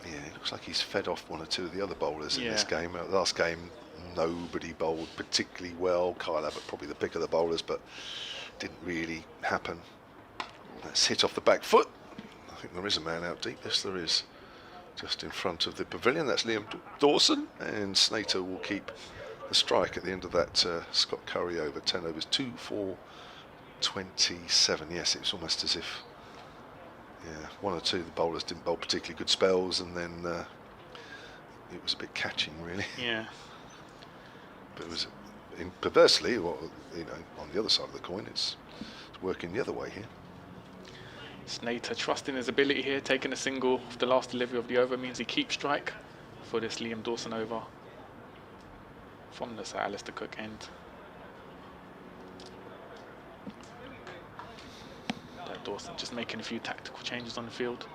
Yeah, it looks like he's fed off one or two of the other bowlers in this game. Last game, nobody bowled particularly well. Kyle Abbott probably the pick of the bowlers, but didn't really happen. That's hit off the back foot. I think there is a man out deep. Yes, there is. Just in front of the pavilion. That's Liam Dawson, and Slater will keep the strike at the end of that Scott Curry over. 10 overs, 2 for 27. Yes, it's almost as if one or two of the bowlers didn't bowl particularly good spells, and then it was a bit catching, really. Yeah. But it was perversely, on the other side of the coin, it's working the other way here. Slater trusting his ability here, taking a single off the last delivery of the over means he keeps strike for this Liam Dawson over from the Sir Alistair Cook end. Dawson just making a few tactical changes on the field.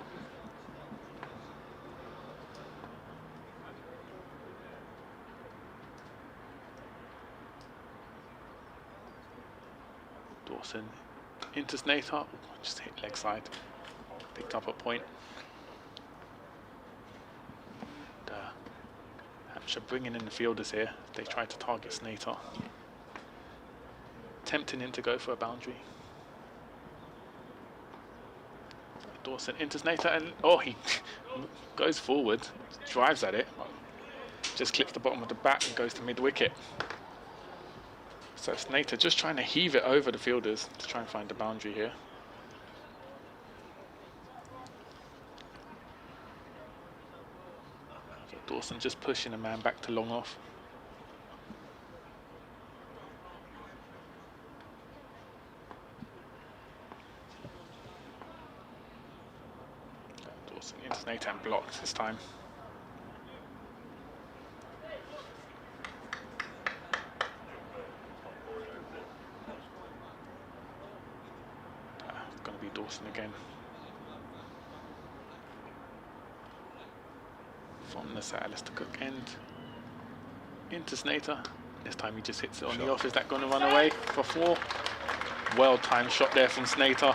Dawson into Slater, just hit leg side, picked up a point. Hampshire bringing in the fielders here. They try to target Slater, tempting him to go for a boundary. Dawson into Slater, and he goes forward, drives at it, just clips the bottom of the bat and goes to mid wicket. So Slater just trying to heave it over the fielders to try and find the boundary here. So Dawson just pushing a man back to long off. Into Slater and blocked this time. It's going to be Dawson again. From the Sir Alistair Cook end. Into Slater. This time he just hits it on the off. Is that going to run away for 4? Well-timed shot there from Slater.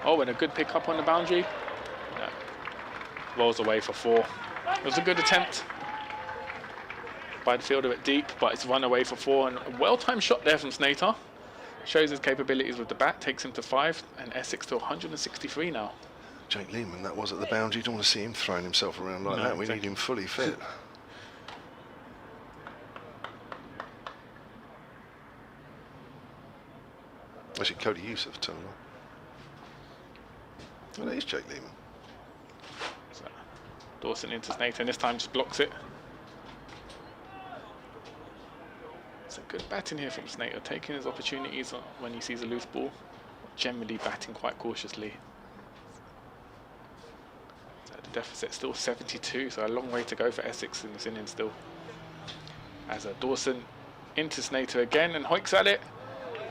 Oh, and a good pick up on the boundary. No. Rolls away for 4. It was a good attempt by the fielder at deep, but it's run away for 4. And a well-timed shot there from Slater. Shows his capabilities with the bat, takes him to 5, and Essex to 163 now. Jake Lehman, that was at the boundary. You don't want to see him throwing himself around like that. We need him fully fit. Actually, Cody Youssef turned on. Well, that is Jake Lehman. So, Dawson into Slater, and this time just blocks it. It's a good batting here from Slater, taking his opportunities when he sees a loose ball. Generally batting quite cautiously. So the deficit's still 72, so a long way to go for Essex in this innings still. As Dawson into Slater again and hoiks at it,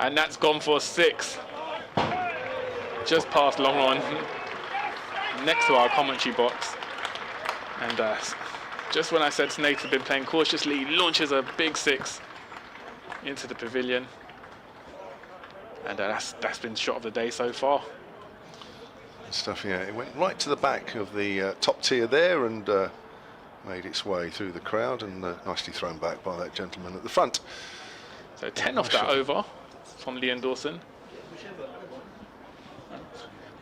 and that's gone for 6. Just past long on, next to our commentary box, and Just when I said Snake's had been playing cautiously, he launches a big 6 into the pavilion. And that's been shot of the day so far. Good stuff, yeah. It went right to the back of the top tier there and made its way through the crowd and nicely thrown back by that gentleman at the front. So 10 off that over from Liam Dawson.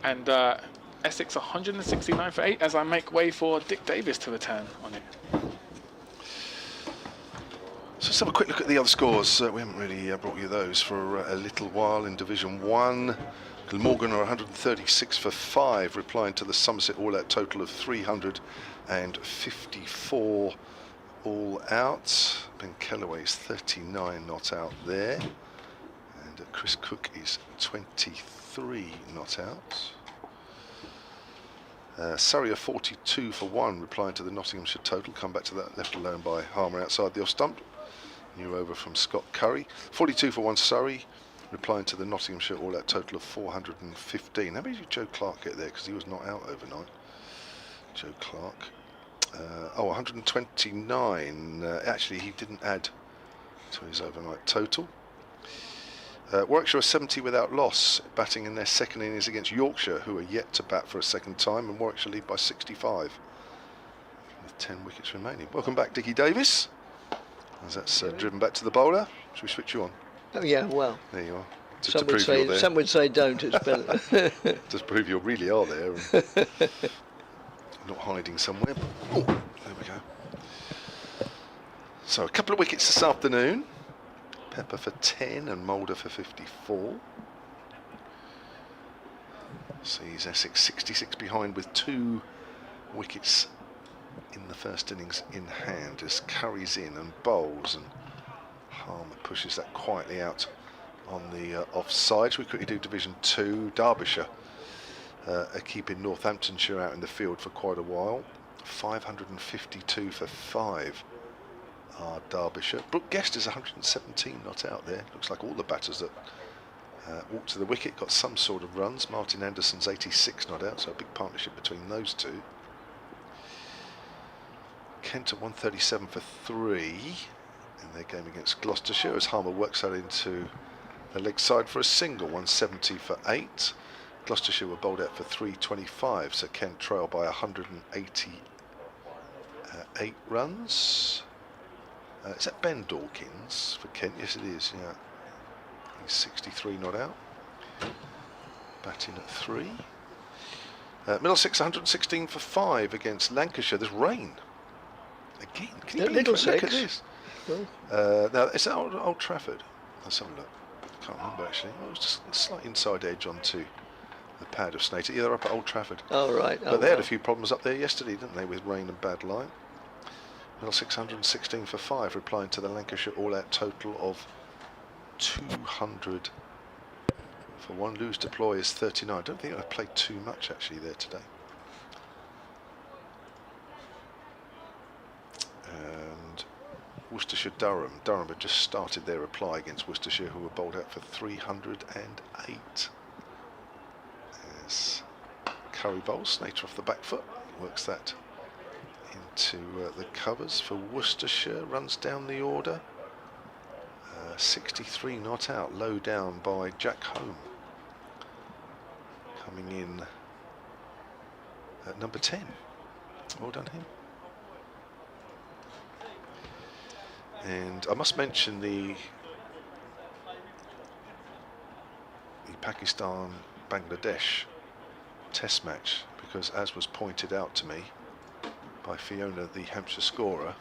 And Essex 169 for 8 as I make way for Dick Davis to return on it. So let's have a quick look at the other scores. We haven't really brought you those for a little while in Division 1. Glamorgan are 136 for 5, replying to the Somerset all-out total of 354 all out. Ben Kellaway's 39 not out there. And Chris Cook is 23 not out. Surrey are 42 for 1, replying to the Nottinghamshire total. Come back to that, left alone by Harmer outside the off stump. New over from Scott Curry. 42 for 1 Surrey, replying to the Nottinghamshire all-out total of 415. How many did Joe Clark get there? Because he was not out overnight. Joe Clark. 129. Actually, he didn't add to his overnight total. Warwickshire are 70 without loss, batting in their second innings against Yorkshire, who are yet to bat for a second time, and Warwickshire lead by 65 with 10 wickets remaining. Welcome back, Dickie Davis, as that's driven back to the bowler. Should we switch you on? Oh yeah, well. There you are. Some would say don't. It's better. Just prove you really are there, and not hiding somewhere. Oh, there we go. So a couple of wickets this afternoon. Pepper for 10 and Moulder for 54. Sees Essex 66 behind with 2 wickets in the first innings in hand as Curry's in and bowls, and Harmer pushes that quietly out on the offside. We quickly do Division 2. Derbyshire are keeping Northamptonshire out in the field for quite a while. 552 for 5 are Derbyshire. Brooke Guest is 117 not out there. Looks like all the batters that walked to the wicket got some sort of runs. Martin Anderson's 86 not out, so a big partnership between those two. Kent at 137 for 3 in their game against Gloucestershire as Harmer works that into the leg side for a single. 170 for 8. Gloucestershire were bowled out for 325, so Kent trail by 188 runs. Is that Ben Dawkins for Kent? Yes, it is, yeah. He's 63 not out. Batting at 3. Middlesex 116 for 5 against Lancashire. There's rain. Again, can you believe it? Look at this. Now, it's at Old Trafford. Let's have a look. I can't remember actually. It was just a slight inside edge onto the pad of Snater. Yeah, they're up at Old Trafford. Oh, right. But they had a few problems up there yesterday, didn't they, with rain and bad light. Middlesex 116 for 5, replying to the Lancashire all-out total of 200 for 1. Lose deploy is 39. I don't think I've played too much actually there today. And Worcestershire Durham. Durham had just started their reply against Worcestershire, who were bowled out for 308. There's Curry bowls, Snater off the back foot, works that into the covers for Worcestershire, runs down the order. 63 not out, low down by Jack Home. Coming in at number 10. Well done him. And I must mention the Pakistan-Bangladesh test match, because as was pointed out to me by Fiona, the Hampshire scorer,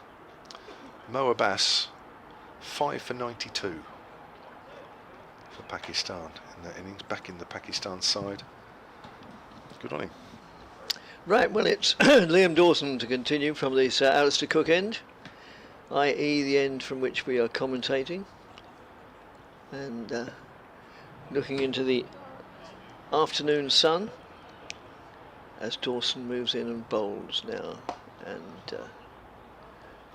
Mo Abbas 5 for 92 for Pakistan in that innings, back in the Pakistan side. Good on him. Right, well, it's Liam Dawson to continue from this Alistair Cook end, i.e. the end from which we are commentating, and looking into the afternoon sun as Dawson moves in and bowls now, and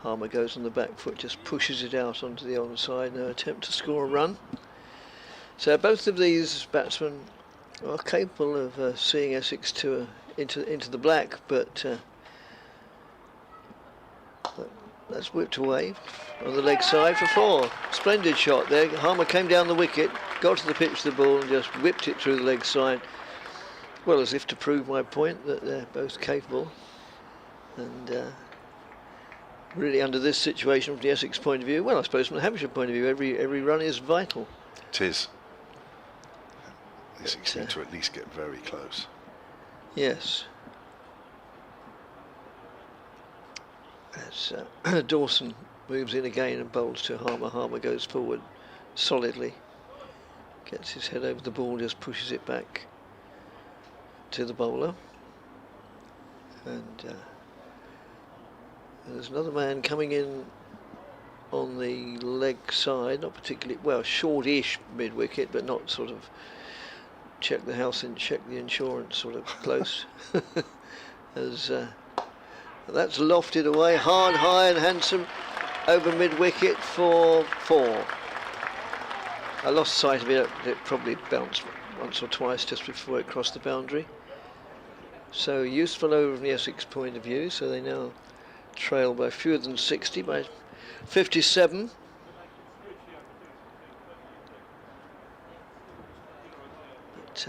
Harmer goes on the back foot, just pushes it out onto the onside, no attempt to score a run. So both of these batsmen are capable of seeing Essex into the black, but That's whipped away on the leg side for 4. Splendid shot there. Harmer came down the wicket, got to the pitch of the ball and just whipped it through the leg side. Well, as if to prove my point that they're both capable. And really under this situation from the Essex point of view, well, I suppose from the Hampshire point of view, every run is vital. It is. Essex need to at least get very close. Yes. As Dawson moves in again and bowls to Harmer. Harmer goes forward solidly, gets his head over the ball, just pushes it back to the bowler. And there's another man coming in on the leg side, not particularly, well, short-ish mid-wicket, but not sort of check the house and check the insurance sort of close. As that's lofted away, hard, high and handsome over mid-wicket for 4. I lost sight of it, it probably bounced once or twice just before it crossed the boundary. So useful over from the Essex point of view, so they now trail by fewer than 60, by 57. But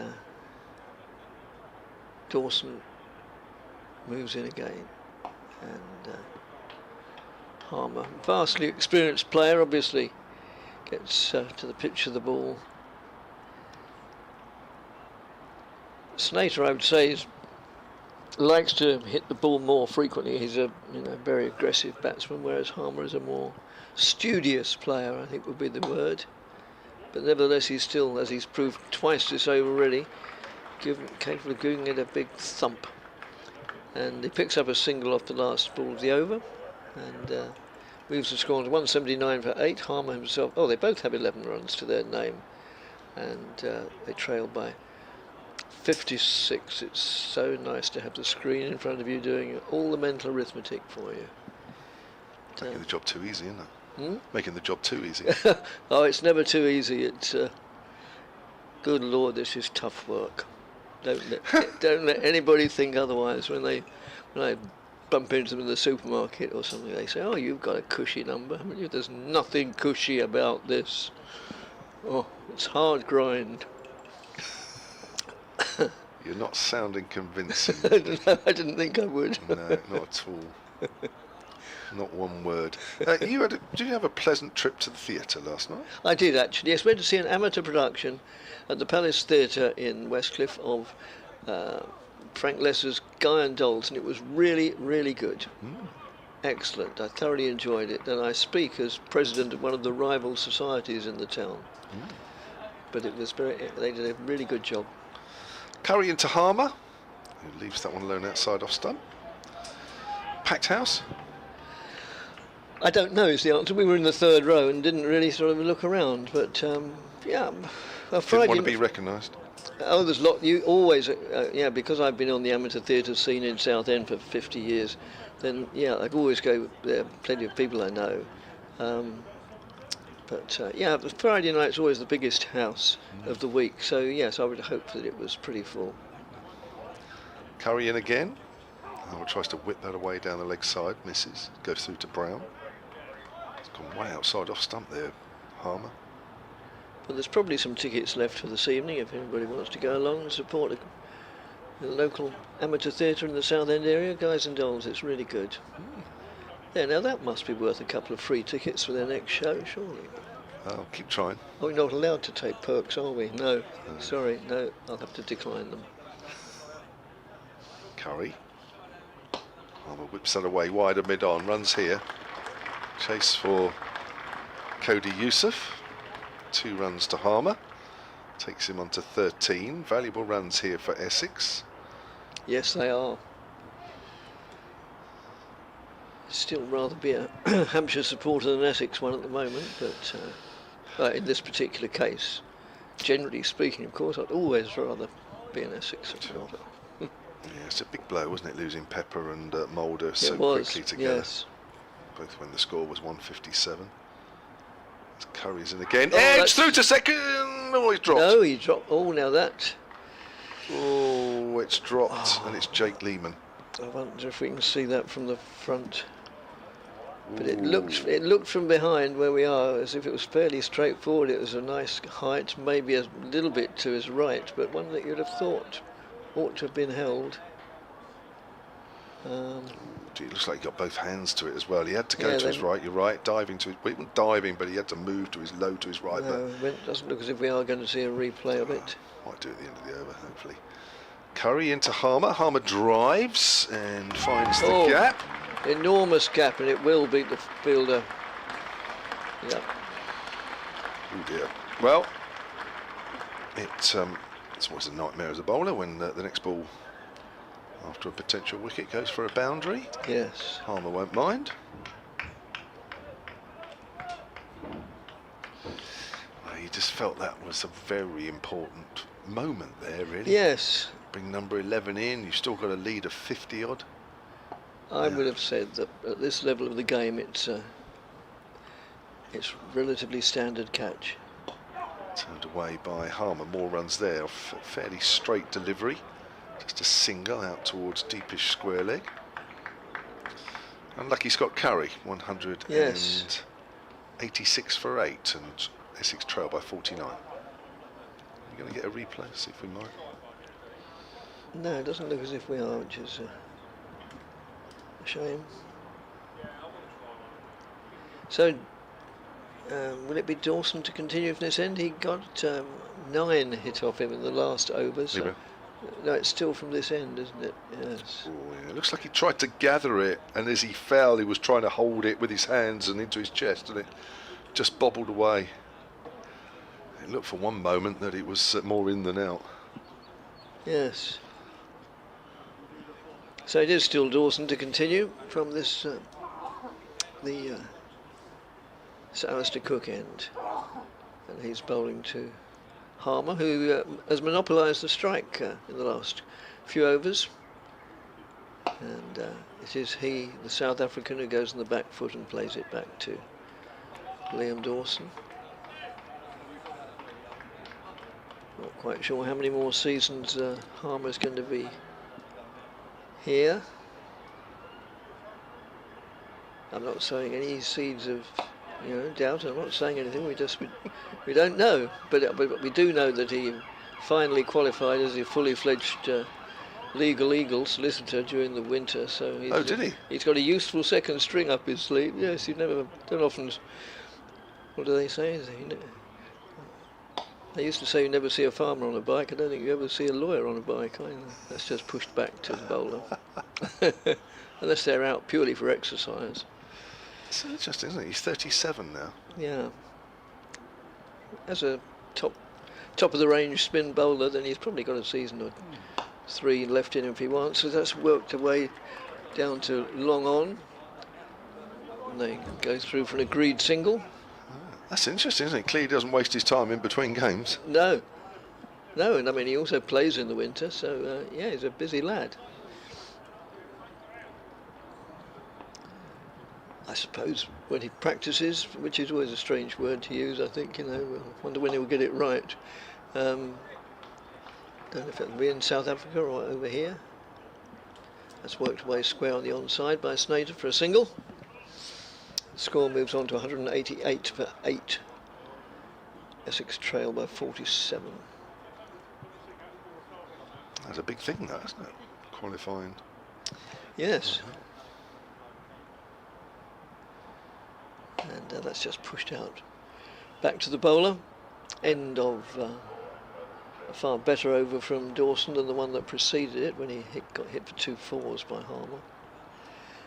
Dawson moves in again, and Harmer, vastly experienced player, obviously gets to the pitch of the ball. Snater, I would say, likes to hit the ball more frequently. He's a very aggressive batsman, whereas Harmer is a more studious player, I think would be the word. But nevertheless, he's still, as he's proved twice this over already, capable of giving it a big thump. And he picks up a single off the last ball of the over, and moves the score to 179 for 8. Harmer himself, they both have 11 runs to their name, and they trail by 56. It's so nice to have the screen in front of you doing all the mental arithmetic for you. Making the job too easy, isn't it? Making the job too easy. Oh, it's never too easy. It's good Lord, this is tough work. Don't let anybody think otherwise. When I bump into them in the supermarket or something, they say, "Oh, you've got a cushy number." I mean, there's nothing cushy about this. Oh, it's hard grind. You're not sounding convincing. I didn't think I would. No, not at all. Not one word. Did you have a pleasant trip to the theatre last night? I did actually. Yes, went to see an amateur production at the Palace Theatre in Westcliff of Frank Lesser's Guy and Dolls, and it was really, really good. Excellent. I thoroughly enjoyed it, and I speak as president of one of the rival societies in the town. But it was they did a really good job. Curry into Harmer, who leaves that one alone outside off stump. Packed house? I don't know is the answer. We were in the third row and didn't really sort of look around, but yeah. Didn't want to be recognised. Oh, there's a lot. You always, because I've been on the amateur theatre scene in Southend for 50 years, then yeah, I'd always go there. Plenty of people I know. But the Friday night's always the biggest house of the week, so yes, I would hope that it was pretty full. Curry in again. Tries to whip that away down the leg side, misses, goes through to Brown. It's gone way outside off stump there, Harmer. But there's probably some tickets left for this evening if anybody wants to go along and support the local amateur theatre in the Southend area. Guys and Dolls, it's really good. Yeah, now that must be worth a couple of free tickets for their next show, surely. I'll keep trying. Oh, we're not allowed to take perks, are we? No. Sorry, no, I'll have to decline them. Curry. Harmer whips that away wider mid-on, runs here. Chase for Cody Youssef. 2 runs to Harmer. Takes him on to 13. Valuable runs here for Essex. Yes, they are. Still rather be a Hampshire supporter than Essex one at the moment, but in this particular case, generally speaking, of course, I'd always rather be an Essex supporter. Yeah, it's a big blow, wasn't it, losing Pepper and Mulder so was, quickly together. Yes. Both when the score was 157. As Curry's in again. Oh, Edge through to second. Oh, he's dropped. No, he dropped. Oh, now that. Oh, it's dropped, and it's Jake Lehman. I wonder if we can see that from the front. But it looked from behind where we are as if it was fairly straightforward. It was a nice height, maybe a little bit to his right, but one that you'd have thought ought to have been held. It looks like he got both hands to it as well. He had to go Yeah, to his right. You're right, diving to it. Well, he wasn't diving, but he had to move to his low to his right. No, it doesn't look as if we are going to see a replay of it. Might do at the end of the over, hopefully. Curry into Harmer. Harmer drives and finds the gap. Enormous gap, and it will beat the fielder. Yeah. Oh dear. Well, it's always a nightmare as a bowler when the next ball, after a potential wicket, goes for a boundary. Yes. Harmer won't mind. You just felt that was a very important moment there, really. Yes. Bring number 11 in. You've still got a lead of 50 odd. I would have said that at this level of the game, it's relatively standard catch. Turned away by Harmer. More runs there. Fairly straight delivery. Just a single out towards deepish square leg. Unlucky Scott Curry, 186 for 8, and Essex trail by 49. Are we going to get a replay? See if we might. No, it doesn't look as if we are, which is a shame. So, will it be Dawson to continue from this end? He got 9 hit off him in the last over. So no, it's still from this end, isn't it? Yes. Oh, yeah. It looks like he tried to gather it, and as he fell, he was trying to hold it with his hands and into his chest, and it just bobbled away. It looked for one moment that it was more in than out. Yes. So it is still Dawson to continue from this the Sir Alistair Cook end, and he's bowling to Harmer, who has monopolised the strike in the last few overs, and it is he, the South African, who goes on the back foot and plays it back to Liam Dawson. Not quite sure how many more seasons Harmer's going to be here. I'm not sowing any seeds of doubt. I'm not saying anything. We don't know, but we do know that he finally qualified as a fully fledged legal eagle solicitor during the winter. So he's, did he? He's got a useful second string up his sleeve. Yes, don't often. What do they say? They used to say you never see a farmer on a bike. I don't think you ever see a lawyer on a bike either. That's just pushed back to the bowler. Unless they're out purely for exercise. It's interesting, isn't it? He's 37 now. Yeah. As a top of the range spin bowler, then he's probably got a season or 3 left in him if he wants. So that's worked away down to long on. And they go through for an agreed single. That's interesting, isn't it? Clearly doesn't waste his time in between games. No, and I mean he also plays in the winter, so yeah, he's a busy lad. I suppose when he practices, which is always a strange word to use, I think, I wonder when he'll get it right. Don't know if it'll be in South Africa or over here. That's worked away square on the onside by Snater for a single. The score moves on to 188 for 8. Essex trail by 47. That's a big thing, though, isn't it? Qualifying. Yes. And that's just pushed out back to the bowler. End of a far better over from Dawson than the one that preceded it when he got hit for 2 fours by Harmer.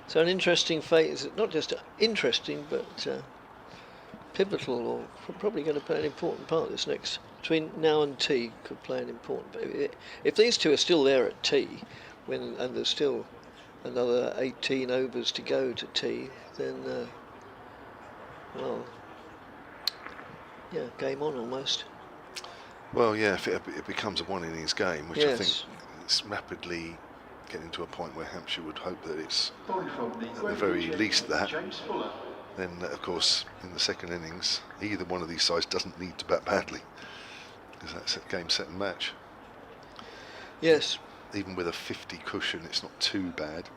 So an interesting phase, not just interesting, but pivotal, or probably going to play an important part this next, between now and tea, could play an important. If these two are still there at tea, and there's still another 18 overs to go to tea, then, well, yeah, game on almost. Well, yeah, if it becomes a 1 innings game, which Yes. I think it's rapidly getting to a point where Hampshire would hope that it's at the very least that, then of course in the second innings either one of these sides doesn't need to bat badly, because that's a game, set and match. Yes. Even with a 50 cushion, it's not too bad.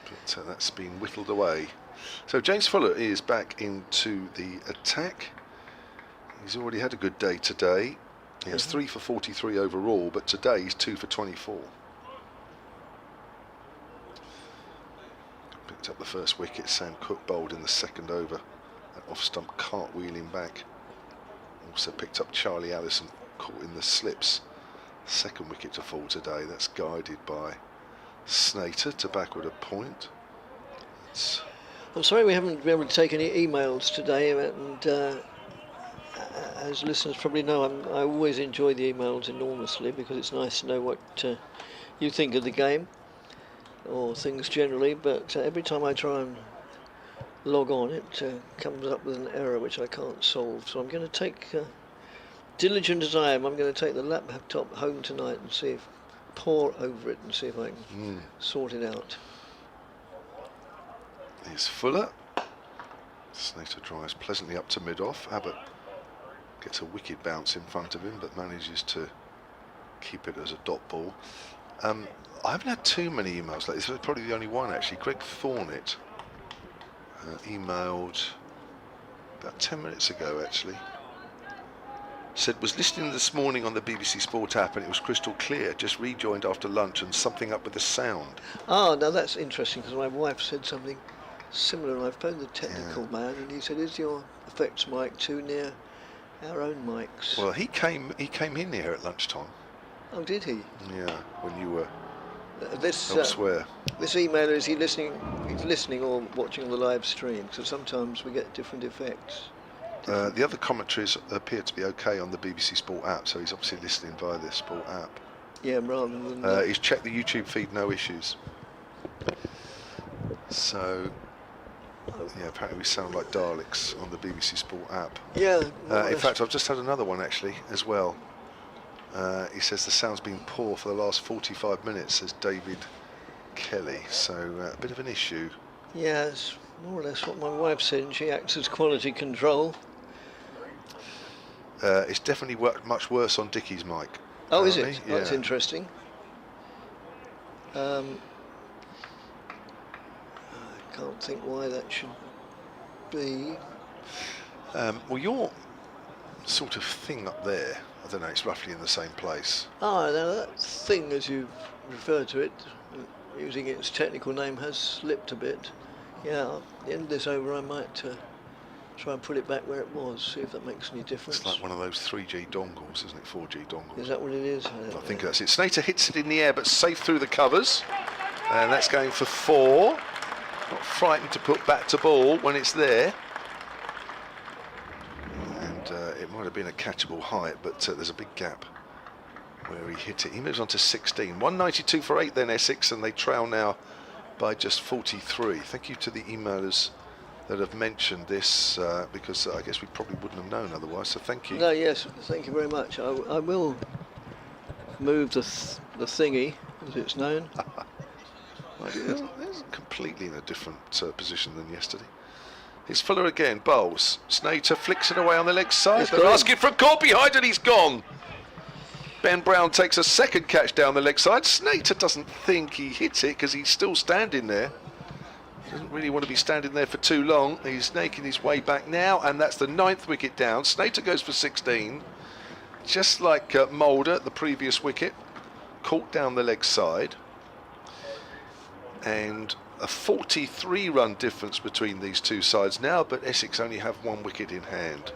But that's been whittled away. So James Fuller is back into the attack. He's already had a good day today. He has 3 for 43 overall, but today he's 2 for 24. Picked up the first wicket. Sam Cook bowled in the second over. That off-stump cartwheeling back. Also picked up Charlie Allison, caught in the slips. Second wicket to fall today. That's guided by Snater to backward a point. I'm sorry we haven't been able to take any emails today, and as listeners probably know, I always enjoy the emails enormously because it's nice to know what you think of the game or things generally, but every time I try and log on it comes up with an error which I can't solve, so I'm going to take, diligent as I am, I'm going to take the laptop home tonight and pore over it and see if I can sort it out. Here's Fuller. Snater drives pleasantly up to mid-off. Abbott gets a wicked bounce in front of him, but manages to keep it as a dot ball. I haven't had too many emails like this. This is probably the only one actually. Greg Thornett emailed about 10 minutes ago actually. Said, was listening this morning on the BBC Sport app and it was crystal clear. Just rejoined after lunch and something up with the sound. Oh, now that's interesting because my wife said something similar, and I phoned the technical man and he said, is your effects mic too near our own mics? Well, he came in here at lunchtime. Oh, did he? Yeah, when you were this elsewhere. This emailer, is he listening? He's listening or watching the live stream, so sometimes we get different effects. The other commentaries appear to be okay on the BBC Sport app, so he's obviously listening via the Sport app. Yeah, rather than he's checked the YouTube feed, no issues. So yeah, apparently we sound like Daleks on the BBC Sport app. Yeah. In fact, I've just had another one actually as well. He says the sound's been poor for the last 45 minutes, says David Kelly. So a bit of an issue. Yeah, it's more or less what my wife said, and she acts as quality control. It's definitely worked much worse on Dickie's mic. Oh, is it? Yeah. That's interesting. I can't think why that should be. Well, your sort of thing up there, I don't know, it's roughly in the same place. Ah, now that thing, as you refer to it, using its technical name, has slipped a bit. Yeah, at the end of this over, I might try and put it back where it was, see if that makes any difference. It's like one of those 3G dongles, isn't it? 4G dongles. Is that what it is? I think that's it. Snater hits it in the air, but safe through the covers. And that's going for 4. Not frightened to put back to ball when it's there. And it might have been a catchable height, but there's a big gap where he hit it. He moves on to 16. 192 for 8 then Essex, and they trail now by just 43. Thank you to the emailers that have mentioned this, because I guess we probably wouldn't have known otherwise, so thank you. No, yes, thank you very much. I will move the thingy, as it's known. It's completely in a different position than yesterday. It's Fuller again, bowls. Snater flicks it away on the leg side. They're asking for a caught behind and he's gone. Ben Brown takes a second catch down the leg side. Snater doesn't think he hit it because he's still standing there. Doesn't really want to be standing there for too long. He's making his way back now, and that's the 9th wicket down. Snater goes for 16. Just like Mulder, the previous wicket, caught down the leg side. And a 43-run difference between these two sides now, but Essex only have 1 wicket in hand.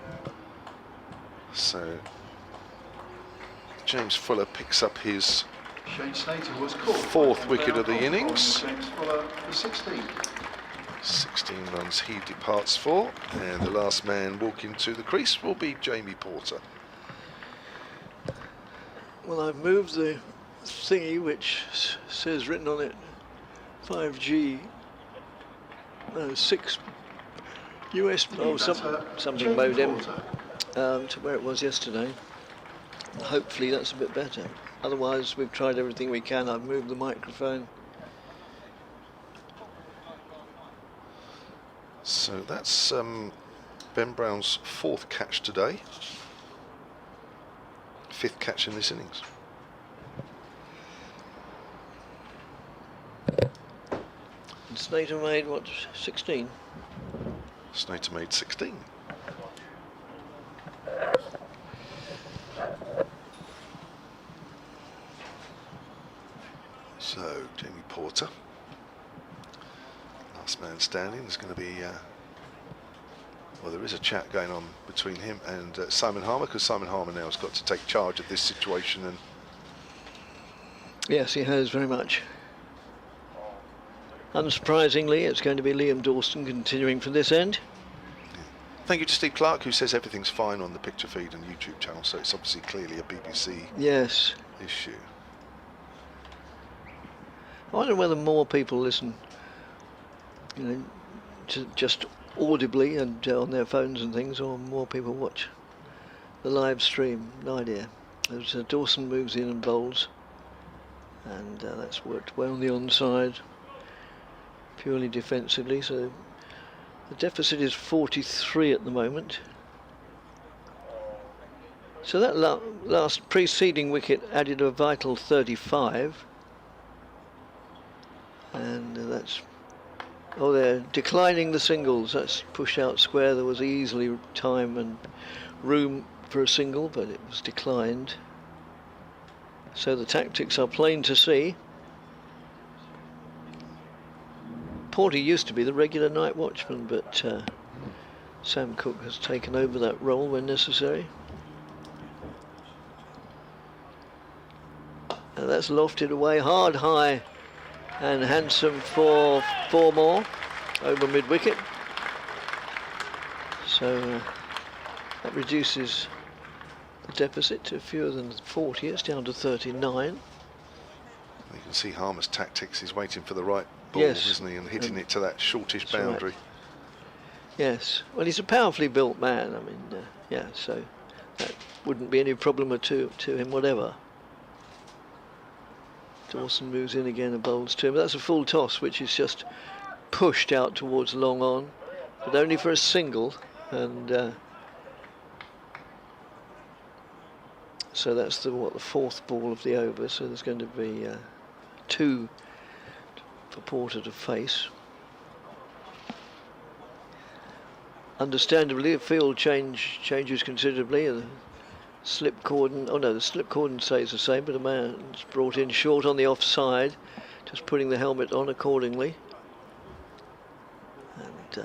So James Fuller picks up his Shane Snater was caught. 4th wicket of the innings. James Fuller for 16. 16 runs he departs for, and the last man walking to the crease will be Jamie Porter. Well, I've moved the thingy which says written on it 5G, no, 6 US, something modem, to where it was yesterday. Hopefully that's a bit better. Otherwise, we've tried everything we can. I've moved the microphone. So that's Ben Brown's 4th catch today, 5th catch in this innings. Snater made, what, 16? Snater made 16. So, Jamie Porter, last man standing. There's going to be, well, there is a chat going on between him and Simon Harmer, because Simon Harmer now has got to take charge of this situation. And yes, he has, very much. Unsurprisingly, it's going to be Liam Dawson continuing from this end. thank you to Steve Clark, who says everything's fine on the picture feed and YouTube channel, so it's obviously clearly a BBC yes. issue. I wonder whether more people listen, you know, just audibly and on their phones and things, or more people watch the live stream. No idea. As Dawson moves in and bowls, and that's worked well on the onside, purely defensively. So the deficit is 43 at the moment. So that last preceding wicket added a vital 35. And that's, oh, they're declining the singles. That's push out square. There was easily time and room for a single, but it was declined. So the tactics are plain to see. Porter used to be the regular night watchman, but Sam Cook has taken over that role when necessary. And that's lofted away hard, high and handsome for 4 more over mid-wicket. So that reduces the deficit to fewer than 40. It's down to 39. You can see Harmer's tactics. He's waiting for the right ball, yes, isn't he, and hitting it to that shortish right. boundary. Yes, well, he's a powerfully built man. I mean, yeah, so that wouldn't be any problem to him, whatever. Dawson moves in again and bowls to him. That's a full toss, which is just pushed out towards long on, but only for a single. And so that's the 4th ball of the over. So there's going to be 2 for Porter to face. Understandably, the field changes considerably. The slip cordon, oh no, the slip cordon stays the same, but a man's brought in short on the offside, just putting the helmet on accordingly. And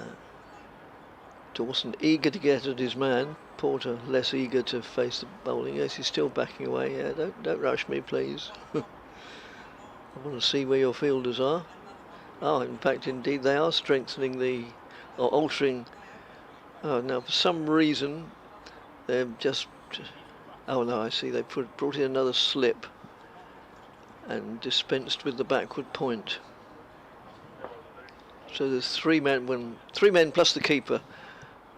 Dawson eager to get at his man, Porter less eager to face the bowling. Yes, he's still backing away. Yeah, don't rush me, please. I want to see where your fielders are. Oh, in fact, indeed, they are strengthening or altering. Oh, now for some reason they're just. Oh no, I see. They brought in another slip and dispensed with the backward point. So there's 3 men, 3 men plus the keeper,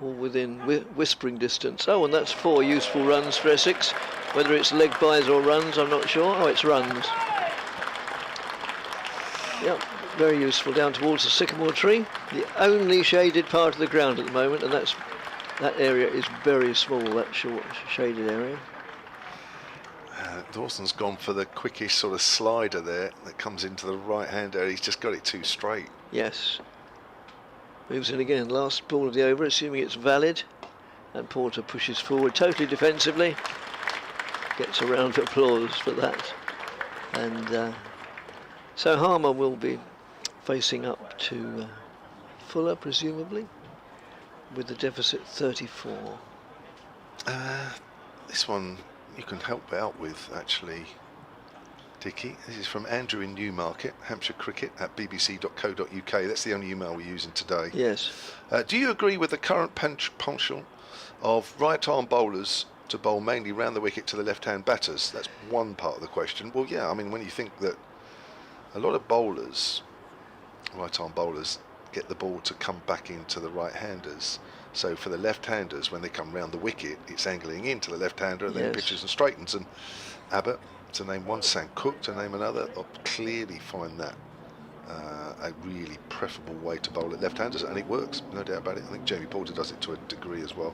all within whispering distance. Oh, and that's 4 useful runs for Essex. Whether it's leg byes or runs, I'm not sure. Oh, it's runs. Yep, very useful. Down towards the sycamore tree, the only shaded part of the ground at the moment, and that area is very small. That short shaded area. Dawson's gone for the quickish sort of slider there that comes into the right hand area. He's just got it too straight. Yes. Moves in again. Last ball of the over, assuming it's valid. And Porter pushes forward totally defensively. Gets a round of applause for that. And so Harmer will be facing up to Fuller, presumably, with the deficit 34. This one you can help out with, actually, Dickie. This is from Andrew in Newmarket, Hampshire Cricket at bbc.co.uk. That's the only email we're using today. Yes. Do you agree with the current penchant of right-arm bowlers to bowl mainly round the wicket to the left-hand batters? That's one part of the question. Well, yeah, I mean, when you think that a lot of bowlers, right-arm bowlers, get the ball to come back into the right-handers. So for the left-handers, when they come round the wicket, it's angling into the left-hander and then Yes. pitches and straightens. And Abbott, to name one, Sam Cook, to name another, they'll clearly find that a really preferable way to bowl at left-handers, and it works, no doubt about it. I think Jamie Porter does it to a degree as well.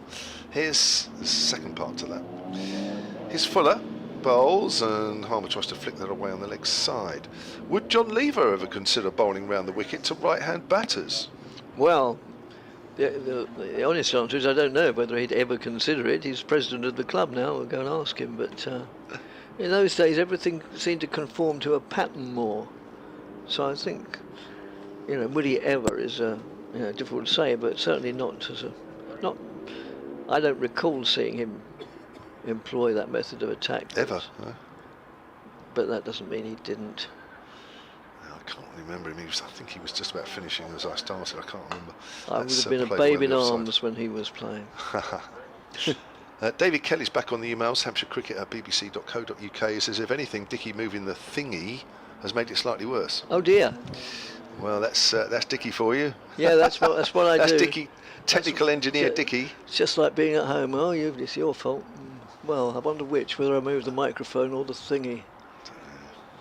Here's the second part to that. Here's Fuller, bowls, and Harmer tries to flick that away on the leg side. Would John Lever ever consider bowling round the wicket to right-hand batters? Well, the honest answer is I don't know whether he'd ever consider it. He's president of the club now. We'll go and ask him. But in those days, everything seemed to conform to a pattern more. So I think, would he ever is difficult to say, but certainly not as not. I don't recall seeing him employ that method of attack Ever? No? But that doesn't mean he didn't. I can't remember him. I think he was just about finishing as I started. I can't remember. I would have been a babe in arms when he was playing. David Kelly's back on the emails. Hampshire Cricket at bbc.co.uk. He says, if anything, Dickie moving the thingy has made it slightly worse. Oh dear. Well, that's Dickie for you. Yeah, that's what I do. That's Dickie, technical engineer Dickie. It's just like being at home. Oh, it's your fault. Well, I wonder whether I move the microphone or the thingy.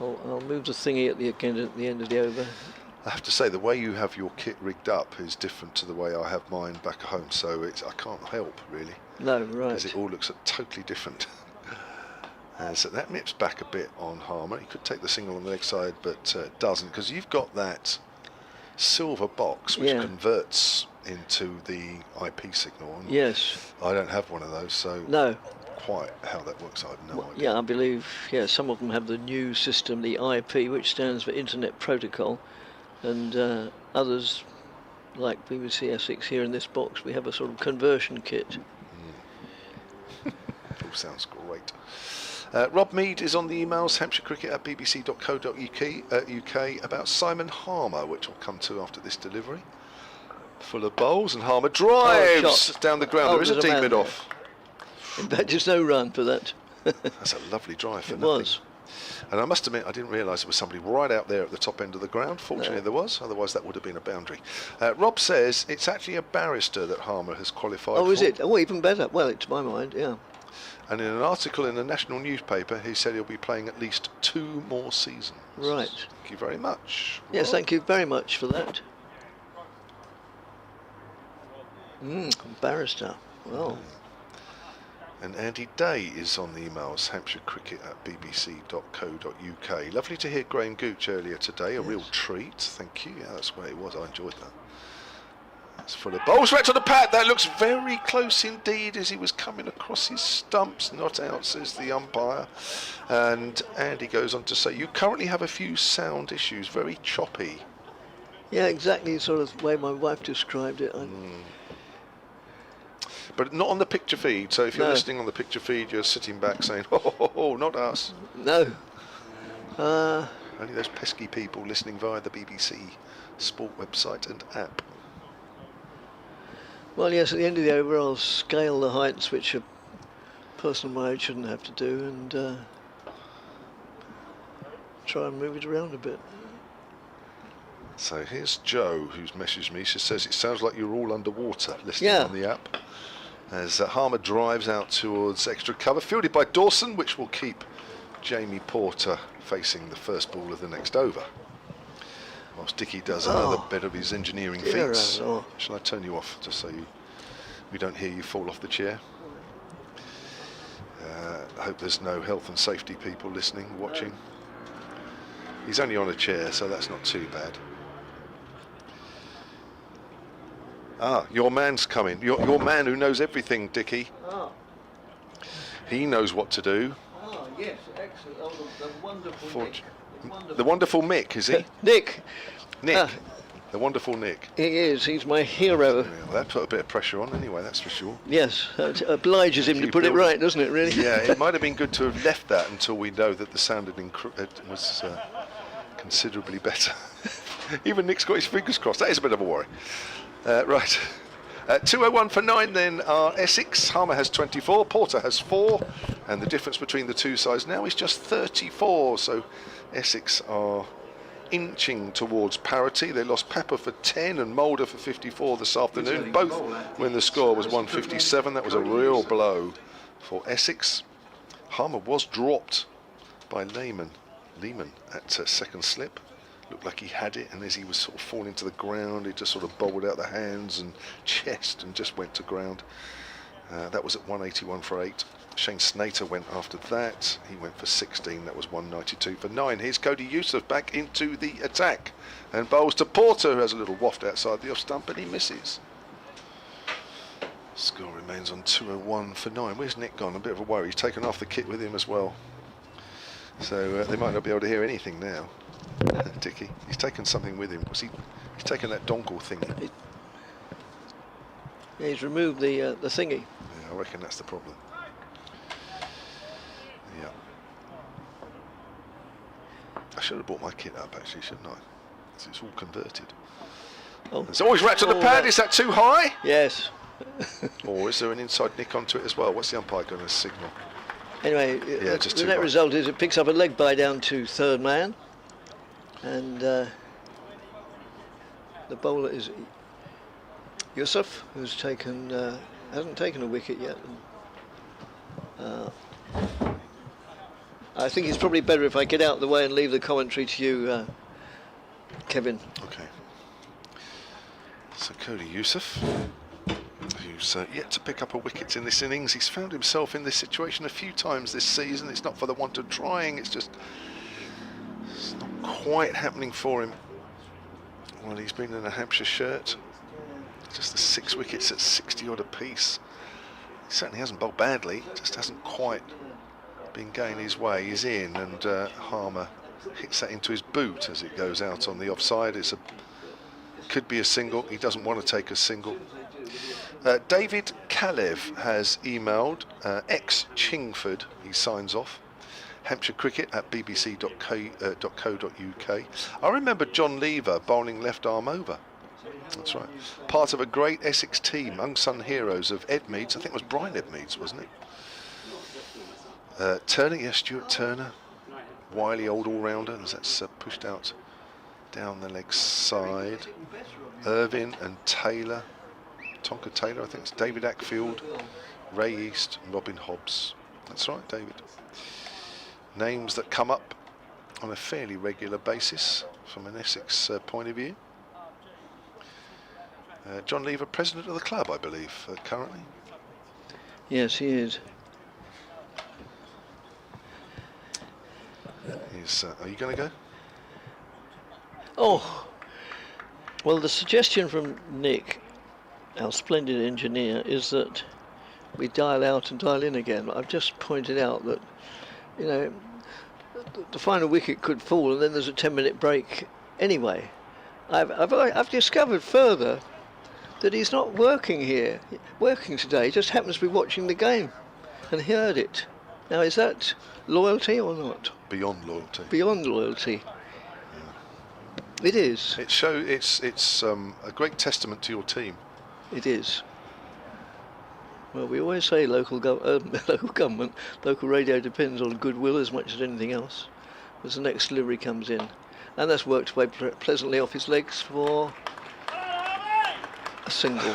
I'll move the thingy at the end of the over. I have to say, the way you have your kit rigged up is different to the way I have mine back at home, so I can't help, really. No, right. Because it all looks totally different. So that nips back a bit on Harmer. He could take the single on the leg side, but doesn't, because you've got that silver box which converts into the IP signal. And yes. I don't have one of those, so no. Quite how that works, I have no idea. Yeah, I believe, some of them have the new system, the IP, which stands for Internet Protocol, and others, like BBC Essex here in this box, we have a sort of conversion kit. All sounds great. Rob Mead is on the emails, Hampshire Cricket at bbc.co.uk, about Simon Harmer, which we'll come to after this delivery. Full of bowls, and Harmer drives down the ground. There is a deep mid-off. In fact, there's no run for that. That's a lovely drive for nothing. It was. And I must admit, I didn't realise there was somebody right out there at the top end of the ground. Fortunately, there was. Otherwise, that would have been a boundary. Rob says it's actually a barrister that Harmer has qualified for. Oh, is it? Oh, even better. Well, to my mind, yeah. And in an article in a national newspaper, he said he'll be playing at least 2 more seasons. Right. Thank you very much. Yes, Rob. thank you very much for that. Barrister. Well. And Andy Day is on the emails, Hampshire Cricket at bbc.co.uk. Lovely to hear Graham Gooch earlier today, a real treat. Thank you. Yeah, that's where it was. I enjoyed that. It's full of bowls right to the pad. That looks very close indeed as he was coming across his stumps. Not out, says the umpire. And Andy goes on to say, you currently have a few sound issues, very choppy. Yeah, exactly sort of the way my wife described it. But not on the picture feed, so if you're listening on the picture feed, you're sitting back saying, oh, not us. No. Only those pesky people listening via the BBC Sport website and app. Well, yes, at the end of the over, I'll scale the heights, which a person of my age shouldn't have to do, and try and move it around a bit. So here's Joe, who's messaged me. She says, it sounds like you're all underwater, listening on the app. As Harmer drives out towards extra cover, fielded by Dawson, which will keep Jamie Porter facing the first ball of the next over. Whilst Dickie does another bit of his engineering feats. Shall I turn you off just so we don't hear you fall off the chair? I hope there's no health and safety people listening, watching. He's only on a chair, so that's not too bad. Your man's coming. Your man who knows everything, Dickie. He knows what to do. Yes, excellent. Oh, the wonderful Nick. The wonderful Mick, is he? Nick. The wonderful Nick. He is. He's my hero. Yeah, that put a bit of pressure on anyway, that's for sure. Yes, it obliges him to put it right, doesn't it, really? Yeah, it might have been good to have left that until we know that the sound was considerably better. Even Nick's got his fingers crossed. That is a bit of a worry. Right. 2:01 for 9 then are Essex. Harmer has 24, Porter has 4, and the difference between the two sides now is just 34. So Essex are inching towards parity. They lost Pepper for 10 and Moulder for 54 this afternoon, both when the score was 157. That was a real blow for Essex. Harmer was dropped by Lehman at second slip. Looked like he had it, and as he was sort of falling to the ground, he just sort of bowled out the hands and chest and just went to ground. That was at 181 for 8. Shane Snater went after that. He went for 16. That was 192 for 9. Here's Cody Youssef back into the attack and bowls to Porter, who has a little waft outside the off stump, and he misses. Score remains on 201 for 9. Where's Nick gone? A bit of a worry. He's taken off the kit with him as well. So they might not be able to hear anything now. Dickie, he's taken something with him. He's taken that dongle thingy. Yeah, he's removed the thingy. Yeah, I reckon that's the problem. Yeah. I should have brought my kit up actually, shouldn't I? It's all converted. Oh. It's always wrapped on the pad. Is that too high? Yes. Or is there an inside nick onto it as well? What's the umpire going to signal? Anyway, Yeah, just the too net high. result is it picks up a leg bye down to third man, and the bowler is Youssef, who's hasn't taken a wicket yet. I think it's probably better if I get out of the way and leave the commentary to you, Kevin. Okay. So Cody Youssef, who's yet to pick up a wicket in this innings. He's found himself in this situation a few times this season. It's not for the want of trying. It's not quite happening for him. Well, he's been in a Hampshire shirt. Just the 6 wickets at 60 odd apiece. He certainly hasn't bowled badly. Just hasn't quite been going his way. He's in, and Harmer hits that into his boot as it goes out on the offside. Could be a single. He doesn't want to take a single. David Kalev has emailed ex-Chingford. He signs off. Hampshire Cricket at bbc.co.uk. I remember John Lever bowling left arm over. That's right. Part of a great Essex team, unsung heroes of Edmeads. I think it was Brian Edmeads, wasn't it? Turner, yes, Stuart Turner. Wily old all-rounder. That's pushed out down the leg side. Irvin and Taylor. Tonka Taylor, I think it's David Ackfield, Ray East, and Robin Hobbs. That's right, David. Names that come up on a fairly regular basis from an Essex point of view. John Lever, president of the club, I believe, currently. Yes, he is. Are you going to go? Oh, well, the suggestion from Nick, our splendid engineer, is that we dial out and dial in again. I've just pointed out that, you know, the final wicket could fall and then there's a 10-minute break anyway. I've discovered further that he's not working today. He just happens to be watching the game and heard it. Now, is that loyalty or not? Beyond loyalty. Beyond loyalty. It is. It's a great testament to your team. It is. Well, we always say local government, local radio depends on goodwill as much as anything else. As the next delivery comes in, and that's worked away pleasantly off his legs for a single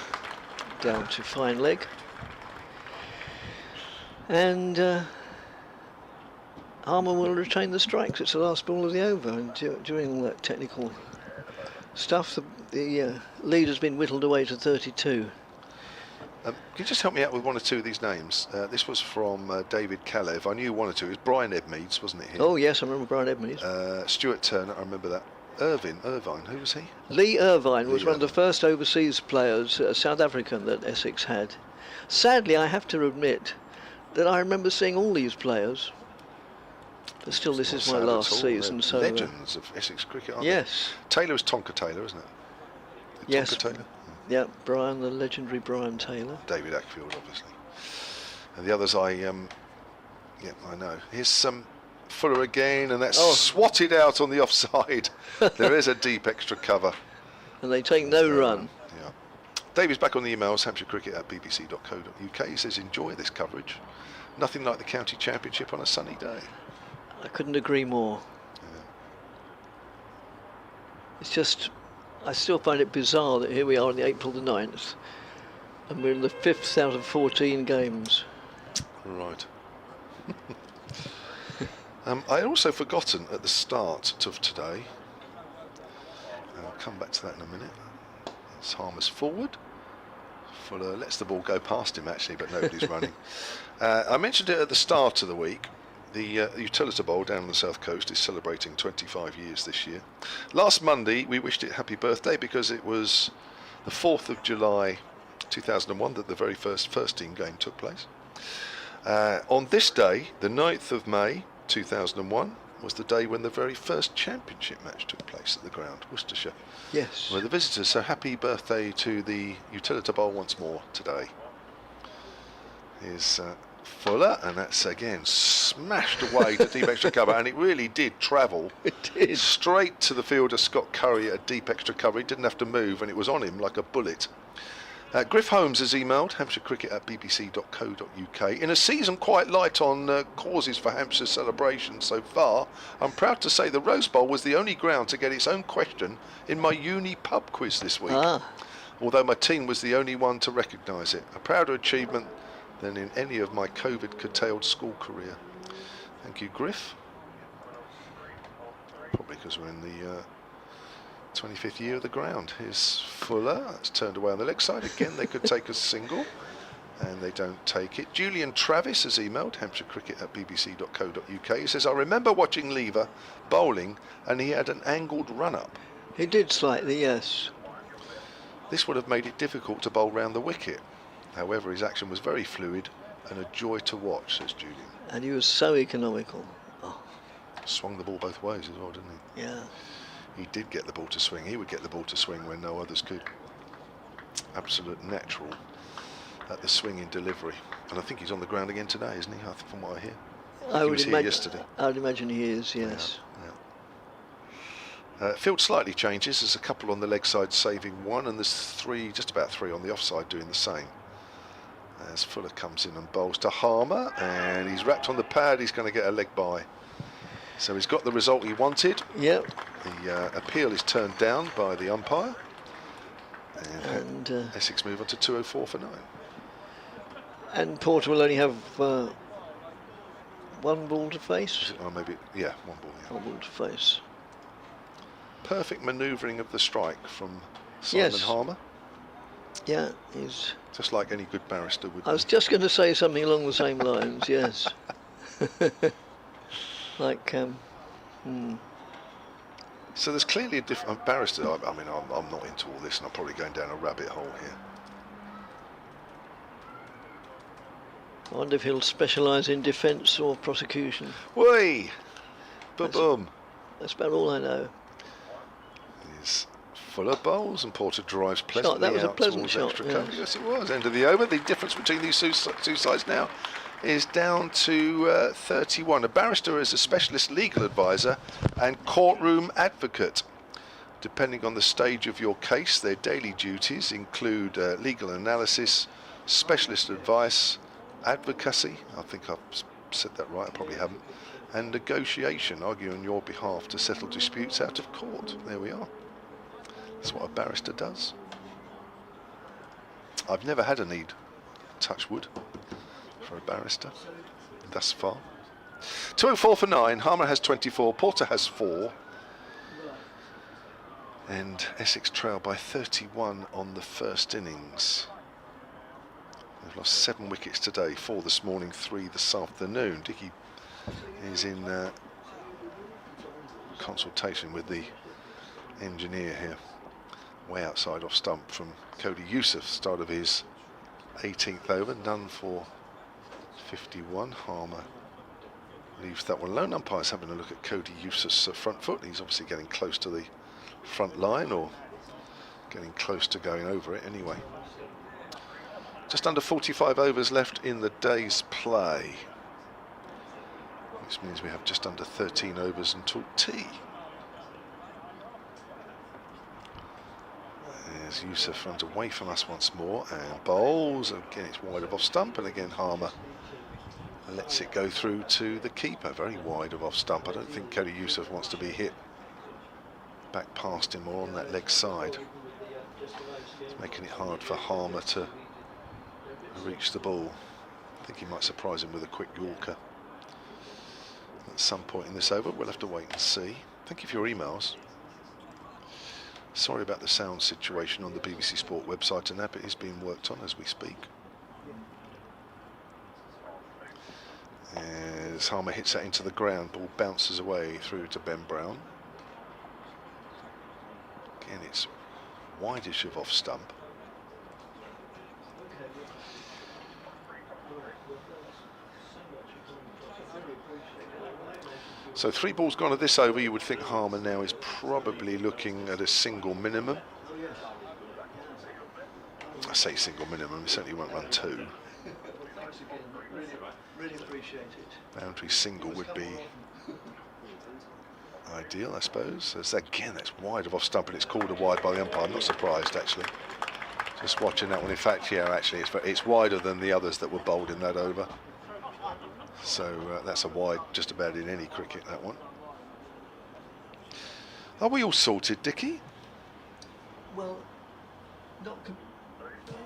down to fine leg. And Harmer will retain the strikes. It's the last ball of the over, and during all that technical stuff, the lead has been whittled away to 32. Can you just help me out with one or two of these names? This was from David Kalev. I knew one or two. It was Brian Edmeads, wasn't it? Here? Oh yes, I remember Brian Edmeads. Stuart Turner, I remember that. Irvine, who was he? Lee Irvine was one of the first overseas players, South African, that Essex had. Sadly, I have to admit that I remember seeing all these players. But still, this is my last season. So legends of Essex cricket, aren't yes. they? Taylor was Tonka Taylor, isn't it? Yes. Tonka Taylor? Yeah, Brian, the legendary Brian Taylor. David Ackfield, obviously. And the others I know. Here's Fuller again, and that's swatted out on the offside. There is a deep extra cover. And they take no run. Yeah. David's back on the emails, Hampshire Cricket at bbc.co.uk. He says, enjoy this coverage. Nothing like the county championship on a sunny day. I couldn't agree more. Yeah. It's just, I still find it bizarre that here we are on the April the 9th, and we're in the 5th out of 14 games. Right. I had also forgotten at the start of today, and I'll come back to that in a minute. It's Harmer's forward. Fuller lets the ball go past him actually, but nobody's running. I mentioned it at the start of the week. The Utility Bowl down on the south coast is celebrating 25 years this year. Last Monday we wished it happy birthday because it was the 4th of July 2001 that the very first team game took place. On this day, the 9th of May 2001, was the day when the very first championship match took place at the ground, Worcestershire. Yes. We're the visitors, so happy birthday to the Utility Bowl once more today. Here's Fuller, and that's again smashed away to deep extra cover, and it really did travel. It did. Straight to the fielder Scott Curry at deep extra cover. He didn't have to move, and it was on him like a bullet. Griff Holmes has emailed hampshirecricket@bbc.co.uk. In a season quite light on causes for Hampshire celebration so far, I'm proud to say the Rose Bowl was the only ground to get its own question in my uni pub quiz this week. Although my team was the only one to recognise it. A prouder achievement than in any of my COVID-curtailed school career. Thank you, Griff. Probably because we're in the 25th year of the ground. Here's Fuller. That's turned away on the leg side. Again, they could take a single, and they don't take it. Julian Travis has emailed hampshirecricket@bbc.co.uk. He says, I remember watching Lever bowling, and he had an angled run-up. He did slightly, yes. This would have made it difficult to bowl round the wicket. However, his action was very fluid and a joy to watch, says Julian. And he was so economical. Oh. Swung the ball both ways as well, didn't he? Yeah. He did get the ball to swing. He would get the ball to swing when no others could. Absolute natural at the swinging delivery. And I think he's on the ground again today, isn't he? From what I hear. He was here yesterday. I would imagine he is, yes. Yeah. Field slightly changes. There's a couple on the leg side saving one, and there's three, just about three on the offside doing the same. As Fuller comes in and bowls to Harmer, and he's wrapped on the pad. He's going to get a leg by. So he's got the result he wanted. Yep. The appeal is turned down by the umpire, and Essex move on to 204 for 9. And Porter will only have one ball to face. Or maybe, yeah, one ball. Yeah. One ball to face. Perfect manoeuvring of the strike from Simon Harmer. Yeah, he's just like any good barrister would. I was just going to say something along the same lines. Yes. Like. So there's clearly a different barrister. I mean, I'm not into all this, and I'm probably going down a rabbit hole here. I wonder if he'll specialise in defence or prosecution. Whey! Boom! That's about all I know. He's Fuller bowls, and Porter drives pleasantly that was out a pleasant towards shot, extra cover. Yes, it was. End of the over. The difference between these two sides now is down to 31. A barrister is a specialist legal advisor and courtroom advocate. Depending on the stage of your case, their daily duties include legal analysis, specialist advice, advocacy, I think I've said that right, I probably haven't, and negotiation, arguing on your behalf to settle disputes out of court. There we are. That's what a barrister does. I've never had a need, touch wood, for a barrister thus far. 204 for 9. Harmer has 24, Porter has 4, and Essex trail by 31 on the first innings. They've lost 7 wickets today, 4 this morning, 3 this afternoon. Dicky is in consultation with the engineer here, way outside off stump from Cody Youssef, start of his 18th over, none for 51. Harmer leaves that one alone. Umpire's having a look at Cody Youssef's front foot. He's obviously getting close to the front line, or getting close to going over it anyway. Just under 45 overs left in the day's play, which means we have just under 13 overs until tea. As Youssef runs away from us once more and bowls. Again, it's wide of off stump, and again Harmer lets it go through to the keeper. Very wide of off stump. I don't think Cody Youssef wants to be hit back past him or on that leg side. It's making it hard for Harmer to reach the ball. I think he might surprise him with a quick Yorker at some point in this over. We'll have to wait and see. Thank you for your emails. Sorry about the sound situation on the BBC Sport website and app. It is being worked on as we speak. As Harmer hits that into the ground, ball bounces away through to Ben Brown. Again, it's wideish of off stump. So 3 balls gone of this over. You would think Harmer now is probably looking at a single minimum. I say single minimum, he certainly won't run 2. Really appreciate it. Boundary single would be ideal, I suppose. As again, that's wide of off stump, and it's called a wide by the umpire. I'm not surprised, actually. Just watching that one. In fact, yeah, actually, it's wider than the others that were bowled in that over. So that's a wide just about in any cricket, that one. Are we all sorted, Dickie? Well,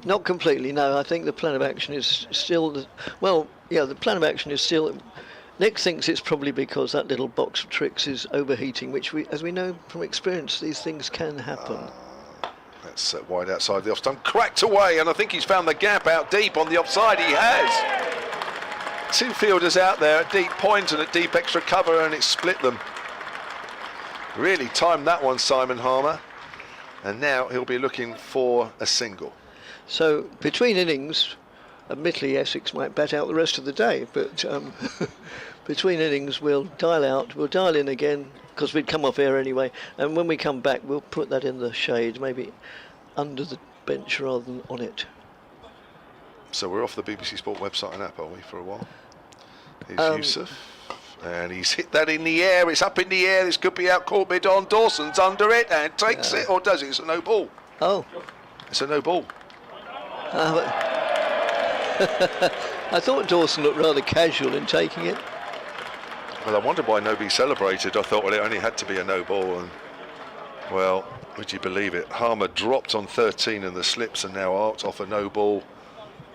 not completely, no. I think the plan of action is still, well, yeah, the plan of action is still, Nick thinks it's probably because that little box of tricks is overheating, which, as we know from experience, these things can happen. That's wide outside the off stump, cracked away, and I think he's found the gap out deep on the offside. He has. 2 fielders out there at deep point and at deep extra cover, and it's split them. Really timed that one, Simon Harmer. And now he'll be looking for a single. So between innings, admittedly Essex might bat out the rest of the day, but between innings we'll dial in again, because we'd come off air anyway, and when we come back we'll put that in the shade, maybe under the bench rather than on it. So we're off the BBC Sport website and app, are we, for a while? Here's Yusuf, and he's hit that in the air. It's up in the air. This could be out caught mid on. Dawson's under it and takes it, or does it? It's a no ball. Oh. It's a no ball. I thought Dawson looked rather casual in taking it. Well, I wondered why nobody celebrated. I thought, well, it only had to be a no ball, and well, would you believe it? Harmer dropped on 13 and the slips are now arced off a no ball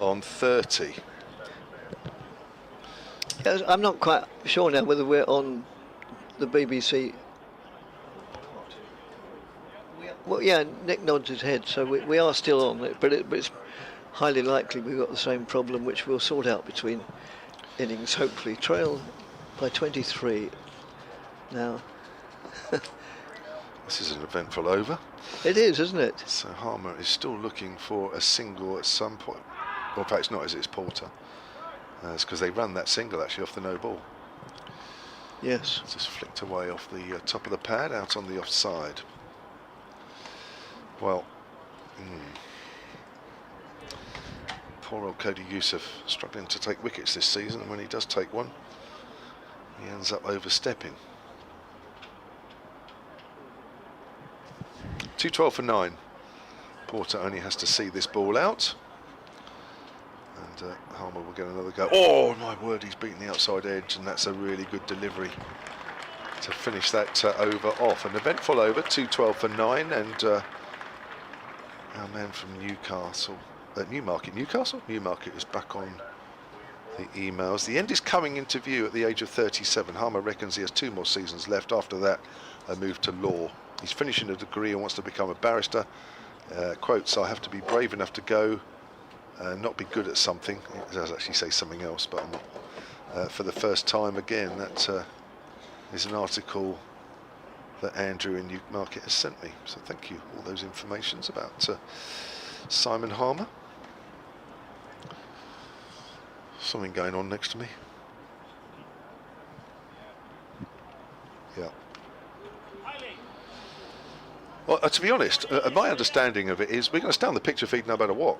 on 30. Yes, I'm not quite sure now whether we're on the BBC. Well, yeah, Nick nods his head, so we are still on it, but it's highly likely we've got the same problem, which we'll sort out between innings, hopefully. Trail by 23 now. This is an eventful over. It is, isn't it? So Harmer is still looking for a single at some point. Well, in fact, it's not, is it? It's Porter. It's because they ran that single actually off the no ball. Yes. It's just flicked away off the top of the pad, out on the offside. Well, poor old Cody Yusuf struggling to take wickets this season, and when he does take one, he ends up overstepping. 2-12 for 9. Porter only has to see this ball out. And Harmer will get another go. Oh my word, he's beaten the outside edge, and that's a really good delivery to finish that over off. An eventful over, 2-12 for 9, and our man from Newcastle, Newmarket is back on the emails. The end is coming into view at the age of 37. Harmer reckons he has 2 more seasons left. After that, a move to law. He's finishing a degree and wants to become a barrister. Quotes, I have to be brave enough to go, not be good at something. It does actually say something else, but I'm not. For the first time again, that is an article that Andrew in Newmarket has sent me. So thank you, all those informations about Simon Harmer. Something going on next to me. Yeah. Well, to be honest, my understanding of it is we're going to stay on the picture feed no matter what.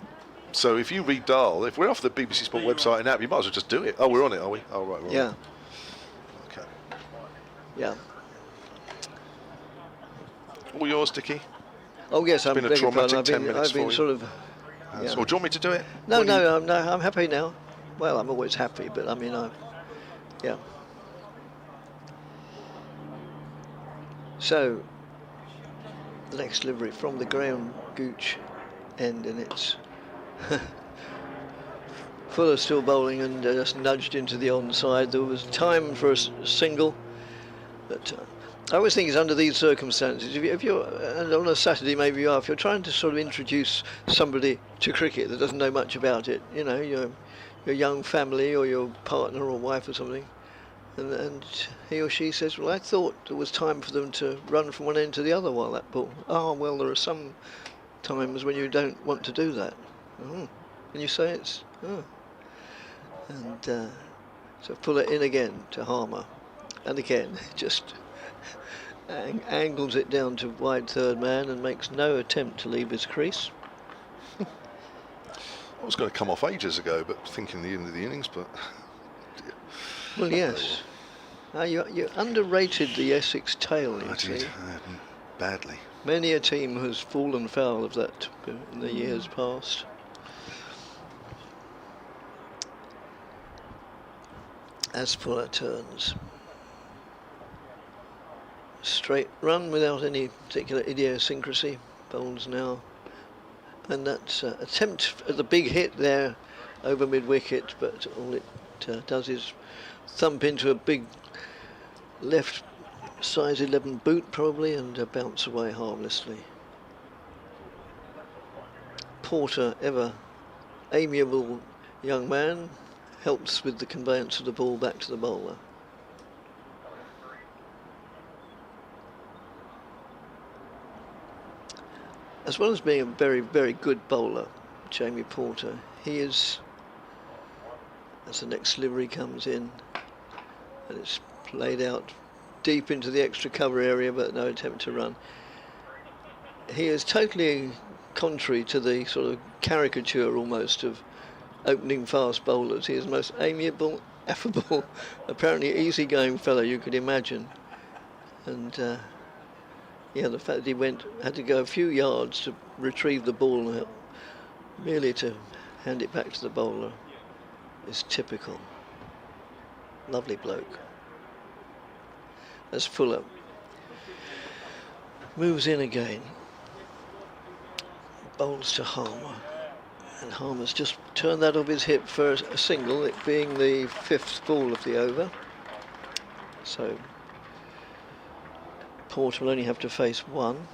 So if you redial, if we're off the BBC Sport website and app, you might as well just do it. Oh, we're on it, are we? Oh, right. Yeah. On. Okay. Yeah. All yours, Dickie? Oh yes, It's been a traumatic 10 minutes I've been for you. sort of. Or do you want me to do it? No, What do you- no, I'm happy now. Well, I'm always happy, but I mean, yeah. So, the next delivery from the Graham Gooch end, and it's Fuller still bowling and just nudged into the onside. There was time for a single, but I always think it's under these circumstances. If you're and on a Saturday, maybe you are. If you're trying to sort of introduce somebody to cricket that doesn't know much about it, you know, your young family or your partner or wife or something, and he or she says, "Well, I thought it was time for them to run from one end to the other while that ball." Oh, well, there are some times when you don't want to do that. Oh. And you say it's and so pull it in again to Harmer, and again just angles it down to wide third man and makes no attempt to leave his crease. I was going to come off ages ago, but thinking the end of the innings, but Well, yes. You underrated the Essex tail, you I see. did badly. Many a team has fallen foul of that in the years past. As Fuller turns. Straight run without any particular idiosyncrasy. Bowls now. And that attempt at the big hit there over mid-wicket, but all it does is thump into a big left size 11 boot probably and bounce away harmlessly. Porter, ever amiable young man, helps with the conveyance of the ball back to the bowler. As well as being a very, very good bowler, Jamie Porter, he is, as the next delivery comes in, and it's played out deep into the extra cover area, but no attempt to run. He is totally contrary to the sort of caricature almost of opening fast bowlers. He is the most amiable, affable, apparently easygoing fellow you could imagine. And yeah, the fact that he had to go a few yards to retrieve the ball merely to hand it back to the bowler is typical. Lovely bloke. As Fuller moves in again, bowls to Harmer, and Harmer's just turned that off his hip for a single, it being the 5th ball of the over. So Porter will only have to face one.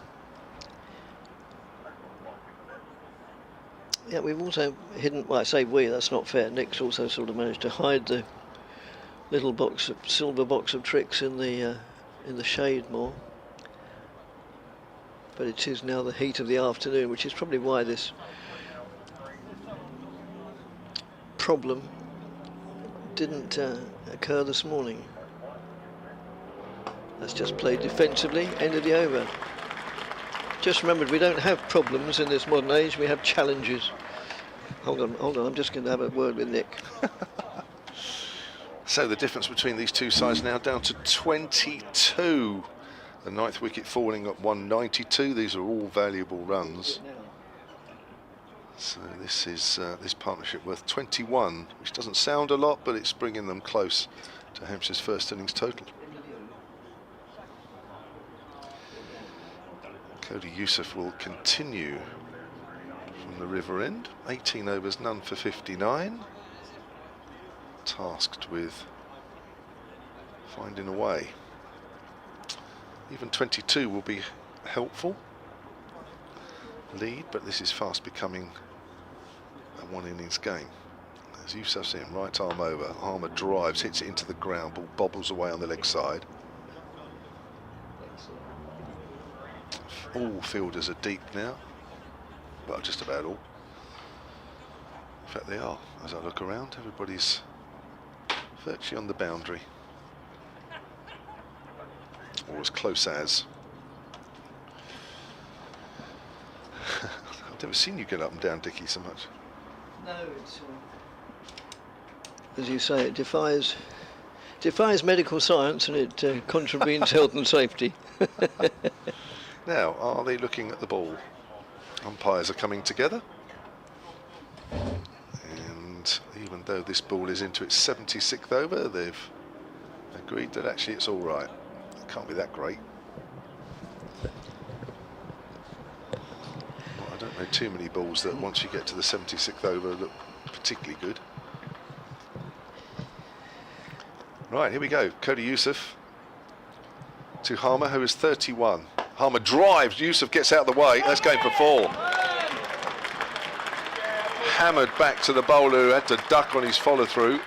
Yeah, we've also hidden, well, I say we, that's not fair. Nick's also sort of managed to hide the little silver box of tricks in the shade more. But it is now the heat of the afternoon, which is probably why this problem didn't occur this morning. That's just played defensively, end of the over. Just remembered, we don't have problems in this modern age, we have challenges. Hold on, I'm just going to have a word with Nick. So the difference between these two sides now down to 22. The 9th wicket falling at 192. These are all valuable runs. So this is this partnership worth 21, which doesn't sound a lot, but it's bringing them close to Hampshire's first innings total. Cody Youssef will continue from the river end. 18 overs, none for 59. Tasked with finding a way. Even 22 will be helpful. Lead, but this is fast becoming a one innings game. As Youssef's in, right arm over. Harmer drives, hits it into the ground, ball bobbles away on the leg side. All fielders are deep now. Well, just about all. In fact, they are. As I look around, everybody's virtually on the boundary. Or as close as. I've never seen you get up and down, Dickie, so much. No, it's as you say, it defies medical science, and it contravenes health and safety. Now, are they looking at the ball? Umpires are coming together. And even though this ball is into its 76th over, they've agreed that actually it's all right. It can't be that great. Well, I don't know too many balls that once you get to the 76th over look particularly good. Right, here we go. Cody Youssef to Harmer, who is 31. Harmer drives, Yusuf gets out of the way, that's going for 4. Hammered back to the bowler who had to duck on his follow through.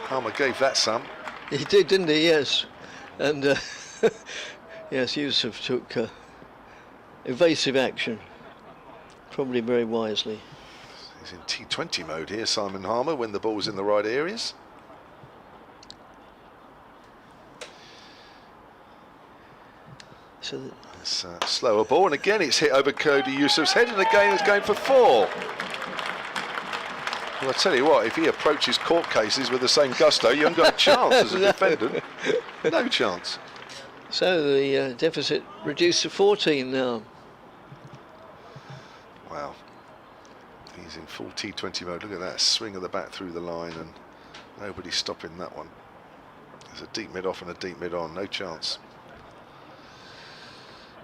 Harmer gave that some. He did, didn't he? Yes. And yes, Yusuf took evasive action, probably very wisely. He's in T20 mode here, Simon Harmer, when the ball's in the right areas. So it's a slower ball, and again it's hit over Cody Yusuf's head, and again it's going for 4. Well, I tell you what, if he approaches court cases with the same gusto, you haven't got a chance as a defendant. No chance. So the deficit reduced to 14 now. Wow. He's in full T20 mode. Look at that swing of the bat through the line, and nobody's stopping that one. There's a deep mid off and a deep mid on, no chance.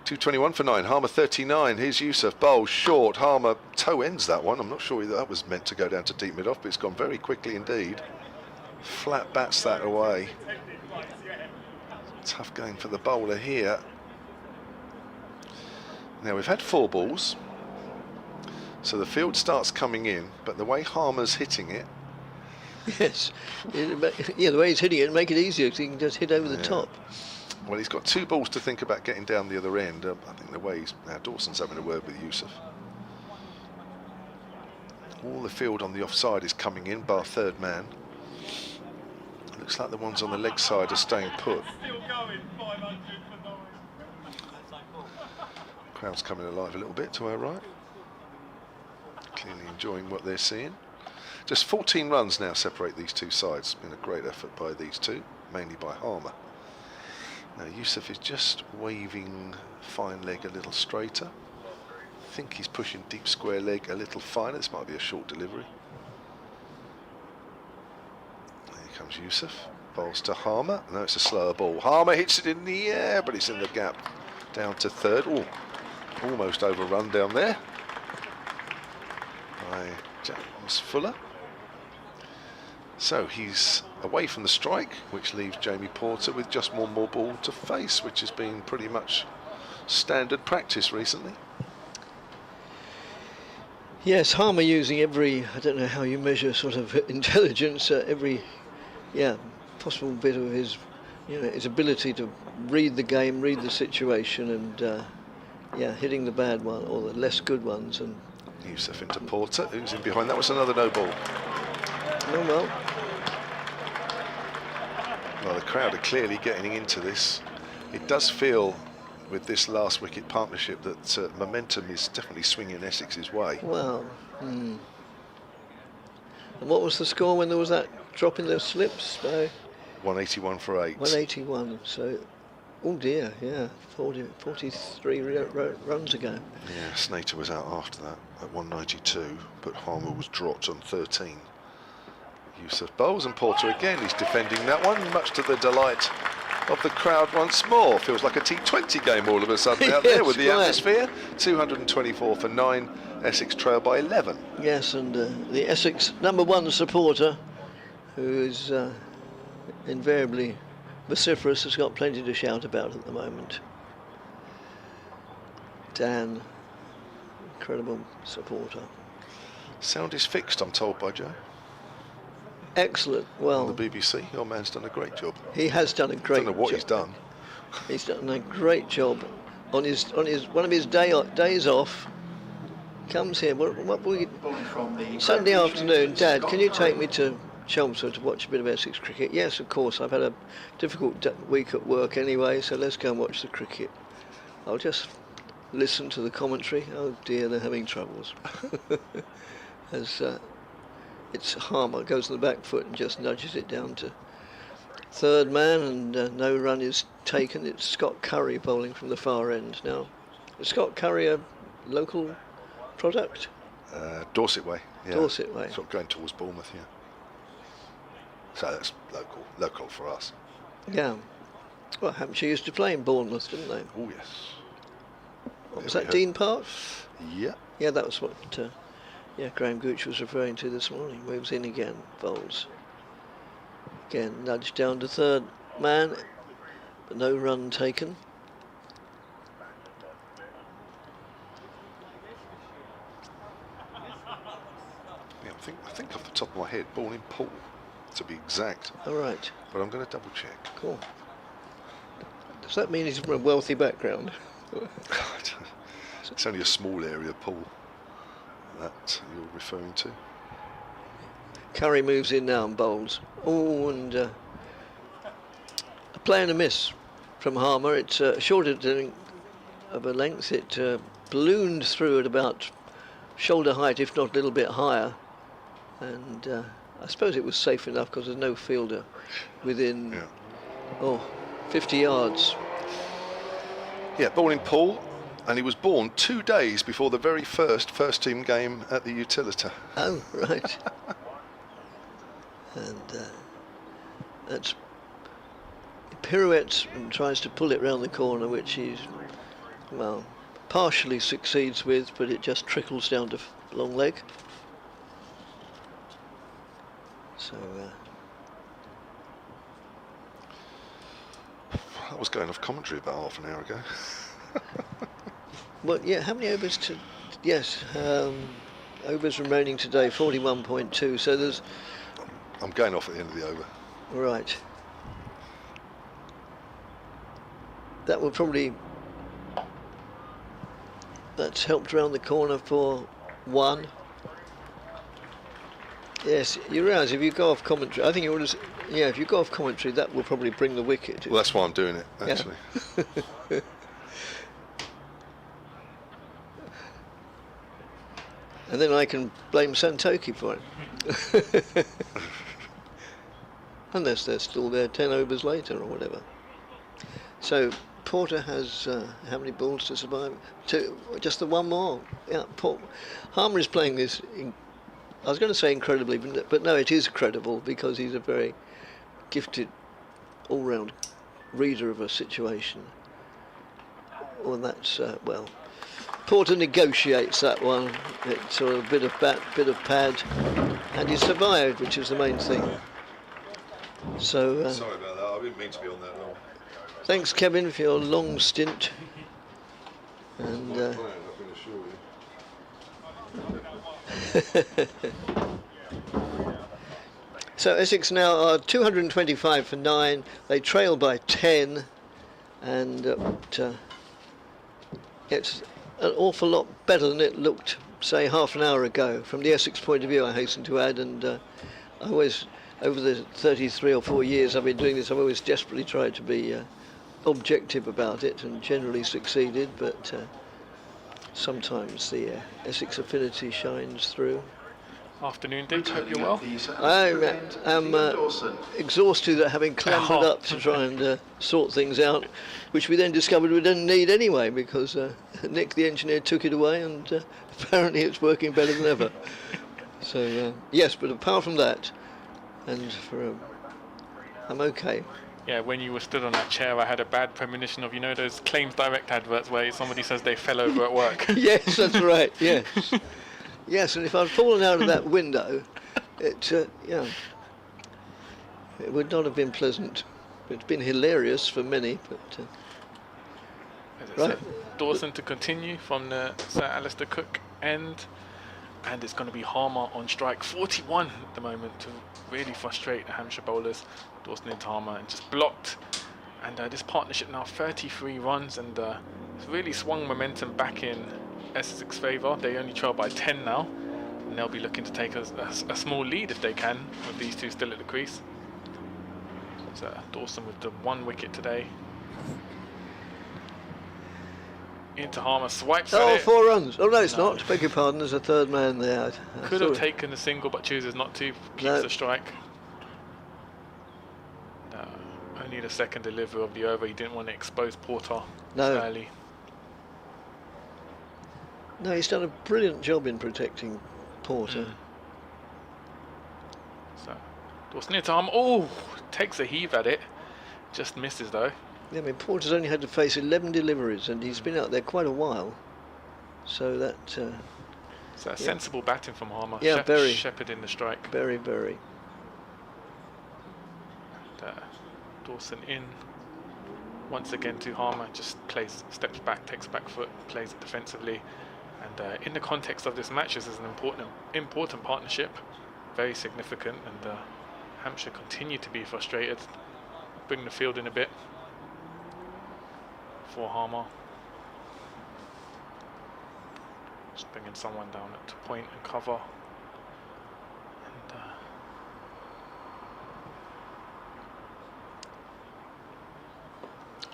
221 for 9, Harmer 39. Here's Yusuf, bowl short. Harmer toe ends that one. I'm not sure that was meant to go down to deep mid off, but it's gone very quickly indeed. Flat bats that away. Tough going for the bowler here. Now we've had 4 balls, so the field starts coming in, but the way Harmer's hitting it. Yes, yeah, the way he's hitting it, make it easier because he can just hit over the top. Well, he's got 2 balls to think about getting down the other end. I think the way he's now, Dawson's having a word with Yusuf. All the field on the offside is coming in, bar third man. Looks like the ones on the leg side are staying put. Crowd's coming alive a little bit to our right. Clearly enjoying what they're seeing. Just 14 runs now separate these two sides. Been a great effort by these two, mainly by Harmer. Now Yusuf is just waving fine leg a little straighter. I think he's pushing deep square leg a little finer. This might be a short delivery. Here comes Yusuf. Bowls to Harmer. No, it's a slower ball. Harmer hits it in the air, but it's in the gap. Down to third. Oh, almost overrun down there by James Fuller. So he's away from the strike, which leaves Jamie Porter with just one more ball to face, which has been pretty much standard practice recently. Yes, Harmer using every, I don't know how you measure sort of intelligence, every, possible bit of his, his ability to read the game, read the situation, and hitting the bad one or the less good ones. And Yusuf into Porter, who's in behind. That was another no ball. Oh well. Well, the crowd are clearly getting into this. It does feel, with this last wicket partnership, that momentum is definitely swinging Essex's way. Well, And what was the score when there was that drop in the slips? 181 for 8. 181. So, oh dear, 43 runs ago. Yeah, Snater was out after that at 192, but Harmer was dropped on 13. Yusuf bowls, and Porter again is defending that one, much to the delight of the crowd once more. Feels like a T20 game all of a sudden out there with the atmosphere. 224 for 9, Essex trail by 11. Yes, and the Essex #1 supporter, who is invariably vociferous, has got plenty to shout about at the moment. Dan, incredible supporter. Sound is fixed, I'm told by Joe. Excellent. Well, on the BBC, your man's done a great job. He has done a great job. I don't know what he's done. He's done a great job on his one of his days off. Comes here. What we Sunday afternoon, Dad? Can you take me to Chelmsford to watch a bit of Essex cricket? Yes, of course. I've had a difficult week at work anyway, so let's go and watch the cricket. I'll just listen to the commentary. Oh dear, they're having troubles. As it's Harmer goes on the back foot and just nudges it down to third man, and no run is taken. It's Scott Curry bowling from the far end now. Is Scott Curry a local product? Dorset way. Yeah. Dorset way. Sort of going towards Bournemouth, yeah. So that's local for us. Yeah. Well, Hampshire used to play in Bournemouth, didn't they? Oh yes. What was that, Dean Park? Yeah. Yeah, that was what Graham Gooch was referring to this morning. Moves in again, bowls. Again, nudged down to third man. but no run taken. Yeah, I think off the top of my head, ball in pool, to be exact. All right. But I'm going to double check. Cool. Does that mean he's from a wealthy background? It's only a small area pool that you're referring to. Curry moves in now and bowls. Oh, and a play and a miss from Harmer. It's shorter of a length. It ballooned through at about shoulder height, if not a little bit higher. And I suppose it was safe enough because there's no fielder within 50 yards. Yeah, ball in pool. And he was born 2 days before the very first team game at the Utilita. Oh, right. And that's he pirouettes and tries to pull it round the corner, which he's, well, partially succeeds with, but it just trickles down to long leg. So I was going off commentary about half an hour ago. well, yeah, how many overs to... Yes, overs remaining today, 41.2, so there's... I'm going off at the end of the over. Right. That will probably... That's helped round the corner for 1. Yes, you realise if you go off commentary, I think you would have... Yeah, if you go off commentary, that will probably bring the wicket. Well, that's why I'm doing it, actually. Yeah. And then I can blame Santoki for it. Unless they're still there 10 overs later or whatever. So Porter has how many balls to survive? 2, just the 1 more. Yeah, Harmer is playing this, I was going to say incredibly, but no, it is credible because he's a very gifted all-round reader of a situation. Well, that's, well... Porter negotiates that one. It's sort of a bit of bat, bit of pad, and he survived, which is the main thing. So Sorry about that. I didn't mean to be on that long. thanks, Kevin, for your long stint. And I can assure you. so Essex now are 225 for 9. They trail by 10, and it's an awful lot better than it looked, say, half an hour ago. From the Essex point of view, I hasten to add, and I always, over the 33 or 4 years I've been doing this, I've always desperately tried to be objective about it, and generally succeeded, but sometimes the Essex affinity shines through. Afternoon, Dick. Hope you're well. I'm exhausted at having clambered up to try and sort things out, which we then discovered we didn't need anyway, because Nick, the engineer, took it away, and apparently it's working better than ever. So yes, but apart from that, and I'm okay. Yeah, when you were stood on that chair, I had a bad premonition of, you know, those Claims Direct adverts where somebody says they fell over at work. Yes, that's right. Yes. Yes, and if I'd fallen out of that window, it would not have been pleasant. It's been hilarious for many, but right. Dawson to continue from the Sir Alistair Cook end, and it's going to be Harmer on strike 41 at the moment to really frustrate the Hampshire bowlers. Dawson into Harmer and just blocked, and this partnership now 33 runs, and it's really swung momentum back in Essex's favour. They only trail by 10 now, and they'll be looking to take a small lead if they can, with these two still at the crease. So Dawson with the 1 wicket today. Into Harmer, swipes at it. 4 runs. Oh no, it's not. Beg your pardon, there's a third man there. I Could have taken a single, but chooses not to. Keeps the strike. Only the second delivery of the over. He didn't want to expose Porter early. No, he's done a brilliant job in protecting Porter. So Dawson into Harmer. Oh, takes a heave at it. Just misses though. Yeah, I mean, Porter's only had to face 11 deliveries, and he's been out there quite a while. So that... so sensible batting from Harmer. Yeah, very. Shepherding the strike. Very, very. And, Dawson in. once again to Harmer, just steps back, takes back foot, plays it defensively. And in the context of this match, this is an important partnership, very significant, and Hampshire continue to be frustrated. Bring the field in a bit for Harmer. Just bringing someone down to point and cover. And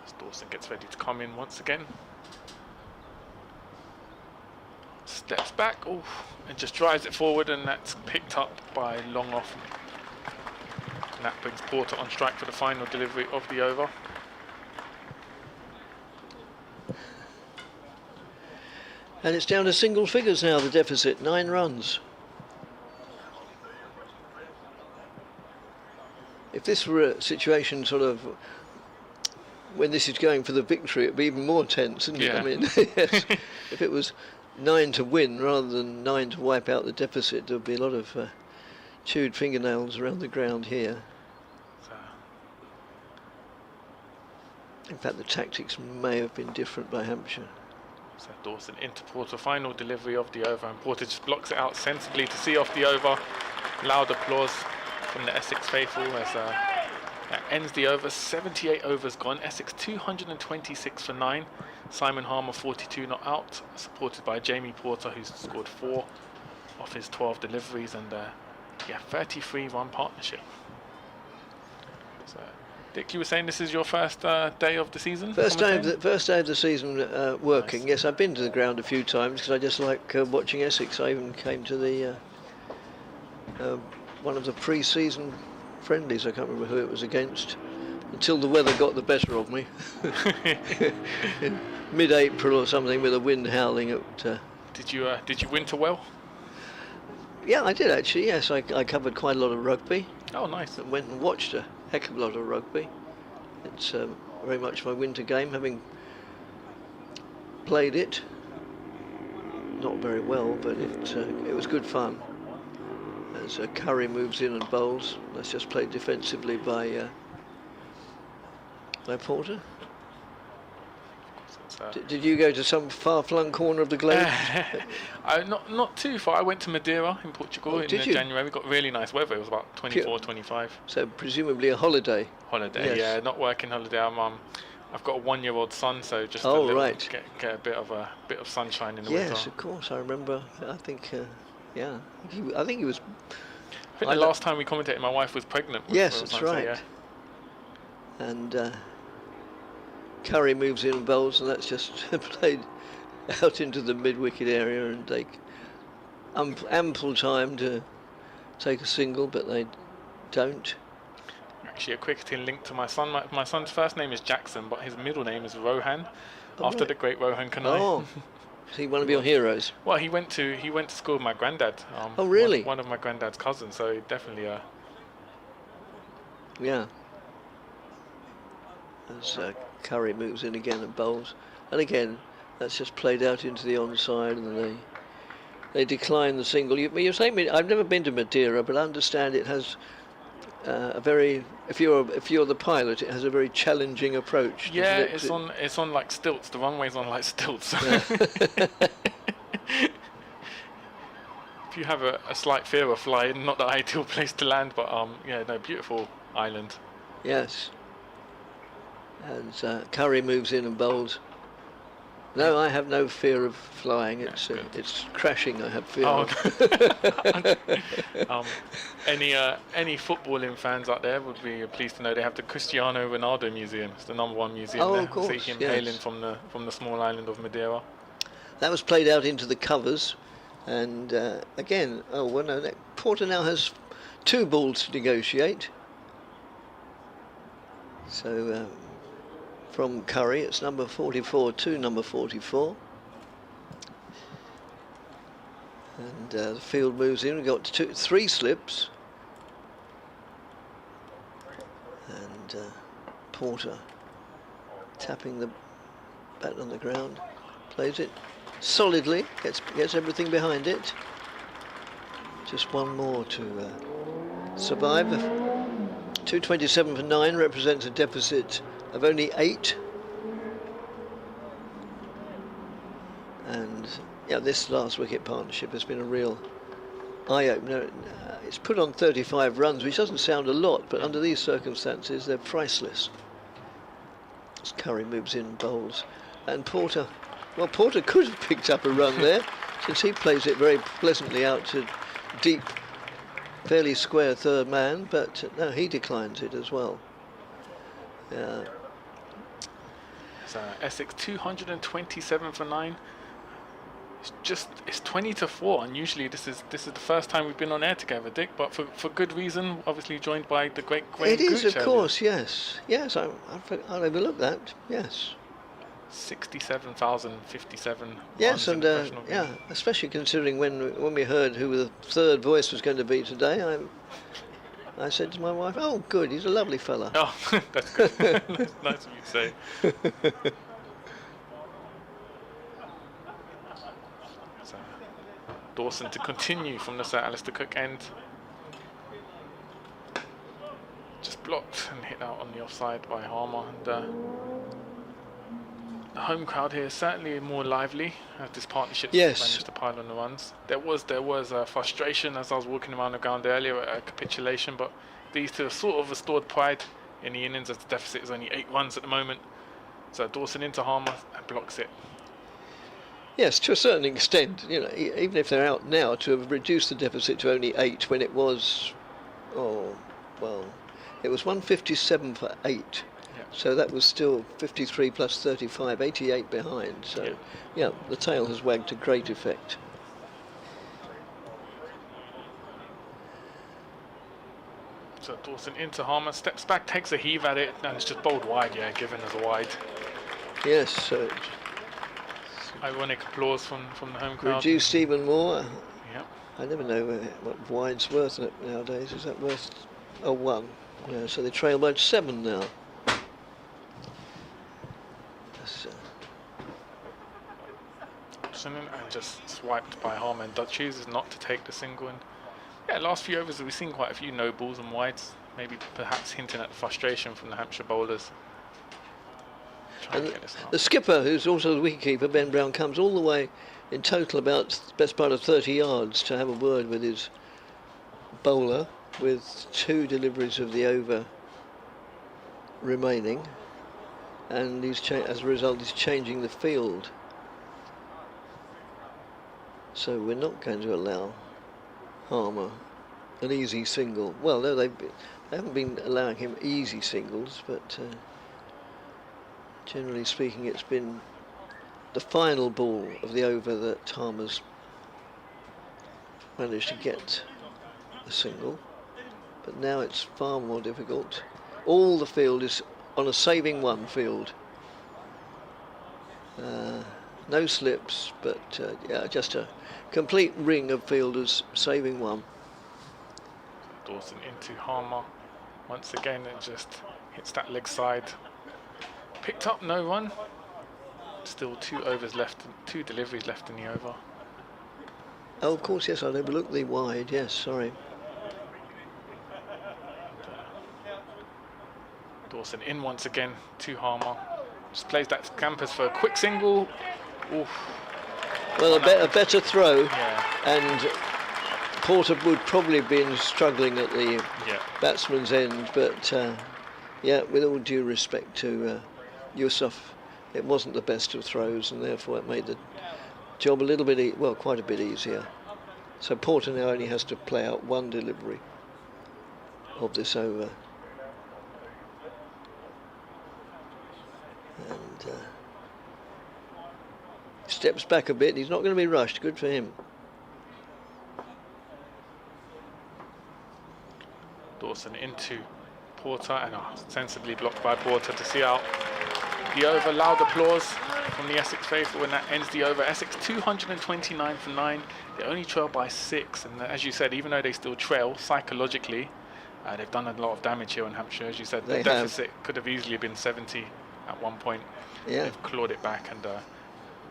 as Dawson gets ready to come in once again. Steps back, and just drives it forward, and that's picked up by long off. And that brings Porter on strike for the final delivery of the over. And it's down to single figures now, the deficit, 9 runs. If this were a situation sort of when this is going for the victory, it'd be even more tense, isn't it? I mean, yes. If it was 9 to win rather than 9 to wipe out the deficit, there'd be a lot of chewed fingernails around the ground here. In fact, the tactics may have been different by Hampshire. So Dawson into Porter, final delivery of the over, and Porter just blocks it out sensibly to see off the over. Loud applause from the Essex faithful as that ends the over. 78 overs gone. Essex 226 for 9. Simon Harmer 42 not out, supported by Jamie Porter, who's scored 4 off his 12 deliveries, and 33-run partnership. So, Dick, you were saying this is your first day of the season? First day of the season working. Nice. Yes, I've been to the ground a few times because I just like watching Essex. I even came to the one of the pre-season friendlies. I can't remember who it was against, until the weather got the better of me. In mid-April or something, with the wind howling. Did you winter well? Yeah, I did actually. Yes, I covered quite a lot of rugby. Oh, nice. And went and watched a heck of a lot of rugby. It's very much my winter game, having played it. Not very well, but it was good fun. As Curry moves in and bowls, that's just played defensively by Porter. Did you go to some far-flung corner of the globe? Not too far. I went to Madeira in Portugal in January. We got really nice weather. It was about 24, 25. So presumably a holiday. Holiday, yes. Yeah, not working holiday. I've got a 1-year-old son, so just get a bit of sunshine in the winter. Yes, of course. I remember. I think, I think he was. I think the last time we commentated, my wife was pregnant. Yes, that's right. So, yeah. And Curry moves in and bowls, and that's just played out into the mid-wicket area, and take ample time to take a single, but they don't. Actually, a cricketing link to my son. My son's first name is Jackson, but his middle name is Rohan, after the great Rohan Kanai. Oh, is he one of your heroes? Well, he went to school with my granddad. Oh, really? One of my granddad's cousins, so he definitely. Yeah. As Curry moves in again and bowls, and again that's just played out into the onside, and they decline the single. You're saying I've never been to Madeira, but I understand it has a very, if you're the pilot, it has a very challenging approach. Yeah, it's on like stilts. The runway's on like stilts. Yeah. If you have a slight fear of flying, not the ideal place to land, but beautiful island. Yes. And Curry moves in and bowls. No, I have no fear of flying. It's crashing I have fear of. Any footballing fans out there would be pleased to know they have the Cristiano Ronaldo Museum. It's the #1 museum there. Of course, see him hailing from the small island of Madeira. That was played out into the covers, and again, Porter now has 2 balls to negotiate. So from Curry, it's number 44 to number 44. And the field moves in. We've got 3 slips. And Porter tapping the bat on the ground. Plays it solidly. Gets everything behind it. Just one more to survive. 227 for 9 represents a deficit of only 8. And yeah, this last wicket partnership has been a real eye-opener. It's put on 35 runs, which doesn't sound a lot, but under these circumstances, they're priceless. As Curry moves in, bowls, and Porter. Well, Porter could have picked up a run there, since he plays it very pleasantly out to deep, fairly square third man, but no, he declines it as well. Yeah. So Essex 227 for 9. It's 20 to 4, and usually this is the first time we've been on air together, Dick. But for good reason, obviously joined by the great Graham It is, Gooch of course, yes. I'll overlook that. Yes. 67,057. Yes, and yeah, especially considering when we heard who the third voice was going to be today, I said to my wife, "Oh, good, he's a lovely fella." Oh, that's good. That's nice of you to say. So, Dawson to continue from the Sir Alistair Cook end. Just blocked and hit out on the offside by Harmer. And the home crowd here is certainly more lively as this partnership managed to pile on the runs. There was frustration as I was walking around the ground earlier, a capitulation, but these two have sort of restored pride in the innings as the deficit is only 8 runs at the moment. So Dawson into Harmer and blocks it. Yes, to a certain extent, you know, even if they're out now, to have reduced the deficit to only 8 when it was, it was 157 for 8. So that was still 53 plus 35, 88 behind. So, yeah, the tail has wagged to great effect. So Dawson into Harmer, steps back, takes a heave at it, and it's just bowled wide, given as a wide. Yes, so ironic applause from the home crowd. Reduced even more. Yep. I never know what wide's worth nowadays. Is that worth 1? Yeah, so they trail by 7 now. And just swiped by Harmer and chooses not to take the single. And yeah, last few overs we've seen quite a few no balls and wides, maybe perhaps hinting at frustration from the Hampshire bowlers. And the skipper, who's also the wicketkeeper, Ben Brown, comes all the way in total about the best part of 30 yards to have a word with his bowler, with 2 deliveries of the over remaining, and as a result he's changing the field. So we're not going to allow Harmer an easy single. Well, no, they haven't been allowing him easy singles, but generally speaking, it's been the final ball of the over that Harmer's managed to get a single. But now it's far more difficult. All the field is on a saving 1 field. No slips, but yeah, just a complete ring of fielders saving 1. Dawson into Harmer. Once again, it just hits that leg side. Picked up, no run. Still 2 overs left, 2 deliveries left in the over. Oh, of course, yes, I'd overlooked the wide. Yes, sorry. Dawson in once again to Harmer. Just plays that campers for a quick single. Oof. Well, a better throw, and Porter would probably have been struggling at the batsman's end, but yeah, with all due respect to Yusuf, it wasn't the best of throws, and therefore it made the job a little bit, quite a bit easier. So Porter now only has to play out 1 delivery of this over. And steps back a bit. He's not going to be rushed. Good for him. Dawson into Porter, and sensibly blocked by Porter to see out the over. Loud applause from the Essex faithful when that ends the over. Essex 229 for 9. They only trail by 6, and as you said, even though they still trail psychologically, they've done a lot of damage here in Hampshire. As you said, the deficit could have easily been 70 at one point. Yeah. They've clawed it back, and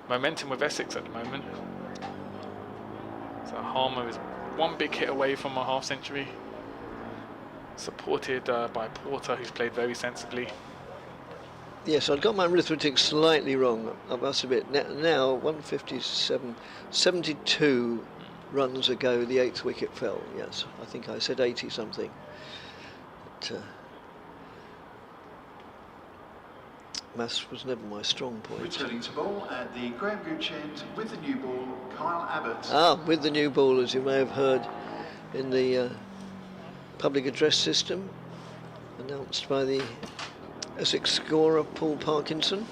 momentum with Essex at the moment. So Harmer is 1 big hit away from a half century, supported by Porter, who's played very sensibly. Yes, I'd got my arithmetic slightly wrong, I must admit. Now 157, 72 runs ago, the 8th wicket fell. Yes, I think I said 80 something. But, maths was never my strong point. Returning to ball at the Graham Gooch end with the new ball, Kyle Abbott. With the new ball, as you may have heard in the public address system, announced by the Essex scorer Paul Parkinson,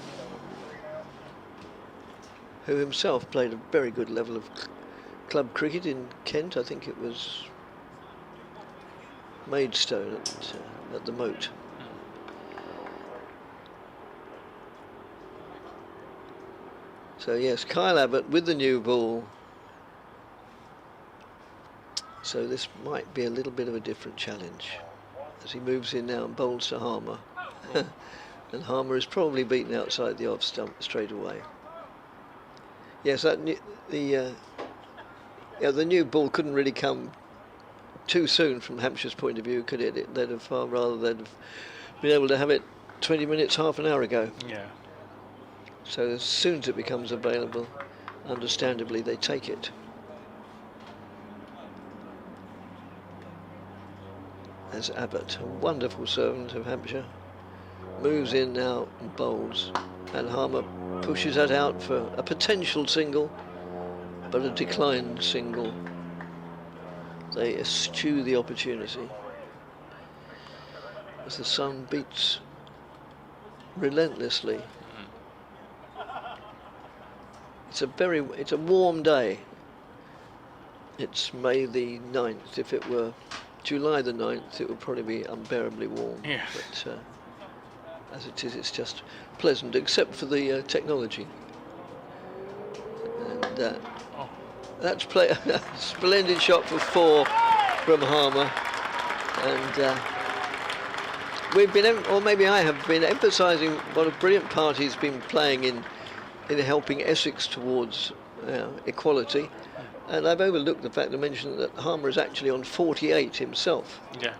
who himself played a very good level of club cricket in Kent. I think it was Maidstone at the Moat. So yes, Kyle Abbott with the new ball. So this might be a little bit of a different challenge as he moves in now and bowls to Harmer. And Harmer is probably beaten outside the off stump straight away. Yes, the new ball couldn't really come too soon from Hampshire's point of view, could it? They'd have far rather they'd have been able to have it 20 minutes, half an hour ago. Yeah. So as soon as it becomes available, understandably, they take it. As Abbott, a wonderful servant of Hampshire, moves in now and bowls, and Harmer pushes that out for a potential single, but a declined single. They eschew the opportunity as the sun beats relentlessly. It's a warm day. It's May the 9th. If it were July the 9th, it would probably be unbearably warm. Yeah. But as it is, it's just pleasant, except for the technology. And that's a splendid shot for 4 from Harmer. And we've been, or maybe I have been, emphasising what a brilliant part he's been playing in helping Essex towards equality, and I've overlooked the fact to mention that Harmer is actually on 48 himself. Yeah.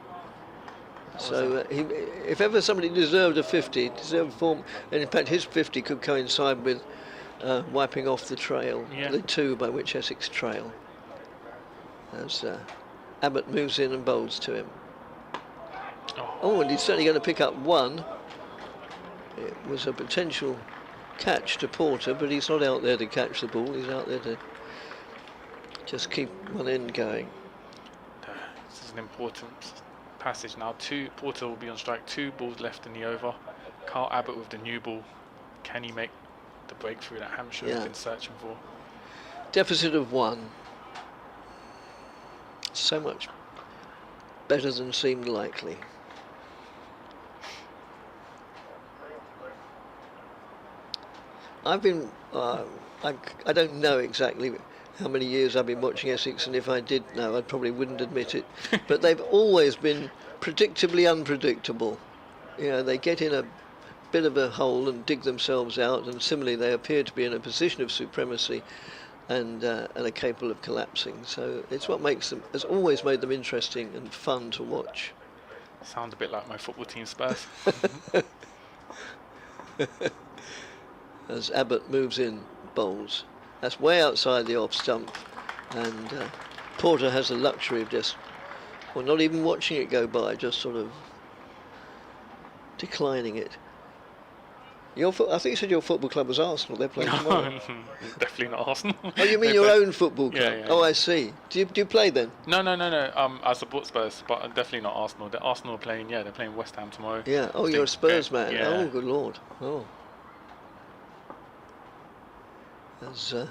So if ever somebody deserved a 50, deserved form, and in fact his 50 could coincide with wiping off the trail, the 2 by which Essex trail. As Abbott moves in and bowls to him. And he's certainly going to pick up 1. It was a potential catch to Porter, but he's not out there to catch the ball, he's out there to just keep one end going. This is an important passage now. Porter will be on strike, 2 balls left in the over. Kyle Abbott with the new ball. Can he make the breakthrough that Hampshire has been searching for? Deficit of 1. So much better than seemed likely. I've been, I don't know exactly how many years I've been watching Essex, and if I did know, I probably wouldn't admit it. But they've always been predictably unpredictable. You know, they get in a bit of a hole and dig themselves out, and similarly they appear to be in a position of supremacy and are capable of collapsing. So it's what makes them, has always made them interesting and fun to watch. Sounds a bit like my football team, Spurs. As Abbott moves in, bowls. That's way outside the off stump, and Porter has the luxury of just, well, not even watching it go by, just sort of declining it. I think you said your football club was Arsenal. They're playing tomorrow. Definitely not Arsenal. Oh, you mean your own football club? Yeah. Oh, I see. Do you play then? No. I support Spurs, but definitely not Arsenal. The Arsenal are playing. Yeah, they're playing West Ham tomorrow. Yeah. Oh, you're a Spurs man. Yeah. Oh, good lord. Oh. As an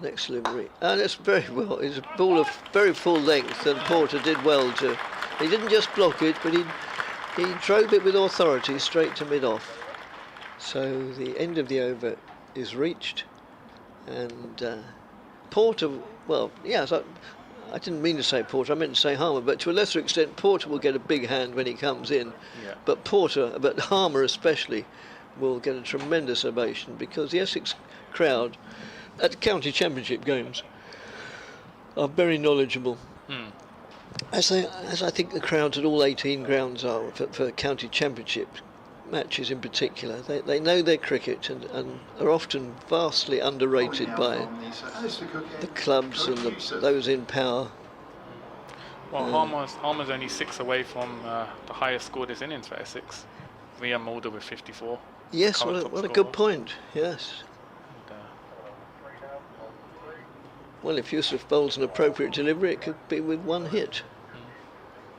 excellent read. And it's very well. It's a ball of very full length, and Porter did well to. He didn't just block it, but he drove it with authority straight to mid-off. So the end of the over is reached, and Porter. Well, yes, I didn't mean to say Porter. I meant to say Harmer, but to a lesser extent, Porter will get a big hand when he comes in. Yeah. But Harmer especially, will get a tremendous ovation, because the Essex crowd at county championship games are very knowledgeable. As I think the crowds at all 18 grounds are for county championship matches in particular. They know their cricket and are often vastly underrated by the clubs and those in power. Well, Harmer's only 6 away from the highest scored this innings for Essex. Liam Mulder with 54. Yes, what a good point. Yes. Well, if Yusuf bowls an appropriate delivery, it could be with one hit.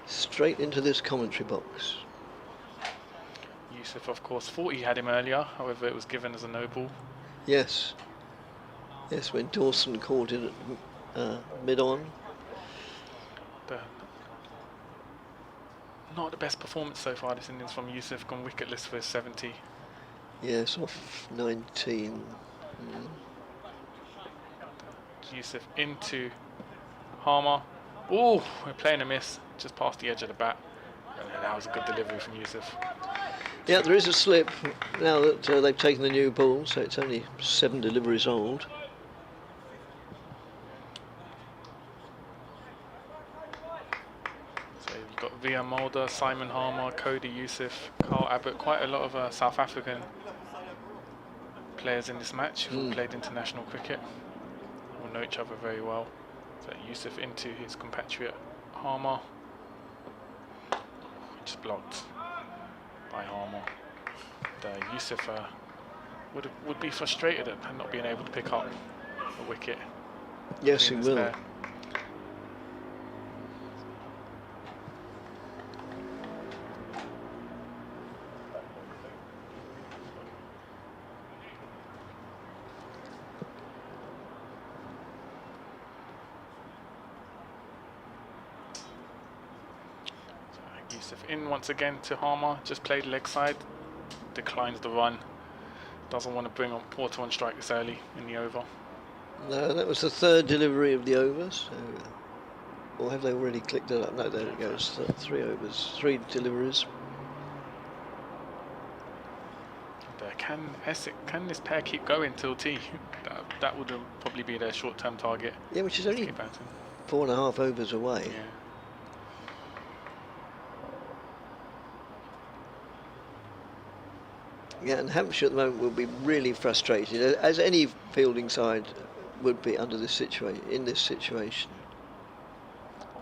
Straight into this commentary box. Yusuf, of course, thought he had him earlier, however it was given as a no ball. Yes. Yes, when Dawson called it at mid-on. Not the best performance so far this innings from Yusuf, gone wicketless for 70. Yes, off 19. Yusuf into Harmer. Oh, we're playing a miss, just past the edge of the bat. And that was a good delivery from Yusuf. Yeah, there is a slip now that they've taken the new ball, so it's only 7 deliveries old. So you've got Via Mulder, Simon Harmer, Cody Yusuf, Carl Abbott, quite a lot of South African players in this match who played international cricket. All know each other very well. So Yusuf into his compatriot Harmer. Just blocked by Harmer. Yusuf would be frustrated at not being able to pick up a wicket. Yes, he will. There. Yusuf in once again to Harmer, just played leg side, declines the run, doesn't want to bring on Porter on strike this early in the over. No, that was the 3rd delivery of the over, so, or have they already clicked it up? No, there it goes, 3 overs, 3 deliveries. Can this pair keep going till tea? That would probably be their short-term target. Yeah, which is only 4.5 overs away. Yeah. Yeah, and Hampshire at the moment will be really frustrated, as any fielding side would be under this situation. In this situation,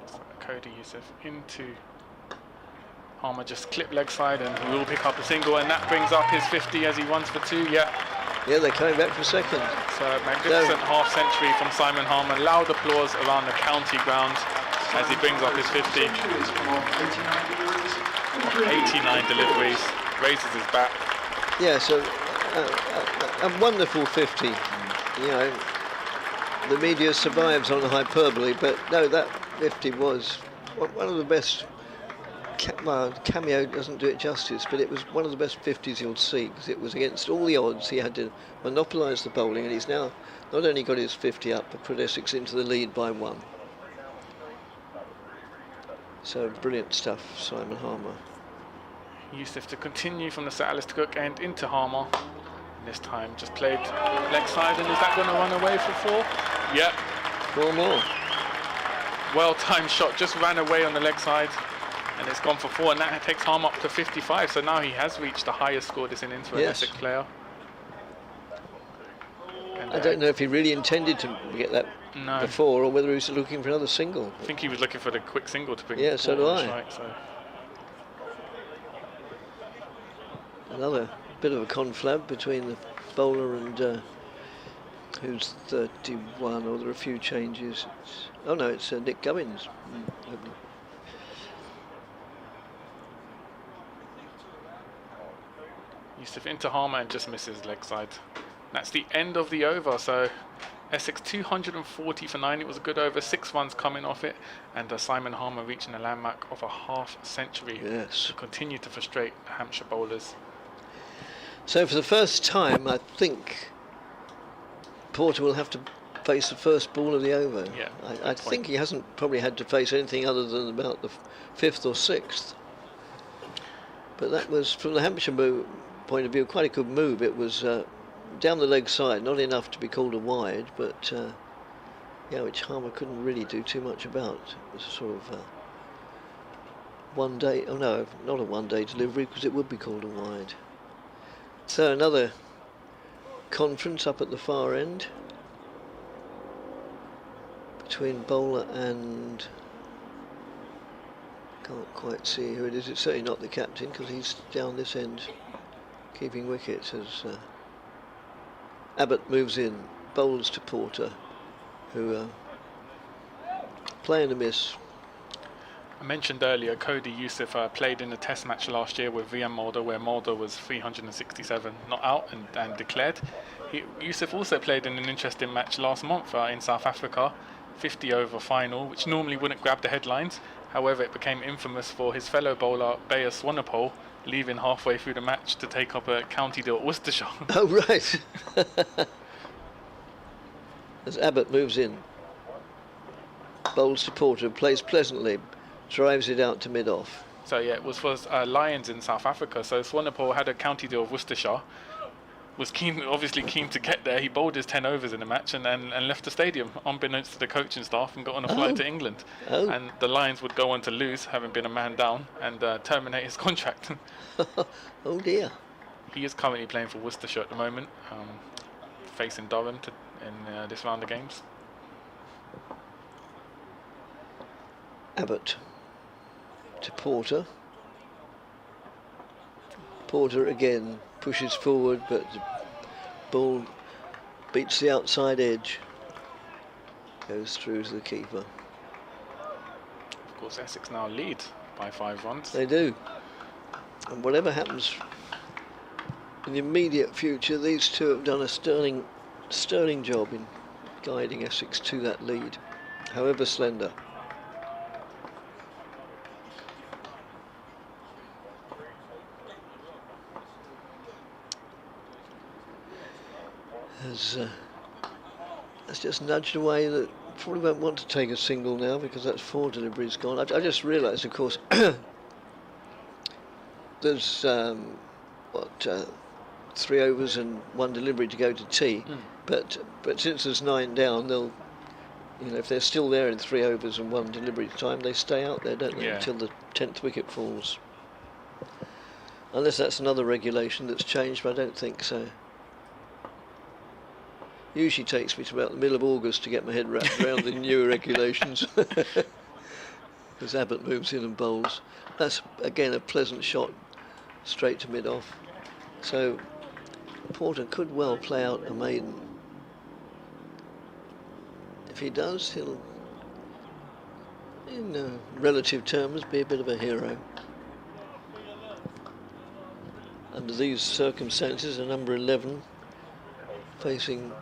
so Cody Yusuf into Harmer, just clip leg side, and he will pick up a single, and that brings up his 50 as he runs for 2. Yeah, they're coming back for 2nd. So magnificent half century from Simon Harmer. Loud applause around the county ground as he brings up his 50. 89 deliveries, raises his bat. Yeah, so a wonderful 50. You know, the media survives on hyperbole, but no, that 50 was one of the best. Cameo doesn't do it justice, but it was one of the best 50s you'll see, because it was against all the odds. He had to monopolise the bowling, and he's now not only got his 50 up, but put Essex into the lead by 1. So brilliant stuff, Simon Harmer. Yusuf to continue from the Sir Alistair Cook end into Harmer. And this time just played leg side, and is that going to run away for 4? Yep. 4 more. Well-timed shot, just ran away on the leg side, and it's gone for 4, and that takes Harmer up to 55. So now he has reached the highest score this innings for an Essex player. And I don't know if he really intended to get that before, or whether he was looking for another single. I think he was looking for the quick single to bring. Yeah, so do I. Strike, so. Another bit of a conflab between the bowler and who's 31, or there are a few changes. Oh no, it's Nick Gubbins. Yusuf into Harmer and just misses leg side. That's the end of the over, so Essex 240 for 9. It was a good over, 6 runs coming off it, and Simon Harmer reaching a landmark of a half century to continue to frustrate the Hampshire bowlers. So for the first time, I think Porter will have to face the first ball of the over. Yeah, I think he hasn't probably had to face anything other than about the 5th or 6th. But that was, from the Hampshire point of view, quite a good move. It was down the leg side, not enough to be called a wide, but which Harmer couldn't really do too much about. It was sort of one day. Oh no, not a one-day delivery because it would be called a wide. So another conference up at the far end between bowler and, can't quite see who it is. It's certainly not the captain because he's down this end keeping wickets as Abbott moves in, bowls to Porter, who playing a miss. I mentioned earlier Cody Youssef played in a test match last year with VM Mulder where Mulder was 367 not out and declared. Youssef also played in an interesting match last month in South Africa, 50 over final, which normally wouldn't grab the headlines. However, it became infamous for his fellow bowler Bayer Swanepoel leaving halfway through the match to take up a county deal at Worcestershire. Oh right. As Abbott moves in, bowls to Porter, plays pleasantly, drives it out to mid-off. So yeah, it was for Lions in South Africa. So Swanepoel had a county deal of Worcestershire, was obviously keen to get there. He bowled his 10 overs in the match and left the stadium, unbeknownst to the coaching staff, and got on a flight to England. Oh. And the Lions would go on to lose, having been a man down, and terminate his contract. Oh dear. He is currently playing for Worcestershire at the moment, facing Durham in this round of games. Abbott to Porter. Porter again pushes forward, but the ball beats the outside edge, goes through to the keeper. Of course, Essex now lead by 5 runs. They do. And whatever happens in the immediate future, these two have done a sterling job in guiding Essex to that lead, however slender. Has just nudged away. That probably won't want to take a single now because that's 4 deliveries gone. I just realised, of course, there's 3 overs and 1 delivery to go to tea. But since there's 9 down, they'll, if they're still there in 3 overs and 1 delivery time, they stay out there, don't they, until the 10th wicket falls. Unless that's another regulation that's changed, but I don't think so. Usually takes me to about the middle of August to get my head wrapped around the newer regulations. As Abbott moves in and bowls. That's again a pleasant shot straight to mid-off. So Porter could well play out a maiden. If he does, he'll, in relative terms, be a bit of a hero. Under these circumstances, a number 11 facing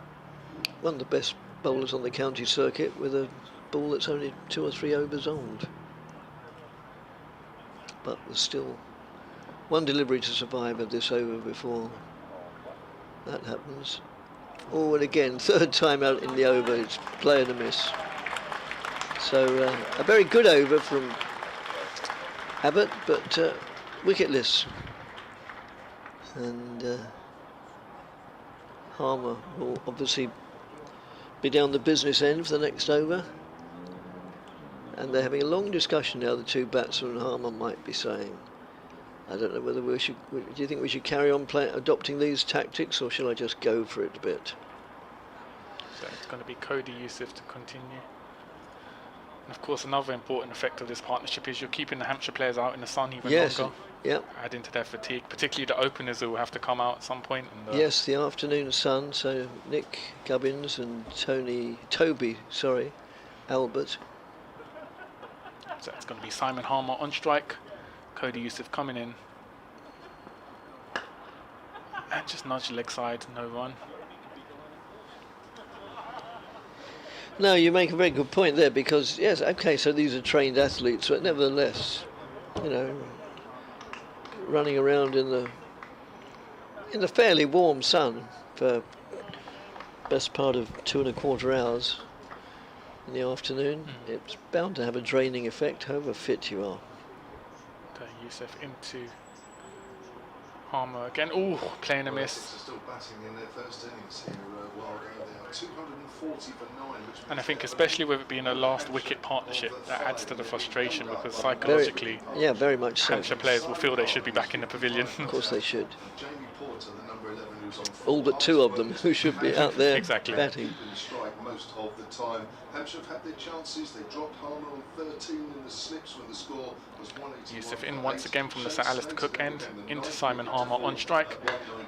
one of the best bowlers on the county circuit with a ball that's only 2 or 3 overs old. But there's still 1 delivery to survive at this over before that happens. Oh, and again, 3rd time out in the over, it's playing a miss. So a very good over from Abbott, but wicketless. And Harmer will obviously be down the business end for the next over, and they're having a long discussion now, the 2 batsmen. Harmer might be saying, I don't know whether we should, do you think we should carry on adopting these tactics, or shall I just go for it a bit? So it's going to be Cody Youssef to continue. And of course, another important effect of this partnership is you're keeping the Hampshire players out in the sun even longer. Yep. Adding to their fatigue, particularly the openers who will have to come out at some point. And, yes, the afternoon sun. So Nick Gubbins and Toby, Albert. So it's going to be Simon Harmer on strike, Cody Youssef coming in, and just nudge leg side, no run. No, you make a very good point there, because yes, okay, so these are trained athletes, but nevertheless, running around in the fairly warm sun for best part of 2¼ hours in the afternoon, it's bound to have a draining effect, however fit you are. Youssef into Harmer again. Ooh, playing a Well, miss. Essex are still batting in their first innings here, Wilder. They are 240 for 9, which And I means think they especially have with it being a last wicket partnership, that adds to the frustration because Very, psychologically, yeah, very much so. Hampshire players will feel they should be back in the pavilion. Of course they should. Jamie Porter, the number 11, who's on All but two of them who should be out there Exactly. batting. keeping strike most of the time. Hampshire have had their chances. They dropped Harmer on 13 in the slips when the score was 181. Yusuf in once again from the Sir Alistair Cook end into Simon Harmer on strike,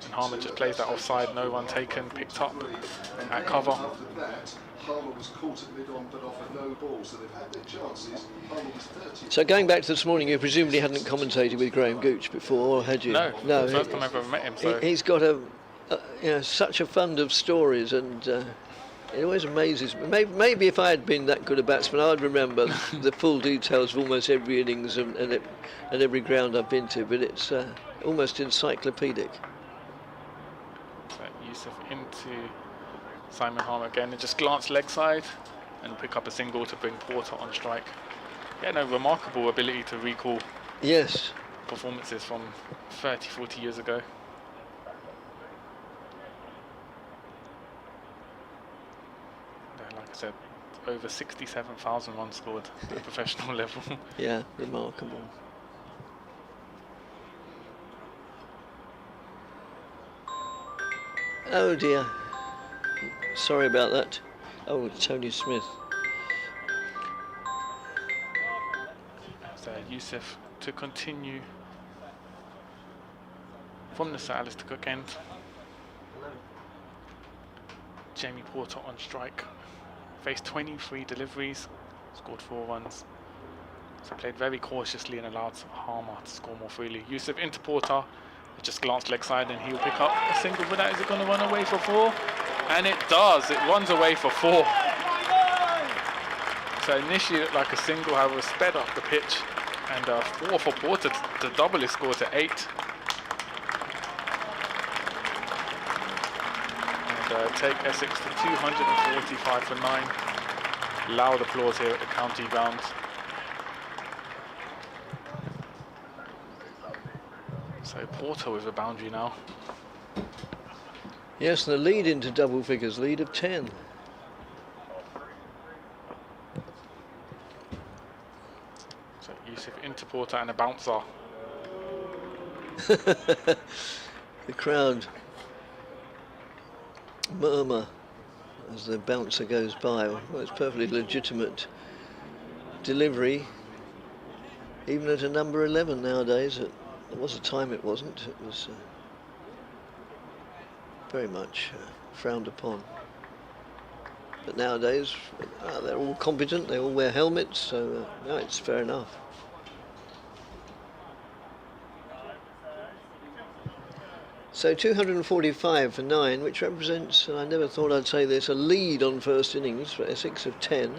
and Harmer just plays that offside, no run taken, picked up at cover. After that, Harmer was caught at mid-on but offered no ball, so they've had their chances. Harmer was 30. So going back to this morning, you presumably hadn't commentated with Graham Gooch before, or had you? No, first time I've ever met him. So He's got such a fund of stories, and it always amazes me. Maybe if I had been that good a batsman, I'd remember the full details of almost every innings and every ground I've been to. But it's almost encyclopedic. So Yusuf into Simon Harmer again, and just glance leg side and pick up a single to bring Porter on strike. Yeah, no, remarkable ability to recall Yes. performances from 30, 40 years ago. Yeah, like I said, over 67,000 runs scored at the professional level. Yeah, remarkable. Oh dear. Sorry about that. Oh, Tony Smith. So Yusuf to continue from the Sir Alistair Cook end. Jamie Porter on strike. Faced 23 deliveries, scored 4 runs. So played very cautiously and allowed Harmer to score more freely. Yusuf into Porter, just glanced leg side and he'll pick up a single for that. Is it going to run away for 4? And it does, it runs away for 4. So initially it looked like a single, however sped up the pitch, and 4 for Porter to double his score to 8. And take Essex to 245 for 9. Loud applause here at the county ground. So Porter with a boundary now. Yes, and the lead into double figures, lead of 10. So Yusuf into Porter and a bouncer. The crowd murmur as the bouncer goes by. Well, it's perfectly legitimate delivery, even at a number 11 nowadays. There was a time it wasn't. It was very much frowned upon. But nowadays, they're all competent, they all wear helmets, so no, it's fair enough. So 245 for 9, which represents, and I never thought I'd say this, a lead on first innings for Essex of 10,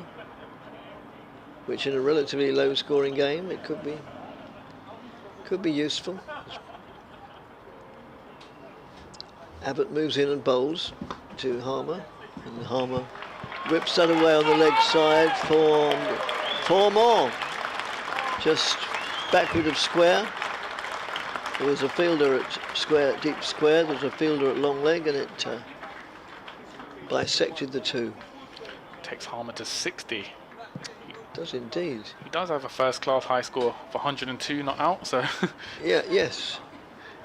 which in a relatively low scoring game, it could be useful. Abbott moves in and bowls to Harmer, and Harmer whips that away on the leg side for 4 more. Just backward of square. There was a fielder at square, deep square, there was a fielder at long leg, and it bisected the two. Takes Harmer to 60. Does indeed. He does have a first class high score of 102 not out, so Yeah, yes.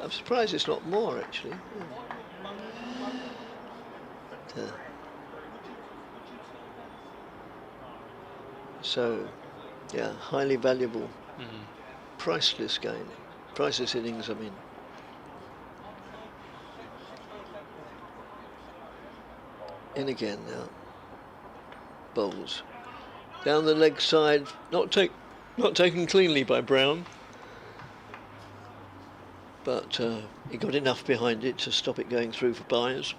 I'm surprised it's not more actually. But, so, yeah, highly valuable, priceless game. Priceless innings, I mean. In again now. Bowls. Down the leg side, not taken cleanly by Brown. But he got enough behind it to stop it going through for byes.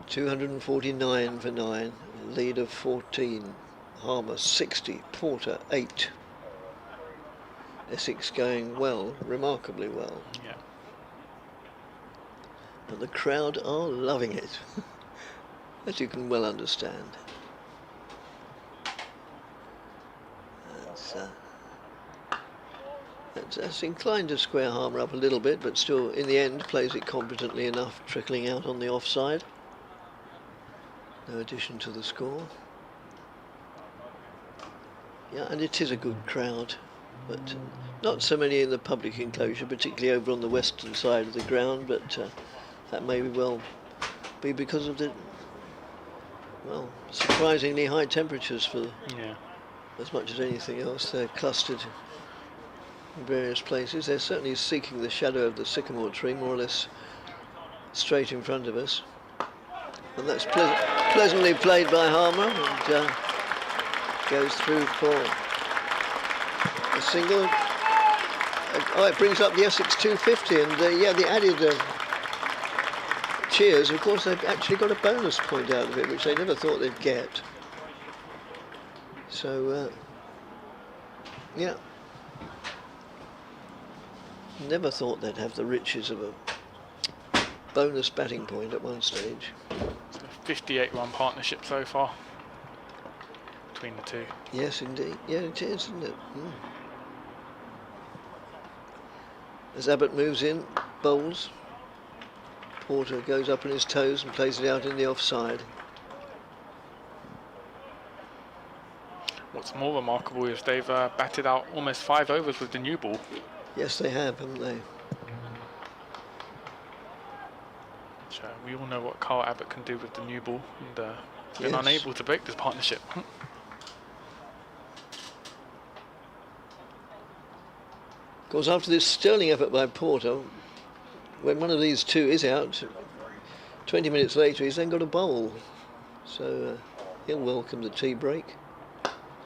249 for 9, lead of 14. Harmer 60, Porter 8. Essex going well, remarkably well. yeah. And the crowd are loving it, as you can well understand. That's inclined to square Harmer up a little bit, but still, in the end, plays it competently enough, trickling out on the offside. No addition to the score. Yeah, and it is a good crowd, but not so many in the public enclosure, particularly over on the western side of the ground, but that may well be because of the, well, surprisingly high temperatures for as much as anything else. They're clustered in various places. They're certainly seeking the shadow of the sycamore tree, more or less straight in front of us. And that's pleasantly played by Harmer, and goes through for a single. Oh, it brings up the Essex 250, and yeah, the added cheers. Of course, they've actually got a bonus point out of it, which they never thought they'd get. So, yeah, never thought they'd have the riches of a bonus batting point at one stage. It's a 58-run partnership so far between the two. Yes, indeed. Yeah, it is, isn't it? As Abbott moves in, bowls. Porter goes up on his toes and plays it out in the offside. What's more remarkable is they've batted out almost 5 overs with the new ball. Yes, they have, haven't they? So we all know what Carl Abbott can do with the new ball, and been Yes. unable to break this partnership. Of course, after this sterling effort by Porter, when one of these two is out, 20 minutes later he's then got a bowl. So he'll welcome the tea break.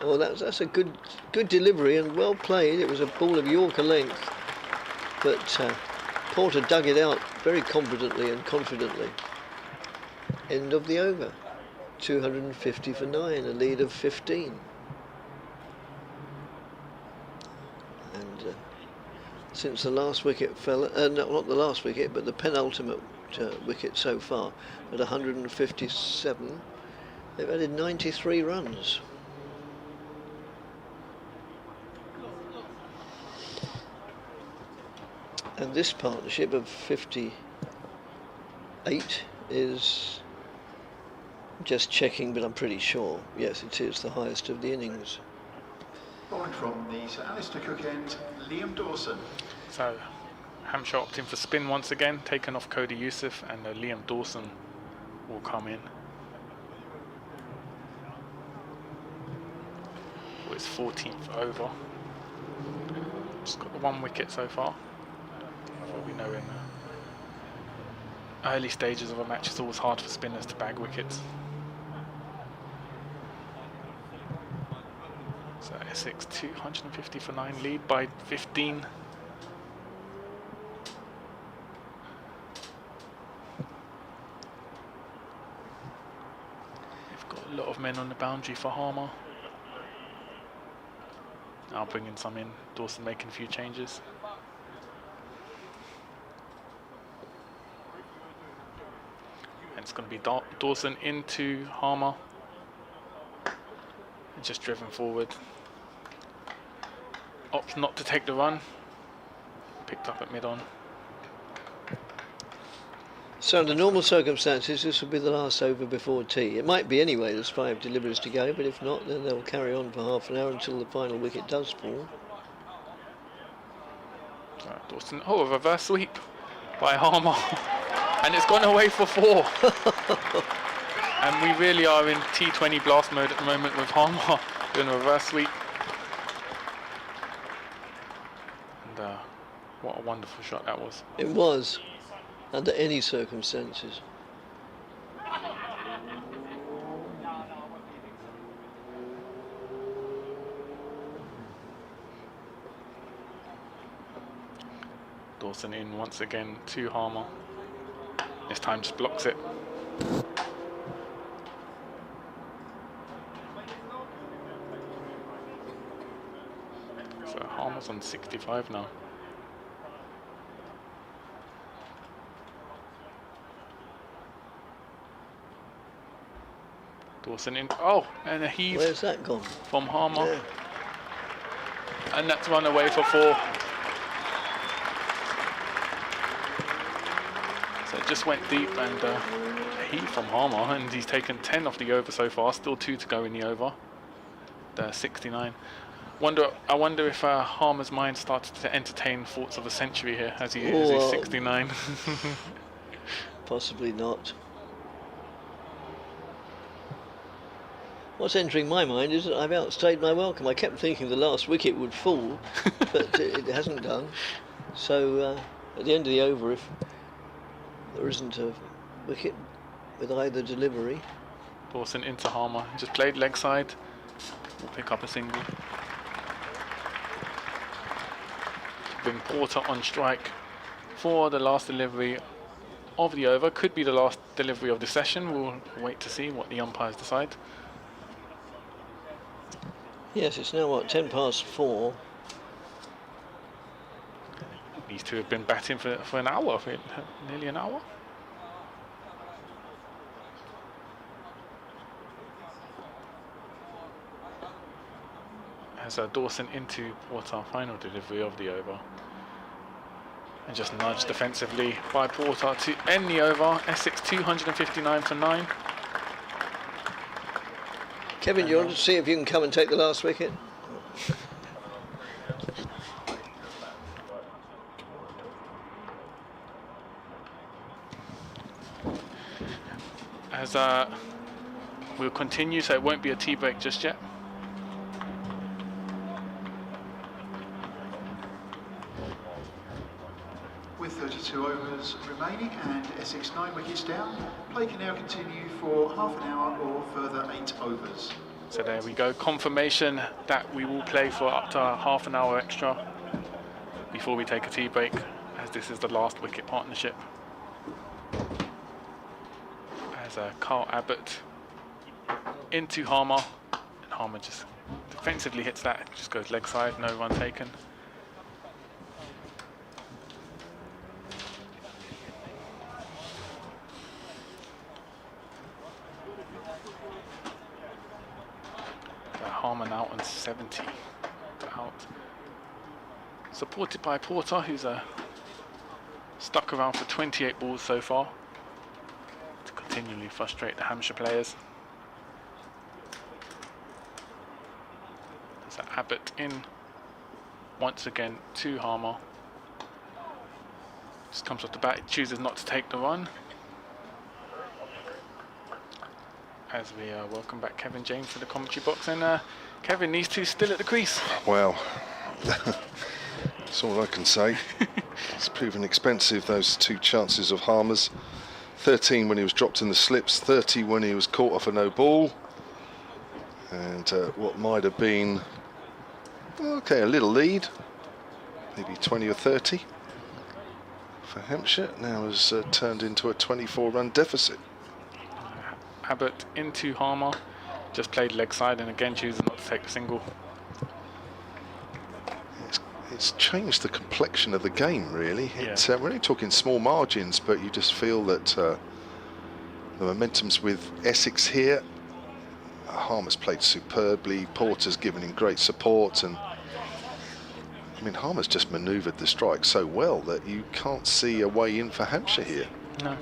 Oh, that's a good delivery and well played. It was a ball of Yorker length, but Porter dug it out very competently and confidently. End of the over. 250 for 9, a lead of 15. And since the last wicket fell, not the last wicket, but the penultimate wicket so far, at 157, they've added 93 runs. And this partnership of 58 is, just checking, but I'm pretty sure, yes, it is the highest of the innings. Bowling from the Sir Alistair Cook end, Liam Dawson. So Hampshire opting for spin once again, taken off Cody Youssef, and Liam Dawson will come in. For his 14th over. Just got the 1 wicket so far. What we know in early stages of a match, it's always hard for spinners to bag wickets. So Essex 250 for 9, lead by 15. They've got a lot of men on the boundary for Harmer. Now bringing some in, Dawson making a few changes. It's going to be Dawson into Harmer, and just driven forward. Opts not to take the run, picked up at mid-on. So under normal circumstances, this will be the last over before tea. It might be anyway, there's 5 deliveries to go, but if not, then they'll carry on for half an hour until the final wicket does fall. Dawson, oh, a reverse sweep by Harmer. And it's gone away for 4. And we really are in T20 blast mode at the moment with Harmer doing a reverse sweep. And what a wonderful shot that was. It was, under any circumstances. Dawson in once again to Harmer. This time just blocks it. So Harmer's on 65 now. Dawson in. Oh, and a heave. Where's that gone? From Harmer. Yeah. And that's run away for 4. So it just went deep, and a heat from Harmer, and he's taken 10 off the over so far. Still 2 to go in the over. 69. I wonder if Harmer's mind started to entertain thoughts of a century here as he's 69. Possibly not. What's entering my mind is that I've outstayed my welcome. I kept thinking the last wicket would fall, but it hasn't done. So at the end of the over, if there isn't a wicket with either delivery. Dawson into Harmer, just played leg side, will pick up a single. Bring Porter on strike for the last delivery of the over. Could be the last delivery of the session. We'll wait to see what the umpires decide. Yes, it's now what, 4:10. These two have been batting for an hour, for nearly an hour. As Dawson into Porter, final delivery of the over. And just nudged defensively by Porter to end the over. Essex 259 for 9. Kevin, do you want to see if you can come and take the last wicket? As we'll continue, so it won't be a tea break just yet. With 32 overs remaining and Essex 9 wickets down, play can now continue for half an hour or further 8 overs. So there we go, confirmation that we will play for up to half an hour extra before we take a tea break, as this is the last wicket partnership. As Carl Abbott into Harmer, and Harmer just defensively hits that, just goes leg side, no run taken. Harman out on 70 out. Supported by Porter, who's stuck around for 28 balls so far to continually frustrate the Hampshire players. So Abbott in once again to Harmer. Just comes off the bat, chooses not to take the run. As we welcome back Kevin James to the commentary box, and Kevin, these two still at the crease. Well, that's all I can say. It's proven expensive, those 2 chances of Harmer's. 13 when he was dropped in the slips, 30 when he was caught off a no ball, and what might have been, okay, a little lead, maybe 20 or 30 for Hampshire, now has turned into a 24-run deficit. Abbott into Harmer, just played leg side and again chooses not to take the single. It's changed the complexion of the game, really. Yeah. We're only talking small margins, but you just feel that the momentum's with Essex here. Harmer's played superbly, Porter's given him great support, and I mean, Harmer's just manoeuvred the strike so well that you can't see a way in for Hampshire here. No.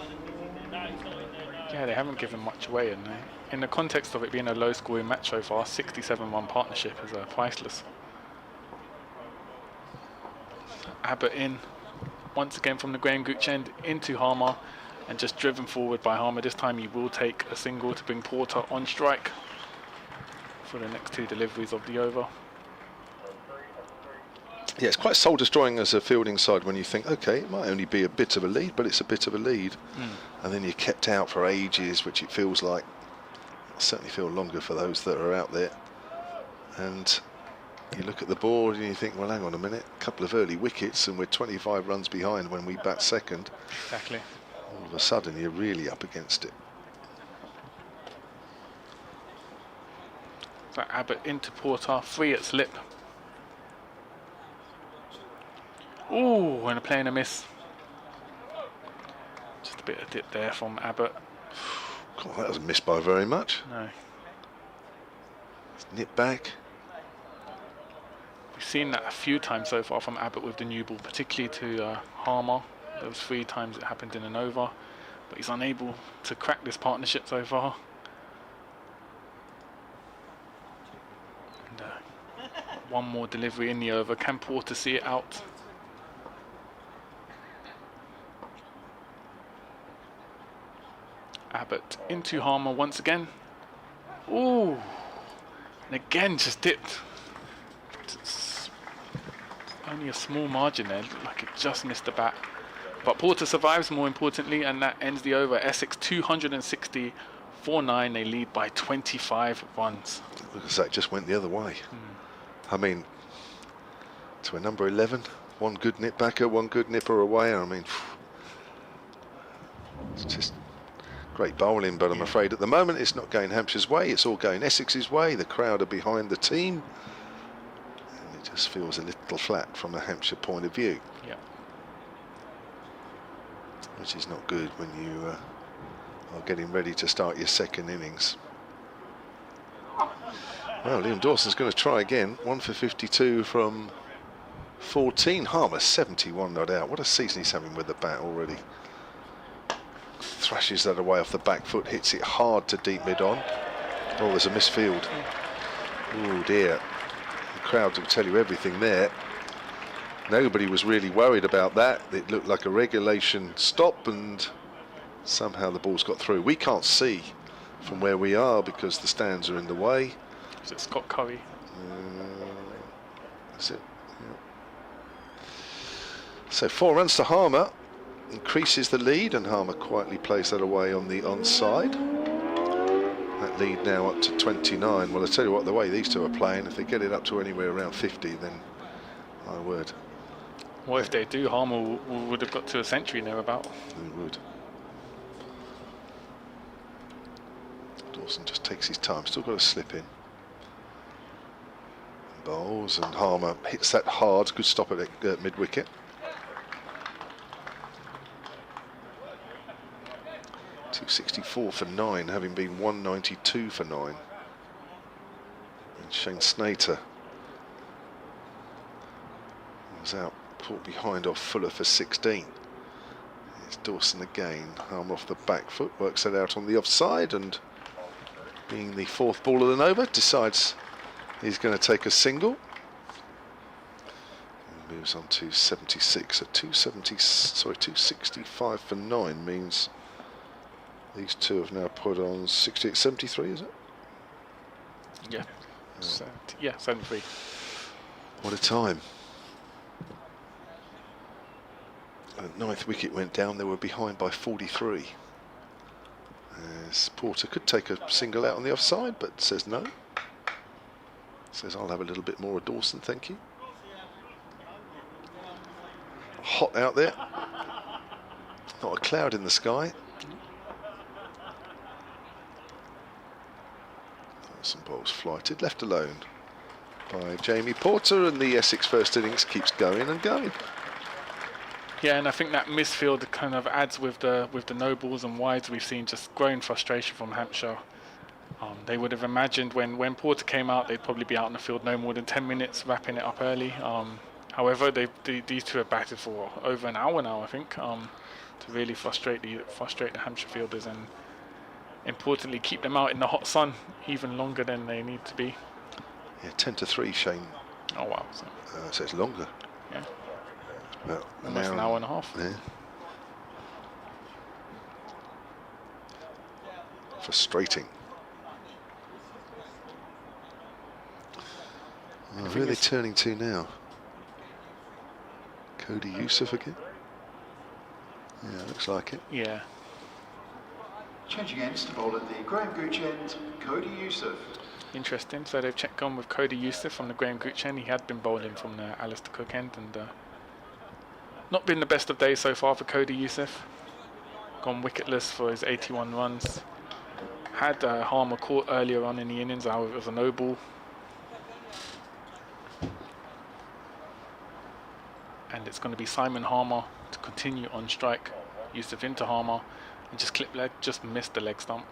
Yeah, they haven't given much away, and in the context of it being a low-scoring match so far, 67-run partnership is priceless. Abbott in once again from the Graham Gooch end into Harmer, and just driven forward by Harmer. This time he will take a single to bring Porter on strike for the next 2 deliveries of the over. Yeah, it's quite soul-destroying as a fielding side when you think, okay, it might only be a bit of a lead, but it's a bit of a lead. And then you're kept out for ages, which it feels like, I certainly feel longer for those that are out there. And you look at the board and you think, well, hang on a minute, a couple of early wickets and we're 25 runs behind when we bat second. Exactly. All of a sudden, you're really up against it. So Abbott into Porter, 3 at slip. Ooh, and a play and a miss. Just a bit of dip there from Abbott. God, that wasn't missed by very much. No. It's nipped back. We've seen that a few times so far from Abbott with the new ball, particularly to Harmer. There was 3 times it happened in an over. but he's unable to crack this partnership so far. And one more delivery in the over. Can Porter see it out? Abbott into Harmer once again. Ooh, and again just dipped. It's only a small margin there, looked like it just missed the bat. But Porter survives, more importantly, and that ends the over. Essex 260 4-9. They lead by 25 runs. Look, that just went the other way. I mean, to a number 11, one good nip backer, one good nipper away. I mean, it's just great bowling, but I'm afraid at the moment it's not going Hampshire's way, it's all going Essex's way. The crowd are behind the team, and it just feels a little flat from a Hampshire point of view. Yeah. Which is not good when you are getting ready to start your second innings. Well, Liam Dawson's going to try again. 1 for 52 from 14. Harmer 71 not out. What a season he's having with the bat already. Thrashes that away off the back foot, hits it hard to deep mid on. Oh, there's a misfield. Oh dear. The crowd will tell you everything there. Nobody was really worried about that. It looked like a regulation stop, and somehow the ball's got through. We can't see from where we are because the stands are in the way. Is it Scott Curry? Is it? Yeah. So 4 runs to Harmer. Increases the lead, and Harmer quietly plays that away on the onside. That lead now up to 29. Well, I tell you what, the way these two are playing, if they get it up to anywhere around 50, then my word. What if they do? Harmer would have got to a century thereabout. They would. Dawson just takes his time, still got to slip in. Bowls, and Harmer hits that hard. Good stop at mid wicket. .264 for 9, having been 192 for 9. And Shane Snater was out, caught behind off Fuller for 16. Here's Dawson again. Harmer off the back foot, works it out on the offside, and being the 4th ball of the over, decides he's going to take a single. And moves on to 76. At 265 for 9 means these two have now put on 68, 73, is it? Yeah. Yeah, 73. What a time. The 9th wicket went down, they were behind by 43. As Porter could take a single out on the offside, but says no. Says, I'll have a little bit more of Dawson, thank you. Hot out there. Not a cloud in the sky. Some balls flighted, left alone by Jamie Porter, and the Essex first innings keeps going and going. Yeah, and I think that misfield kind of adds with the no balls and wides we've seen, just growing frustration from Hampshire. They would have imagined when Porter came out, they'd probably be out in the field no more than 10 minutes, wrapping it up early. However, these two have batted for over an hour now, I think, to really frustrate the Hampshire fielders and importantly keep them out in the hot sun even longer than they need to be. Yeah, 10 to 3, Shane. Oh wow! So it's longer. Yeah. Well, almost an hour and a half. Yeah. Frustrating. Oh, who are they turning to now? Cody Youssef again? Yeah, looks like it. Yeah. Changing ends to bowl at the Graham Gooch end, Cody Youssef. Interesting. So they've gone with Cody Youssef from the Graham Gooch end. He had been bowling from the Alistair Cook end, and not been the best of days so far for Cody Youssef. Gone wicketless for his 81 runs. Had Harmer caught earlier on in the innings, however it was a no ball. And it's going to be Simon Harmer to continue on strike. Youssef into Harmer, and just clip leg, just missed the leg stump.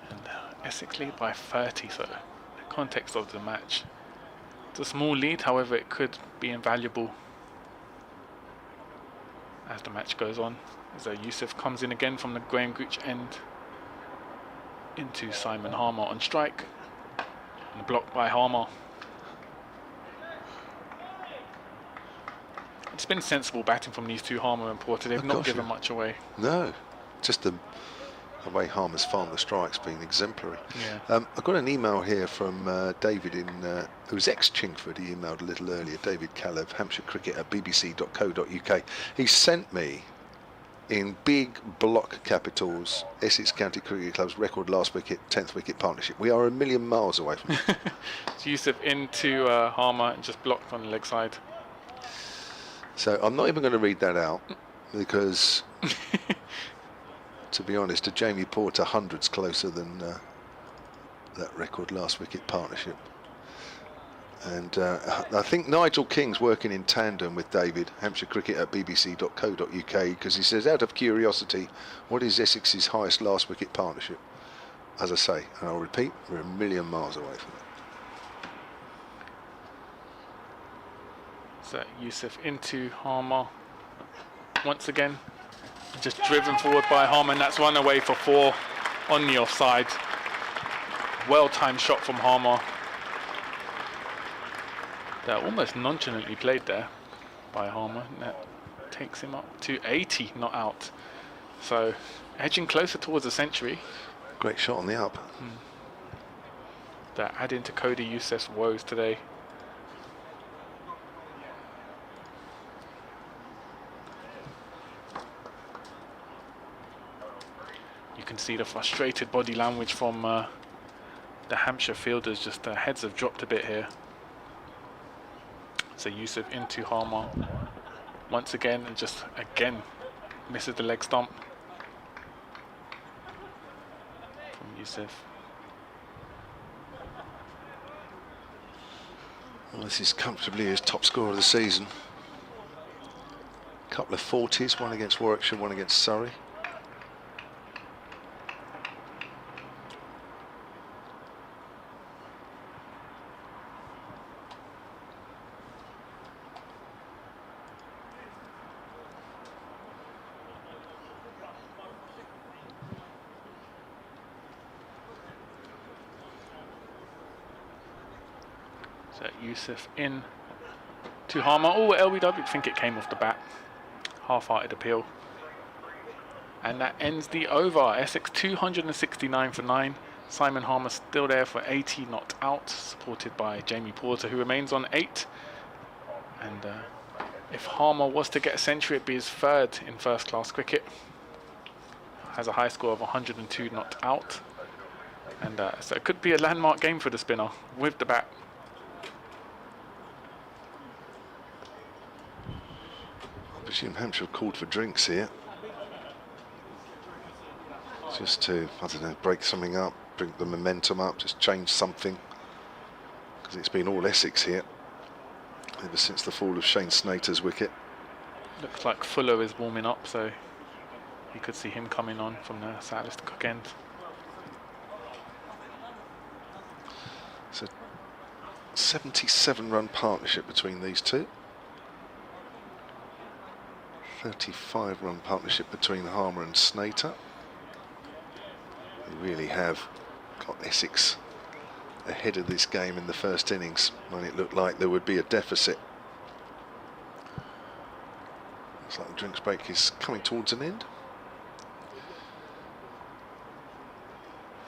And Essex lead by 30, so the context of the match. It's a small lead, however, it could be invaluable as the match goes on. As Yusuf comes in again from the Graham Gooch end into Simon Harmer on strike, and blocked by Harmer. It's been sensible batting from these two, Harmer and Porter. They've not given much away. No, just the way Harmer's farmed the strike's been exemplary. Yeah. I've got an email here from David who's ex-Chingford. He emailed a little earlier. David Caleb, Hampshire Cricket at bbc.co.uk. He sent me in big block capitals Essex County Cricket Club's record last wicket, 10th wicket partnership. We are a million miles away from it. So Yusuf into Harmer and just blocked on the leg side. So I'm not even going to read that out because, to be honest, to Jamie Porter, hundreds closer than that record last wicket partnership. And I think Nigel King's working in tandem with David, Hampshire Cricket at bbc.co.uk, because he says, out of curiosity, what is Essex's highest last wicket partnership? As I say, and I'll repeat, we're a million miles away from it. So Yusuf into Harmer once again, just driven forward by Harmer, and that's run away for 4 on the offside. Well-timed shot from Harmer. They're almost nonchalantly played there by Harmer, and that takes him up to 80 not out. So edging closer towards a century. Great shot on the up. They're adding to Cody Yusuf's woes today. You can see the frustrated body language from the Hampshire fielders, just their heads have dropped a bit here. So Yusuf into Harmer once again, and just again misses the leg stump from Yusuf. Well, this is comfortably his top scorer of the season. A couple of 40s, one against Warwickshire, one against Surrey. So Yusuf in to Harmer. Oh, LBW, I think it came off the bat. Half-hearted appeal. And that ends the over. Essex 269 for 9. Simon Harmer still there for 80 not out, supported by Jamie Porter, who remains on 8. And if Harmer was to get a century, it'd be his 3rd in first-class cricket. Has a high score of 102 not out. And so it could be a landmark game for the spinner with the bat. I presume Hampshire have called for drinks here. Just to, I don't know, break something up, bring the momentum up, just change something. Because it's been all Essex here ever since the fall of Shane Snater's wicket. Looks like Fuller is warming up, so you could see him coming on from the Southeast Cook end. It's a 77-run partnership between these two. 35-run partnership between Harmer and Snater. They really have got Essex ahead of this game in the first innings when it looked like there would be a deficit. Looks like the drinks break is coming towards an end.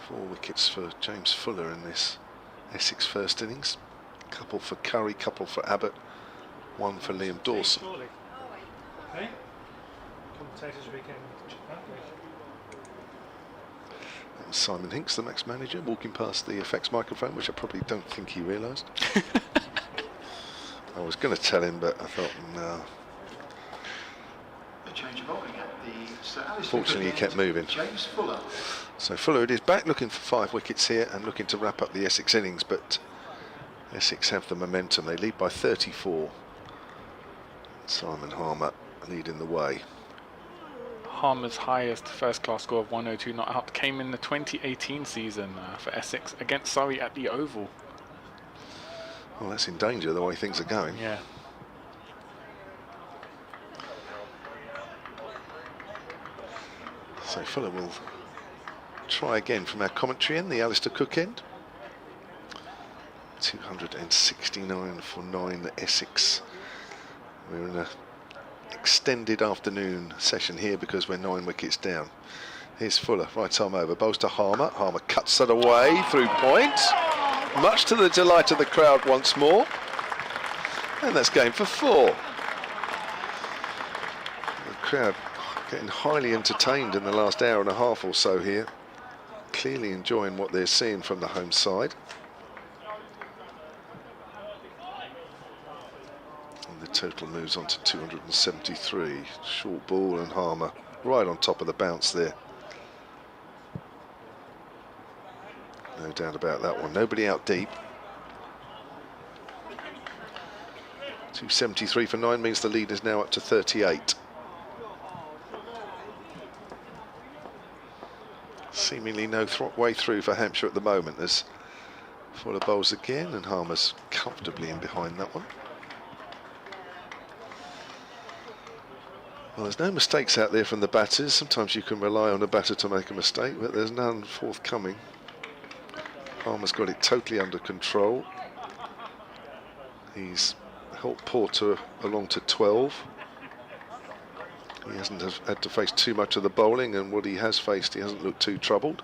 4 wickets for James Fuller in this Essex first innings. Couple for Curry, couple for Abbott, 1 for Liam Dawson. Hey? Commentators weekend. That was Simon Hinks, the Max manager, walking past the effects microphone, which I probably don't think he realised. I was going to tell him, but I thought, no. A change of bowling at the Sir Alistair Fortunately, he Cook kept end, moving. James Fuller. So Fuller it is back, looking for 5 wickets here and looking to wrap up the Essex innings, but Essex have the momentum. They lead by 34. Simon Harmer leading the way. Harmer's highest first-class score of 102 not out came in the 2018 season for Essex against Surrey at the Oval. Well, that's in danger the way things are going. Yeah. So Fuller will try again from our commentary end, the Alistair Cook end. 269 for 9 Essex. We're in a extended afternoon session here because we're 9 wickets down. Here's Fuller, right arm over, bowls to Harmer. Harmer cuts that away through point, much to the delight of the crowd once more. And that's game for 4. The crowd getting highly entertained in the last hour and a half or so here. Clearly enjoying what they're seeing from the home side. And the total moves on to 273. Short ball and Harmer right on top of the bounce there. No doubt about that one. Nobody out deep. 273 for 9 means the lead is now up to 38. Seemingly no way through for Hampshire at the moment as Fuller bowls again and Harmer's comfortably in behind that one. Well, there's no mistakes out there from the batters. Sometimes you can rely on a batter to make a mistake, but there's none forthcoming. Harmer's got it totally under control. He's helped Porter along to 12. He hasn't had to face too much of the bowling, and what he has faced, he hasn't looked too troubled.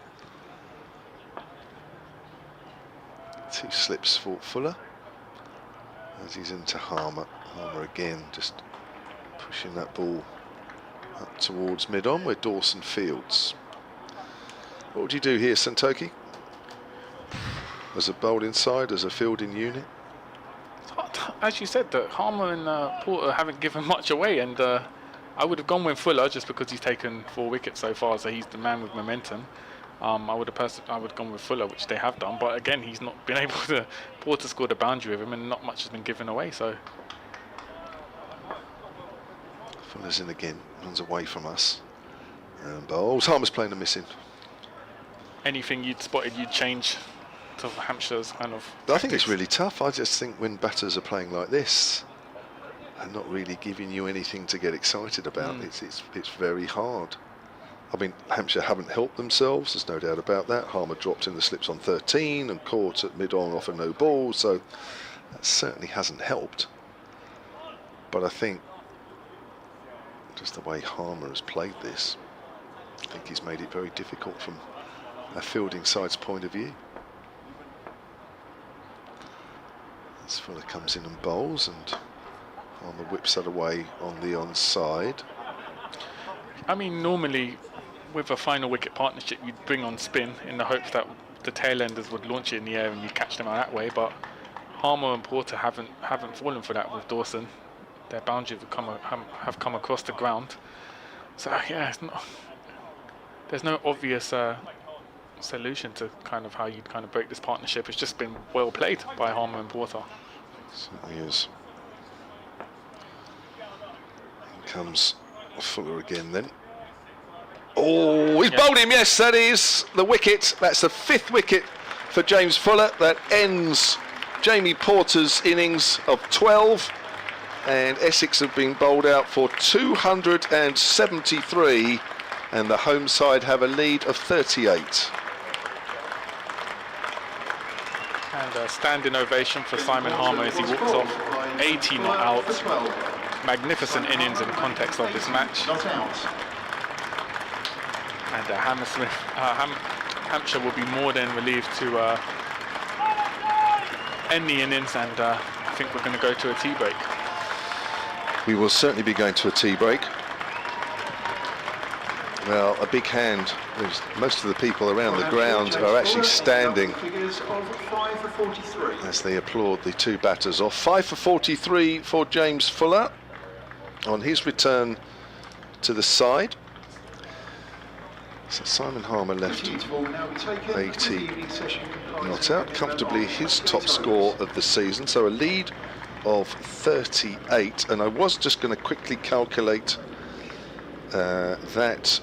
2 slips for Fuller as he's into Harmer. Harmer again just pushing that ball up towards mid-on where Dawson fields. What would you do here, Santoki? As a bowling side, as a fielding unit? As you said, that Harmer and Porter haven't given much away, and I would have gone with Fuller just because he's taken 4 wickets so far, so he's the man with momentum. I would have gone with Fuller, which they have done, but again, he's not been able to. Porter scored a boundary with him, and not much has been given away. So Fuller's in again, runs away from us, and bowls. Harmer's playing a missing. Anything you'd spotted, you'd change to Hampshire's kind of. I think it's really tough. I just think when batters are playing like this and not really giving you anything to get excited about, it's very hard. I mean, Hampshire haven't helped themselves, there's no doubt about that. Harmer dropped in the slips on 13 and caught at mid-on off a no ball, so that certainly hasn't helped. But I think just the way Harmer has played this, I think he's made it very difficult from a fielding side's point of view. As Fuller comes in and bowls, and Harmer whips that away on the onside. I mean, normally with a final wicket partnership, you'd bring on spin in the hopes that the tail enders would launch it in the air and you catch them out that way. But Harmer and Porter haven't fallen for that with Dawson. Their boundaries have come across the ground. So yeah, there's no obvious solution to kind of how you'd kind of break this partnership. It's just been well played by Harmer and Porter. Certainly is. In comes Fuller again then. Oh, he's bowled him, yes, that is the wicket. That's the 5th wicket for James Fuller. That ends Jamie Porter's innings of 12. And Essex have been bowled out for 273. And the home side have a lead of 38. And a standing ovation for Simon Harmer as he walks off 80 not out. Magnificent innings in the context of this match. And Hampshire will be more than relieved to end the innings, and I think we're going to go to a tea break. We will certainly be going to a tea break. Well, a big hand. Most of the people around the ground are actually standing as they applaud the 2 batters off. 5 for 43 for James Fuller on his return to the side. So Simon Harmer left 80 not out, comfortably his top score of the season. So a lead of 38, and I was just going to quickly calculate that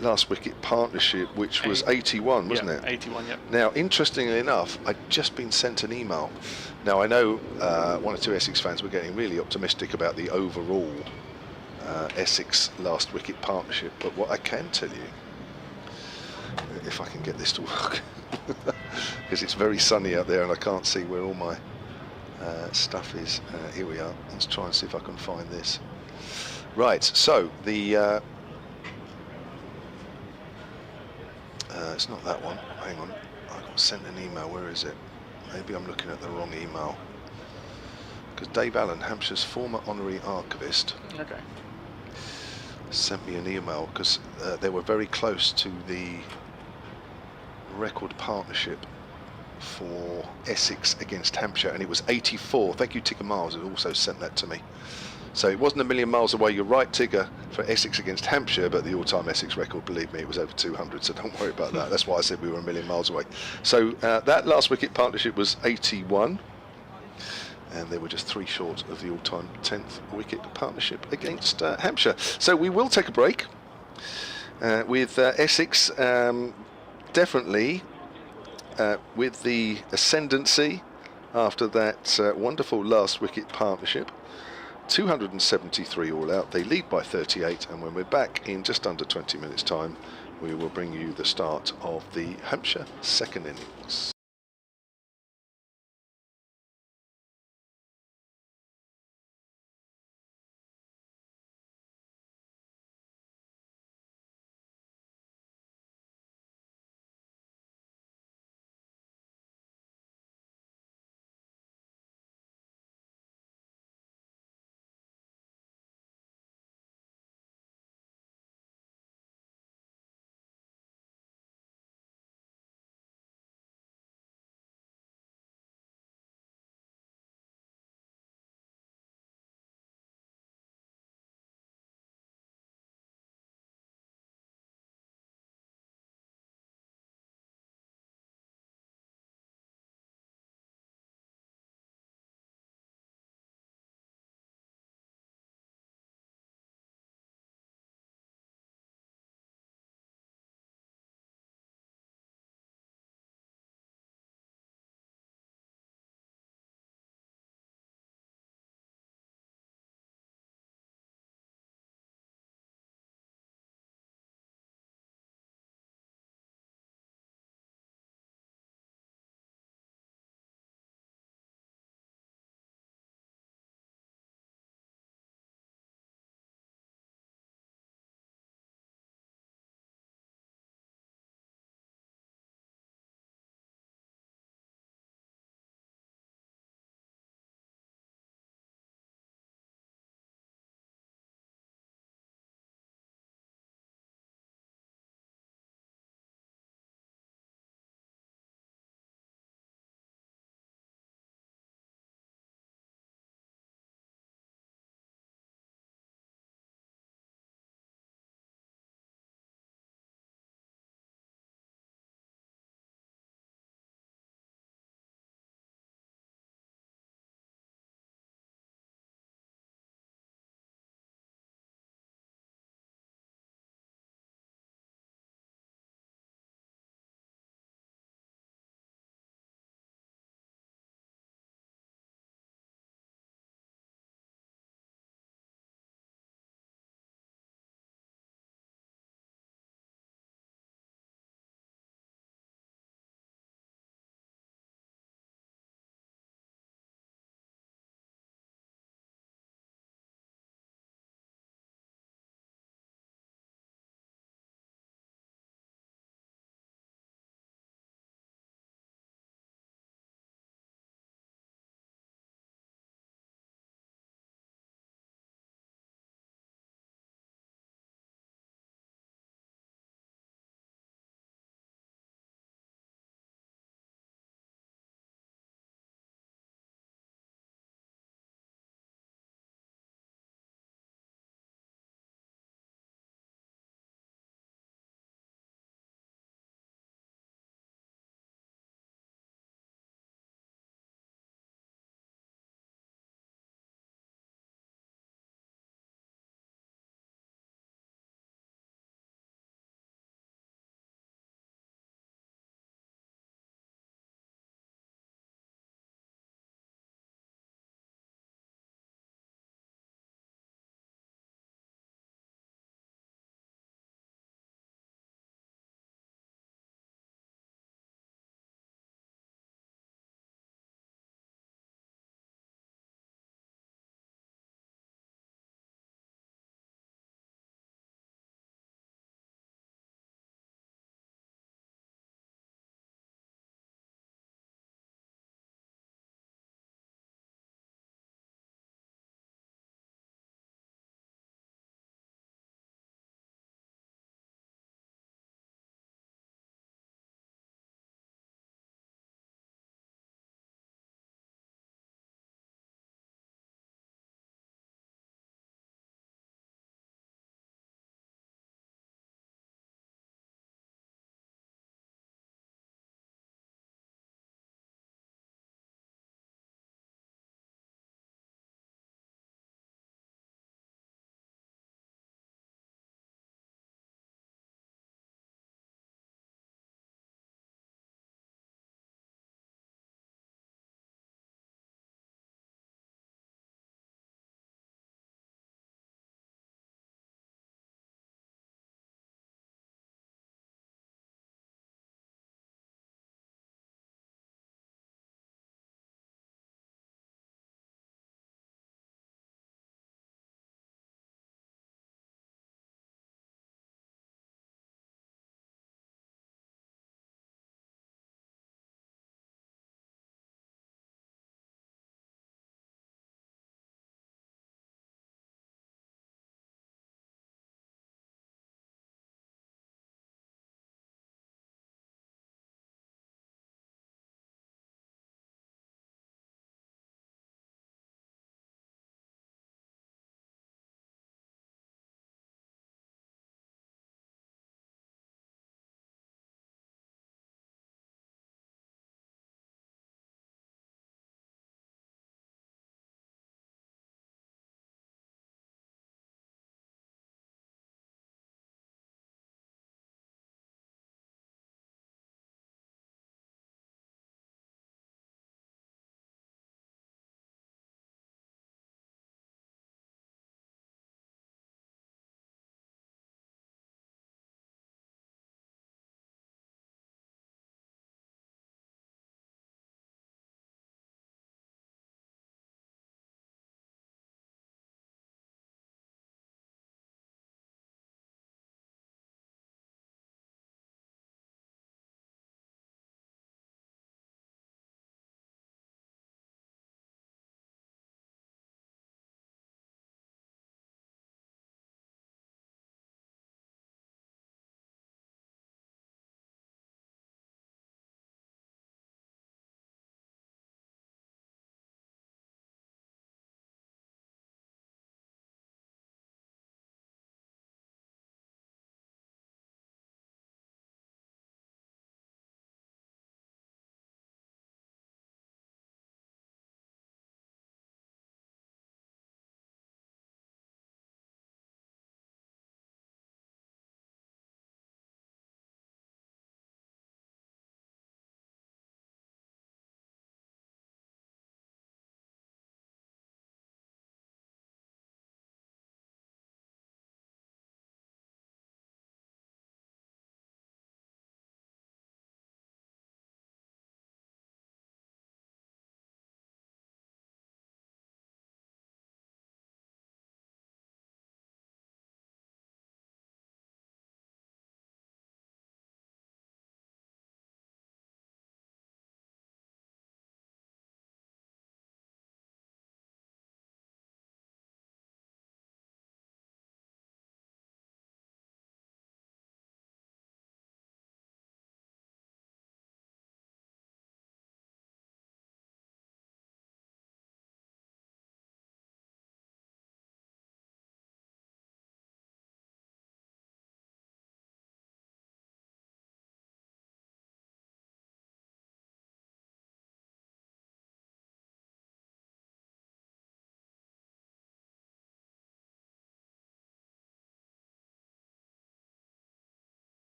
last wicket partnership, which was 81, wasn't it? 81, yeah. Now, interestingly enough, I'd just been sent an email. Now, I know one or two Essex fans were getting really optimistic about the overall Essex last wicket partnership, but what I can tell you, if I can get this to work, because it's very sunny out there and I can't see where all my stuff is. Here we are. Let's try and see if I can find this. Right, so the it's not that one. Hang on, I got sent an email. Where is it? Maybe I'm looking at the wrong email. Because Dave Allen, Hampshire's former honorary archivist, sent me an email because they were very close to the record partnership for Essex against Hampshire, and it was 84. Thank you, Tigger Miles, who also sent that to me. So it wasn't a million miles away. You're right, Tigger, for Essex against Hampshire, but the all-time Essex record, believe me, it was over 200, so don't worry about that. That's why I said we were a million miles away. So that last wicket partnership was 81, and they were just 3 short of the all-time 10th wicket partnership against Hampshire. So we will take a break with Essex, definitely with the ascendancy after that wonderful last wicket partnership. 273 all out. They lead by 38, and when we're back in just under 20 minutes time, we will bring you the start of the Hampshire second innings.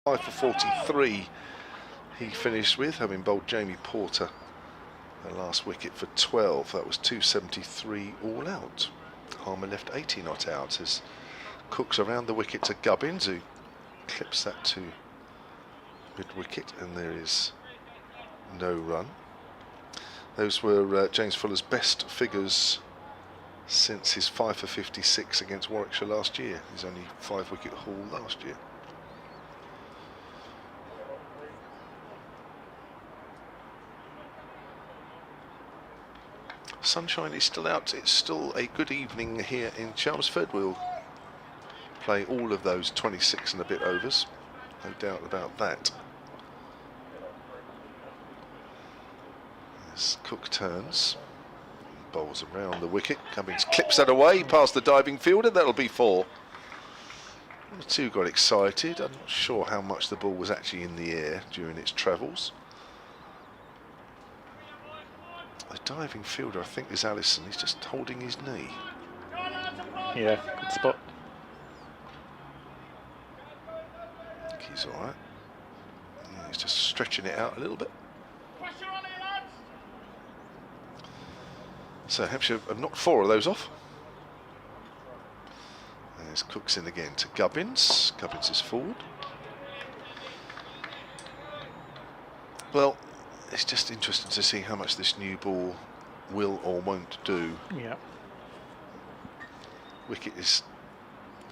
5 for 43 he finished with, having bowled Jamie Porter the last wicket for 12. That was 273 all out. Harmer left 80 not out as Cooks around the wicket to Gubbins, who clips that to mid-wicket, and there is no run. Those were James Fuller's best figures since his 5 for 56 against Warwickshire last year. His only 5-wicket haul last year. Sunshine is still out. It's still a good evening here in Chelmsford. We'll play all of those 26 and a bit overs, no doubt about that. As Cook turns, bowls around the wicket. Cummins clips that away past the diving fielder. That'll be 4. The two got excited. I'm not sure how much the ball was actually in the air during its travels. The diving fielder, I think, is Allison. He's just holding his knee. Yeah, good spot. I think he's all right. Yeah, he's just stretching it out a little bit. So Hampshire have knocked 4 of those off. There's Cooks in again to Gubbins. Gubbins is forward. Well, it's just interesting to see how much this new ball will or won't do. Yeah. Wicket is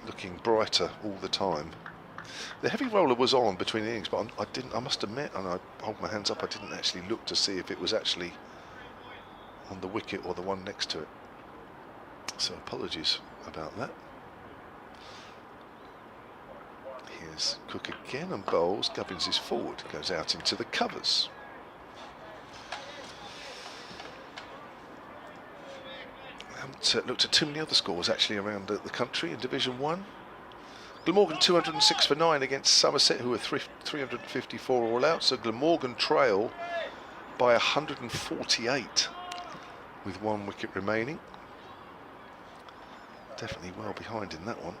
looking brighter all the time. The heavy roller was on between innings, but I must admit, and I hold my hands up, I didn't actually look to see if it was actually on the wicket or the one next to it. So apologies about that. Here's Cook again and bowls. Gubbins is forward, goes out into the covers. I haven't looked at too many other scores actually around the country in Division 1. Glamorgan 206 for 9 against Somerset, who were 354 all out. So Glamorgan trail by 148 with 1 wicket remaining. Definitely well behind in that one.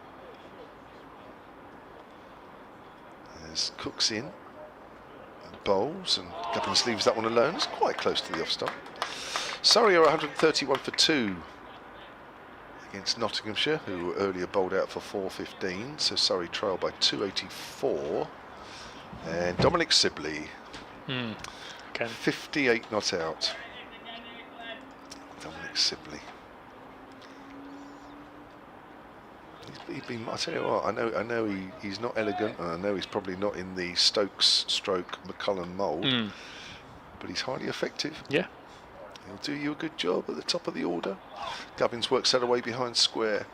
There's Cooks in and bowls, and Gubbins leaves that one alone. It's quite close to the off stump. Surrey are 131 for 2 against Nottinghamshire, who were earlier bowled out for 415. So Surrey trail by 284. And Dominic Sibley, 58 not out. Dominic Sibley. He's been, I tell you what, I know he's not elegant, and I know he's probably not in the Stokes stroke McCullum mould, but he's highly effective. Yeah. He'll do you a good job at the top of the order. Gubbins works that away behind square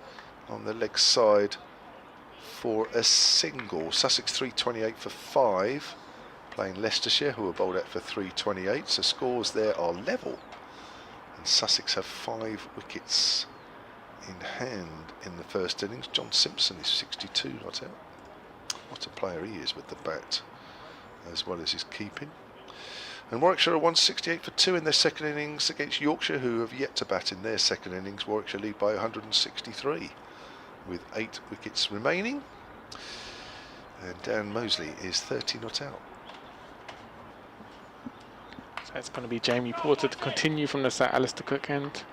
on the leg side for a single. Sussex 328 for 5, playing Leicestershire, who are bowled out for 328. So scores there are level, and Sussex have 5 wickets in hand in the first innings. John Simpson is 62 not out. What a player he is with the bat, as well as his keeping. And Warwickshire are 168 for 2 in their second innings against Yorkshire, who have yet to bat in their second innings. Warwickshire lead by 163 with 8 wickets remaining. And Dan Mosley is 30 not out. So it's going to be Jamie Porter to continue from the Sir Alistair Cook end.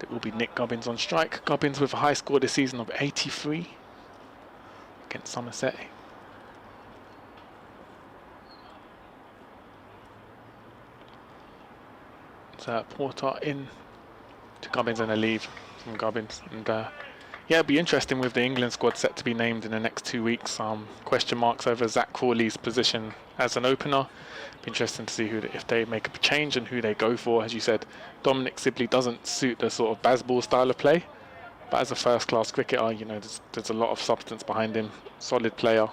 It will be Nick Gubbins on strike. Gubbins with a high score this season of 83 against Somerset. So Porter in to Gubbins and a leave from Gubbins. And yeah, it'll be interesting with the England squad set to be named in the next 2 weeks. Question marks over Zach Crawley's position as an opener. Be interesting to see if they make a change and who they go for. As you said, Dominic Sibley doesn't suit the sort of Bazball style of play, but as a first-class cricketer, you know, there's a lot of substance behind him. Solid player,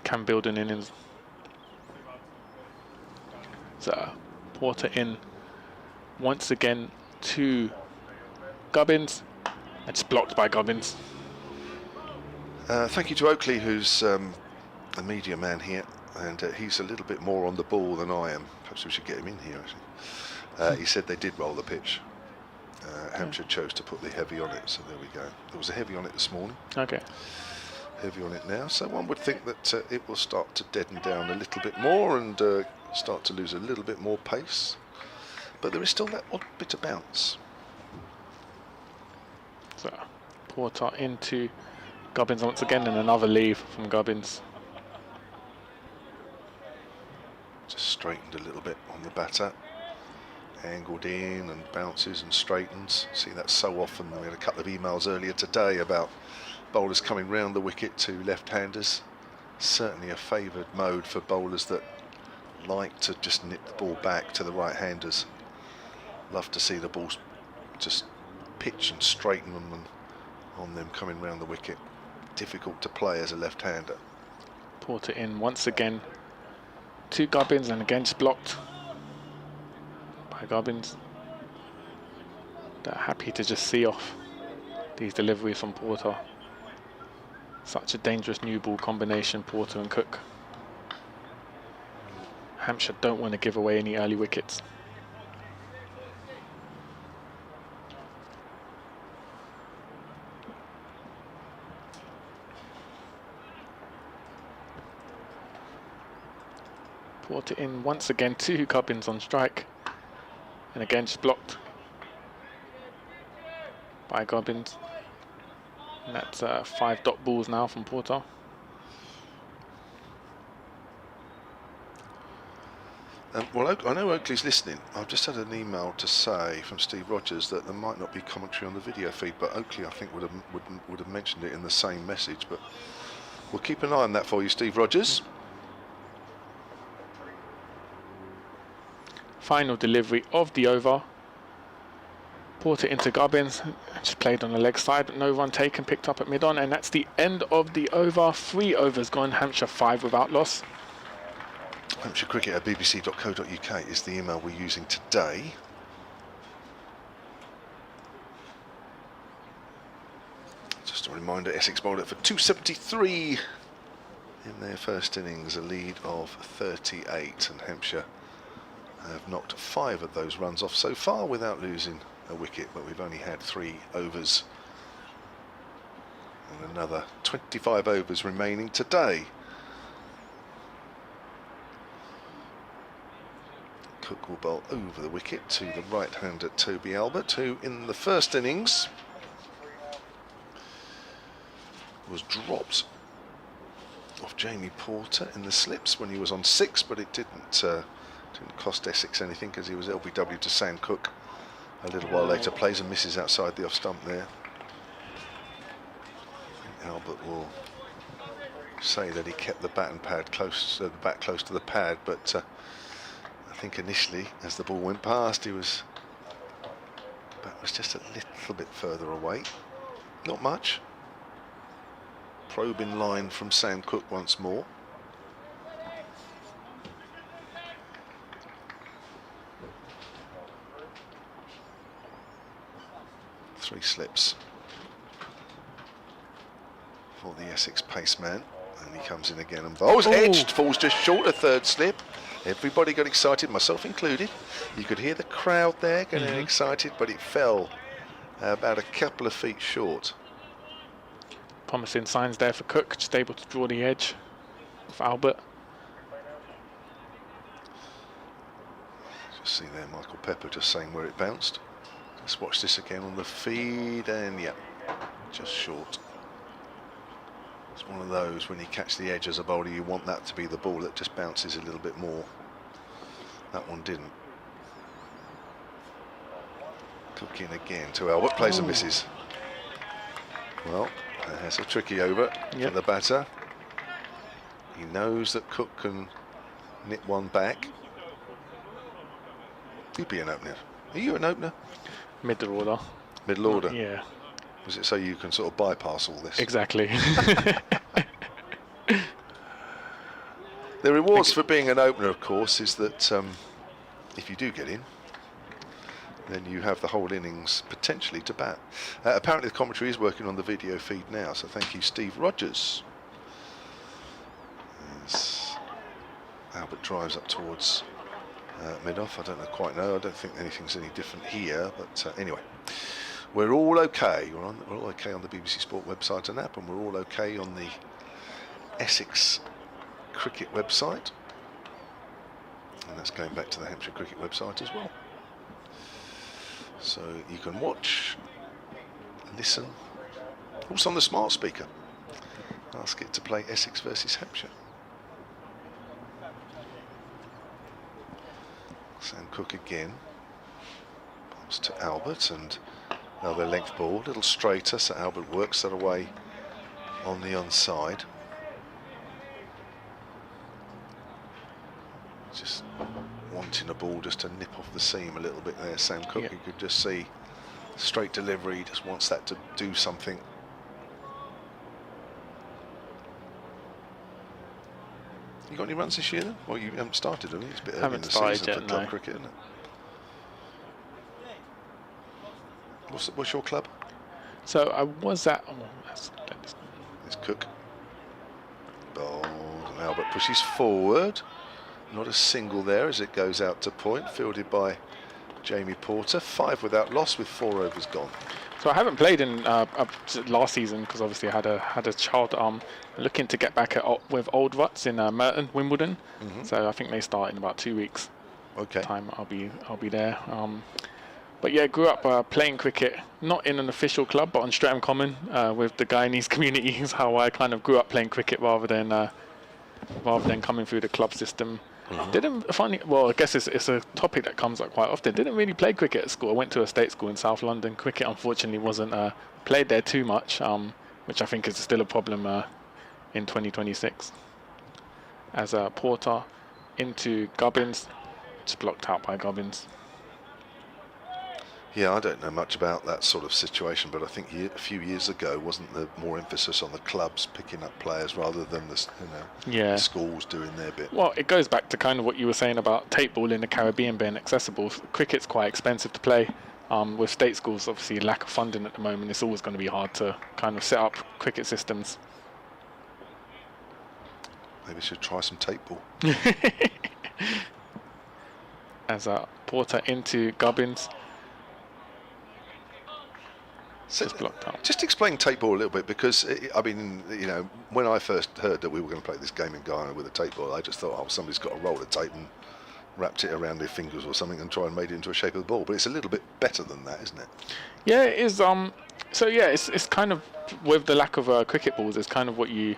can build an innings. So Porter in once again to Gubbins. It's blocked by Gubbins. Thank you to Oakley, who's a media man here, and he's a little bit more on the ball than I am. Perhaps we should get him in here, actually. He said they did roll the pitch. Hampshire chose to put the heavy on it, so there we go. There was a heavy on it this morning. Okay. Heavy on it now, so one would think that it will start to deaden down a little bit more and start to lose a little bit more pace, but there is still that odd bit of bounce. So Porter into Gubbins once again, and another leave from Gubbins. Just straightened a little bit on the batter, angled in and bounces and straightens. See that so often. We had a couple of emails earlier today about bowlers coming round the wicket to left-handers. Certainly a favoured mode for bowlers that like to just nip the ball back to the right-handers. Love to see the balls just pitch and straighten them and on them coming round the wicket. Difficult to play as a left-hander. Porter in once again to Gubbins, and again blocked by Gubbins. They're happy to just see off these deliveries from Porter. Such a dangerous new ball combination, Porter and Cook. Hampshire don't want to give away any early wickets. Porter in once again to Gubbins on strike, and again just blocked by Gubbins. And that's 5 dot balls now from Porter. Well, I know Oakley's listening. I've just had an email to say from Steve Rogers that there might not be commentary on the video feed, but Oakley I think would have mentioned it in the same message. But we'll keep an eye on that for you, Steve Rogers. Final delivery of the over. Porter into Gubbins, just played on the leg side, but no run taken, picked up at mid-on, and that's the end of the over. 3 overs gone, Hampshire 5 without loss. Hampshire Cricket at bbc.co.uk is the email we're using today. Just a reminder, Essex bowled it for 273 in their first innings, a lead of 38, and Hampshire have knocked 5 of those runs off so far without losing a wicket, but we've only had 3 overs and another 25 overs remaining today. Cook will bowl over the wicket to the right-hander Toby Albert, who in the first innings was dropped off Jamie Porter in the slips when he was on 6, but it didn't cost Essex anything because he was LBW to Sam Cook. A little while later, plays and misses outside the off stump there. Albert will say that he kept the bat and pad close, the bat close to the pad, but I think initially, as the ball went past, bat was just a little bit further away. Not much. Probe in line from Sam Cook once more. Three slips for the Essex paceman, and he comes in again and bowls. Edged, falls just short of third slip. Everybody got excited, myself included. You could hear the crowd there getting excited, but it fell about a couple of feet short. Promising signs there for Cook, just able to draw the edge of Albert. Just see there Michael Pepper just saying where it bounced. Let's watch this again on the feed, and yeah, just short. It's one of those, when you catch the edge as a bowler, you want that to be the ball that just bounces a little bit more. That one didn't. Cook in again to Albert, plays and misses. Well, that's a tricky over for the batter. He knows that Cook can nip one back. He'd be an opener. Are you an opener? Middle order. Middle order? Yeah. Was it so you can sort of bypass all this? Exactly. The rewards for being an opener, of course, is that if you do get in, then you have the whole innings potentially to bat. Apparently the commentary is working on the video feed now, so thank you, Steve Rogers. As Albert drives up towards mid-off. I don't quite know. I don't think anything's any different here. But anyway, we're all okay. We're all okay on the BBC Sport website and app, and we're all okay on the Essex cricket website. And that's going back to the Hampshire cricket website as well. So you can watch, listen, also on the smart speaker. Ask it to play Essex versus Hampshire. Sam Cook again. Pass to Albert, and another length ball, a little straighter, so Albert works that away on the onside. Just wanting a ball just to nip off the seam a little bit there, Sam Cook. You could just see straight delivery, he just wants that to do something. You got any runs this year then? Well, you haven't started, have you? It's a bit early in the season for club cricket, isn't it? What's your club? So I was at... It's Cook. Bowled, and Albert pushes forward. Not a single there as it goes out to point, fielded by Jamie Porter. 5 without loss with 4 overs gone. So I haven't played in last season because obviously I had a child. Looking to get back with Old Ruts in Merton, Wimbledon. So I think they start in about 2 weeks. Okay. Time I'll be there. But yeah, grew up playing cricket, not in an official club, but on Streatham Common with the Guyanese community. Is how I kind of grew up playing cricket rather than coming through the club system. Didn't find it, well, I guess it's a topic that comes up quite often. Didn't really play cricket at school. I went to a state school in South London. Cricket, unfortunately, wasn't played there too much, which I think is still a problem in 2026. As Porter into Gubbins, just blocked out by Gubbins. Yeah, I don't know much about that sort of situation, but I think a few years ago wasn't there more emphasis on the clubs picking up players rather than the the schools doing their bit? Well, it goes back to kind of what you were saying about tape ball in the Caribbean being accessible. Cricket's quite expensive to play. With state schools, obviously lack of funding at the moment, it's always going to be hard to kind of set up cricket systems. Maybe we should try some tape ball. As Porter into Gubbins. So just blocked out. Just explain tape ball a little bit, because I mean, when I first heard that we were going to play this game in Guyana with a tape ball, I just thought, oh, somebody's got a roll of tape and wrapped it around their fingers or something and try and made it into a shape of the ball. But it's a little bit better than that, isn't it? Yeah, it is. So yeah, it's kind of, with the lack of cricket balls, it's kind of what you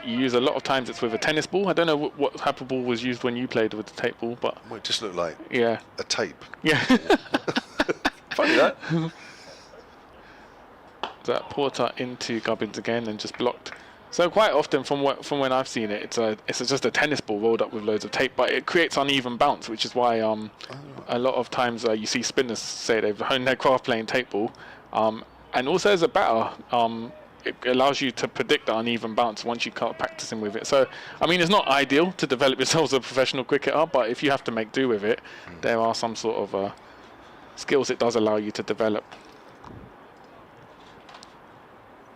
use. A lot of times it's with a tennis ball. I don't know what type of ball was used when you played with the tape ball, but well, it just looked like a tape. Yeah. Funny that. That Porter into Gubbins again and just blocked. So quite often from when I've seen it, it's just a tennis ball rolled up with loads of tape, but it creates uneven bounce, which is why a lot of times you see spinners say they've honed their craft playing tape ball, and also as a batter, it allows you to predict the uneven bounce once you start practicing with it. So I mean, it's not ideal to develop yourself as a professional cricketer, but if you have to make do with it, there are some sort of skills it does allow you to develop.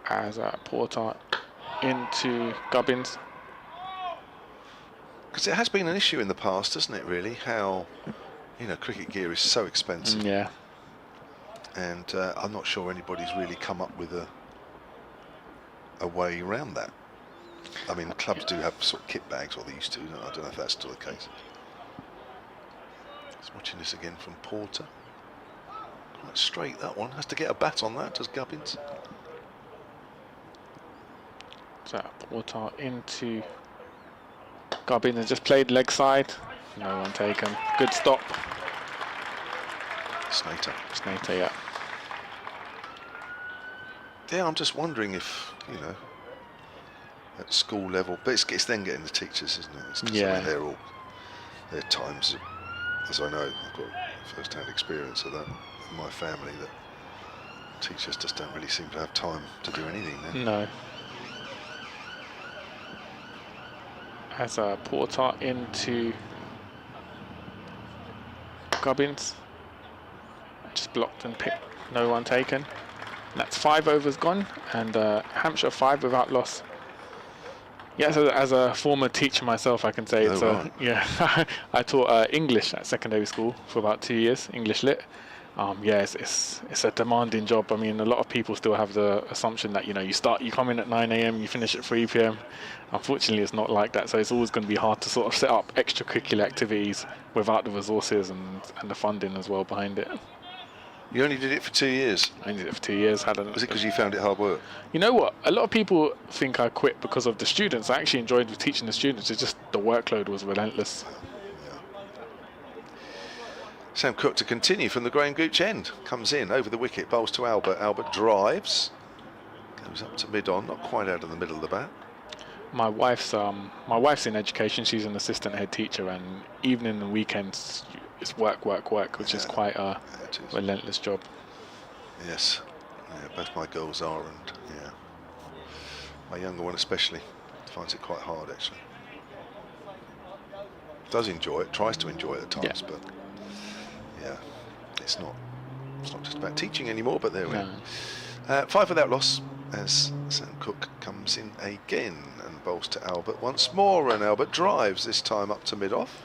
As Porter into Gubbins. Because it has been an issue in the past, hasn't it, really? How, cricket gear is so expensive. Yeah. And I'm not sure anybody's really come up with a way around that. I mean, clubs do have sort of kit bags, or they used to. I don't know if that's still the case. Just watching this again from Porter. Quite straight, that one. Has to get a bat on that, does Gubbins. So Porter into Gubbins and just played leg side. No one taken. Good stop. Snater, yeah. Yeah, I'm just wondering if, at school level, but it's then getting the teachers, isn't it? It's 'cause, I mean, there are times, as I know, I've got first-hand experience of that in my family, that teachers just don't really seem to have time to do anything now. No. As Porter into Gubbins, just blocked and picked, no one taken. And that's 5 overs gone, and Hampshire 5 without loss. Yeah, so as a former teacher myself, I can say Right. yeah. I taught English at secondary school for about 2 years, English lit. Yeah, it's a demanding job. I mean, a lot of people still have the assumption that you come in at 9 a.m, you finish at 3 p.m. Unfortunately, it's not like that. So it's always going to be hard to sort of set up extracurricular activities without the resources and the funding as well behind it. You only did it for 2 years. I did it for 2 years. Was it because you found it hard work? You know what? A lot of people think I quit because of the students. I actually enjoyed teaching the students. It's just the workload was relentless. Sam Cook to continue from the Graham Gooch end. Comes in over the wicket, bowls to Albert. Albert drives, goes up to mid-on, not quite out of the middle of the bat. My wife's in education. She's an assistant head teacher, and evening and weekends it's work, which is quite a relentless job. Yes, both my girls are, and my younger one especially finds it quite hard actually. Does enjoy it, tries to enjoy it at times, but it's not just about teaching anymore. But there we are. 5 without loss as Sam Cook comes in again and bowls to Albert once more, and Albert drives this time up to mid-off.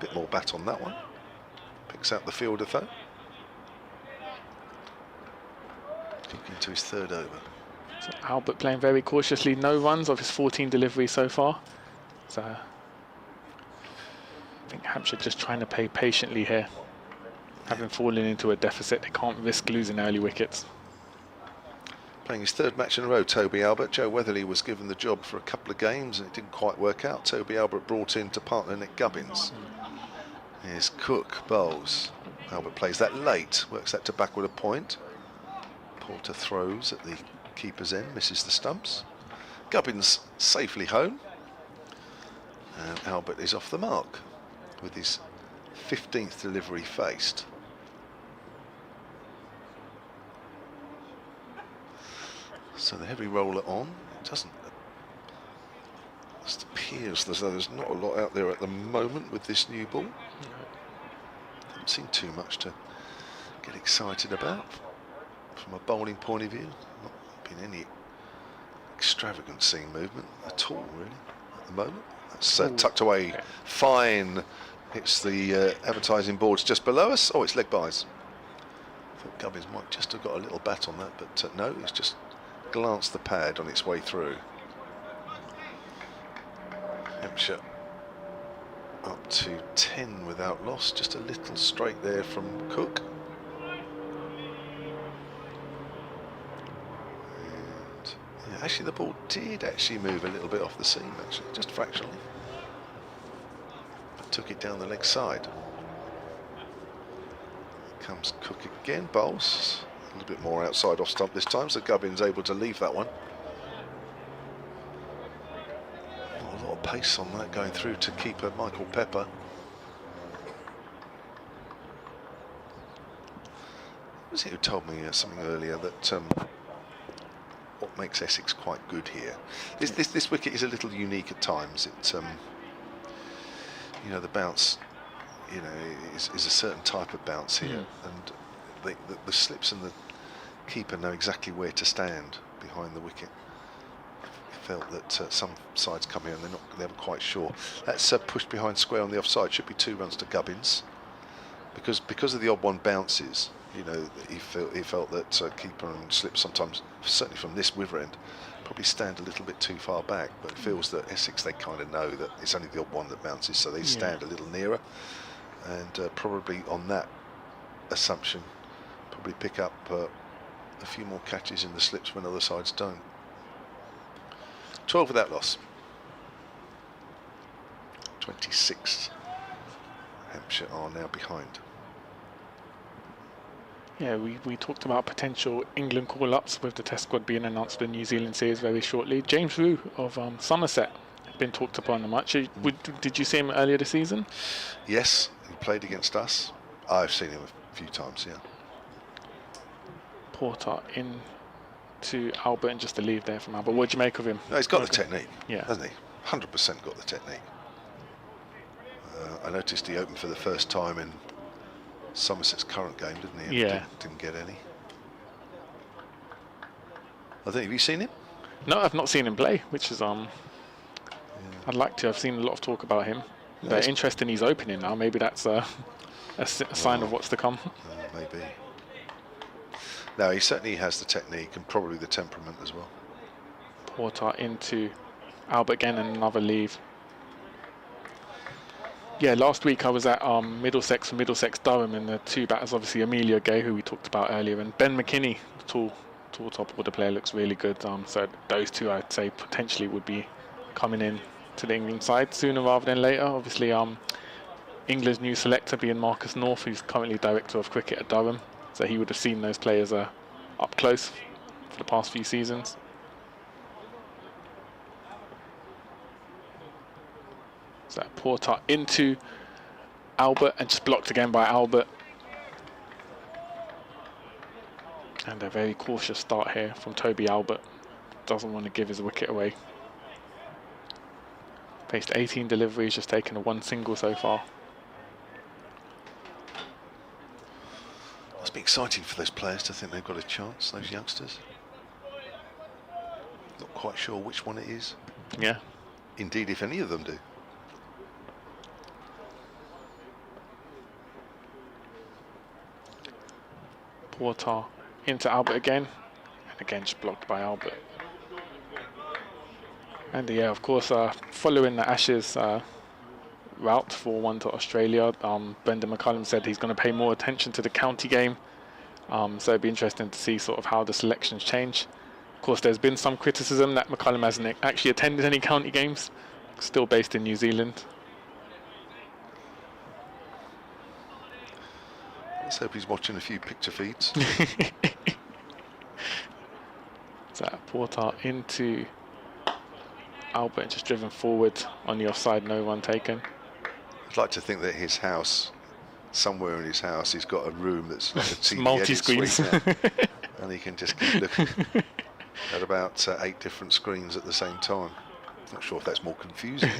Bit more bat on that one. Picks out the fielder though. Cook into his 3rd over. So Albert playing very cautiously, no runs of his 14 deliveries so far. So I think Hampshire just trying to play patiently here. Having fallen into a deficit, they can't risk losing early wickets. Playing his 3rd match in a row, Toby Albert. Joe Weatherly was given the job for a couple of games and it didn't quite work out. Toby Albert brought in to partner Nick Gubbins. Here's Cook, bowls. Albert plays that late, works that to backward a point. Porter throws at the keeper's end, misses the stumps. Gubbins safely home. And Albert is off the mark with his 15th delivery faced. So the heavy roller on. It doesn't. It appears as though there's not a lot out there at the moment with this new ball. Haven't seen too much to get excited about from a bowling point of view. Not been any extravagant seam movement at all, really, at the moment. That's tucked away fine. Hits the advertising boards just below us. Oh, it's leg byes. I thought Gubbins might just have got a little bat on that, but no, it's just glanced the pad on its way through. Hampshire up to 10 without loss, just a little straight there from Cook. And actually the ball did actually move a little bit off the seam, actually, just fractionally. But took it down the leg side. Comes Cook again, bowls. A little bit more outside off stump this time, so Gubbins able to leave that one. Not a lot of pace on that going through to keeper Michael Pepper. Was it who told me something earlier that what makes Essex quite good here? This wicket is a little unique at times. It you know, the bounce, you know, is a certain type of bounce here, and the slips and the keeper know exactly where to stand behind the wicket. I felt that some sides come here and they're never quite sure. That's pushed behind square on the offside. Should be 2 runs to Gubbins because of the odd one bounces. You know, he felt that keeper and slip sometimes, certainly from this wiver end, probably stand a little bit too far back. But it feels that Essex, they kind of know that it's only the odd one that bounces, so they stand a little nearer, and probably on that assumption, probably pick up a few more catches in the slips when other sides don't. 12 without loss. 26. Hampshire are now behind. Yeah, we talked about potential England call-ups with the Test squad being announced for the New Zealand series very shortly. James Roux of Somerset been talked upon much. Did you see him earlier this season? Yes, he played against us. I've seen him a few times, yeah. Porter in to Albert and just a leave there from Albert. What do you make of him? No, he's got the technique, yeah, hasn't he? 100% got the technique. I noticed he opened for the first time in Somerset's current game, didn't he? Yeah. Didn't get any. I think, have you seen him? No, I've not seen him play, which is I'd like to. I've seen a lot of talk about him. Yeah, But interesting he's opening now. Maybe that's a sign of what's to come. Maybe. No, he certainly has the technique and probably the temperament as well. Porter into Albert again and another leave. Yeah, last week I was at Middlesex and Middlesex Durham, and the two batters, obviously Amelia Gay, who we talked about earlier, and Ben McKinney, the tall top order player, looks really good. So those two, I'd say, potentially would be coming in to the England side sooner rather than later. Obviously, England's new selector being Marcus North, who's currently director of cricket at Durham, so he would have seen those players up close for the past few seasons. So Porter into Albert and just blocked again by Albert. And a very cautious start here from Toby Albert. Doesn't want to give his wicket away. Faced 18 deliveries, just taken a 1 single so far. Must be exciting for those players to think they've got a chance, those youngsters. Not quite sure which one it is. Yeah. Indeed, if any of them do. Porter into Albert again, and again just blocked by Albert. And yeah, of course, following the Ashes route for one to Australia, Brendan McCullum said he's going to pay more attention to the county game. So it'd be interesting to see sort of how the selections change. Of course, there's been some criticism that McCullum hasn't actually attended any county games, still based in New Zealand. Let's hope he's watching a few picture feeds. So Porter into Albert, just driven forward on the offside, no run taken. I'd like to think that his house, somewhere in his house, he's got a room that's like a TV multi-screens. And he can just keep looking at about 8 different screens at the same time. Not sure if that's more confusing.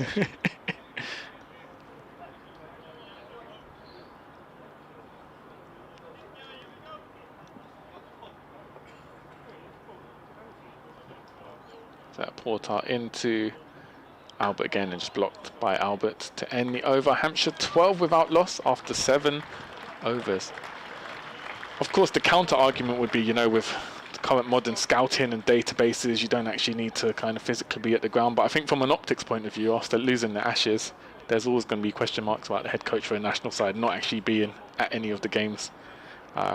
So Porter into Albert again and just blocked by Albert to end the over. Hampshire 12 without loss after 7 overs. Of course, the counter argument would be, you know, with the current modern scouting and databases, you don't actually need to kind of physically be at the ground. But I think from an optics point of view, after losing the Ashes, there's always going to be question marks about the head coach for a national side not actually being at any of the games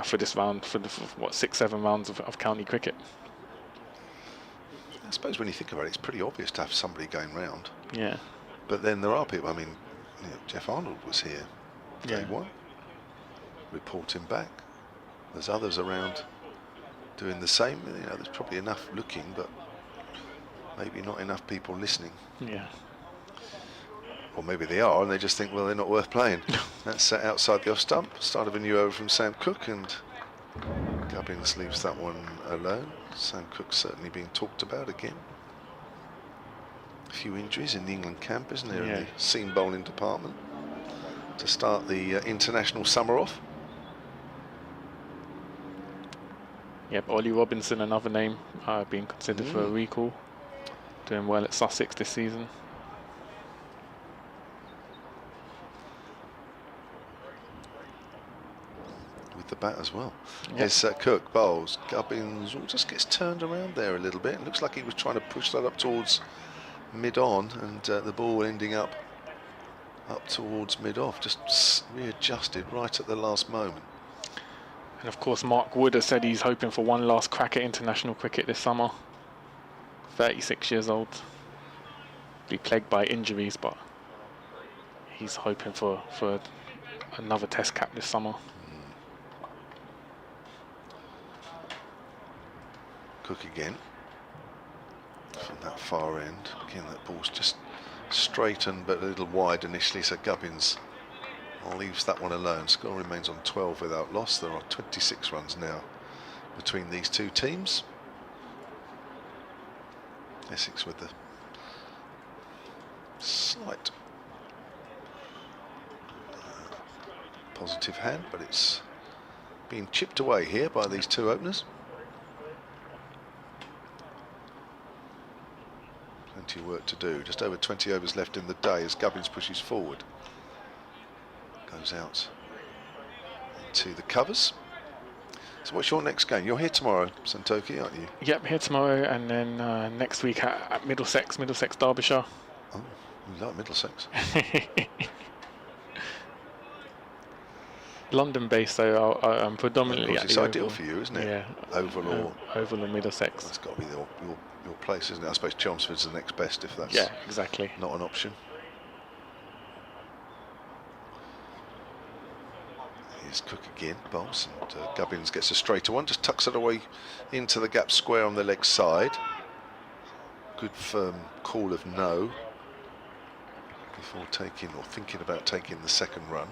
for this round, for the 6-7 rounds of county cricket. I suppose when you think about it, it's pretty obvious to have somebody going round. Yeah. But then there are people, I mean, you know, Jeff Arnold was here day one, reporting back. There's others around doing the same. You know, there's probably enough looking, but maybe not enough people listening. Yeah. Or maybe they are, and they just think, well, they're not worth playing. That's set outside the off stump. Start of a new over from Sam Cook, and Gubbins leaves that one alone. Sam Cook certainly being talked about again. A few injuries in the England camp, isn't there, in the seam bowling department to start the international summer off. Yep, Ollie Robinson, another name being considered for a recall. Doing well at Sussex this season. The bat as well. Yes, Cook bowls. Gubbins just gets turned around there a little bit. It looks like he was trying to push that up towards mid-on, and the ball ending up towards mid-off. Just readjusted right at the last moment. And of course, Mark Wood has said he's hoping for one last crack at international cricket this summer. 36 years old. Be plagued by injuries, but he's hoping for another Test cap this summer. Cook again from that far end. Again, that ball's just straightened but a little wide initially, so Gubbins leaves that one alone. Score remains on 12 without loss. There are 26 runs now between these two teams. Essex with the slight positive hand, but it's being chipped away here by these two openers. Plenty of work to do. Just over 20 overs left in the day as Gubbins pushes forward. Goes out into the covers. So what's your next game? You're here tomorrow, Santoki, aren't you? Yep, here tomorrow, and then next week at Middlesex, Derbyshire. Oh, you like Middlesex. London based, so I'm predominantly. Of course, it's ideal for you, isn't it? Yeah. Oval or Middlesex. That's got to be your place, isn't it? I suppose Chelmsford's the next best if that's exactly not an option. Here's Cook again, bowls, and Gubbins gets a straighter one, just tucks it away into the gap square on the leg side. Good firm call of no before taking or thinking about taking the second run.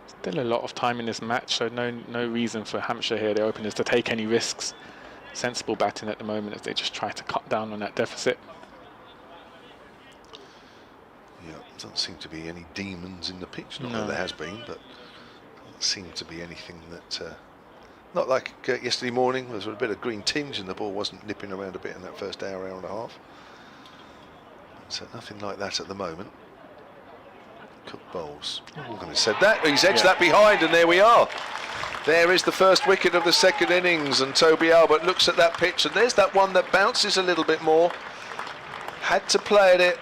Still a lot of time in this match, so no reason for Hampshire here, the openers, to take any risks. Sensible batting at the moment as they just try to cut down on that deficit. Yeah, doesn't seem to be any demons in the pitch. Not that there has been, but doesn't seem to be anything that. Not like yesterday morning. There was a bit of green tinge, and the ball wasn't nipping around a bit in that first hour and a half. So nothing like that at the moment. Cook bowls. Having said that, he's edged that behind, and there we are. There is the first wicket of the second innings, and Toby Albert looks at that pitch, and there's that one that bounces a little bit more. Had to play at it.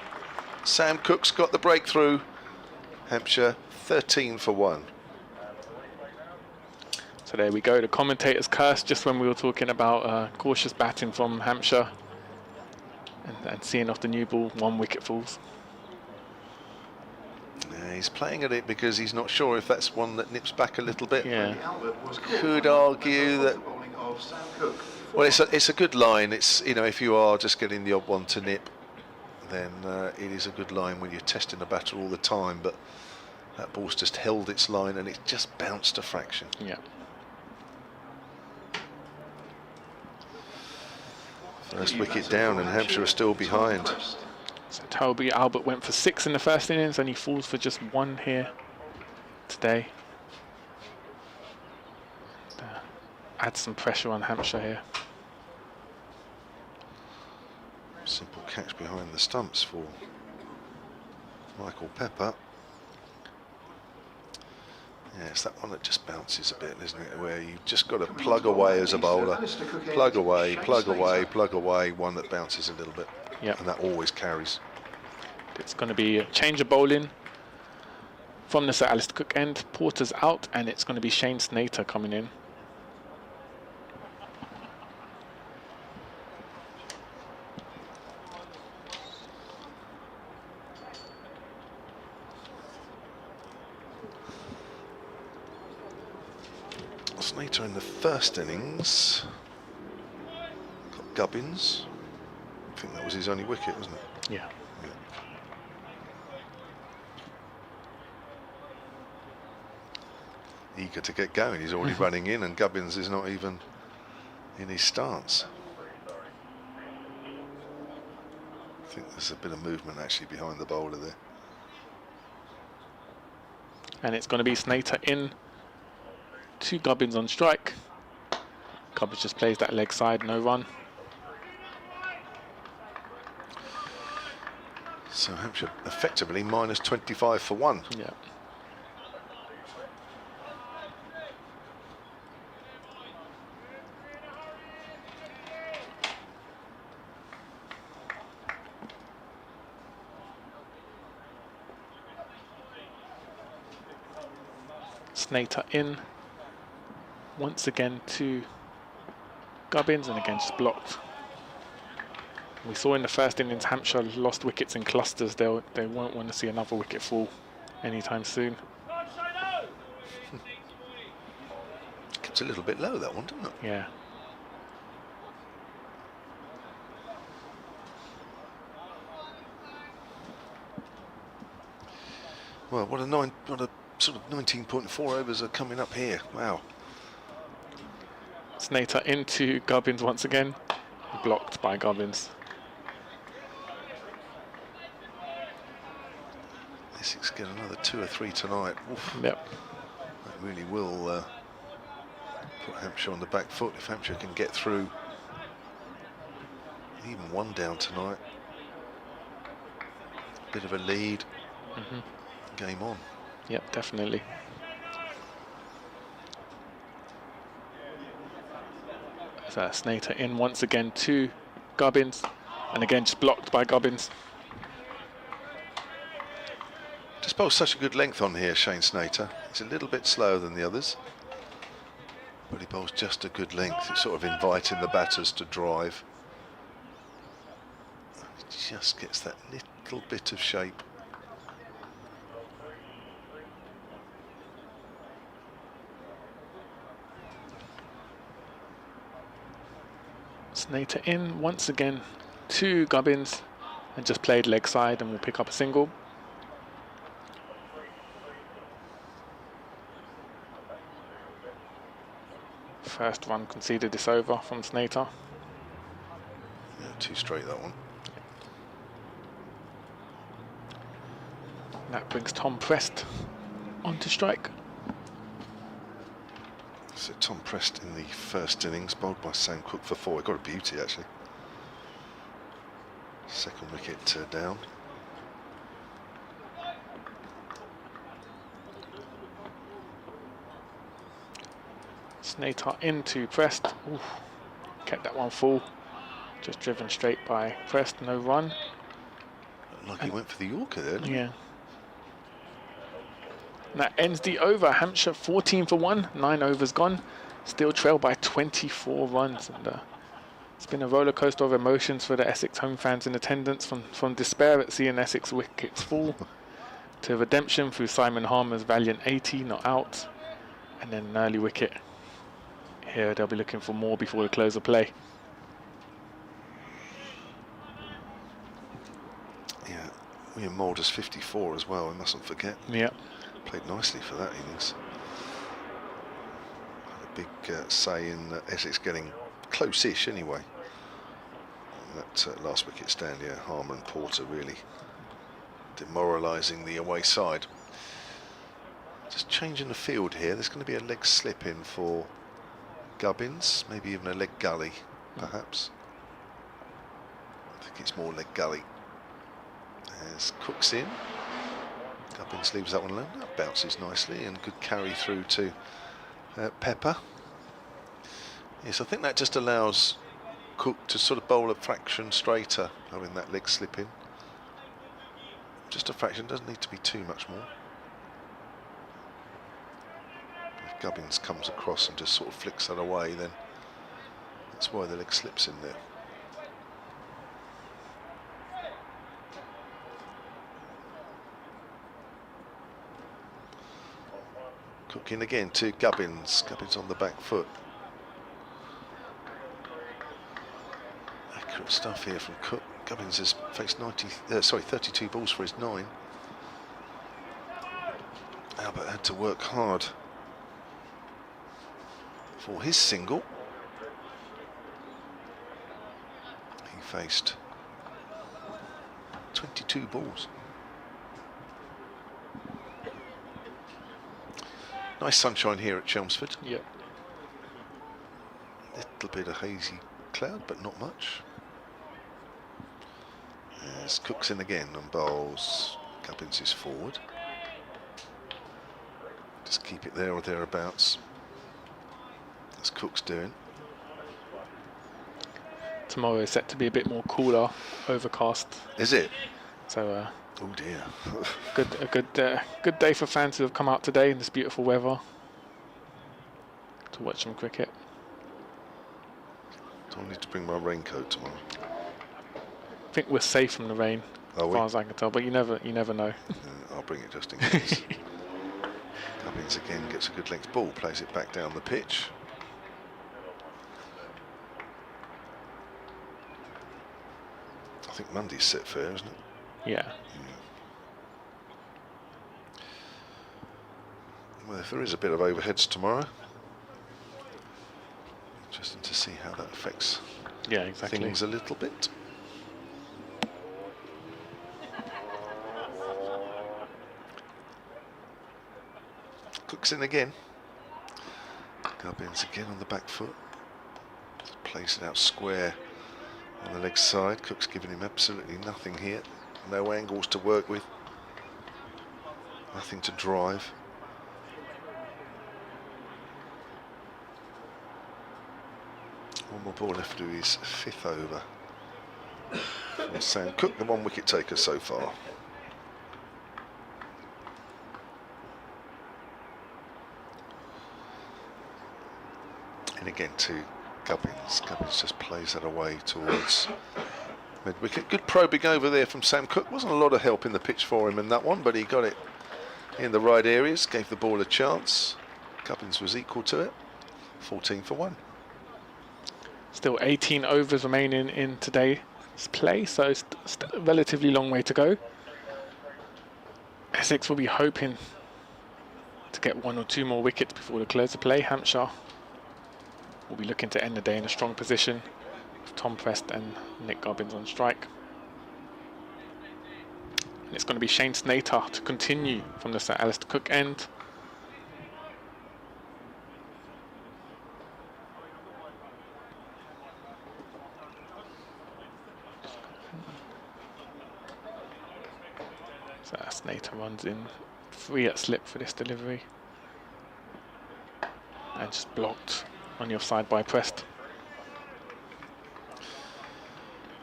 Sam Cook's got the breakthrough. Hampshire 13 for 1. So there we go, the commentator's curse, just when we were talking about cautious batting from Hampshire and seeing off the new ball, 1 wicket falls. He's playing at it because he's not sure if that's one that nips back a little bit. Yeah. Could argue that. Well, it's a good line. It's, you know, if you are just getting the odd one to nip, then it is a good line when you're testing the batter all the time. But that ball's just held its line and it just bounced a fraction. Yeah. First wicket down, and Hampshire are still behind. So Toby Albert went for 6 in the first innings, and he falls for just 1 here today. Add some pressure on Hampshire here. Simple catch behind the stumps for Michael Pepper. Yeah, it's that one that just bounces a bit, isn't it? Where you've just got to plug away as a bowler. Plug away, plug away, plug away. One that bounces a little bit. Yep. And that always carries. It's going to be a change of bowling from the Sir Alistair Cook end. Porter's out, and it's going to be Shane Snater coming in. Snater in the first innings. Got Gubbins. I think that was his only wicket, wasn't it? Yeah. Eager to get going. He's already running in, and Gubbins is not even in his stance. I think there's a bit of movement actually behind the bowler there. And it's going to be Snater in. 2 Gubbins on strike. Gubbins just plays that leg side, no run. So Hampshire effectively minus 25 for 1. Yeah. Snater in. Once again to Gubbins, and again just blocked. We saw in the first innings Hampshire lost wickets in clusters. They won't want to see another wicket fall anytime soon. It's a little bit low, that one, doesn't it? Yeah. Well, what a sort of 19.4 overs are coming up here. Wow. Snater into Gubbins once again. Blocked by Gubbins. Essex get another 2 or 3 tonight. Oof. Yep. That really will put Hampshire on the back foot if Hampshire can get through even one down tonight. Bit of a lead. Game on. Yep, definitely. So Snater in once again to Gubbins, and again just blocked by Gubbins. Just bowls such a good length on here, Shane Snater. He's a little bit slower than the others, but he bowls just a good length. It's sort of inviting the batters to drive. He just gets that little bit of shape. Snater in once again to Gubbins, and just played leg side and will pick up a single. First run conceded this over from Snater. Yeah, 2 straight that one. That brings Tom Prest onto strike. So Tom Prest in the first innings, bowled by Sam Cook for 4. He got a beauty actually. Second wicket down. Snater into Prest. Oof. Kept that one full. Just driven straight by Prest, no run. Like he went for the Yorker there, didn't he? Yeah. And that ends the over. Hampshire 14 for 1, 9 overs gone. Still trailed by 24 runs. And it's been a roller coaster of emotions for the Essex home fans in attendance, from despair at seeing Essex wickets fall to redemption through Simon Harmer's valiant 80 not out, and then an early wicket. Here they'll be looking for more before the close of play. Yeah, William Mulder's 54 as well, we mustn't forget. Yeah. Played nicely for that innings. Had a big say in Essex getting close-ish anyway. On that last wicket stand, yeah, Harmer and Porter really demoralising the away side. Just changing the field here. There's going to be a leg slip in for Gubbins, maybe even a leg gully, perhaps. I think it's more leg gully. As Cook's in. Gubbins leaves that one alone. That bounces nicely, and good carry through to Pepper. Yes, I think that just allows Cook to sort of bowl a fraction straighter, having that leg slip in. Just a fraction, doesn't need to be too much more. If Gubbins comes across and just sort of flicks that away, then that's why the leg slips in there. Cook in again to Gubbins. Gubbins on the back foot. Accurate stuff here from Cook. Gubbins has faced 32 balls for his 9. Albert had to work hard for his single. He faced 22 balls. Nice sunshine here at Chelmsford. Yep. Little bit of hazy cloud, but not much. As Cook's in again and bowls. Gubbins is forward. Just keep it there or thereabouts. That's Cook's doing. Tomorrow is set to be a bit more cooler, overcast. Is it? So oh dear. good day for fans who have come out today in this beautiful weather to watch some cricket. Do I need to bring my raincoat tomorrow? I think we're safe from the rain, as far as I can tell, but you never know. I'll bring it just in case. Gubbins again gets a good length ball, plays it back down the pitch. I think Monday's set fair, isn't it? Yeah. Well, if there is a bit of overheads tomorrow, interesting to see how that affects things a little bit. Cook's in again. Gubbins again on the back foot. Plays it out square On the leg side, Cook's giving him absolutely nothing here. No angles to work with. Nothing to drive. One more ball left to do his 5th over. For Sam Cook, the 1 wicket taker so far. And again to Gubbins. Gubbins just plays that away towards mid-wicket. Good probing over there from Sam Cook. Wasn't a lot of help in the pitch for him in that one, but he got it in the right areas, gave the ball a chance. Gubbins was equal to it. 14 for 1. Still 18 overs remaining in today's play, so it's a relatively long way to go. Essex will be hoping to get 1 or 2 more wickets before the close of play. Hampshire will be looking to end the day in a strong position with Tom Prest and Nick Gubbins on strike. And it's going to be Shane Snater to continue from the Sir Alistair Cook end. So Snater runs in 3 at slip for this delivery. And just blocked on the offside by Prest.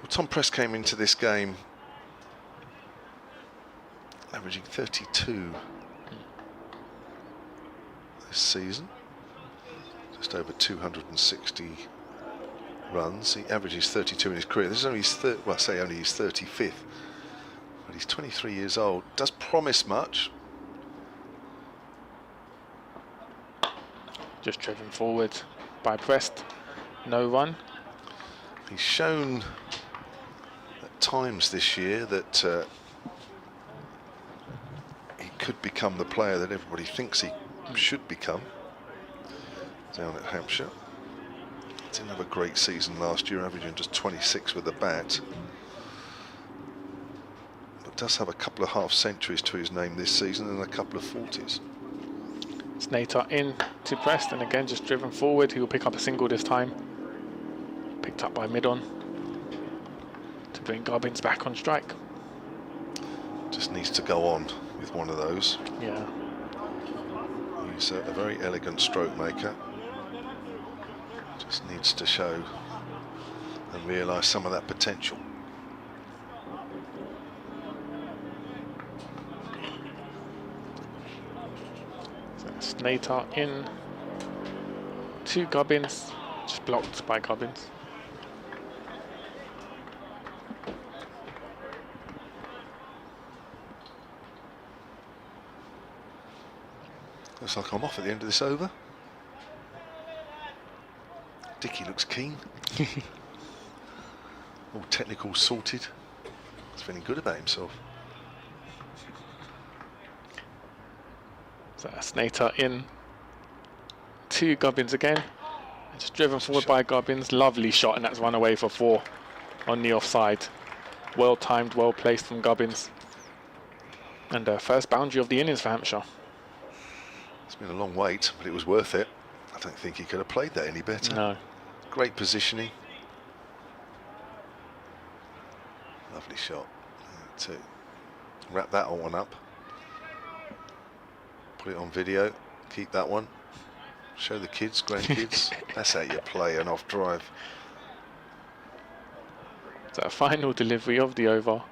Well, Tom Prest came into this game averaging 32 this season, just over 260 runs. He averages 32 in his career. This is only his well, I say only his 35th, but he's 23 years old. Does promise much. Just driven forward by Prest, no run. He's shown at times this year that he could become the player that everybody thinks he should become down at Hampshire. Didn't have a great season last year, averaging just 26 with the bat, but does have a couple of half centuries to his name this season and a couple of 40s. Snater in to Prest, and again just driven forward. He will pick up a single this time. Picked up by mid-on to bring Gubbins back on strike. Just needs to go on with one of those. Yeah. He's a very elegant stroke maker. Just needs to show and realise some of that potential. Snater in to Gubbins, just blocked by Gubbins. Looks like I'm off at the end of this over. Dickie looks keen. All technical sorted. He's feeling good about himself. So Snater in to Gubbins again. And just driven forward by Gubbins. Lovely shot, and that's run away for 4 on the offside. Well timed, well placed from Gubbins. And first boundary of the innings for Hampshire. It's been a long wait, but it was worth it. I don't think he could have played that any better. No. Great positioning. Lovely shot. To wrap that one up. Put it on video. Keep that one. Show the kids, grandkids. That's how you play an off drive. So a final delivery of the over.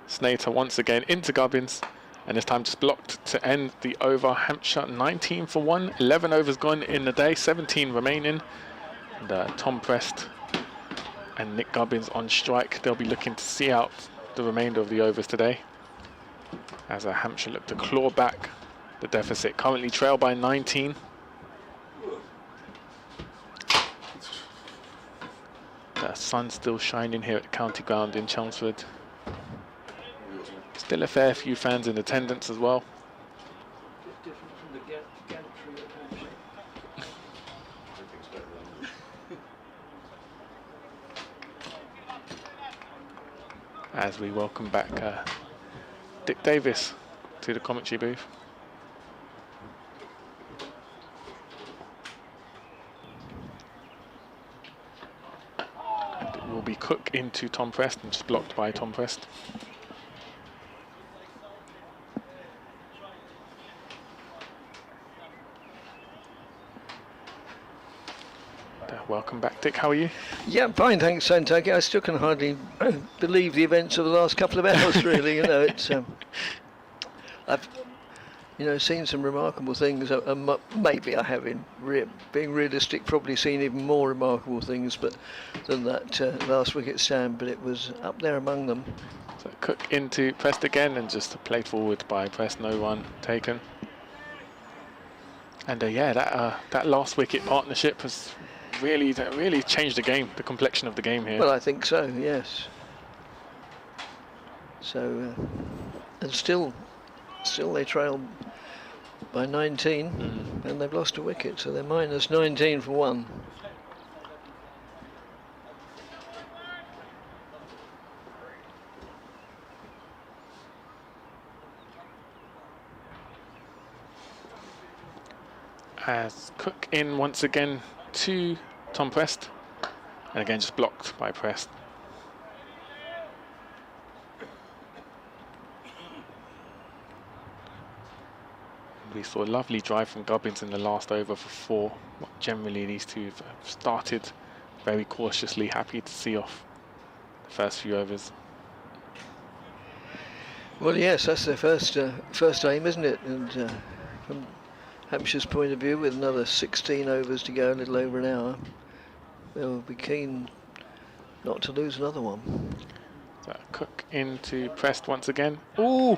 Snater once again into Gubbins, and this time just blocked to end the over. Hampshire 19 for 1, 11 overs gone in the day, 17 remaining. And Tom Prest and Nick Gubbins on strike. They'll be looking to see out the remainder of the overs today, as Hampshire look to claw back the deficit. Currently trail by 19. The sun's still shining here at the county ground in Chelmsford. Still a fair few fans in attendance as well. Just different from the gantry at Hampshire. As we welcome back Dick Davis to the commentary booth. And it will be Cook Cook into Tom Prest and just blocked by Tom Prest. Welcome back, Dick. How are you? Yeah, fine, thanks, Santaki. I still can hardly believe the events of the last couple of hours. Really, it's I've seen some remarkable things. Maybe I have, being realistic, probably seen even more remarkable things, than that last wicket stand. But it was up there among them. So Cook into Prest again, and just played forward by Prest. No run taken. And that last wicket partnership has really changed the game, the complexion of the game here. Well, I think so, yes. So, and still they trail by 19, and they've lost a wicket, so they're minus 19 for one. As Cook in once again to Tom Prest, and again just blocked by Prest. We saw a lovely drive from Gubbins in the last over for 4. Generally these two have started very cautiously, happy to see off the first few overs. Well, yes, that's their first aim, isn't it? And from Hampshire's point of view, with another 16 overs to go, a little over an hour, they'll be keen not to lose another one. So Cook into Prest once again. Ooh,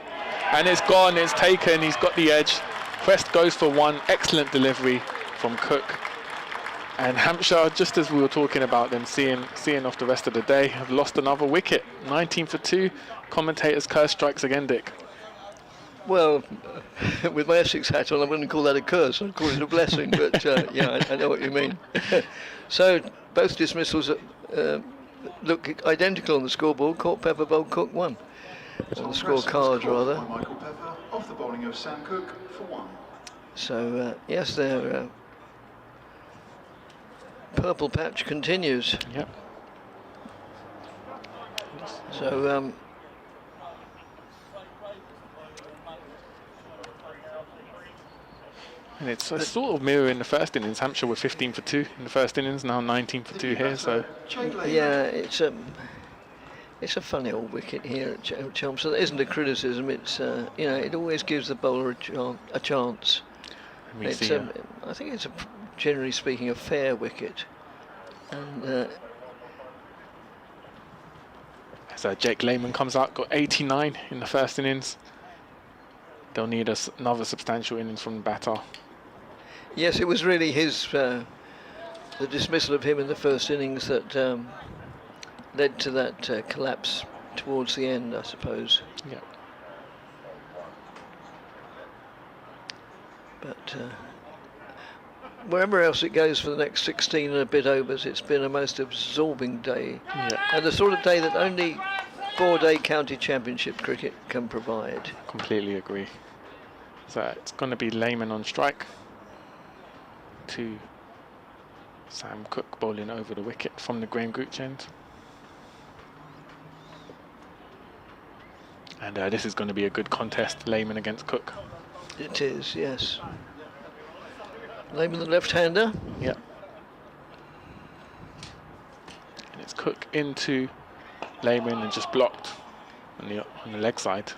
and it's gone, it's taken, he's got the edge. Prest goes for 1, excellent delivery from Cook. And Hampshire, just as we were talking about them seeing off the rest of the day, have lost another wicket. 19 for 2. Commentators' curse strikes again, Dick. Well, with my Essex hat on, I wouldn't call that a curse, I'd call it a blessing, but yeah, I know what you mean. So, both dismissals look identical on the scoreboard. Caught Pepper bowled Cook 1. On the scorecard, rather. Michael Pepper off the bowling of Sam Cook for 1. So, yes, their purple patch continues. Yep. So, and it's a sort of mirror in the first innings. Hampshire were 15 for 2 in the first innings, now 19 for 2 here. So yeah, it's a funny old wicket here at Chelmsford. There isn't a criticism. It's it always gives the bowler a chance. It's, I think it's generally speaking a fair wicket. And so Jake Lehman comes out, got 89 in the first innings. They'll need another substantial innings from the batter. Yes, it was really his the dismissal of him in the first innings that led to that collapse towards the end, I suppose. Yeah. But wherever else it goes for the next 16 and a bit overs, it's been a most absorbing day. Yeah. And the sort of day that only 4-day county championship cricket can provide. Completely agree. So it's going to be Lehman on strike. To Sam Cook bowling over the wicket from the Graham Gooch end. And this is going to be a good contest, Lehman against Cook. It is, yes. Lehman the left-hander. Yep. And it's Cook into Lehman and just blocked on the leg side.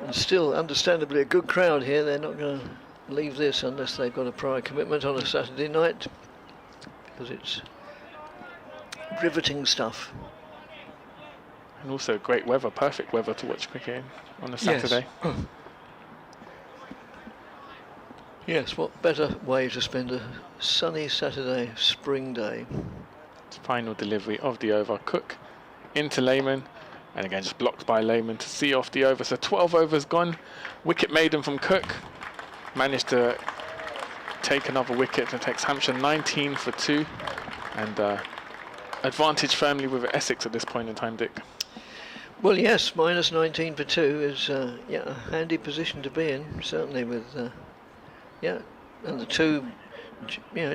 And still, understandably, a good crowd here. They're not going to leave this unless they've got a prior commitment on a Saturday night, because it's riveting stuff. And also great weather, perfect weather to watch cricket on a Saturday. Yes. Yes, what better way to spend a sunny Saturday spring day. Final delivery of the over. Cook into Lehman, and again just blocked by Lehman to see off the over. So 12 overs gone. Wicket maiden from Cook. Managed to take another wicket and takes Hampshire 19 for 2. And advantage firmly with Essex at this point in time, Dick. Well, yes, minus 19 for 2 is a handy position to be in, certainly with, and the two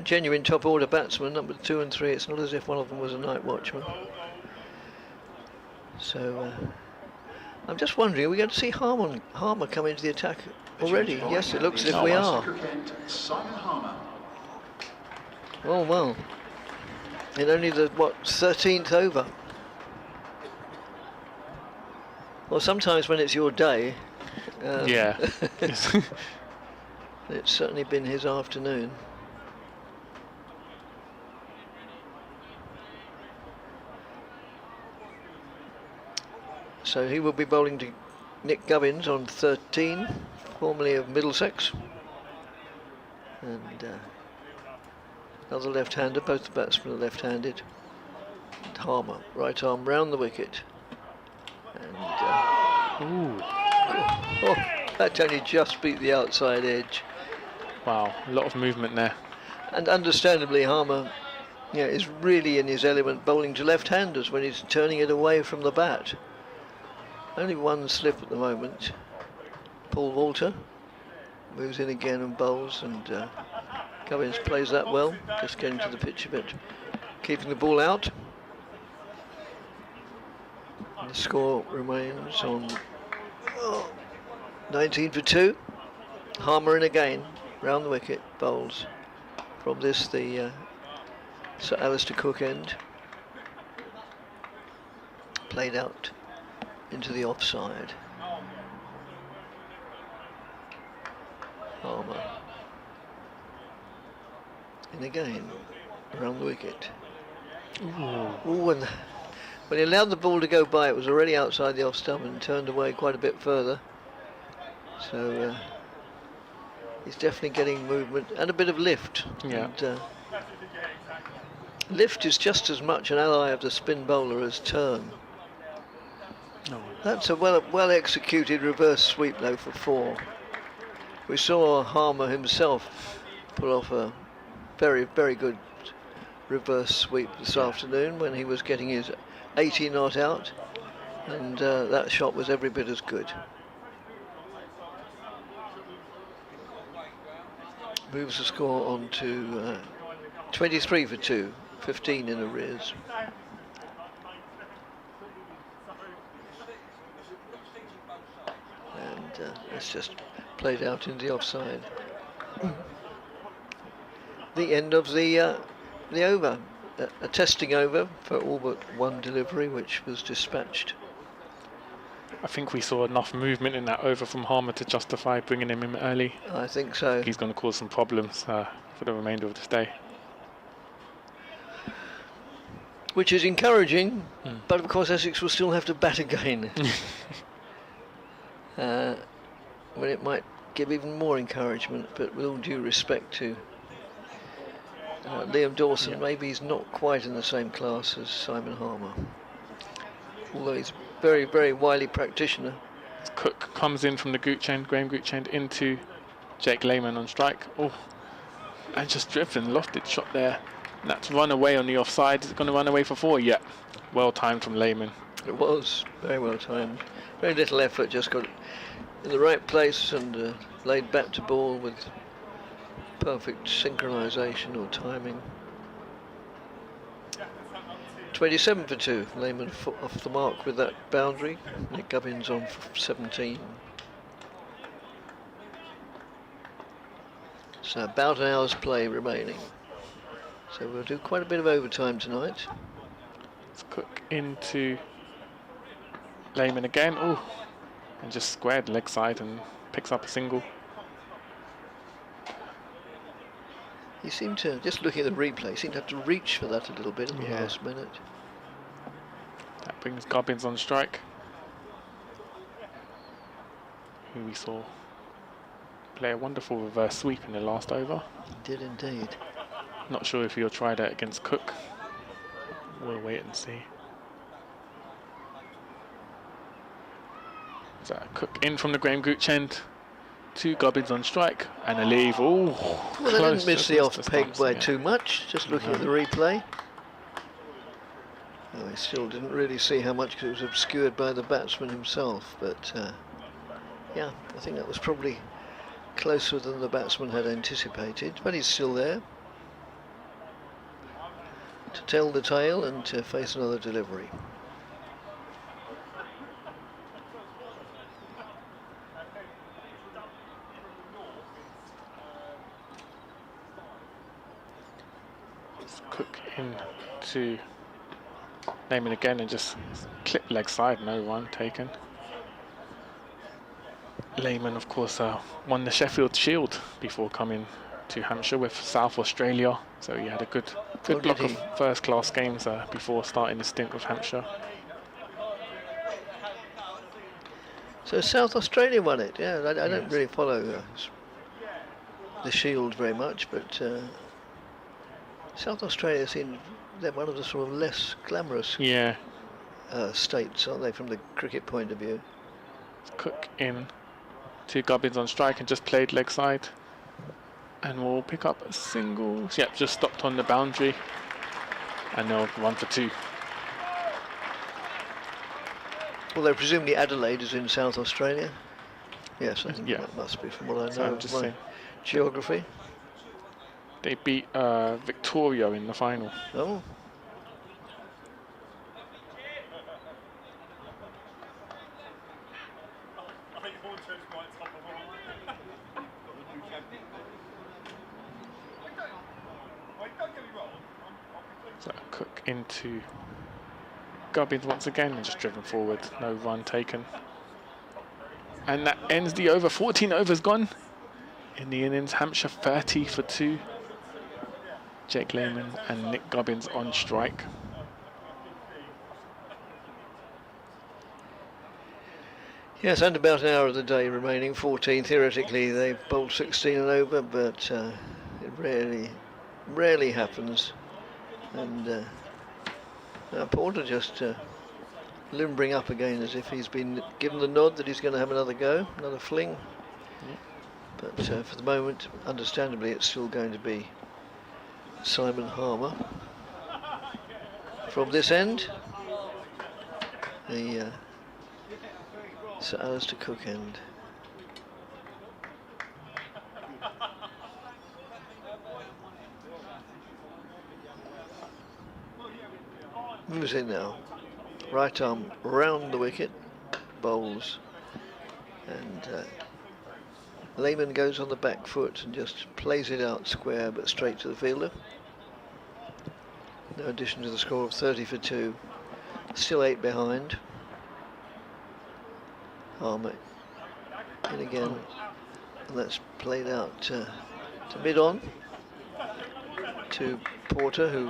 genuine top order batsmen, number 2 and 3. It's not as if one of them was a night watchman. So I'm just wondering, are we going to see Harmer come into the attack already? Yes, it looks as if we are. Simon Harmer. Oh well, in only the 13th over. Well, sometimes when it's your day, Yeah. it's certainly been his afternoon. So he will be bowling to Nick Gubbins on 13, formerly of Middlesex. And another left-hander, both the batsmen are left-handed. And Harmer, right arm round the wicket. And that only just beat the outside edge. Wow, a lot of movement there. And understandably, Harmer is really in his element bowling to left-handers when he's turning it away from the bat. Only one slip at the moment. Paul Walter moves in again and bowls, and Gubbins plays that well, just getting to the pitch a bit, keeping the ball out. And the score remains on 19 for 2. Harmer in again, round the wicket, bowls from this the Sir Alistair Cook end, played out into the offside. Harmer in again, around the wicket. Ooh, and when he allowed the ball to go by, it was already outside the off stump and turned away quite a bit further. So he's definitely getting movement and a bit of lift. Yeah. And, lift is just as much an ally of the spin bowler as turn. That's a well executed reverse sweep though for 4. We saw Harmer himself pull off a very, very good reverse sweep this afternoon when he was getting his 80 not out, and that shot was every bit as good. Moves the score on to 23 for 2, 15 in arrears. And it's just played out in the offside. The end of the over, a testing over for all but one delivery, which was dispatched. I think we saw enough movement in that over from Harmer to justify bringing him in early. I think so. He's going to cause some problems for the remainder of this day. Which is encouraging, but of course Essex will still have to bat again. When it might give even more encouragement, but with all due respect to Liam Dawson, maybe he's not quite in the same class as Simon Harmer, although he's very, very wily practitioner. Cook comes in from the Gooch end, Graham Gooch end, into Jake Lehman on strike. Oh, and just driven, lofted shot there. And that's run away on the offside. Is it going to run away for 4? Yeah. Well timed from Lehman. It was very well timed. Very little effort, just got in the right place and laid back to ball with perfect synchronisation or timing. 27 for 2. Lehman off the mark with that boundary. Nick Gubbins on for 17. So about an hour's play remaining. So we'll do quite a bit of overtime tonight. Let's Cook into Lehman again. Oh, and just squared leg side and picks up a single. He seemed to, just looking at the replay, he seemed to have to reach for that a little bit in the last minute. That brings Gubbins on strike, who we saw play a wonderful reverse sweep in the last over. He did indeed. Not sure if he'll try that against Cook. We'll wait and see. So Cook in from the Graham Gooch end. 2 Gubbins on strike and a leave. Oh, well, they didn't miss the off peg by too much, just looking at the replay. Well, I still didn't really see how much because it was obscured by the batsman himself, but I think that was probably closer than the batsman had anticipated, but he's still there. to tell the tale and to face another delivery. Cook in to Lehman again and just clip leg side, no run taken. Lehman, of course, won the Sheffield Shield before coming to Hampshire with South Australia, so he had a good block of first-class games before starting his stint with Hampshire. So South Australia won it. Yeah, I don't really follow the Shield very much, but South Australia seems they're one of the sort of less glamorous states, aren't they, from the cricket point of view? Cook in to Gubbins on strike and just played leg side, and we'll pick up a single. Yep, just stopped on the boundary, and they'll run for 2. Although presumably Adelaide is in South Australia. Yes, I think that must be from what I know of my geography. They beat Victoria in the final. Oh. So Cook into Gubbins once again and just driven forward, no run taken. And that ends the over. 14 overs gone in the innings. Hampshire 30 for 2. Jake Lehman and Nick Gubbins on strike. Yes, and about an hour of the day remaining. 14 theoretically. They've bowled 16 and over, but it rarely happens. And Porter just limbering up again as if he's been given the nod that he's going to have another go, another fling. But for the moment, understandably, it's still going to be Simon Harmer. From this end, the Sir Alistair Cook end. Moves in now. Right arm round the wicket, bowls, and Lehman goes on the back foot and just plays it out square but straight to the fielder. No addition to the score of 30 for 2. Still 8 behind. Harmer in again, and that's played out to mid-on to Porter, who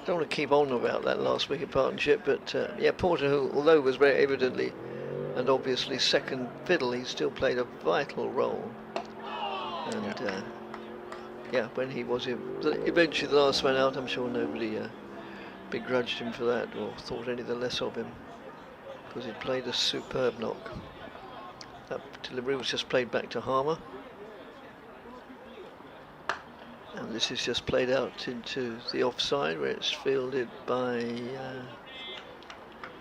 don't want to keep on about that last wicket partnership, but Porter, who although was very evidently and obviously second fiddle, he still played a vital role. And when he was eventually the last man out, I'm sure nobody begrudged him for that or thought any the less of him, because he'd played a superb knock. That delivery was just played back to Harmer, and this is just played out into the offside where it's fielded by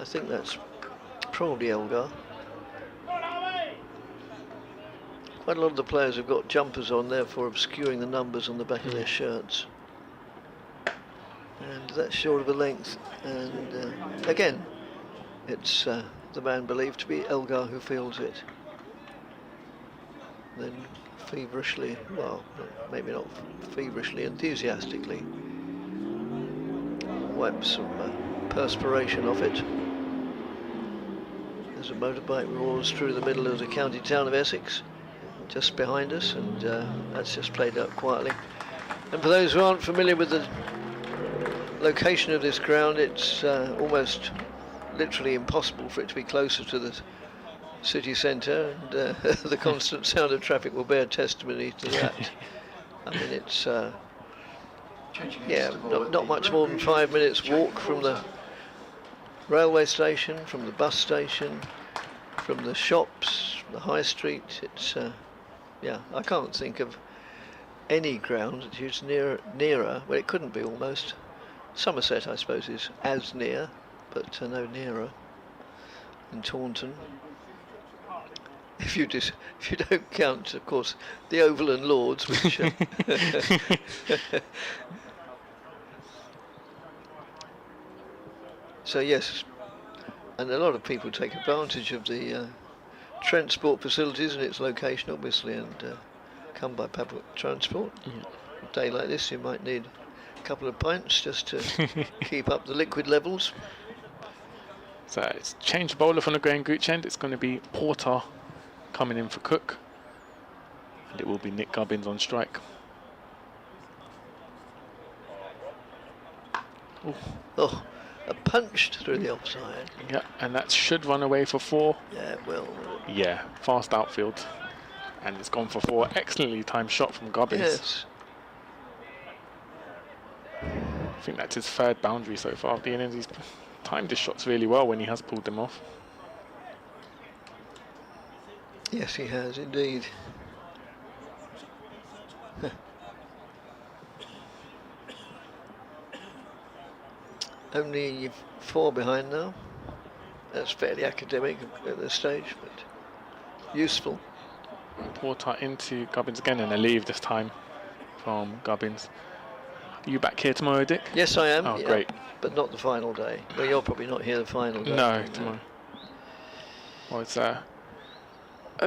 I think that's probably Elgar. Quite a lot of the players have got jumpers on, therefore obscuring the numbers on the back of their shirts, and that's short of a length, and again it's the man believed to be Elgar who fields it. Then feverishly, well, maybe not feverishly, enthusiastically wipes some perspiration off it as a motorbike roars through the middle of the county town of Essex, just behind us, and that's just played out quietly. And for those who aren't familiar with the location of this ground, it's almost literally impossible for it to be closer to the city centre, and the constant sound of traffic will bear testimony to that. I mean, it's not much more than 5 minutes walk from the railway station, from the bus station, from the shops, the high street. It's I can't think of any ground that is nearer. Well, it couldn't be almost. Somerset, I suppose, is as near, but no nearer in Taunton. If you don't count, of course, the Oval and Lords, which So yes, and a lot of people take advantage of the transport facilities and its location, obviously, and come by public transport. A day like this, you might need a couple of pints just to keep up the liquid levels. So it's change bowler from the Graham Gooch end. It's going to be Porter coming in for Cook, and it will be Nick Gubbins on strike. Ooh. Oh, a punched through the offside. Yeah, and that should run away for 4. Yeah, well. Yeah, fast outfield, and it's gone for 4. Excellently timed shot from Gubbins. Yes. I think that's his 3rd boundary so far of the innings. He's timed his shots really well when he has pulled them off. Yes, he has indeed. Only 4 behind now. That's fairly academic at this stage, but useful. Porter into Gubbins again, and a leave this time from Gubbins. Are you back here tomorrow, Dick? Yes, I am. Oh, yeah, great. But not the final day. Well, you're probably not here the final day. No, tomorrow. Well, it's a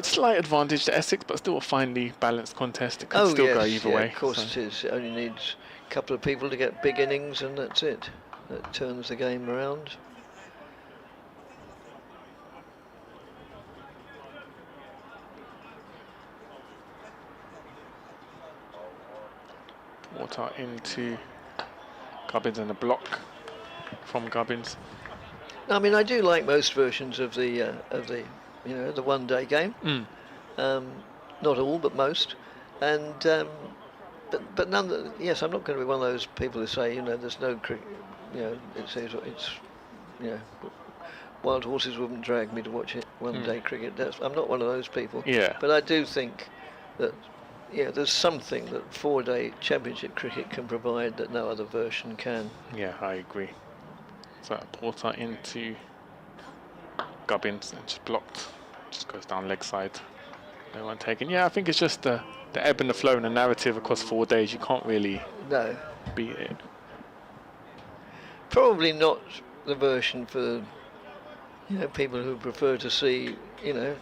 slight advantage to Essex, but still a finely balanced contest. It could still go either way. Of course it is. It only needs a couple of people to get big innings, and that's it. That turns the game around. Porter into Gubbins, and a block from Gubbins. I mean, I do like most versions of the the one-day game. Not all, but most. And but none. Yes, I'm not going to be one of those people who say, there's no cricket. It's wild horses wouldn't drag me to watch it one-day cricket. I'm not one of those people. Yeah. But I do think that there's something that 4-day championship cricket can provide that no other version can. Yeah, I agree. So Porter into Gubbins, and just blocked. Just goes down leg side. No one taken. Yeah, I think it's just the ebb and the flow and the narrative across 4 days. You can't really beat it. Probably not the version for people who prefer to see 2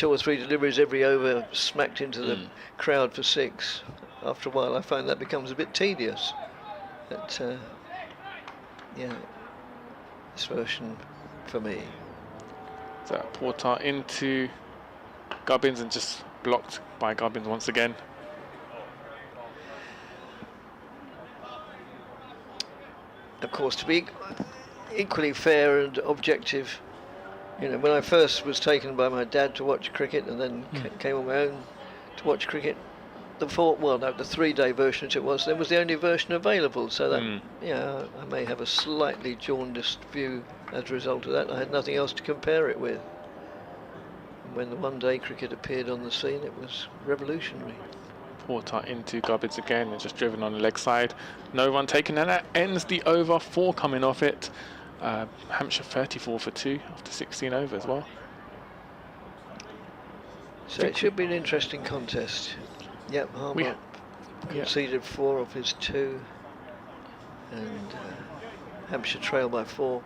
or 3 deliveries every over smacked into the crowd for 6. After a while, I find that becomes a bit tedious. But this version for me. So Porter into Gubbins, and just blocked by Gubbins once again. Of course, to be equally fair and objective, when I first was taken by my dad to watch cricket, and then came on my own to watch cricket, the 3-day version it was, there was the only version available. So that I may have a slightly jaundiced view as a result of that. I had nothing else to compare it with. When the one-day cricket appeared on the scene, it was revolutionary. Porter into Gubbins again, and just driven on the leg side. No run taken, and that ends the over. 4 coming off it. Hampshire 34 for 2 after 16 overs. Well, so it should be an interesting contest. Yep, Harmer conceded 4 of his 2, and Hampshire trail by 4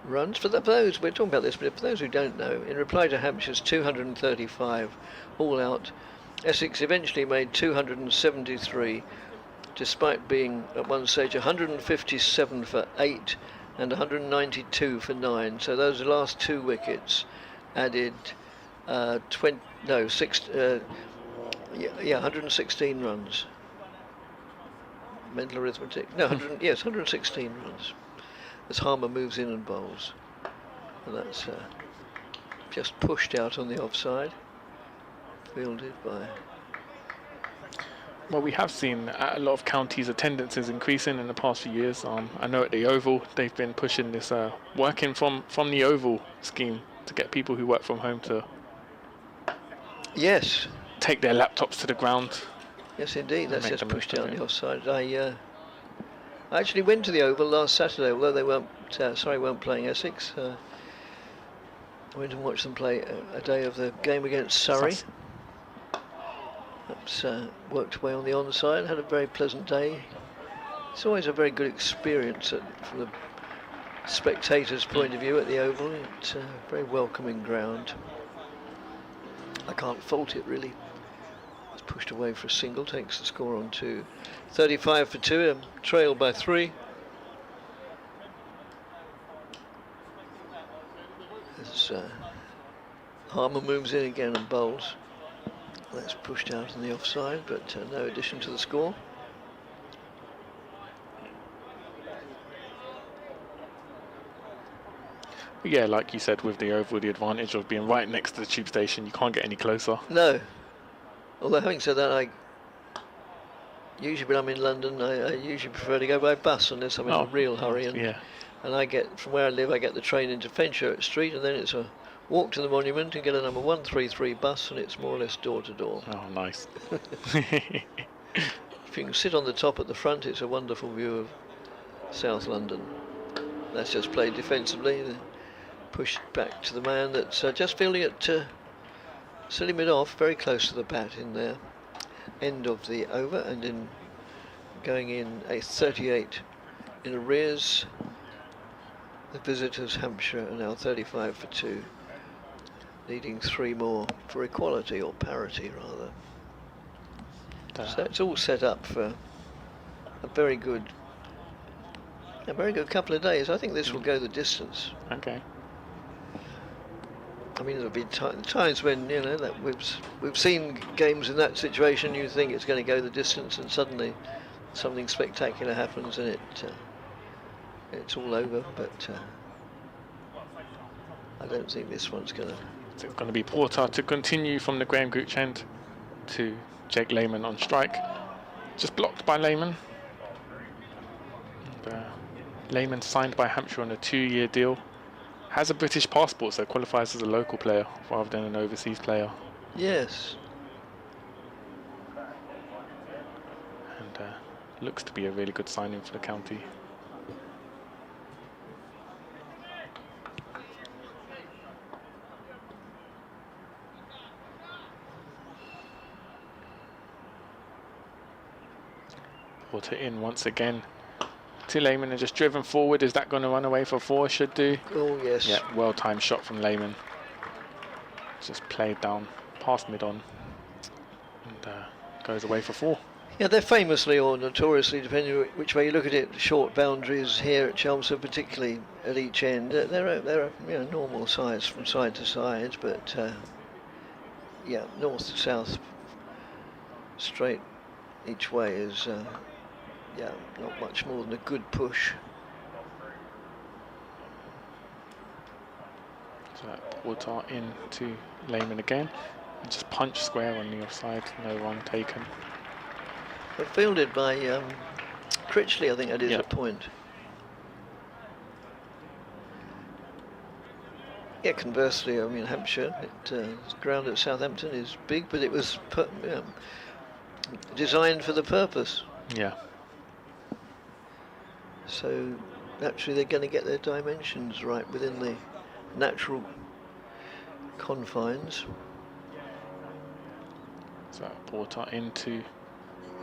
runs. For those, we're talking about this, but for those who don't know, in reply to Hampshire's 235 all out, Essex eventually made 273, despite being at one stage 157 for 8 and 192 for 9. So those last 2 wickets added 116 runs. Mental arithmetic. No, 116 runs. As Harmer moves in and bowls. And that's just pushed out on the offside. Fielded by... Well, we have seen a lot of counties' attendances increasing in the past few years. I know at the Oval they've been pushing this working from the Oval scheme to get people who work from home to take their laptops to the ground. Yes, indeed. That's just pushed out on the offside. I actually went to the Oval last Saturday, although they weren't playing Essex. I went and watched them play a day of the game against Surrey. Perhaps worked away on the onside, had a very pleasant day. It's always a very good experience from the spectators' point of view at the Oval. It's a very welcoming ground. I can't fault it really. It's pushed away for a single, takes the score on to 35 for 2, a trail by 3. As Harmer moves in again and bowls. That's pushed out on the offside, but no addition to the score. Yeah, like you said, with the Oval, the advantage of being right next to the tube station, you can't get any closer. No. Although having said that, I usually when I'm in London, I usually prefer to go by bus unless I'm in a real hurry. And I get, from where I live, I get the train into Fenchurch Street, and then it's a walk to the monument and get a number 133 bus, and it's more or less door to door. Oh, nice. If you can sit on the top at the front, it's a wonderful view of South London. That's just played defensively. Push back to the man that's just feeling it silly mid off, very close to the bat in there. End of the over, and in going in a 38 in arrears. The visitors, Hampshire, are now 35 for 2, needing 3 more for equality, or parity rather. So it's all set up for a very good couple of days. I think this will go the distance. Okay. I mean, there'll be times when, you know, that we've seen games in that situation. You think it's going to go the distance, and suddenly something spectacular happens, and it's all over. But I don't think this one's going to. So it's going to be Porter to continue from the Graham Gooch end to Jake Lehman on strike. Just blocked by Lehman. And, Lehman signed by Hampshire on a 2-year deal. Has a British passport, so qualifies as a local player rather than an overseas player. Yes. And looks to be a really good signing for the county. Porter in once again to Lehman and just driven forward. Is that going to run away for 4? Should do. Oh yes. Yeah, well-timed shot from Lehman. Just played down past mid-on and goes away for 4. Yeah, they're famously or notoriously, depending which way you look at it, short boundaries here at Chelmsford, particularly at each end. They're a normal size from side to side, but yeah, north to south, straight each way is yeah, not much more than a good push. So Porter in to Lehman again, and just punch square on the offside. No run taken. But fielded by Critley, I think that is a point. Yeah, conversely, I mean, Hampshire, ground at Southampton is big, but it was designed for the purpose. Yeah. So naturally they're going to get their dimensions right within the natural confines. So Porter into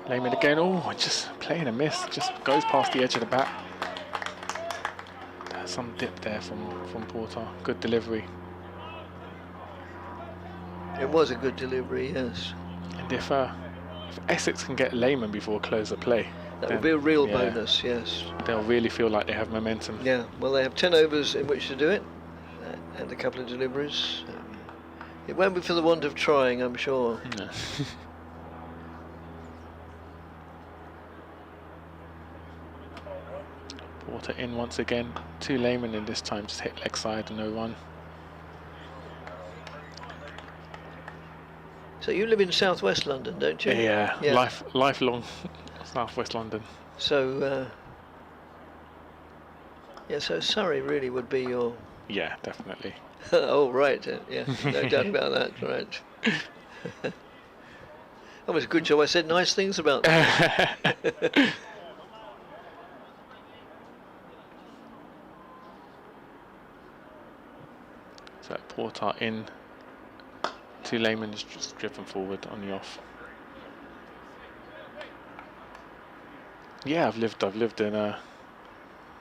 Lehman again. Oh, just playing a miss. Just goes past the edge of the bat. There's some dip there from Porter. Good delivery. It was a good delivery, yes. And if Essex can get Lehman before close of play, that would be a real bonus, yes. They'll really feel like they have momentum. Yeah, well, they have 10 overs in which to do it, and a couple of deliveries. It won't be for the want of trying, I'm sure. No. Porter in once again to Lehman, and this time just hit leg side and no run. So you live in southwest London, don't you? Yeah. Lifelong southwest London. So yeah, so Surrey really would be your. Yeah, definitely. Oh right, yeah, no doubt about that. Right. That was a good job. I said nice things about that. So Porter in to Lehman, is just driven forward on the off. Yeah, I've lived in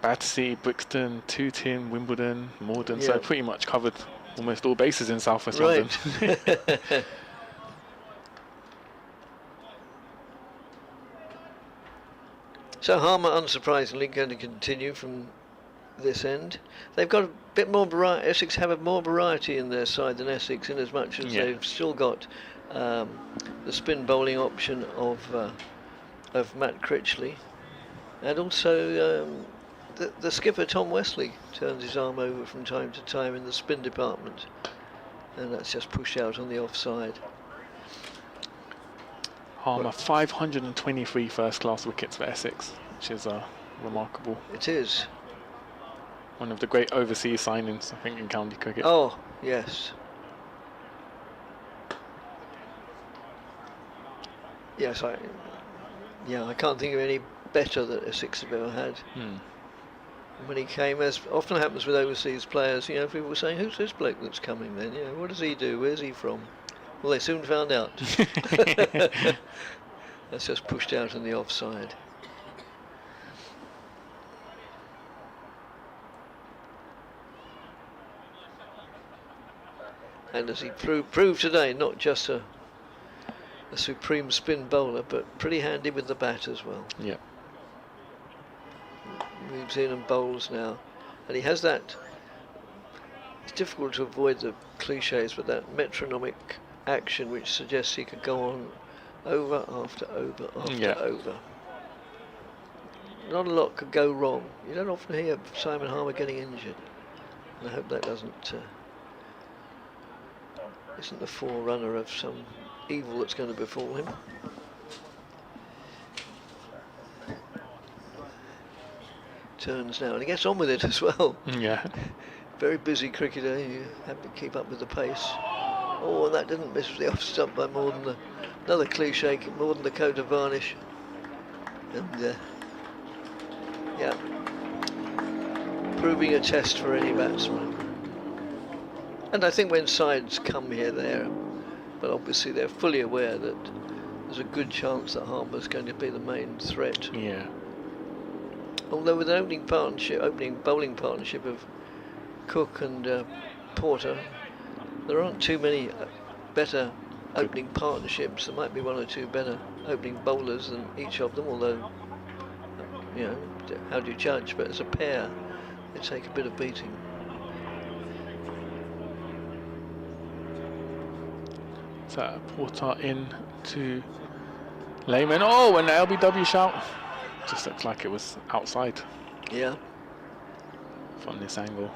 Battersea, Brixton, Tooting, Wimbledon, Morden, so I pretty much covered almost all bases in South West London. So Harmer, unsurprisingly, going to continue from this end. They've got a bit more variety. Essex have more variety in their side than Essex, in as much as they've still got the spin bowling option of Matt Critley, and also the skipper Tom Wesley turns his arm over from time to time in the spin department, and that's just pushed out on the offside. Harmer, 523 first-class wickets for Essex, which is remarkable. It is. One of the great overseas signings, I think, in county cricket. Oh, yes. Yes, I can't think of any better that Essex have ever had. When he came, as often happens with overseas players, people were saying, who's this bloke that's coming then? What does he do? Where's he from? Well, they soon found out. That's just pushed out on the offside. And as he proved today, not just a supreme spin bowler, but pretty handy with the bat as well. Yeah. Moves in and bowls now, and he has that. It's difficult to avoid the cliches, but that metronomic action which suggests he could go on over after over after over. Not a lot could go wrong. You don't often hear Simon Harmer getting injured, and I hope that isn't the forerunner of some evil that's going to befall him. Turns now, and he gets on with it as well. Yeah. Very busy cricketer. You have to keep up with the pace. Oh, and that didn't miss the off stump by more than another cliche, more than the coat of varnish. And proving a test for any batsman. And I think when sides come here, but obviously they're fully aware that there's a good chance that Harmer's going to be the main threat. Yeah. Although with an opening bowling partnership of Cook and Porter, there aren't too many better opening partnerships. There might be one or two better opening bowlers than each of them, although, how do you judge? But as a pair, they take a bit of beating. So Porter in to Lehman. Oh, and the LBW shout. Just looks like it was outside. Yeah. From this angle.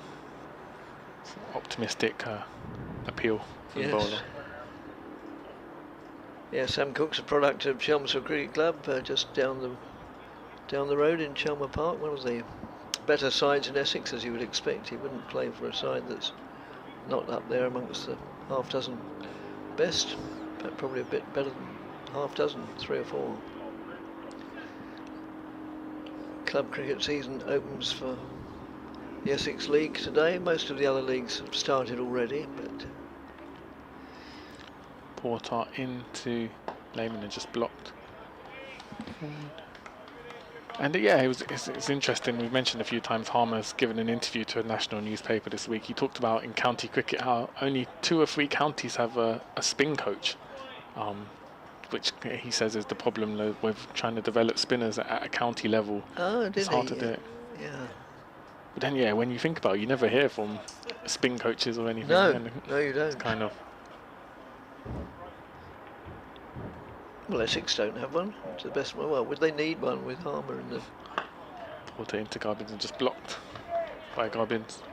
It's an optimistic appeal from the Yes. bowler. Yeah, Sam Cook's a product of Chelmsford Cricket Club, just down the road in Chelmer Park. One of the better sides in Essex, as you would expect. He wouldn't play for a side that's not up there amongst the half dozen best, but probably a bit better than half dozen, 3 or 4. Club cricket season opens for the Essex League today. Most of the other leagues have started already, but Porter into Lehman and just blocked. And it's interesting. We've mentioned a few times Harmer's given an interview to a national newspaper this week. He talked about in county cricket how only 2 or 3 counties have a spin coach, which he says is the problem with trying to develop spinners at a county level. It's hard to do it. Yeah. But then, when you think about it, you never hear from spin coaches or anything. No, you don't. It's kind of. Well, Essex don't have one. To the best of my would they need one with Harmer in the Porter into Gubbins and just blocked by Gubbins.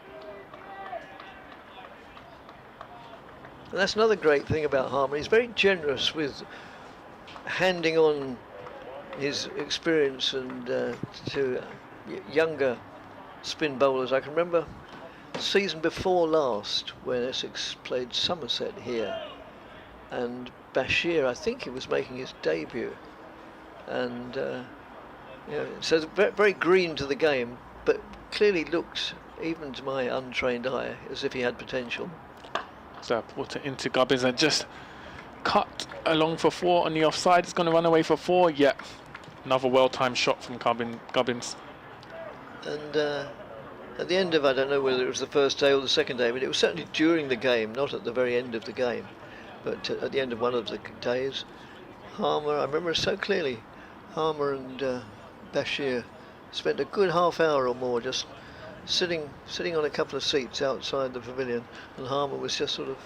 And that's another great thing about Harmer. He's very generous with handing on his experience and to younger spin bowlers. I can remember the season before last when Essex played Somerset here, and Bashir, I think he was making his debut, and so very, very green to the game, but clearly looked, even to my untrained eye, as if he had potential. So Porter into Gubbins and just cut along for 4 on the offside. It's going to run away for 4. Yeah, Another well-timed shot from Gubbins. And at the end of, I don't know whether it was the first day or the second day, but it was certainly during the game, not at the very end of the game, but at the end of one of the days, Harmer, I remember so clearly, Harmer and Bashir spent a good half hour or more just sitting on a couple of seats outside the pavilion, and Harmer was just sort of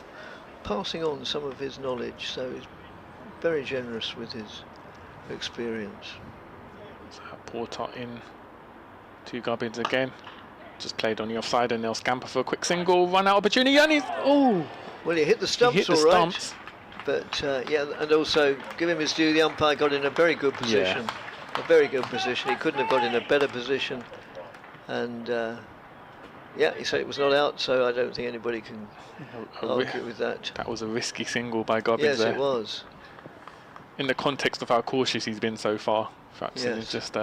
passing on some of his knowledge, so he's very generous with his experience. So Porter in to Gubbins again. Just played on the offside, and they'll scamper for a quick single, run out opportunity, and he's well, he hit the stumps, he hit the all right. stumps. But yeah, and also give him his due. The umpire got in a very good position, a very good position. He couldn't have got in a better position, and yeah, he said it was not out, so I don't think anybody can argue with that. That was a risky single by Gubbins. Yes, there. it was. In the context of how cautious he's been so far, perhaps Yes. it's just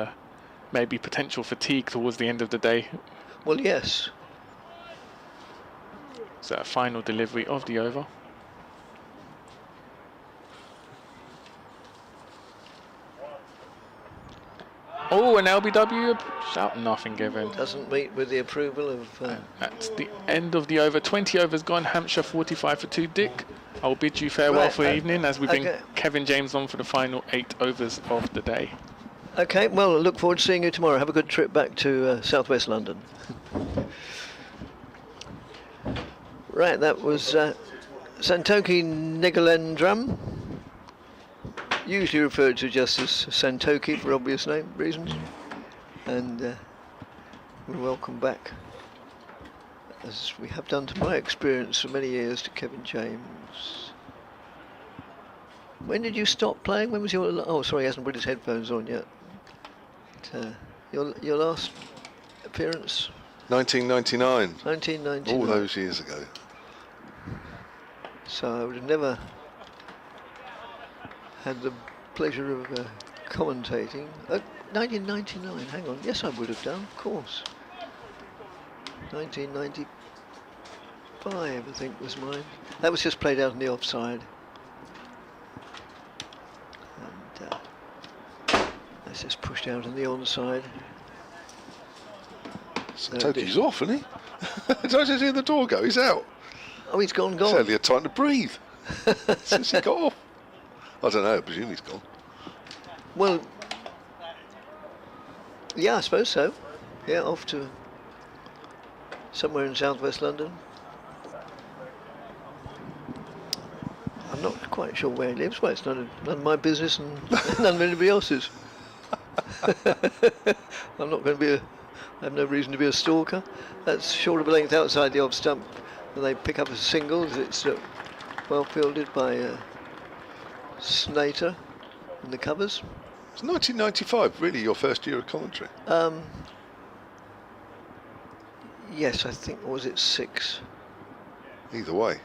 maybe potential fatigue towards the end of the day. Well, yes. So a final delivery of the over. Oh, an LBW shout, nothing given. Doesn't meet with the approval of. That's the end of the over. 20 overs gone. Hampshire 45 for 2. Dick, I'll bid you farewell Right, for the evening as we bring okay. Kevin James on for the final 8 overs of the day. Okay, well, I look forward to seeing you tomorrow. Have a good trip back to southwest London. Right, that was Santoki Negalendram, usually referred to just as Santoki for obvious reasons, and we welcome back, as we have done to my experience for many years, to Kevin James. When did you stop playing? When was your... Oh, sorry, he hasn't put his headphones on yet. Your last appearance? 1999. 1999. All those years ago. So I would have never had the pleasure of commentating. 1999, hang on. Yes, I would have done, of course. 1995, I think, was mine. That was just played out in the offside. And that's just pushed out in the onside. Toki's off, isn't he? Did I just hear the door go? He's out. Oh, he's gone. It's only a time to breathe since he got off. I don't know, I presume he's gone. Well, yeah, I suppose so. Yeah, off to somewhere in southwest London. I'm not quite sure where he lives. Well, it's none of my business and none of anybody else's. I'm not going to be I have no reason to be a stalker. That's short of a length outside the off stump. And they pick up a single. It's well fielded by Snater in the covers. It's 1995, really, your first year of commentary? Yes, I think, or was it 6? Either way.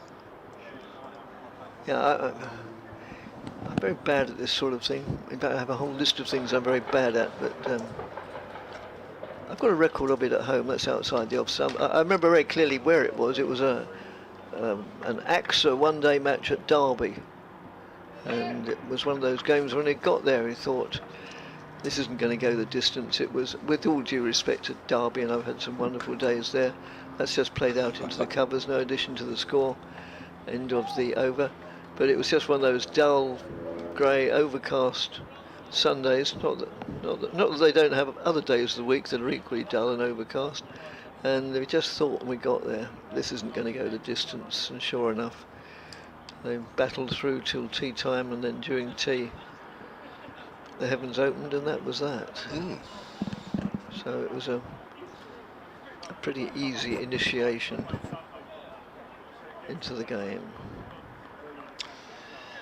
Yeah, I'm very bad at this sort of thing. In fact, I have a whole list of things I'm very bad at, but I've got a record of it at home. That's outside the off stump. I remember very clearly where it was. It was an AXA one-day match at Derby, and it was one of those games when it got there, he thought, this isn't going to go the distance. It was, with all due respect to Derby, and I've had some wonderful days there. That's just played out into the covers, no addition to the score, end of the over. But it was just one of those dull, grey, overcast Sundays. Not that they don't have other days of the week that are equally dull and overcast. And we just thought when we got there, this isn't going to go the distance. And sure enough, they battled through till tea time, and then during tea, the heavens opened, and that was that. So it was a pretty easy initiation into the game.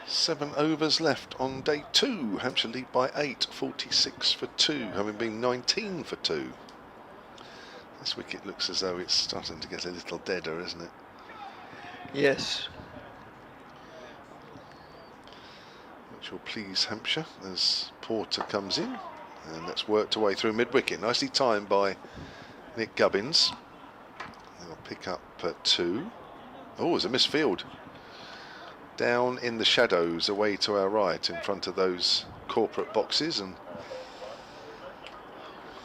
7 overs left on day 2. Hampshire lead by 8, 46 for 2, having been 19 for 2. This wicket looks as though it's starting to get a little deader, isn't it? Yes. Which will please Hampshire as Porter comes in, and that's worked away through mid-wicket. Nicely timed by Nick Gubbins. They'll pick up 2. Oh, it's a misfield. Down in the shadows away to our right in front of those corporate boxes, and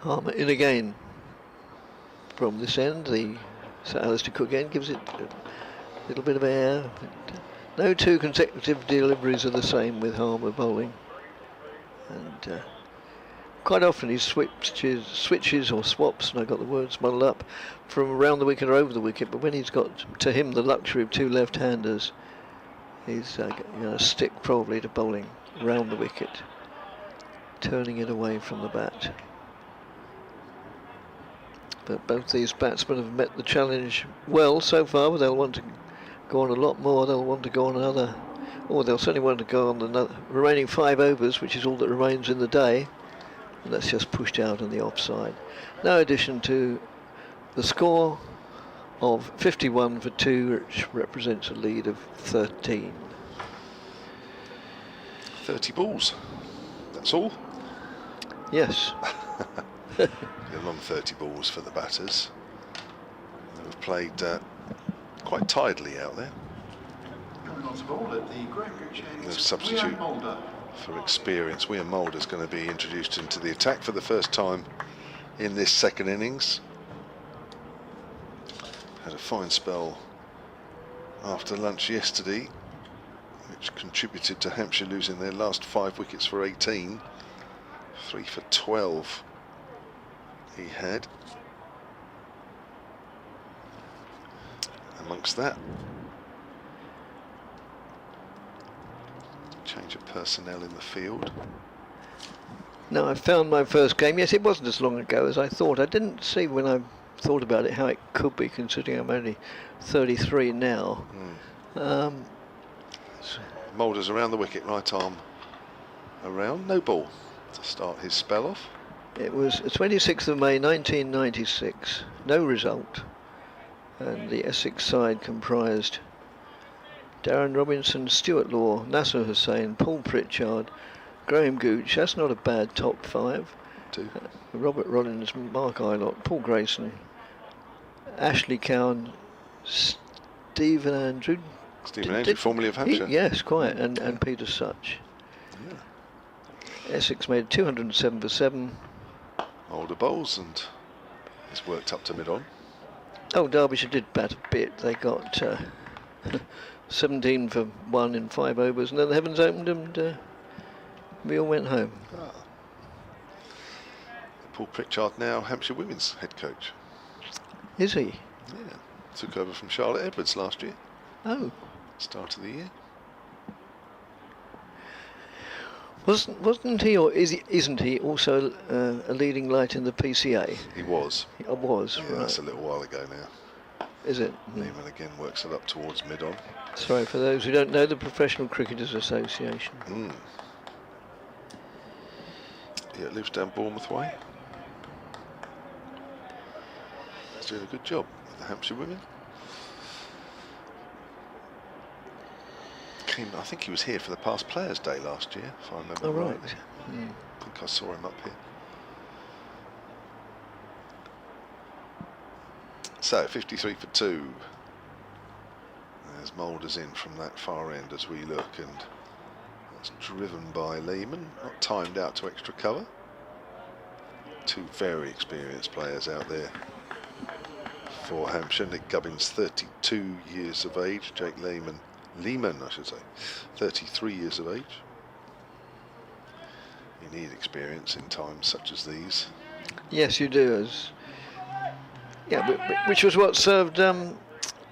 Harmer in again from this end. The Sir Alistair Cook again gives it a little bit of air. No two consecutive deliveries are the same with Harmer bowling, and quite often he switches or swaps, and I got the words muddled up, from around the wicket or over the wicket. But when he's got to him the luxury of two left-handers, he's going to stick probably to bowling round the wicket, turning it away from the bat. But both these batsmen have met the challenge well so far, but they'll want to go on a lot more. They'll want to go on another, or they'll certainly want to go on the remaining 5 overs, which is all that remains in the day. And that's just pushed out on the offside. No addition to the score of 51 for 2, which represents a lead of 13. 30 balls. That's all. Yes. A long 30 balls for the batters. They've played quite tidily out there. Coming on to ball at the Graham Gooch end. The substitute Mulder. for experience. Wian Mulder's going to be introduced into the attack for the first time in this second innings. Had a fine spell after lunch yesterday, which contributed to Hampshire losing their last 5 wickets for 18. 3 for 12 he had. Amongst that, change of personnel in the field. Now, I found my first game. Yes, it wasn't as long ago as I thought. I didn't see when I thought about it how it could be, considering I'm only 33 now. Mulder's around the wicket, right arm around, no ball to start his spell off. It was 26th of May 1996, no result, and the Essex side comprised Darren Robinson, Stuart Law, Nasser Hussain, Paul Pritchard, Graham Gooch. That's not a bad top 5. Robert Rollins, Mark Ilott, Paul Grayson, Ashley Cowan, Stephen Andrew. Stephen Andrew, formerly of Hampshire. Yes, quite, and Peter Such. Yeah. Essex made 207 for 7. Older bowls, and it's worked up to mid-on. Oh, Derbyshire did bat a bit. They got 17 for 1 in 5 overs, and then the heavens opened and we all went home. Paul Pritchard now Hampshire women's head coach. Is he? Yeah, took over from Charlotte Edwards last year. Oh. Start of the year. Wasn't he, or isn't he also a leading light in the PCA? He was. He was, yeah, right. That's a little while ago now. Is it? Lehman again works it up towards mid-on. Sorry, for those who don't know, the Professional Cricketers Association. Yeah, it lives down Bournemouth way. He's doing a good job with the Hampshire women. I think he was here for the past Players' Day last year, if I remember rightly. I think I saw him up here. So 53 for 2. There's Mulder's in from that far end as we look, and that's driven by Lehman, not timed out to extra cover. 2 very experienced players out there for Hampshire. Nick Gubbins, 32 years of age. Jake Lehman, I should say, 33 years of age. You need experience in times such as these. Yes, you do. Which was what served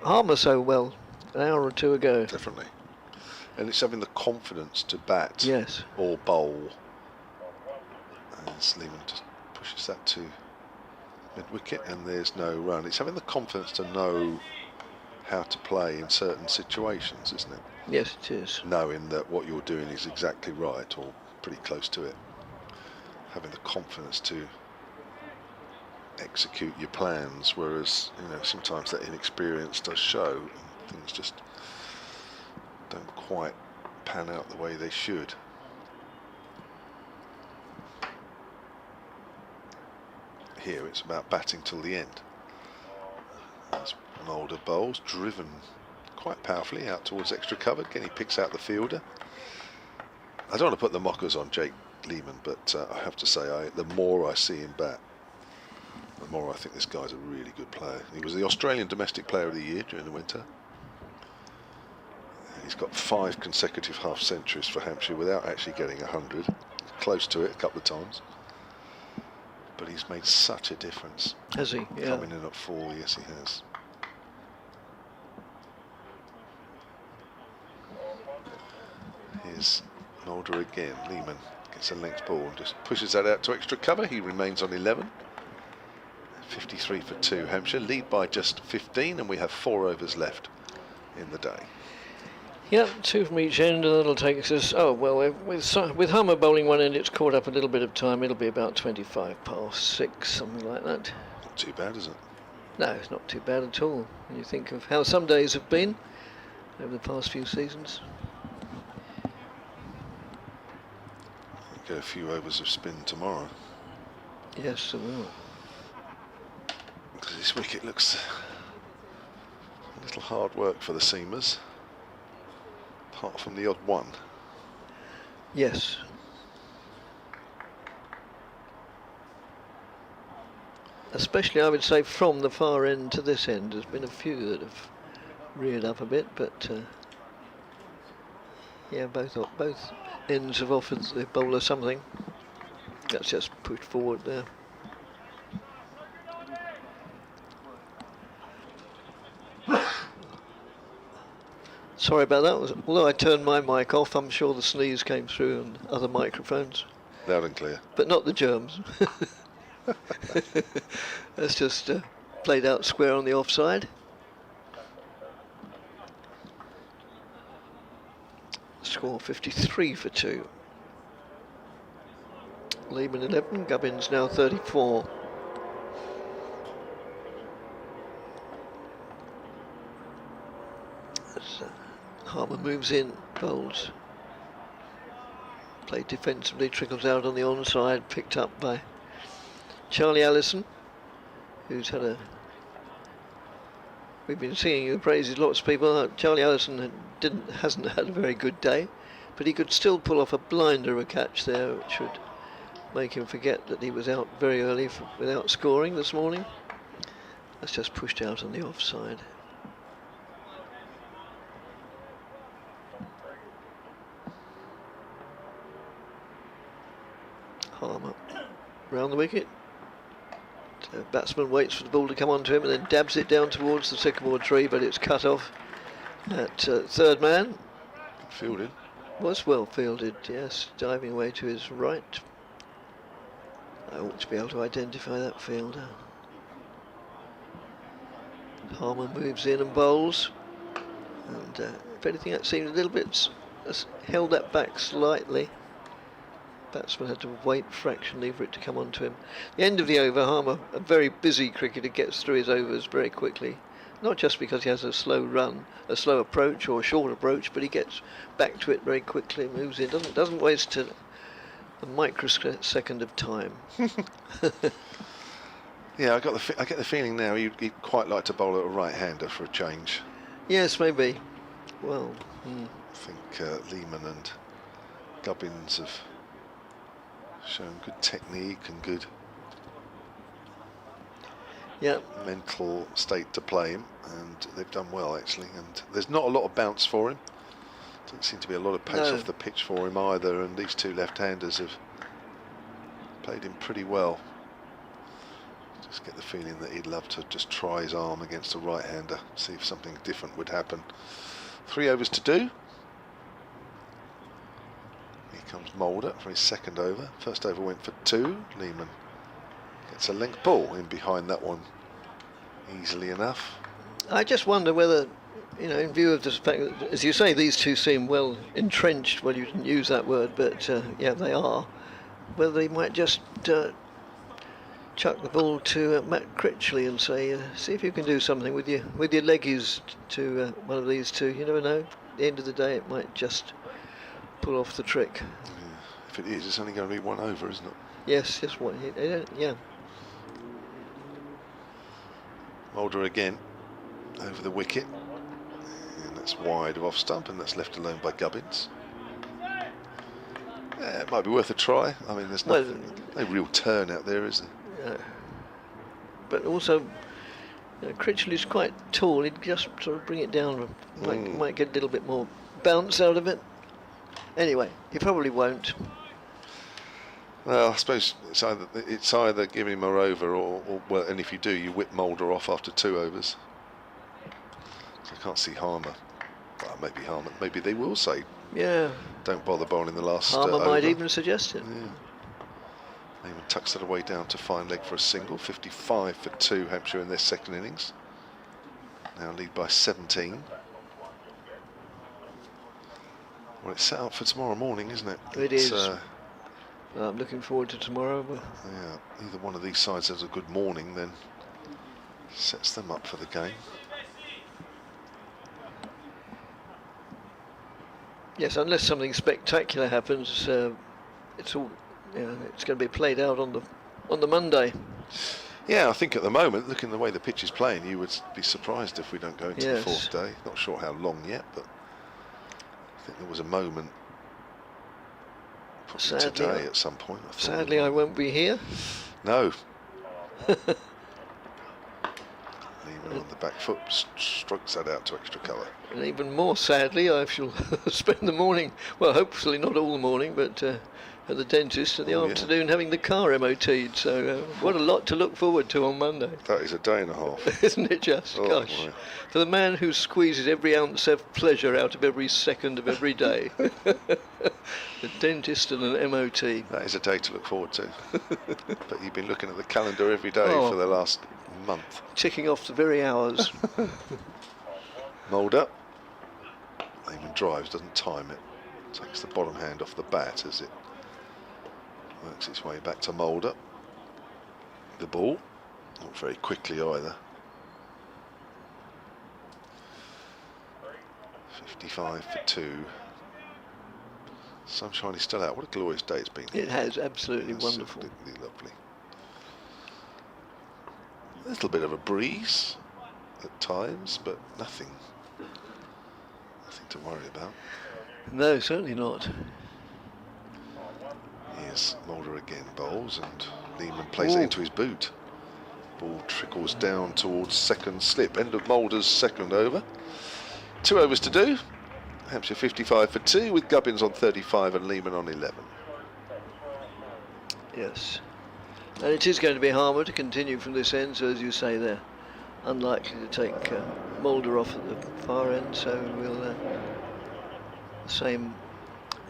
Harmer so well an hour or 2 ago. Definitely. And it's having the confidence to bat or bowl. As Lehman just pushes that to mid-wicket, and there's no run. It's having the confidence to know how to play in certain situations, isn't it? Yes, it is. Knowing that what you're doing is exactly right, or pretty close to it. Having the confidence to execute your plans, whereas sometimes that inexperience does show, and things just don't quite pan out the way they should. Here it's about batting till the end. As Mulder bowls, driven quite powerfully out towards extra cover. Again, he picks out the fielder. I don't want to put the mockers on Jake Lehman, but I have to say, the more I see him bat, The more I think this guy's a really good player. He was the Australian Domestic Player of the Year during the winter. He's got 5 consecutive half centuries for Hampshire without actually getting 100. Close to it a couple of times. But he's made such a difference. Has he? Yeah. Coming in at 4, yes he has. Here's Mulder again. Lehman gets a length ball and just pushes that out to extra cover. He remains on 11. 53 for 2. Hampshire lead by just 15, and we have 4 overs left in the day. Yeah, 2 from each end, and that'll take us. Oh well, with Hummer bowling one end, it's caught up a little bit of time. It'll be about 25 past 6, something like that. Not too bad, is it? No, it's not too bad at all. When you think of how some days have been over the past few seasons. Get a few overs of spin tomorrow. Yes, it will. This wicket looks a little hard work for the seamers, apart from the odd one. Yes. Especially, I would say, from the far end to this end, there's been a few that have reared up a bit, but yeah, both ends have offered the bowler something. That's just pushed forward there. Sorry about that. Although I turned my mic off, I'm sure the sneeze came through on other microphones. Loud and clear. But not the germs. That's just played out square on the offside. Score 53 for 2. Lehman 11, Gubbins now 34. As Harmer moves in, bowls. Played defensively, trickles out on the onside, picked up by Charlie Allison, who's had a... We've been singing the praises, lots of people. Charlie Allison hasn't had a very good day, but he could still pull off a blinder of a catch there, which would make him forget that he was out very early without scoring this morning. That's just pushed out on the offside. Harmer round the wicket. Batsman waits for the ball to come onto him and then dabs it down towards the sycamore tree, but it's cut off at third man. Fielded. Was well fielded, yes, diving away to his right. I ought to be able to identify that fielder. Harmer moves in and bowls, and if anything, that seemed a little bit held that back slightly. Batsman had to wait fractionally for it to come onto him. The end of the over, Harmer, a very busy cricketer, gets through his overs very quickly. Not just because he has a slow run, a slow approach or a short approach, but he gets back to it very quickly, moves in, doesn't waste a microsecond of time. Yeah, I get the feeling now he'd quite like to bowl at a right-hander for a change. Yes, maybe. Well, I think Lehman and Gubbins have shown good technique and good mental state to play him, and they've done well actually, and there's not a lot of bounce for him. Doesn't seem to be a lot of pace off the pitch for him either, and these two left-handers have played him pretty well. Just get the feeling that he'd love to just try his arm against a right-hander, see if something different would happen. 3 overs to do. Here comes Mulder for his second over. First over went for 2. Lehman gets a length ball in behind that one easily enough. I just wonder whether, you know, in view of the fact that, as you say, these two seem well entrenched. Well, you didn't use that word, but yeah, they are. Whether they might just chuck the ball to Matt Critley and say, see if you can do something with your leggies to one of these two. You never know. At the end of the day, it might just pull off the trick. Yeah. If it is, it's only going to be 1 over, isn't it? Yes, just one. Yeah. Mulder again over the wicket, and that's wide of off stump, and that's left alone by Gubbins. It might be worth a try. I mean, there's no real turn out there, is there? but also Critley's quite tall. He'd just sort of bring it down. Might get a little bit more bounce out of it. Anyway, he probably won't. Well, I suppose it's either giving him a over or well, and if you do, you whip Mulder off after 2 overs. So I can't see Harmer. Well, maybe Harmer. Maybe they will say, yeah, don't bother bowling the last Harmer over. might even suggest it. Yeah. Even tucks it away down to fine leg for a single. 55 for 2, Hampshire in their second innings. Now lead by 17. Well, it's set up for tomorrow morning, isn't it? It is. I'm looking forward to tomorrow. Yeah, either one of these sides has a good morning, then sets them up for the game. Yes, unless something spectacular happens, it's all it's going to be played out on the Monday. Yeah, I think at the moment, looking at the way the pitch is playing, you would be surprised if we don't go into the 4th day. Not sure how long yet, but I think there was a moment. Sadly, today at some point. Sadly, I won't be here. No. Lehman on the back foot strokes that out to extra colour. And even more sadly, I shall spend the morning, well, hopefully not all the morning, but at the dentist in the afternoon having the car MOT'd. So what a lot to look forward to on Monday. That is a day and a half. Isn't it just? Gosh. Boy. For the man who squeezes every ounce of pleasure out of every second of every day. The dentist and an MOT. That is a day to look forward to. But you've been looking at the calendar every day for the last month. Ticking off the very hours. Mulder. Lehman drives, doesn't time it. Takes the bottom hand off the bat as it works its way back to Mulder. The ball, not very quickly either. 55 for 2. Sunshine is still out. What a glorious day it's been. It has, absolutely wonderful. Absolutely lovely. A little bit of a breeze at times, but nothing to worry about. No, certainly not. Here's Mulder again, bowls, and Lehman plays it into his boot. Ball trickles down towards second slip. End of Mulder's second over. 2 overs to do. Hampshire 55 for 2 with Gubbins on 35 and Lehman on 11. Yes. And it is going to be Harmer to continue from this end, so as you say, they're unlikely to take Mulder off at the far end, so the same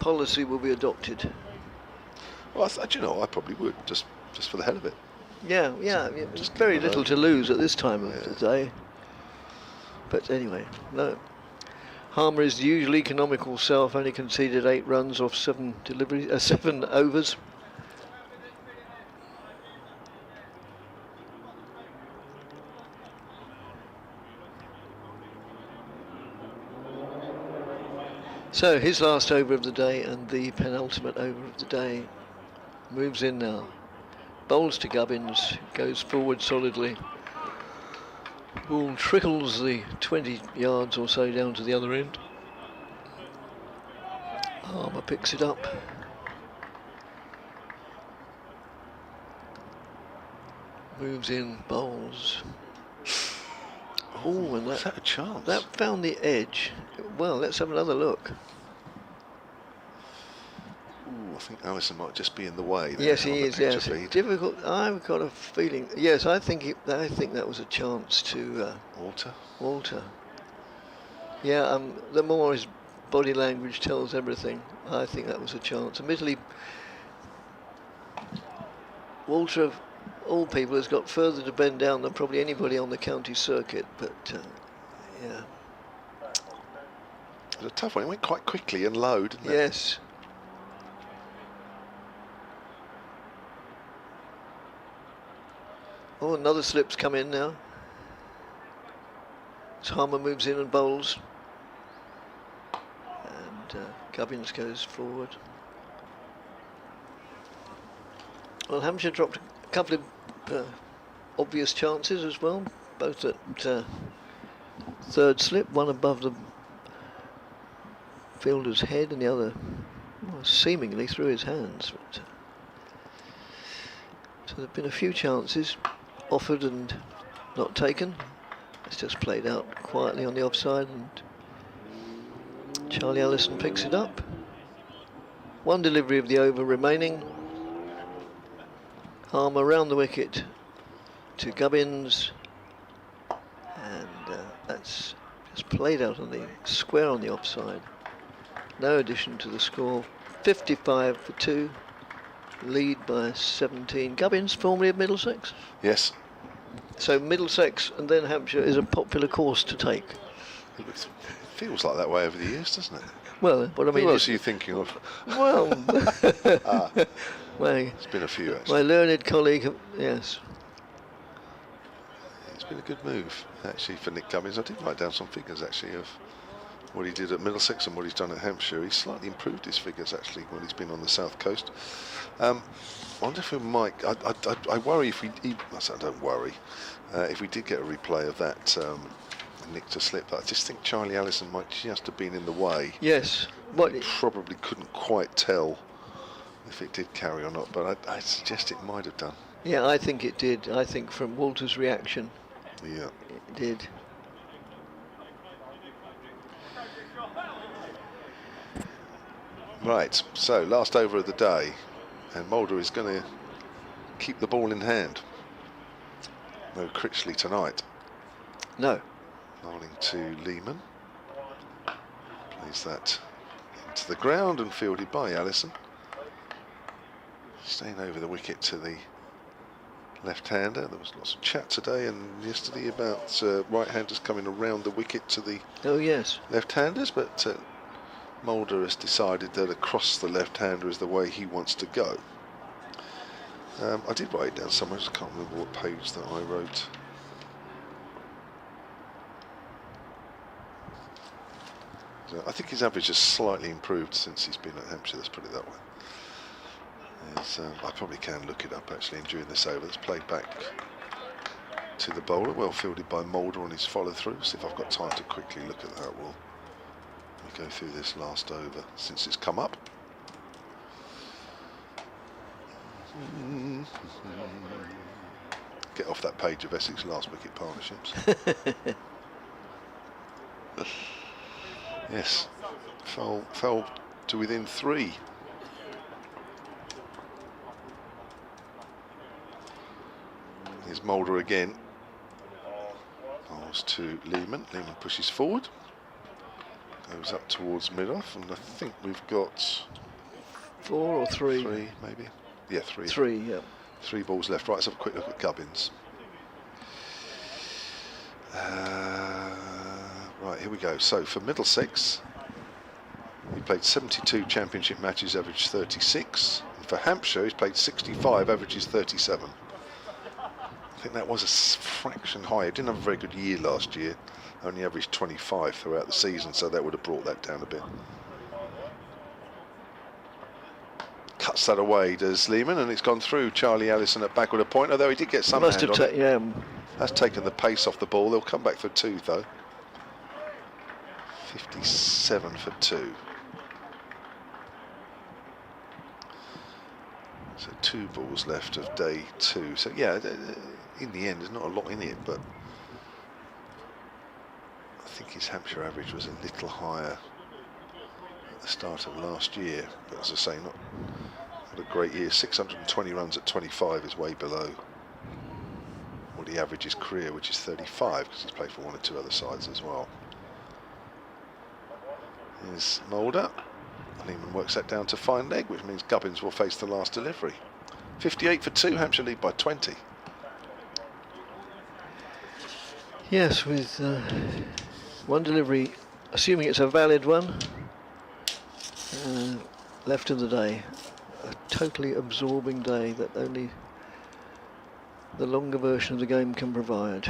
policy will be adopted. Well, I probably would, just for the hell of it. Yeah, just very little to lose at this time of the day. But anyway, no. Harmer is the usual economical self, only conceded 8 runs off 7 deliveries, 7 overs. So his last over of the day and the penultimate over of the day moves in now. Bowls to Gubbins, goes forward solidly. Ball trickles the 20 yards or so down to the other end. Harmer picks it up. Moves in, bowls. Oh, and was that a chance? That found the edge. Well, let's have another look. Ooh, I think Allison might just be in the way. Yes, he is. Yes, it's difficult. I've got a feeling. Yes, I think that was a chance to Walter. Yeah. The more his body language tells everything, I think that was a chance. Admittedly, Walter, of all people, has got further to bend down than probably anybody on the county circuit. But yeah, it was a tough one. It went quite quickly and low, didn't it? Yes. Oh, another slip's come in now. As Harmer moves in and bowls. And Gubbins goes forward. Well, Hampshire dropped a couple of obvious chances as well, both at third slip, one above the fielder's head and the other seemingly through his hands. But, so there have been a few chances. offered and not taken. It's just played out quietly on the offside, and Charlie Allison picks it up. One delivery of the over remaining. Arm around the wicket to Gubbins, and that's just played out on the square on the offside. No addition to the score. 55 for 2. Lead by 17. Gubbins, formerly of Middlesex. Yes. So Middlesex and then Hampshire is a popular course to take. It feels like that way over the years, doesn't it? Well, what I mean Who is, else are you thinking of? well, It's been a few, actually. my learned colleague, yes. It's been a good move, actually, for Nick Gubbins. I did write down some figures, actually, of what he did at Middlesex and what he's done at Hampshire. He's slightly improved his figures, actually, when he's been on the south coast. I wonder if we might. I worry if we. I don't worry if we did get a replay of that Nick to slip. But I just think Charlie Allison might just have been in the way. Yes. What? Probably couldn't quite tell if it did carry or not, but I suggest it might have done. Yeah, I think it did. I think from Walter's reaction, Yeah. it did. Right, so last over of the day, and Mulder is going to keep the ball in hand. No Critley tonight. No. Bowling to Lehman. Plays that into the ground and fielded by Allison. Staying over the wicket to the left-hander. There was lots of chat today and yesterday about right-handers coming around the wicket to the left-handers, but Mulder has decided that across the left-hander is the way he wants to go. I did write it down somewhere, I just can't remember what page that I wrote. So I think his average has slightly improved since he's been at Hampshire, let's put it that way. I probably can look it up actually, and during this over it's played back to the bowler, well fielded by Mulder on his follow-through. See if I've got time to quickly look at that. We'll go through this last over since it's come up. Get off that page of Essex last wicket partnerships. Yes, fell to within 3. Here's Mulder again. Bowls to Lehman. Lehman pushes forward. Goes up towards mid-off, and I think we've got 4 or 3. 3, maybe. Yeah, 3. 3, yeah. 3 balls left. Right, let's have a quick look at Gubbins. Right, here we go. So for Middlesex, he played 72 championship matches, averaged 36. And for Hampshire, he's played 65, averages 37. I think that was a fraction higher. He didn't have a very good year last year. Only averaged 25 throughout the season, so that would have brought that down a bit. Cuts that away, does Lehman, and it's gone through Charlie Allison at backward a point, although he did get some Must hand have on it. yeah. That's taken the pace off the ball. They'll come back for 2 though. 57 for 2. So 2 balls left of day 2. So yeah, in the end, there's not a lot in it, but I think his Hampshire average was a little higher at the start of last year. But as I say, not a great year. 620 runs at 25 is way below what he averaged his career, which is 35, because he's played for 1 or 2 other sides as well. Here's Mulder. Lehman works that down to fine leg, which means Gubbins will face the last delivery. 58 for 2, Hampshire lead by 20. Yes, with one delivery, assuming it's a valid one, left of the day. A totally absorbing day that only the longer version of the game can provide.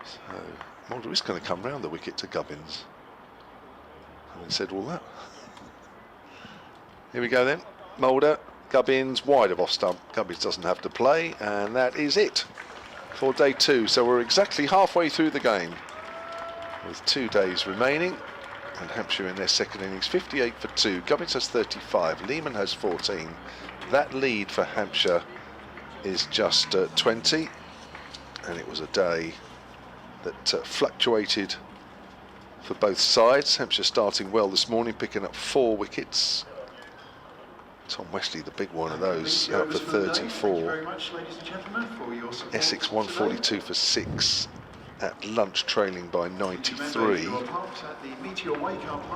So Mulder is going to come round the wicket to Gubbins. Having said all that. Here we go then. Mulder, Gubbins wide of off stump. Gubbins doesn't have to play, and that is it for day 2. So we're exactly halfway through the game with 2 days remaining. And Hampshire in their second innings, 58 for 2. Gubbins has 35. Lehman has 14. That lead for Hampshire is just 20. And it was a day that fluctuated for both sides. Hampshire starting well this morning, picking up 4 wickets. Tom Westley, the big one of those, out for 34. Essex 142 for 6 at lunch, trailing by 93.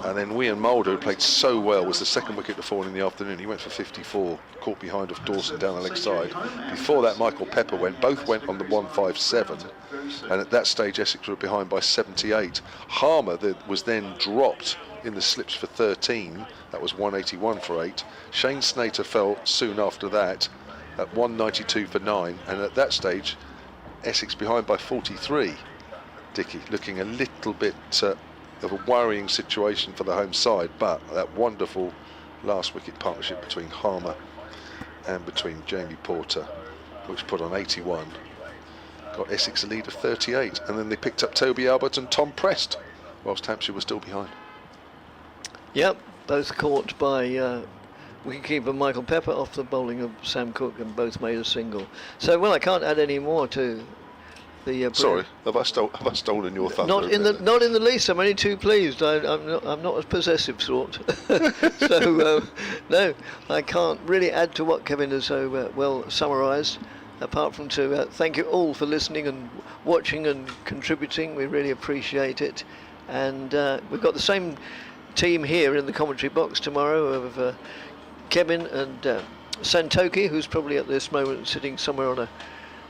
And then Wian Mulder, who played so well, was the second wicket to fall in the afternoon. He went for 54, caught behind of Dawson down the leg side. Before that, Michael Pepper both went on the 157, and at that stage Essex were behind by 78. Harmer was then dropped in the slips for 13. That was 181 for 8. Shane Snater fell soon after that at 192 for 9, and at that stage Essex behind by 43. Dickie looking a little bit of a worrying situation for the home side, but that wonderful last wicket partnership between Harmer and between Jamie Porter, which put on 81, got Essex a lead of 38, and then they picked up Toby Albert and Tom Prest whilst Hampshire was still behind. Yep, both caught by wicketkeeper Michael Pepper off the bowling of Sam Cook, and both made a single. So, well, I can't add any more to the. Sorry, have I stolen your thunder? Not in the least. I'm only too pleased. I'm not a possessive sort. So no, I can't really add to what Kevin has so well summarised. Apart from to thank you all for listening and watching and contributing. We really appreciate it. And we've got the same team here in the commentary box tomorrow of Kevin and Santoki, who's probably at this moment sitting somewhere on a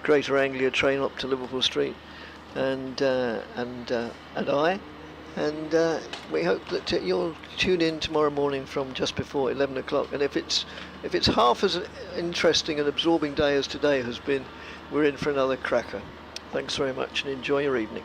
Greater Anglia train up to Liverpool Street, and I, and we hope that you'll tune in tomorrow morning from just before 11 o'clock. And if it's half as interesting and absorbing day as today has been, we're in for another cracker. Thanks very much and enjoy your evening.